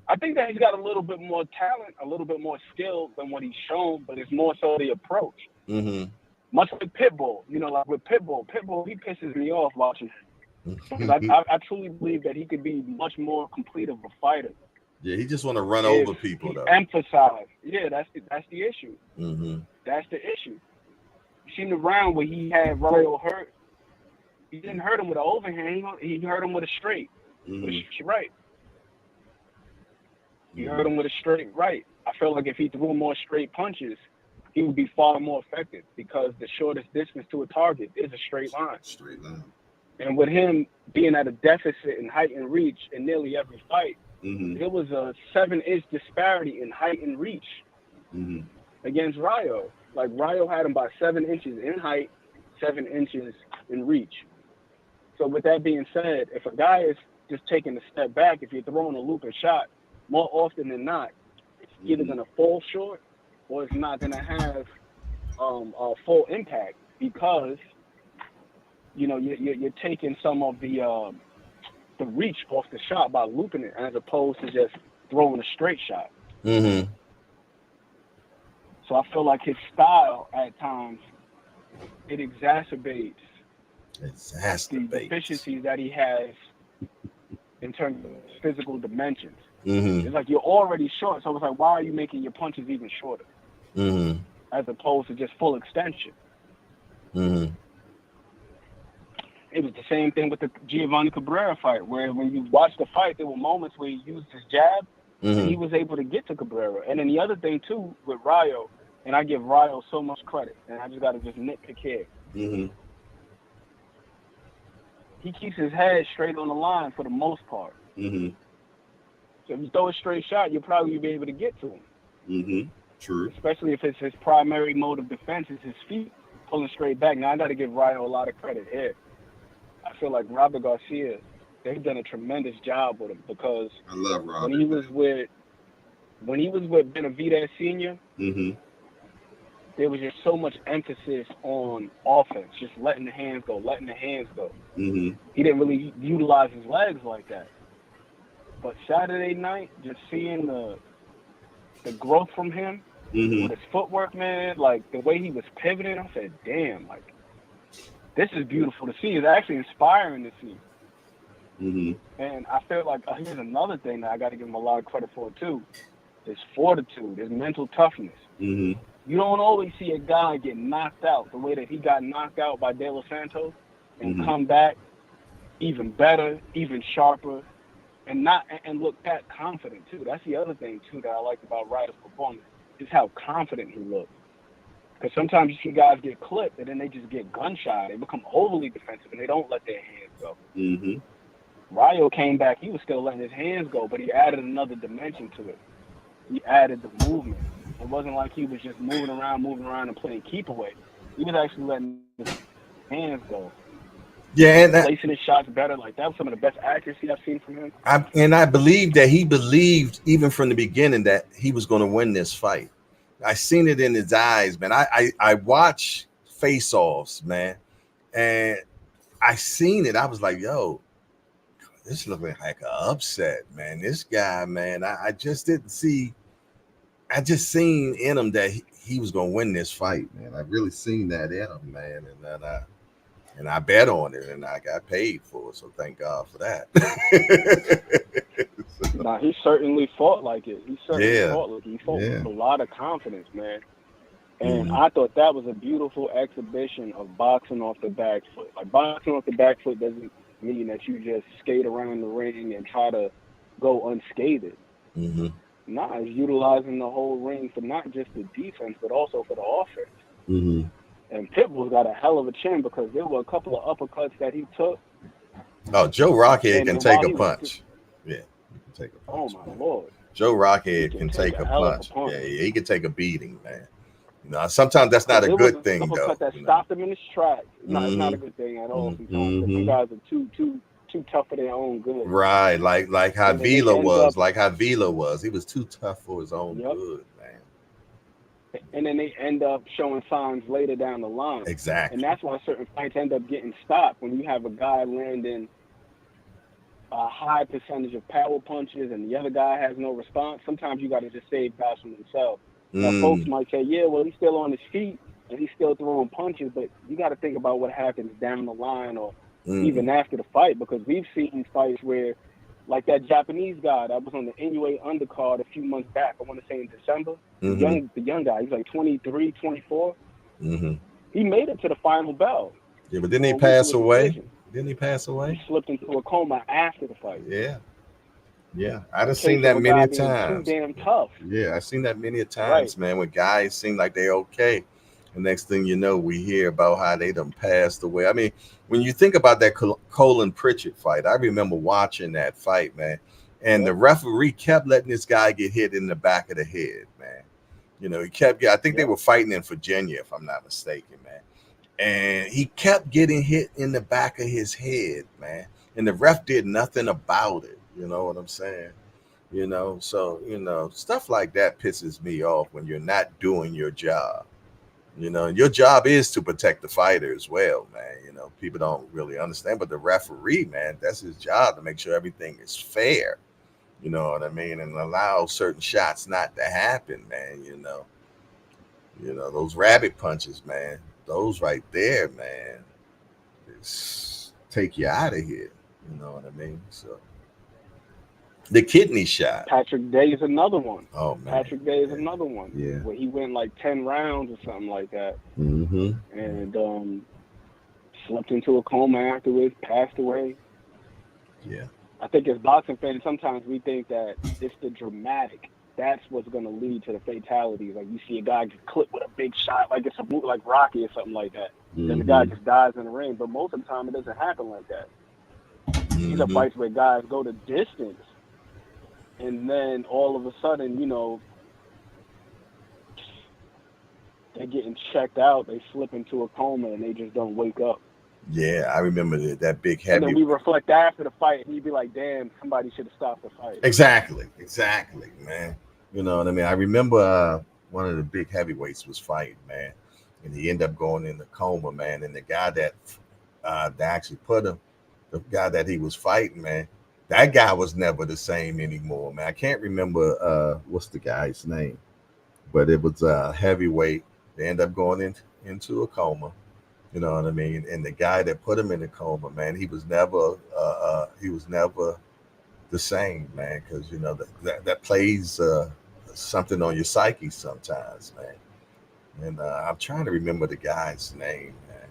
I think that he's got a little bit more talent, a little bit more skill than what he's shown, but it's more so the approach. Much like Pitbull, you know, like with Pitbull, he pisses me off watching him. Because I truly believe that he could be much more complete of a fighter. Yeah, he just want to run over people though. Emphasize. Yeah, that's the issue. That's the issue. You seen the round where he had Royal hurt. He didn't hurt him with an overhand. He hurt him with a straight. Right. He hurt him with a straight right. I feel like if he threw more straight punches, he would be far more effective because the shortest distance to a target is a straight line. Straight line. And with him being at a deficit in height and reach in nearly every fight, there was a 7-inch disparity in height and reach against Rayo. Like, Rayo had him by 7 inches in height, 7 inches in reach. So with that being said, if a guy is just taking a step back, if you're throwing a looping shot, more often than not, it's either going to fall short or it's not going to have a full impact because, you know, you're taking some of the reach off the shot by looping it as opposed to just throwing a straight shot. So I feel like his style at times, it exacerbates the deficiencies that he has in terms of physical dimensions. It's like you're already short, so it's like, why are you making your punches even shorter? As opposed to just full extension. It was the same thing with the Giovanni Cabrera fight, where when you watch the fight, there were moments where he used his jab, and he was able to get to Cabrera. And then the other thing, too, with Rayo, and I give Rayo so much credit, and I just got to just nitpick here. He keeps his head straight on the line for the most part. So if you throw a straight shot, you'll probably be able to get to him. True. Especially if it's his primary mode of defense is his feet pulling straight back. Now, I got to give Rayo a lot of credit here. I feel like Robert Garcia, they've done a tremendous job with him because I love Robert. when he was with Benavidez Sr., there was just so much emphasis on offense, just letting the hands go. He didn't really utilize his legs like that. But Saturday night, just seeing the growth from him with his footwork, man, like the way he was pivoting, I said, damn, like, this is beautiful to see. It's actually inspiring to see. And I feel like here's another thing that I got to give him a lot of credit for, too. His fortitude, his mental toughness. You don't always see a guy get knocked out the way that he got knocked out by De Los Santos and come back even better, even sharper, and look that confident, too. That's the other thing, too, that I liked about Ryder's performance, is how confident he looked. Because sometimes you see guys get clipped and then they just get gun-shy. They become overly defensive and they don't let their hands go. Rayo came back. He was still letting his hands go, but he added another dimension to it. He added the movement. It wasn't like he was just moving around and playing keep away. He was actually letting his hands go. Yeah, and placing his shots better. Like, that was some of the best accuracy I've seen from him. I believe that he believed even from the beginning that he was going to win this fight. I seen it in his eyes, man. I watch face-offs, man, and I seen it. I was like, yo, this looking like an upset, man. This guy, man, I just didn't see. I just seen in him that he was going to win this fight, man. I really seen that in him, man, and I bet on it, and I got paid for it. So thank God for that. Nah, he certainly fought like it. He fought like it. He fought with a lot of confidence, man. And I thought that was a beautiful exhibition of boxing off the back foot. Like, boxing off the back foot doesn't mean that you just skate around the ring and try to go unscathed. Nah, it's utilizing the whole ring for not just the defense, but also for the offense. And Pitbull's got a hell of a chin because there were a couple of uppercuts that he took. Oh, Joe Rockhead can take a punch. Yeah, he can take a punch. Oh, my Lord. Joe Rockhead can take a punch. Yeah, he can take a beating, man. You know, sometimes that's not a good thing, though. That stopped him in his tracks. No, it's not a good thing at all. Some guys are too tough for their own good. Right, like how Vila was. Like how Vila was. He was too tough for his own good, man. And then they end up showing signs later down the line. Exactly. And that's why certain fights end up getting stopped when you have a guy landing a high percentage of power punches and the other guy has no response. Sometimes you got to just save guys from themselves. Now, folks might say, yeah, well, he's still on his feet and he's still throwing punches, but you got to think about what happens down the line or even after the fight, because we've seen fights where, like that Japanese guy that was on the Inoue undercard a few months back, I want to say in December, the young guy, he's like 23, 24. He made it to the final bell. Yeah, but didn't he pass away? Didn't he pass away? He slipped into a coma after the fight. Yeah. Yeah, I've in seen case that of a many guy a being too times. damn tough. Yeah, I've seen that many a Right. times, man, when guys seem like they okay. The next thing you know, we hear about how they done passed away. I mean, when you think about that Colin Pritchard fight, I remember watching that fight, man. And the referee kept letting this guy get hit in the back of the head, man. You know, he kept, I think they were fighting in Virginia, if I'm not mistaken, man. And he kept getting hit in the back of his head, man. And the ref did nothing about it. You know what I'm saying? You know, so, you know, stuff like that pisses me off when you're not doing your job. You know, your job is to protect the fighter as well, man. You know, people don't really understand, but the referee, man, that's his job to make sure everything is fair. You know what I mean? And allow certain shots not to happen, man. You know, those rabbit punches, man, those right there, man, take you out of here. You know what I mean? So the kidney shot. Patrick Day is another one. Oh man, Patrick Day is another one. Yeah. Where he went like 10 rounds or something like that. Mm-hmm. And slept into a coma afterwards, passed away. Yeah. I think as boxing fans, sometimes we think that it's the dramatic. That's what's going to lead to the fatalities. Like you see a guy get clipped with a big shot, like it's a movie like Rocky or something like that. Then the guy just dies in the ring. But most of the time, it doesn't happen like that. These are fights where guys go to distance, and then all of a sudden, you know, they're getting checked out. They slip into a coma, and they just don't wake up. Yeah, I remember that big heavy. And then we reflect after the fight, and you'd be like, "Damn, somebody should have stopped the fight." Exactly, man. You know what I mean? I remember one of the big heavyweights was fighting, man, and he ended up going in the coma, man. And the guy that actually put him, the guy that he was fighting, man, that guy was never the same anymore, man. I can't remember what's the guy's name, but it was heavyweight. They ended up going into a coma. You know what I mean? And the guy that put him in the coma, man, he was never the same, man, because you know that plays something on your psyche sometimes, man. And I'm trying to remember the guy's name, man.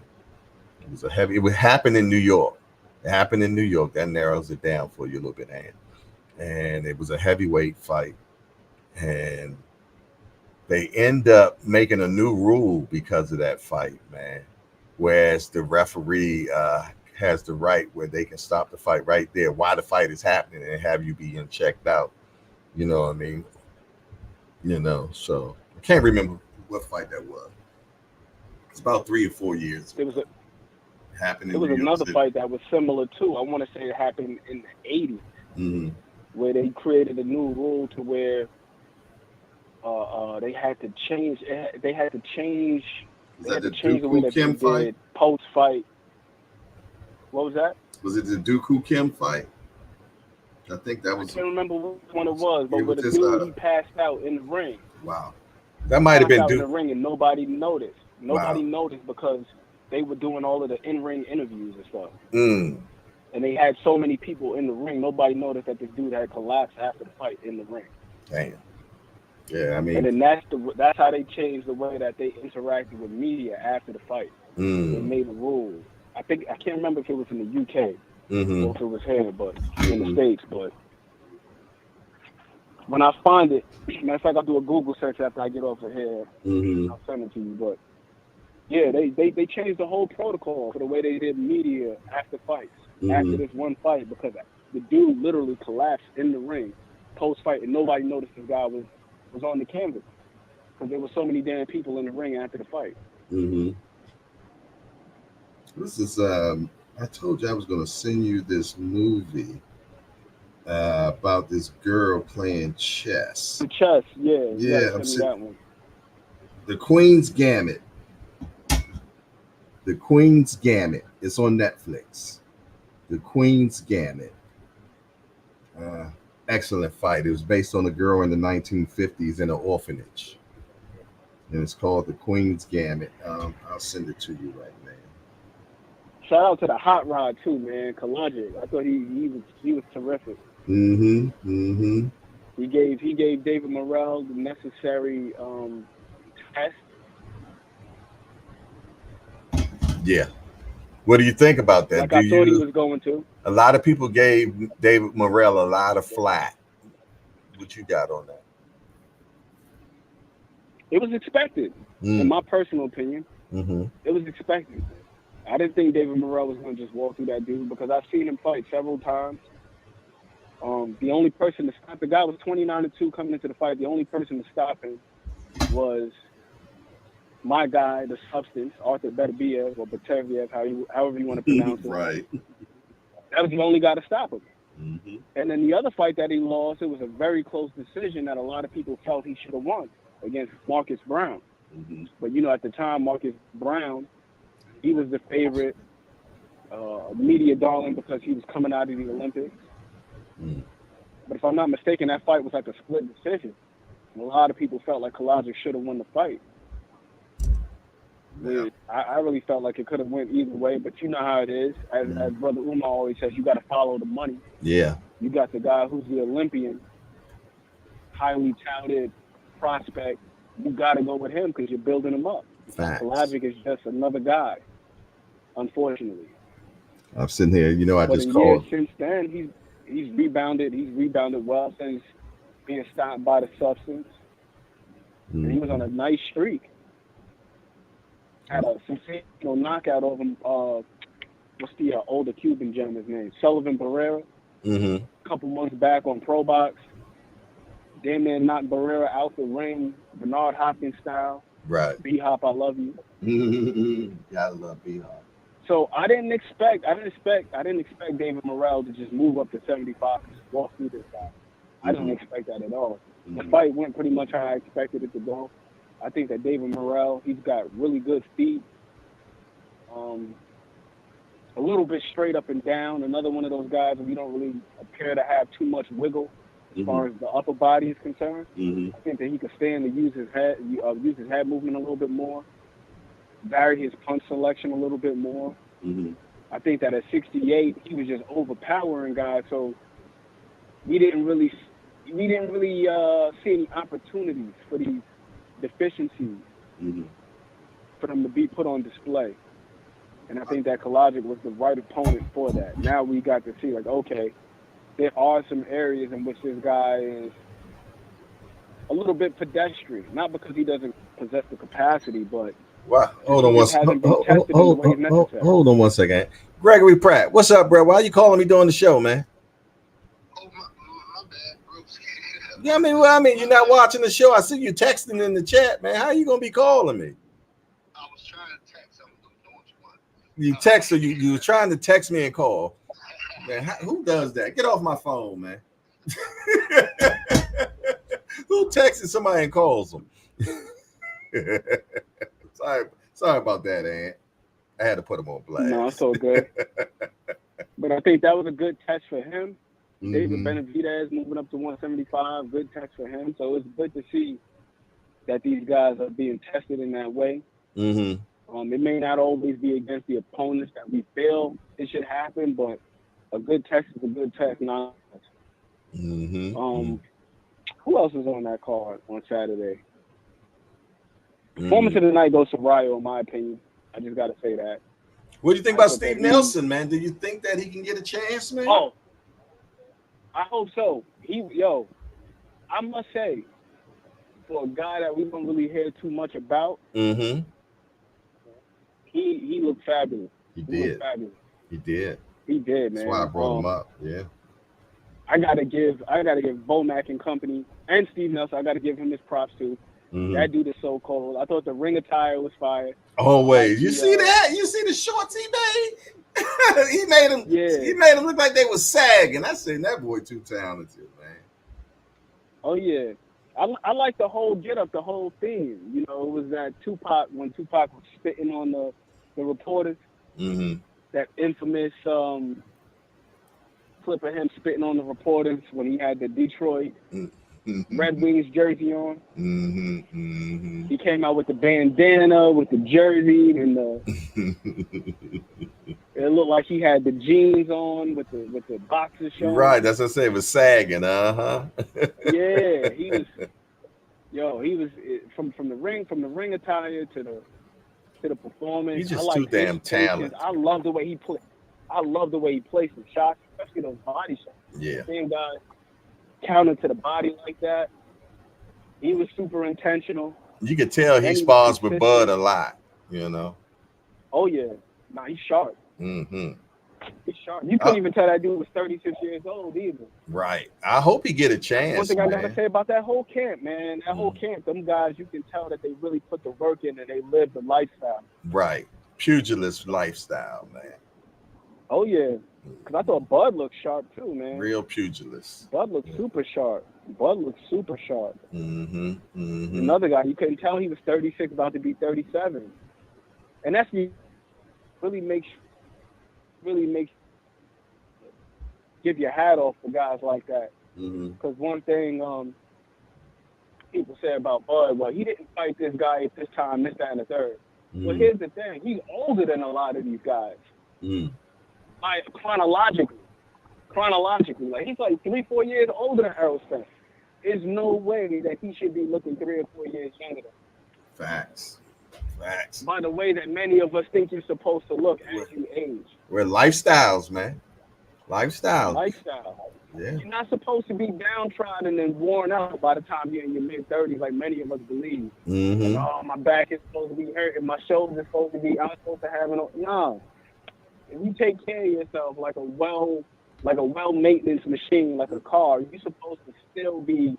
It was it would happen in New York. It happened in New York. That narrows it down for you a little bit, and it was a heavyweight fight, and they end up making a new rule because of that fight, man. Whereas the referee has the right where they can stop the fight right there while the fight is happening and have you being checked out. You know what I mean? You know, so I can't remember what fight that was. It's about 3 or 4 years ago. There was another fight that was similar too. I want to say it happened in the 80s, where they created a new rule to where they had to change. They had to change the way that they did post-fight. What was that? Was it the Dooku Kim fight? I think that was. I can't remember which one it was, but with the dude, he passed out in the ring. Wow. That might have been in the ring, and nobody noticed. Nobody noticed because they were doing all of the in-ring interviews and stuff. And they had so many people in the ring, nobody noticed that this dude had collapsed after the fight in the ring. Damn. Yeah, I mean. And then that's how they changed the way that they interacted with media after the fight. They made a rule. I can't remember if it was in the UK or if it was here, but in the States. But when I find it, matter of fact, I'll do a Google search after I get off of here. I'll send it to you. But yeah, they changed the whole protocol for the way they did media after fights, after this one fight, because the dude literally collapsed in the ring post-fight, and nobody noticed this guy was on the canvas because there were so many damn people in the ring after the fight. This is I told you I was going to send you this movie about this girl playing chess. Chess, yeah. I'm saying that one. The Queen's Gambit. The Queen's Gambit. It's on Netflix. The Queen's Gambit. Excellent fight. It was based on a girl in the 1950s in an orphanage. And it's called The Queen's Gambit. I'll send it to you right now. Shout out to the Hot Rod too, man. Kalajic. I thought he was terrific. He gave David Morrell the necessary test. Yeah. What do you think about that? Like I thought he was going to. A lot of people gave David Morrell a lot of flack. What you got on that? It was expected, in my personal opinion. Mm-hmm. It was expected. I didn't think David Morrell was going to just walk through that dude because I've seen him fight several times. The only person to stop the guy was 29-2 coming into the fight. The only person to stop him was my guy, the substance, Arthur Beterbiev or Beterbiev, however you want to pronounce it. Right. That was the only guy to stop him. Mm-hmm. And then the other fight that he lost, it was a very close decision that a lot of people felt he should have won against Marcus Brown. Mm-hmm. But, you know, at the time, Marcus Brown, he was the favorite media darling because he was coming out of the Olympics. Mm. But if I'm not mistaken, that fight was like a split decision. And a lot of people felt like Kalajic should have won the fight. Yeah. I really felt like it could have went either way, but you know how it is. As Brother Umar always says, you got to follow the money. Yeah. You got the guy who's the Olympian, highly touted prospect. You got to go with him because you're building him up. Kalajic is just another guy, unfortunately. I'm sitting here, you know, I but just called. Since then, he's rebounded. He's rebounded well since being stopped by the substance. Mm-hmm. And he was on a nice streak. Had a sensational knockout of him. What's the older Cuban gentleman's name? Sullivan Barrera. Mm-hmm. A couple months back on Pro Box. Damn near knocked Barrera out the ring, Bernard Hopkins style. Right. B-Hop, I love you. Gotta love B-Hop. So I didn't expect David Morrell to just move up to 75 and walk through this guy. Mm-hmm. I didn't expect that at all. Mm-hmm. The fight went pretty much how I expected it to go. I think that David Morrell, he's got really good feet. A little bit straight up and down. Another one of those guys where you don't really appear to have too much wiggle as far as the upper body is concerned. Mm-hmm. I think that he could stand to use his head movement a little bit more, vary his punch selection a little bit more. Mm-hmm. I think that at 68, he was just overpowering guys. So we didn't really see any opportunities for these deficiencies for them to be put on display. And I think that Kalajic was the right opponent for that. Now we got to see, like, okay, there are some areas in which this guy is a little bit pedestrian. Not because he doesn't possess the capacity, but wow. Hold on one second. Gregory Pratt, what's up, bro? Why are you calling me during the show, man? Oh, my bad, bro. Yeah, I mean, you're not watching the show. I see you texting in the chat, man. How are you gonna be calling me? I was trying to text. I was doing what you want. You text, so you were trying to text me and call. Man, who does that? Get off my phone, man. Who texts somebody and calls them? Sorry about that, Aunt. I had to put him on blast. No, it's all good. But I think that was a good test for him. David Benavidez moving up to 175, good test for him. So it's good to see that these guys are being tested in that way. Mm-hmm. It may not always be against the opponents that we feel it should happen, but a good test is a good test. Mm-hmm. Who else is on that card on Saturday? Performance of the night goes to Ryo, in my opinion. I just got to say that. What do you think about Steve Nelson, man? Do you think that he can get a chance, man? Oh, I hope so. I must say, for a guy that we don't really hear too much about, he looked fabulous. He did, man. That's why I brought him up. Yeah. I gotta give Vomac and company and Steve Nelson. I gotta give him his props too. That dude is so cold. I thought the ring attire was fire. Always. You see that? You see the shorts he made? He made him look like they was sagging. I said that boy too talented, man. Oh yeah. I like the whole get up, the whole thing. You know, it was that when Tupac was spitting on the reporters. That infamous clip of him spitting on the reporters when he had the Detroit Red Wings jersey on. He came out with the bandana, with the jersey, and it looked like he had the jeans on with the boxer showing. Right, that's what I say. It was sagging. Yeah, he was from the ring attire to to the performance. He's just I like too damn talented. I love the way he plays. I love the way he places shots, especially those body shots. Yeah. Seeing guys counter to the body like that. He was super intentional. You could tell he spars with Bud a lot, you know. Oh yeah. Nah, he's sharp. Mm-hmm. He's sharp. You couldn't even tell that dude was 36 years old either. Right. I hope he get a chance. One thing I gotta say about that whole camp, man. That whole camp, them guys, you can tell that they really put the work in and they live the lifestyle. Right. Pugilist lifestyle, man. Oh yeah. Because I thought Bud looked sharp too, man. Real pugilist. Bud looked super sharp. Mm-hmm. Mm-hmm. Another guy, you couldn't tell he was 36, about to be 37. And that's really makes give your hat off for guys like that. Because one thing people say about Bud, well, he didn't fight this guy at this time, this, that, and the third. Well, here's the thing. He's older than a lot of these guys. Like, chronologically. Like, he's like 3-4 years older than Errol Spence. There's no way that he should be looking 3 or 4 years younger than him. Facts. By the way that many of us think you're supposed to look as you age. We're lifestyles, man. Lifestyle. Yeah. You're not supposed to be downtrodden and worn out by the time you're in your mid-30s, like many of us believe. Like, oh, my back is supposed to be hurting, my shoulders are supposed to be, I'm supposed to have no. If you take care of yourself like a well-maintenance machine, like a car, you're supposed to still be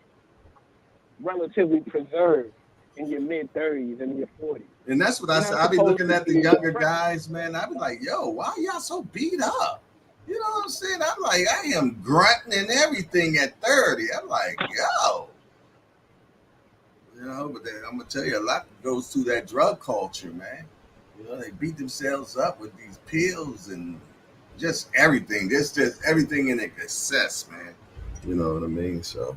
relatively preserved in your mid-30s and your 40s. And that's what I said. I be looking at the younger guys, man. I be like, yo, why are y'all so beat up? You know what I'm saying? I'm like, I am grunting and everything at 30. I'm like, yo. You know, but then I'm going to tell you, a lot goes through that drug culture, man. You know, they beat themselves up with these pills and just everything. There's just everything in excess, man. You know what I mean? So.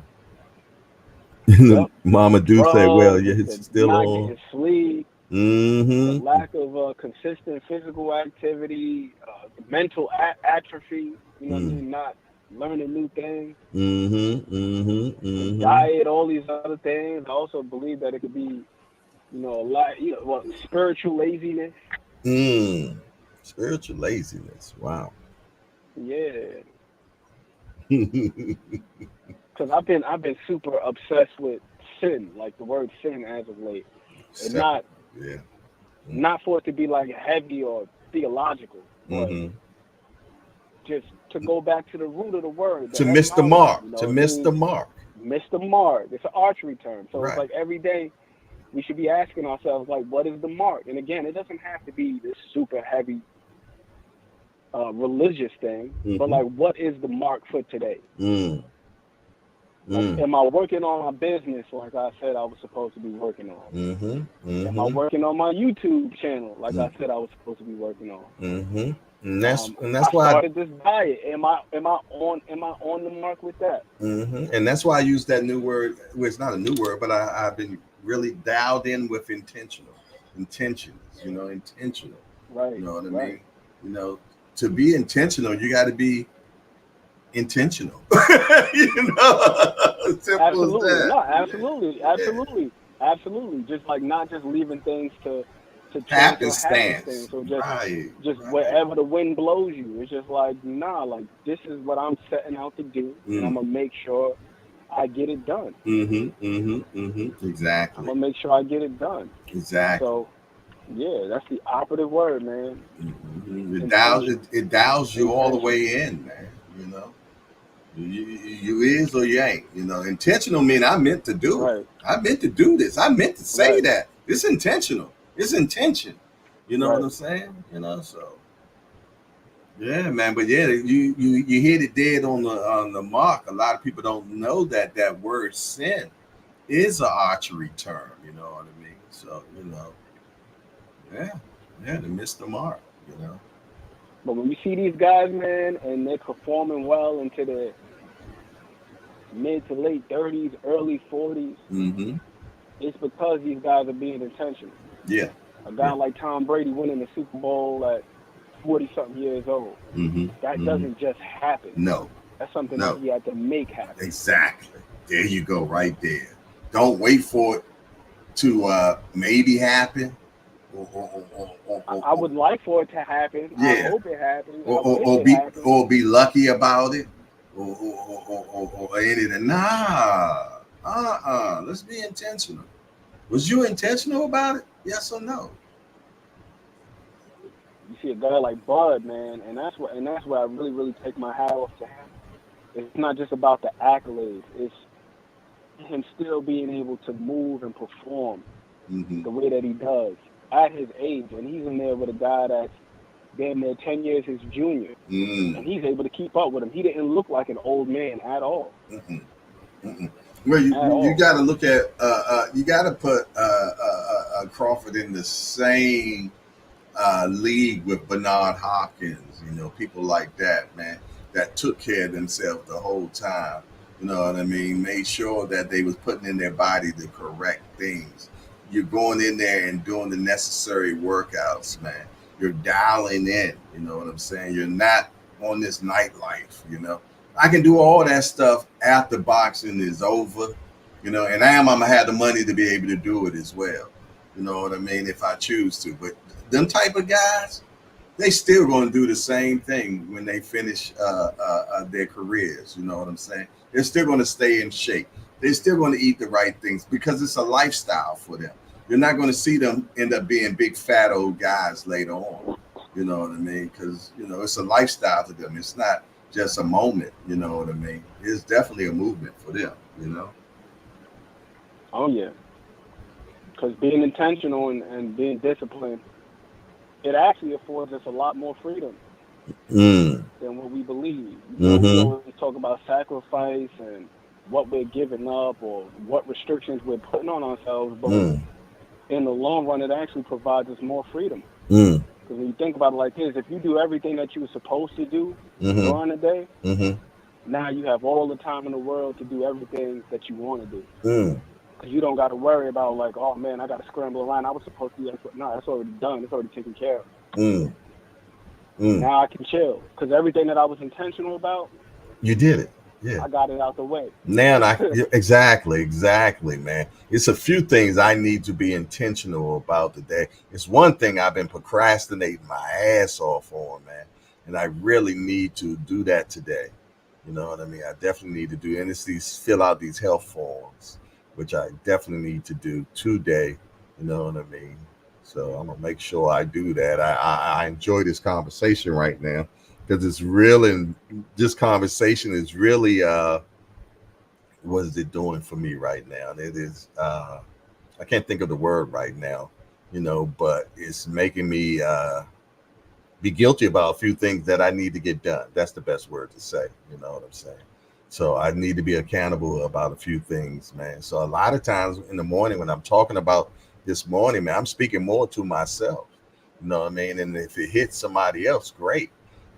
Mama do say, well, yeah, it's still on. Sleep, the lack of consistent physical activity, mental atrophy, you know what I mean, not learning new things, diet, all these other things. I also believe that it could be, a lot, spiritual laziness. Spiritual laziness, wow. Yeah. Because I've been super obsessed with sin, like the word sin as of late, and not for it to be like heavy or theological, but just to go back to the root of the word. To miss the mark. Miss the mark. Miss the mark. It's an archery term. So it's like every day we should be asking ourselves, like, what is the mark? And again, it doesn't have to be this super heavy religious thing, but like, what is the mark for today? Like, am I working on my business like I said I was supposed to be working on? Am I working on my YouTube channel like I said I was supposed to be working on? And that's I why started this diet. Am I on the mark with that? And that's why I use that new word. Well, it's not a new word, but I've been really dialed in with intentions. You know, intentional. Right. You know what I mean? You know, to be intentional, you got to be intentional. You know, simple as that. No, absolutely. Just like not just leaving things to happenstance. So just wherever the wind blows you. It's just like, nah, like this is what I'm setting out to do, and I'm gonna make sure I get it done. Exactly. I'm gonna make sure I get it done. Exactly. So yeah, that's the operative word, man. It dials you all the way in, man. You know. You is or you ain't, you know. Intentional mean I meant to do it. I meant to do this. I meant to say that. It's intentional. It's intention. You know what I'm saying? You know, so yeah, man. But yeah, you hit it dead on the mark. A lot of people don't know that word sin is an archery term. You know what I mean? So you know, to miss the mark. You know. But when you see these guys, man, and they're performing well into the mid to late 30s, early 40s, it's because these guys are being intentional. Yeah. A guy like Tom Brady winning the Super Bowl at 40-something years old. That doesn't just happen. No. That's something that he had to make happen. Exactly. There you go, right there. Don't wait for it to maybe happen I would like for it to happen. Yeah. I hope it happens. Or be lucky about it, or anything. Nah. Let's be intentional. Was you intentional about it? Yes or no? You see a guy like Bud, man, and that's where I really, really take my hat off to him. It's not just about the accolades. It's him still being able to move and perform the way that he does at his age, and he's in there with a guy that's damn near 10 years his junior, and he's able to keep up with him. He didn't look like an old man at all. Well, you got to look at you got to put Crawford in the same league with Bernard Hopkins. You know, people like that, man, that took care of themselves the whole time. You know what I mean? Made sure that they was putting in their body the correct things. You're going in there and doing the necessary workouts, man. You're dialing in, you know what I'm saying? You're not on this nightlife, you know. I can do all that stuff after boxing is over, you know, and I'm gonna have the money to be able to do it as well. You know what I mean? If I choose to. But them type of guys, they still gonna do the same thing when they finish their careers, you know what I'm saying? They're still gonna stay in shape. They're still gonna eat the right things because it's a lifestyle for them. You're not gonna see them end up being big fat old guys later on. You know what I mean? Because, you know, it's a lifestyle to them. It's not just a moment, you know what I mean? It's definitely a movement for them, you know? Oh, yeah. Because being intentional and being disciplined, it actually affords us a lot more freedom than what we believe. You know, we always talk about sacrifice and what we're giving up or what restrictions we're putting on ourselves, but in the long run, it actually provides us more freedom. Because when you think about it like this, if you do everything that you were supposed to do during the day, now you have all the time in the world to do everything that you want to do. Because you don't got to worry about like, oh man, I got to scramble around. I was supposed to do that. No, that's already done. It's already taken care of. Now I can chill because everything that I was intentional about, you did it. Yeah, I got it out the way. Now exactly, man. It's a few things I need to be intentional about today. It's one thing I've been procrastinating my ass off on, man, and I really need to do that today. You know what I mean? I definitely need to do, and it's fill out these health forms, which I definitely need to do today. You know what I mean? So I'm gonna make sure I do that. I enjoy this conversation right now because it's real, and this conversation is really what is it doing for me right now? It is I can't think of the word right now, you know, but it's making me be guilty about a few things that I need to get done. That's the best word to say. You know what I'm saying? So I need to be accountable about a few things, man. So a lot of times in the morning when I'm talking about this morning, man, I'm speaking more to myself. You know what I mean? And if it hits somebody else, great.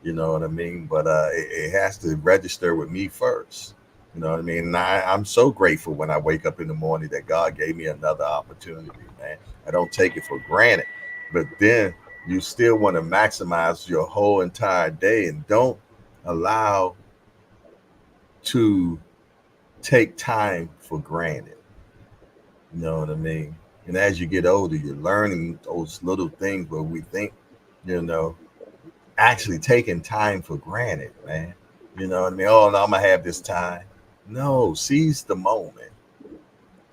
You know what I mean? But it has to register with me first. You know what I mean? And I'm so grateful when I wake up in the morning that God gave me another opportunity, man. I don't take it for granted. But then you still want to maximize your whole entire day and don't allow to take time for granted. You know what I mean? And as you get older, you're learning those little things where we think, you know, actually taking time for granted, man. You know what I mean? Oh, no, I'm going to have this time. No, seize the moment.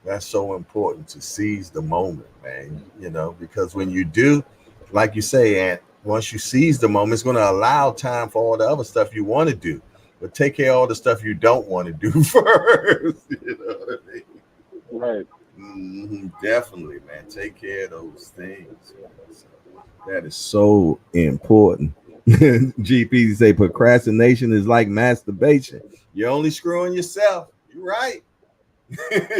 That's so important to seize the moment, man. You know, because when you do, like you say, and once you seize the moment, it's going to allow time for all the other stuff you want to do. But take care of all the stuff you don't want to do first. You know what I mean? Right. Definitely, man. Take care of those things. So that is so important. GP say procrastination is like masturbation. You're only screwing yourself. You're right.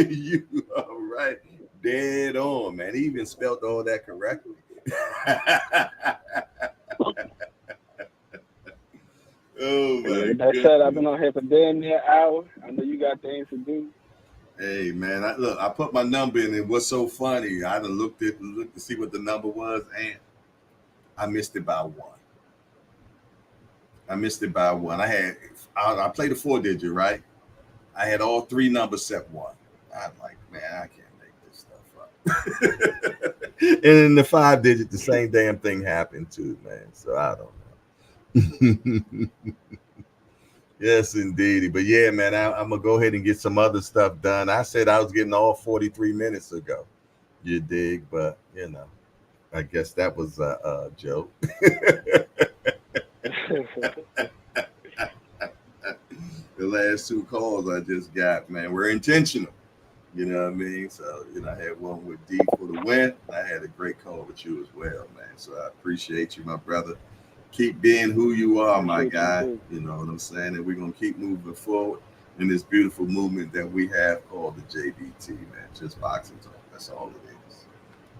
You are right. Dead on, man. He even spelled all that correctly. Oh my Like I said, I've been on here for damn near an hour. I know you got things to do. Hey man, I put my number in, and what's so funny, I done looked to see what the number was, and I missed it by one. I played a 4-digit, right? I had all three numbers except one. I'm like, man, I can't make this stuff up. in the 5 digit, the same damn thing happened too, man. So I don't know. Yes, indeed. But yeah, man, I'm gonna go ahead and get some other stuff done. I said I was getting all 43 minutes ago. You dig? But you know, I guess that was a joke. The last 2 calls I just got, man, were intentional. You know what I mean? So, you know, I had one with D for the win. I had a great call with you as well, man. So I appreciate you, my brother. Keep being who you are, my guy. You know what I'm saying? And we're going to keep moving forward in this beautiful movement that we have called the JBT, man. Just boxing talk. That's all it is.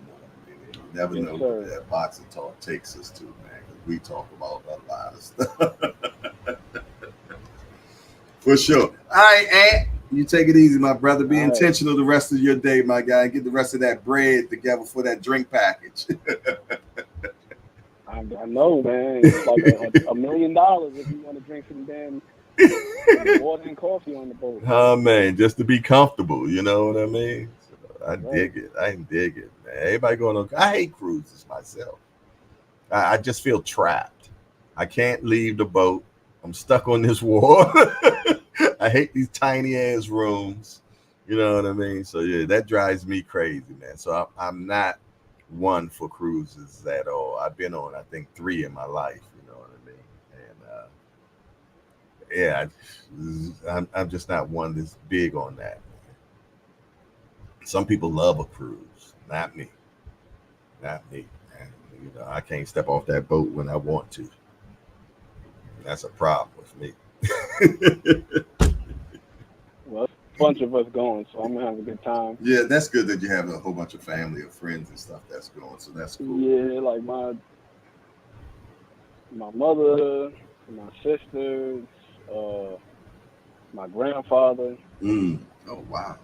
You know what I mean? You never know what that boxing talk takes us to, man. Because we talk about a lot of stuff. For sure. All right, Ant. You take it easy, my brother. Be intentional the rest of your day, my guy. Get the rest of that bread together for that drink package. I know, man. It's like $1 million if you want to drink some damn water and coffee on the boat. Oh, man, just to be comfortable. You know what I mean? So I dig it. I dig it, man. Everybody going on. I hate cruises myself. I just feel trapped. I can't leave the boat. I'm stuck on this water. I hate these tiny ass rooms. You know what I mean? So yeah, that drives me crazy, man. So I'm not one for cruises at all. I've been on, I think, 3 in my life. You know what I mean? And I'm just not one that's big on that. Some people love a cruise, not me. Not me. Man. You know, I can't step off that boat when I want to. That's a problem with me. Well, a bunch of us going, so I'm gonna have a good time. Yeah, that's good that you have a whole bunch of family or friends and stuff that's going. So that's cool. Yeah, like my mother, my sisters, my grandfather. Oh wow.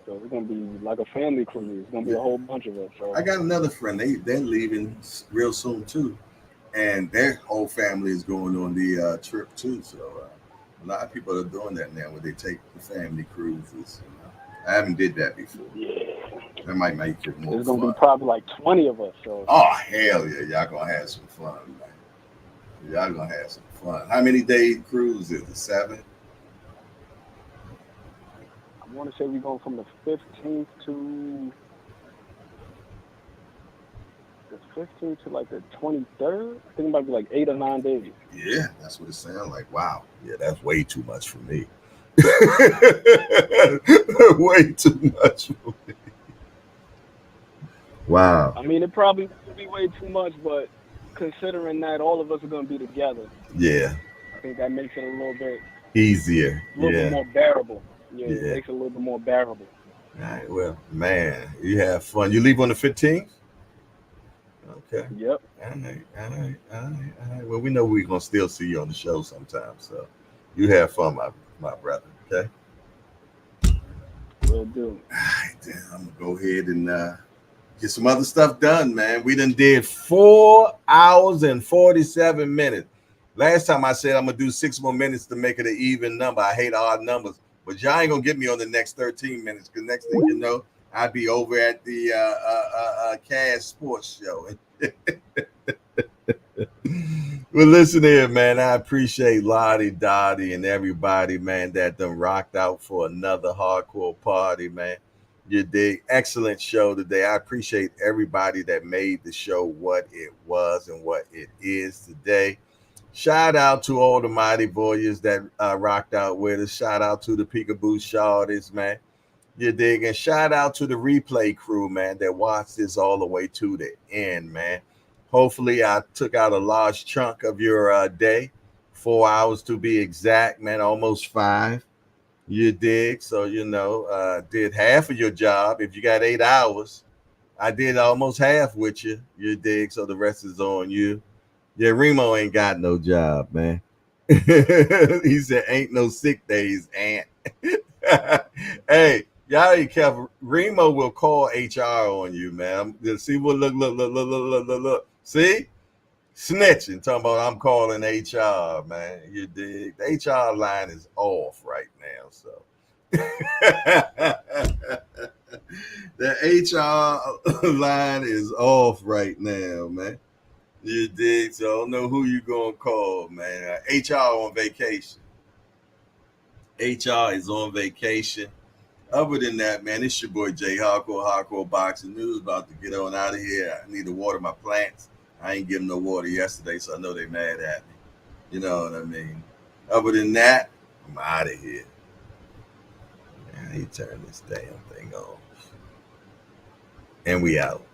So it's gonna be like a family cruise. It's gonna be a whole bunch of us. So I got another friend. They're leaving real soon too. And their whole family is going on the trip too. So a lot of people are doing that now, where they take the family cruises. You know? I haven't did that before. Yeah, that might make it more. There's gonna be probably like 20 of us. So. Oh hell yeah, y'all gonna have some fun, man. Y'all gonna have some fun. How many day cruise is it? 7? I want to say we're going from the 15th to. 15th to like the 23rd. I think it might be like 8 or 9 days. Yeah, that's what it sounds like. Wow. Yeah, that's way too much for me. Way too much for me. Wow. I mean, it probably would be way too much, but considering that all of us are going to be together, yeah, I think that makes it a little bit easier. A little bit more bearable. Yeah, yeah, it makes it a little bit more bearable. All right. Well, man, you have fun. You leave on the 15th? Okay. Yep. All right. Well, we know we're gonna still see you on the show sometime. So you have fun, my brother. Okay. Will do. All right, then I'm gonna go ahead and get some other stuff done, man. We done did 4 hours and 47 minutes. Last time I said I'm gonna do 6 more minutes to make it an even number. I hate odd numbers, but y'all ain't gonna get me on the next 13 minutes, because next thing you know, I'd be over at the Cash Sports Show. Well, listen here, man. I appreciate Lottie, Dottie, and everybody, man, that done rocked out for another hardcore party, man. You dig? Excellent show today. I appreciate everybody that made the show what it was and what it is today. Shout out to all the Mighty Warriors that rocked out with us. Shout out to the Peekaboo Shawties, man. You dig? And shout out to the replay crew, man, that watched this all the way to the end, man. Hopefully I took out a large chunk of your day, 4 hours to be exact, man, almost 5. You dig? So, you know, did half of your job. If you got 8 hours, I did almost half with you. You dig? So the rest is on you. Yeah, Remo ain't got no job, man. He said, ain't no sick days, Ant. Hey, y'all ain't careful. Remo will call HR on you, man. See what look. See? Snitching, talking about I'm calling HR, man. You dig? The HR line is off right now, so. The HR line is off right now, man. You dig? So I don't know who you gonna call, man. HR on vacation. HR is on vacation. Other than that, man, it's your boy Jay Hardcore Boxing News. About to get on out of here. I need to water my plants. I ain't giving no water yesterday, so I know they mad at me. You know what I mean? Other than that, I'm out of here. Man, he turned this damn thing on. And we out.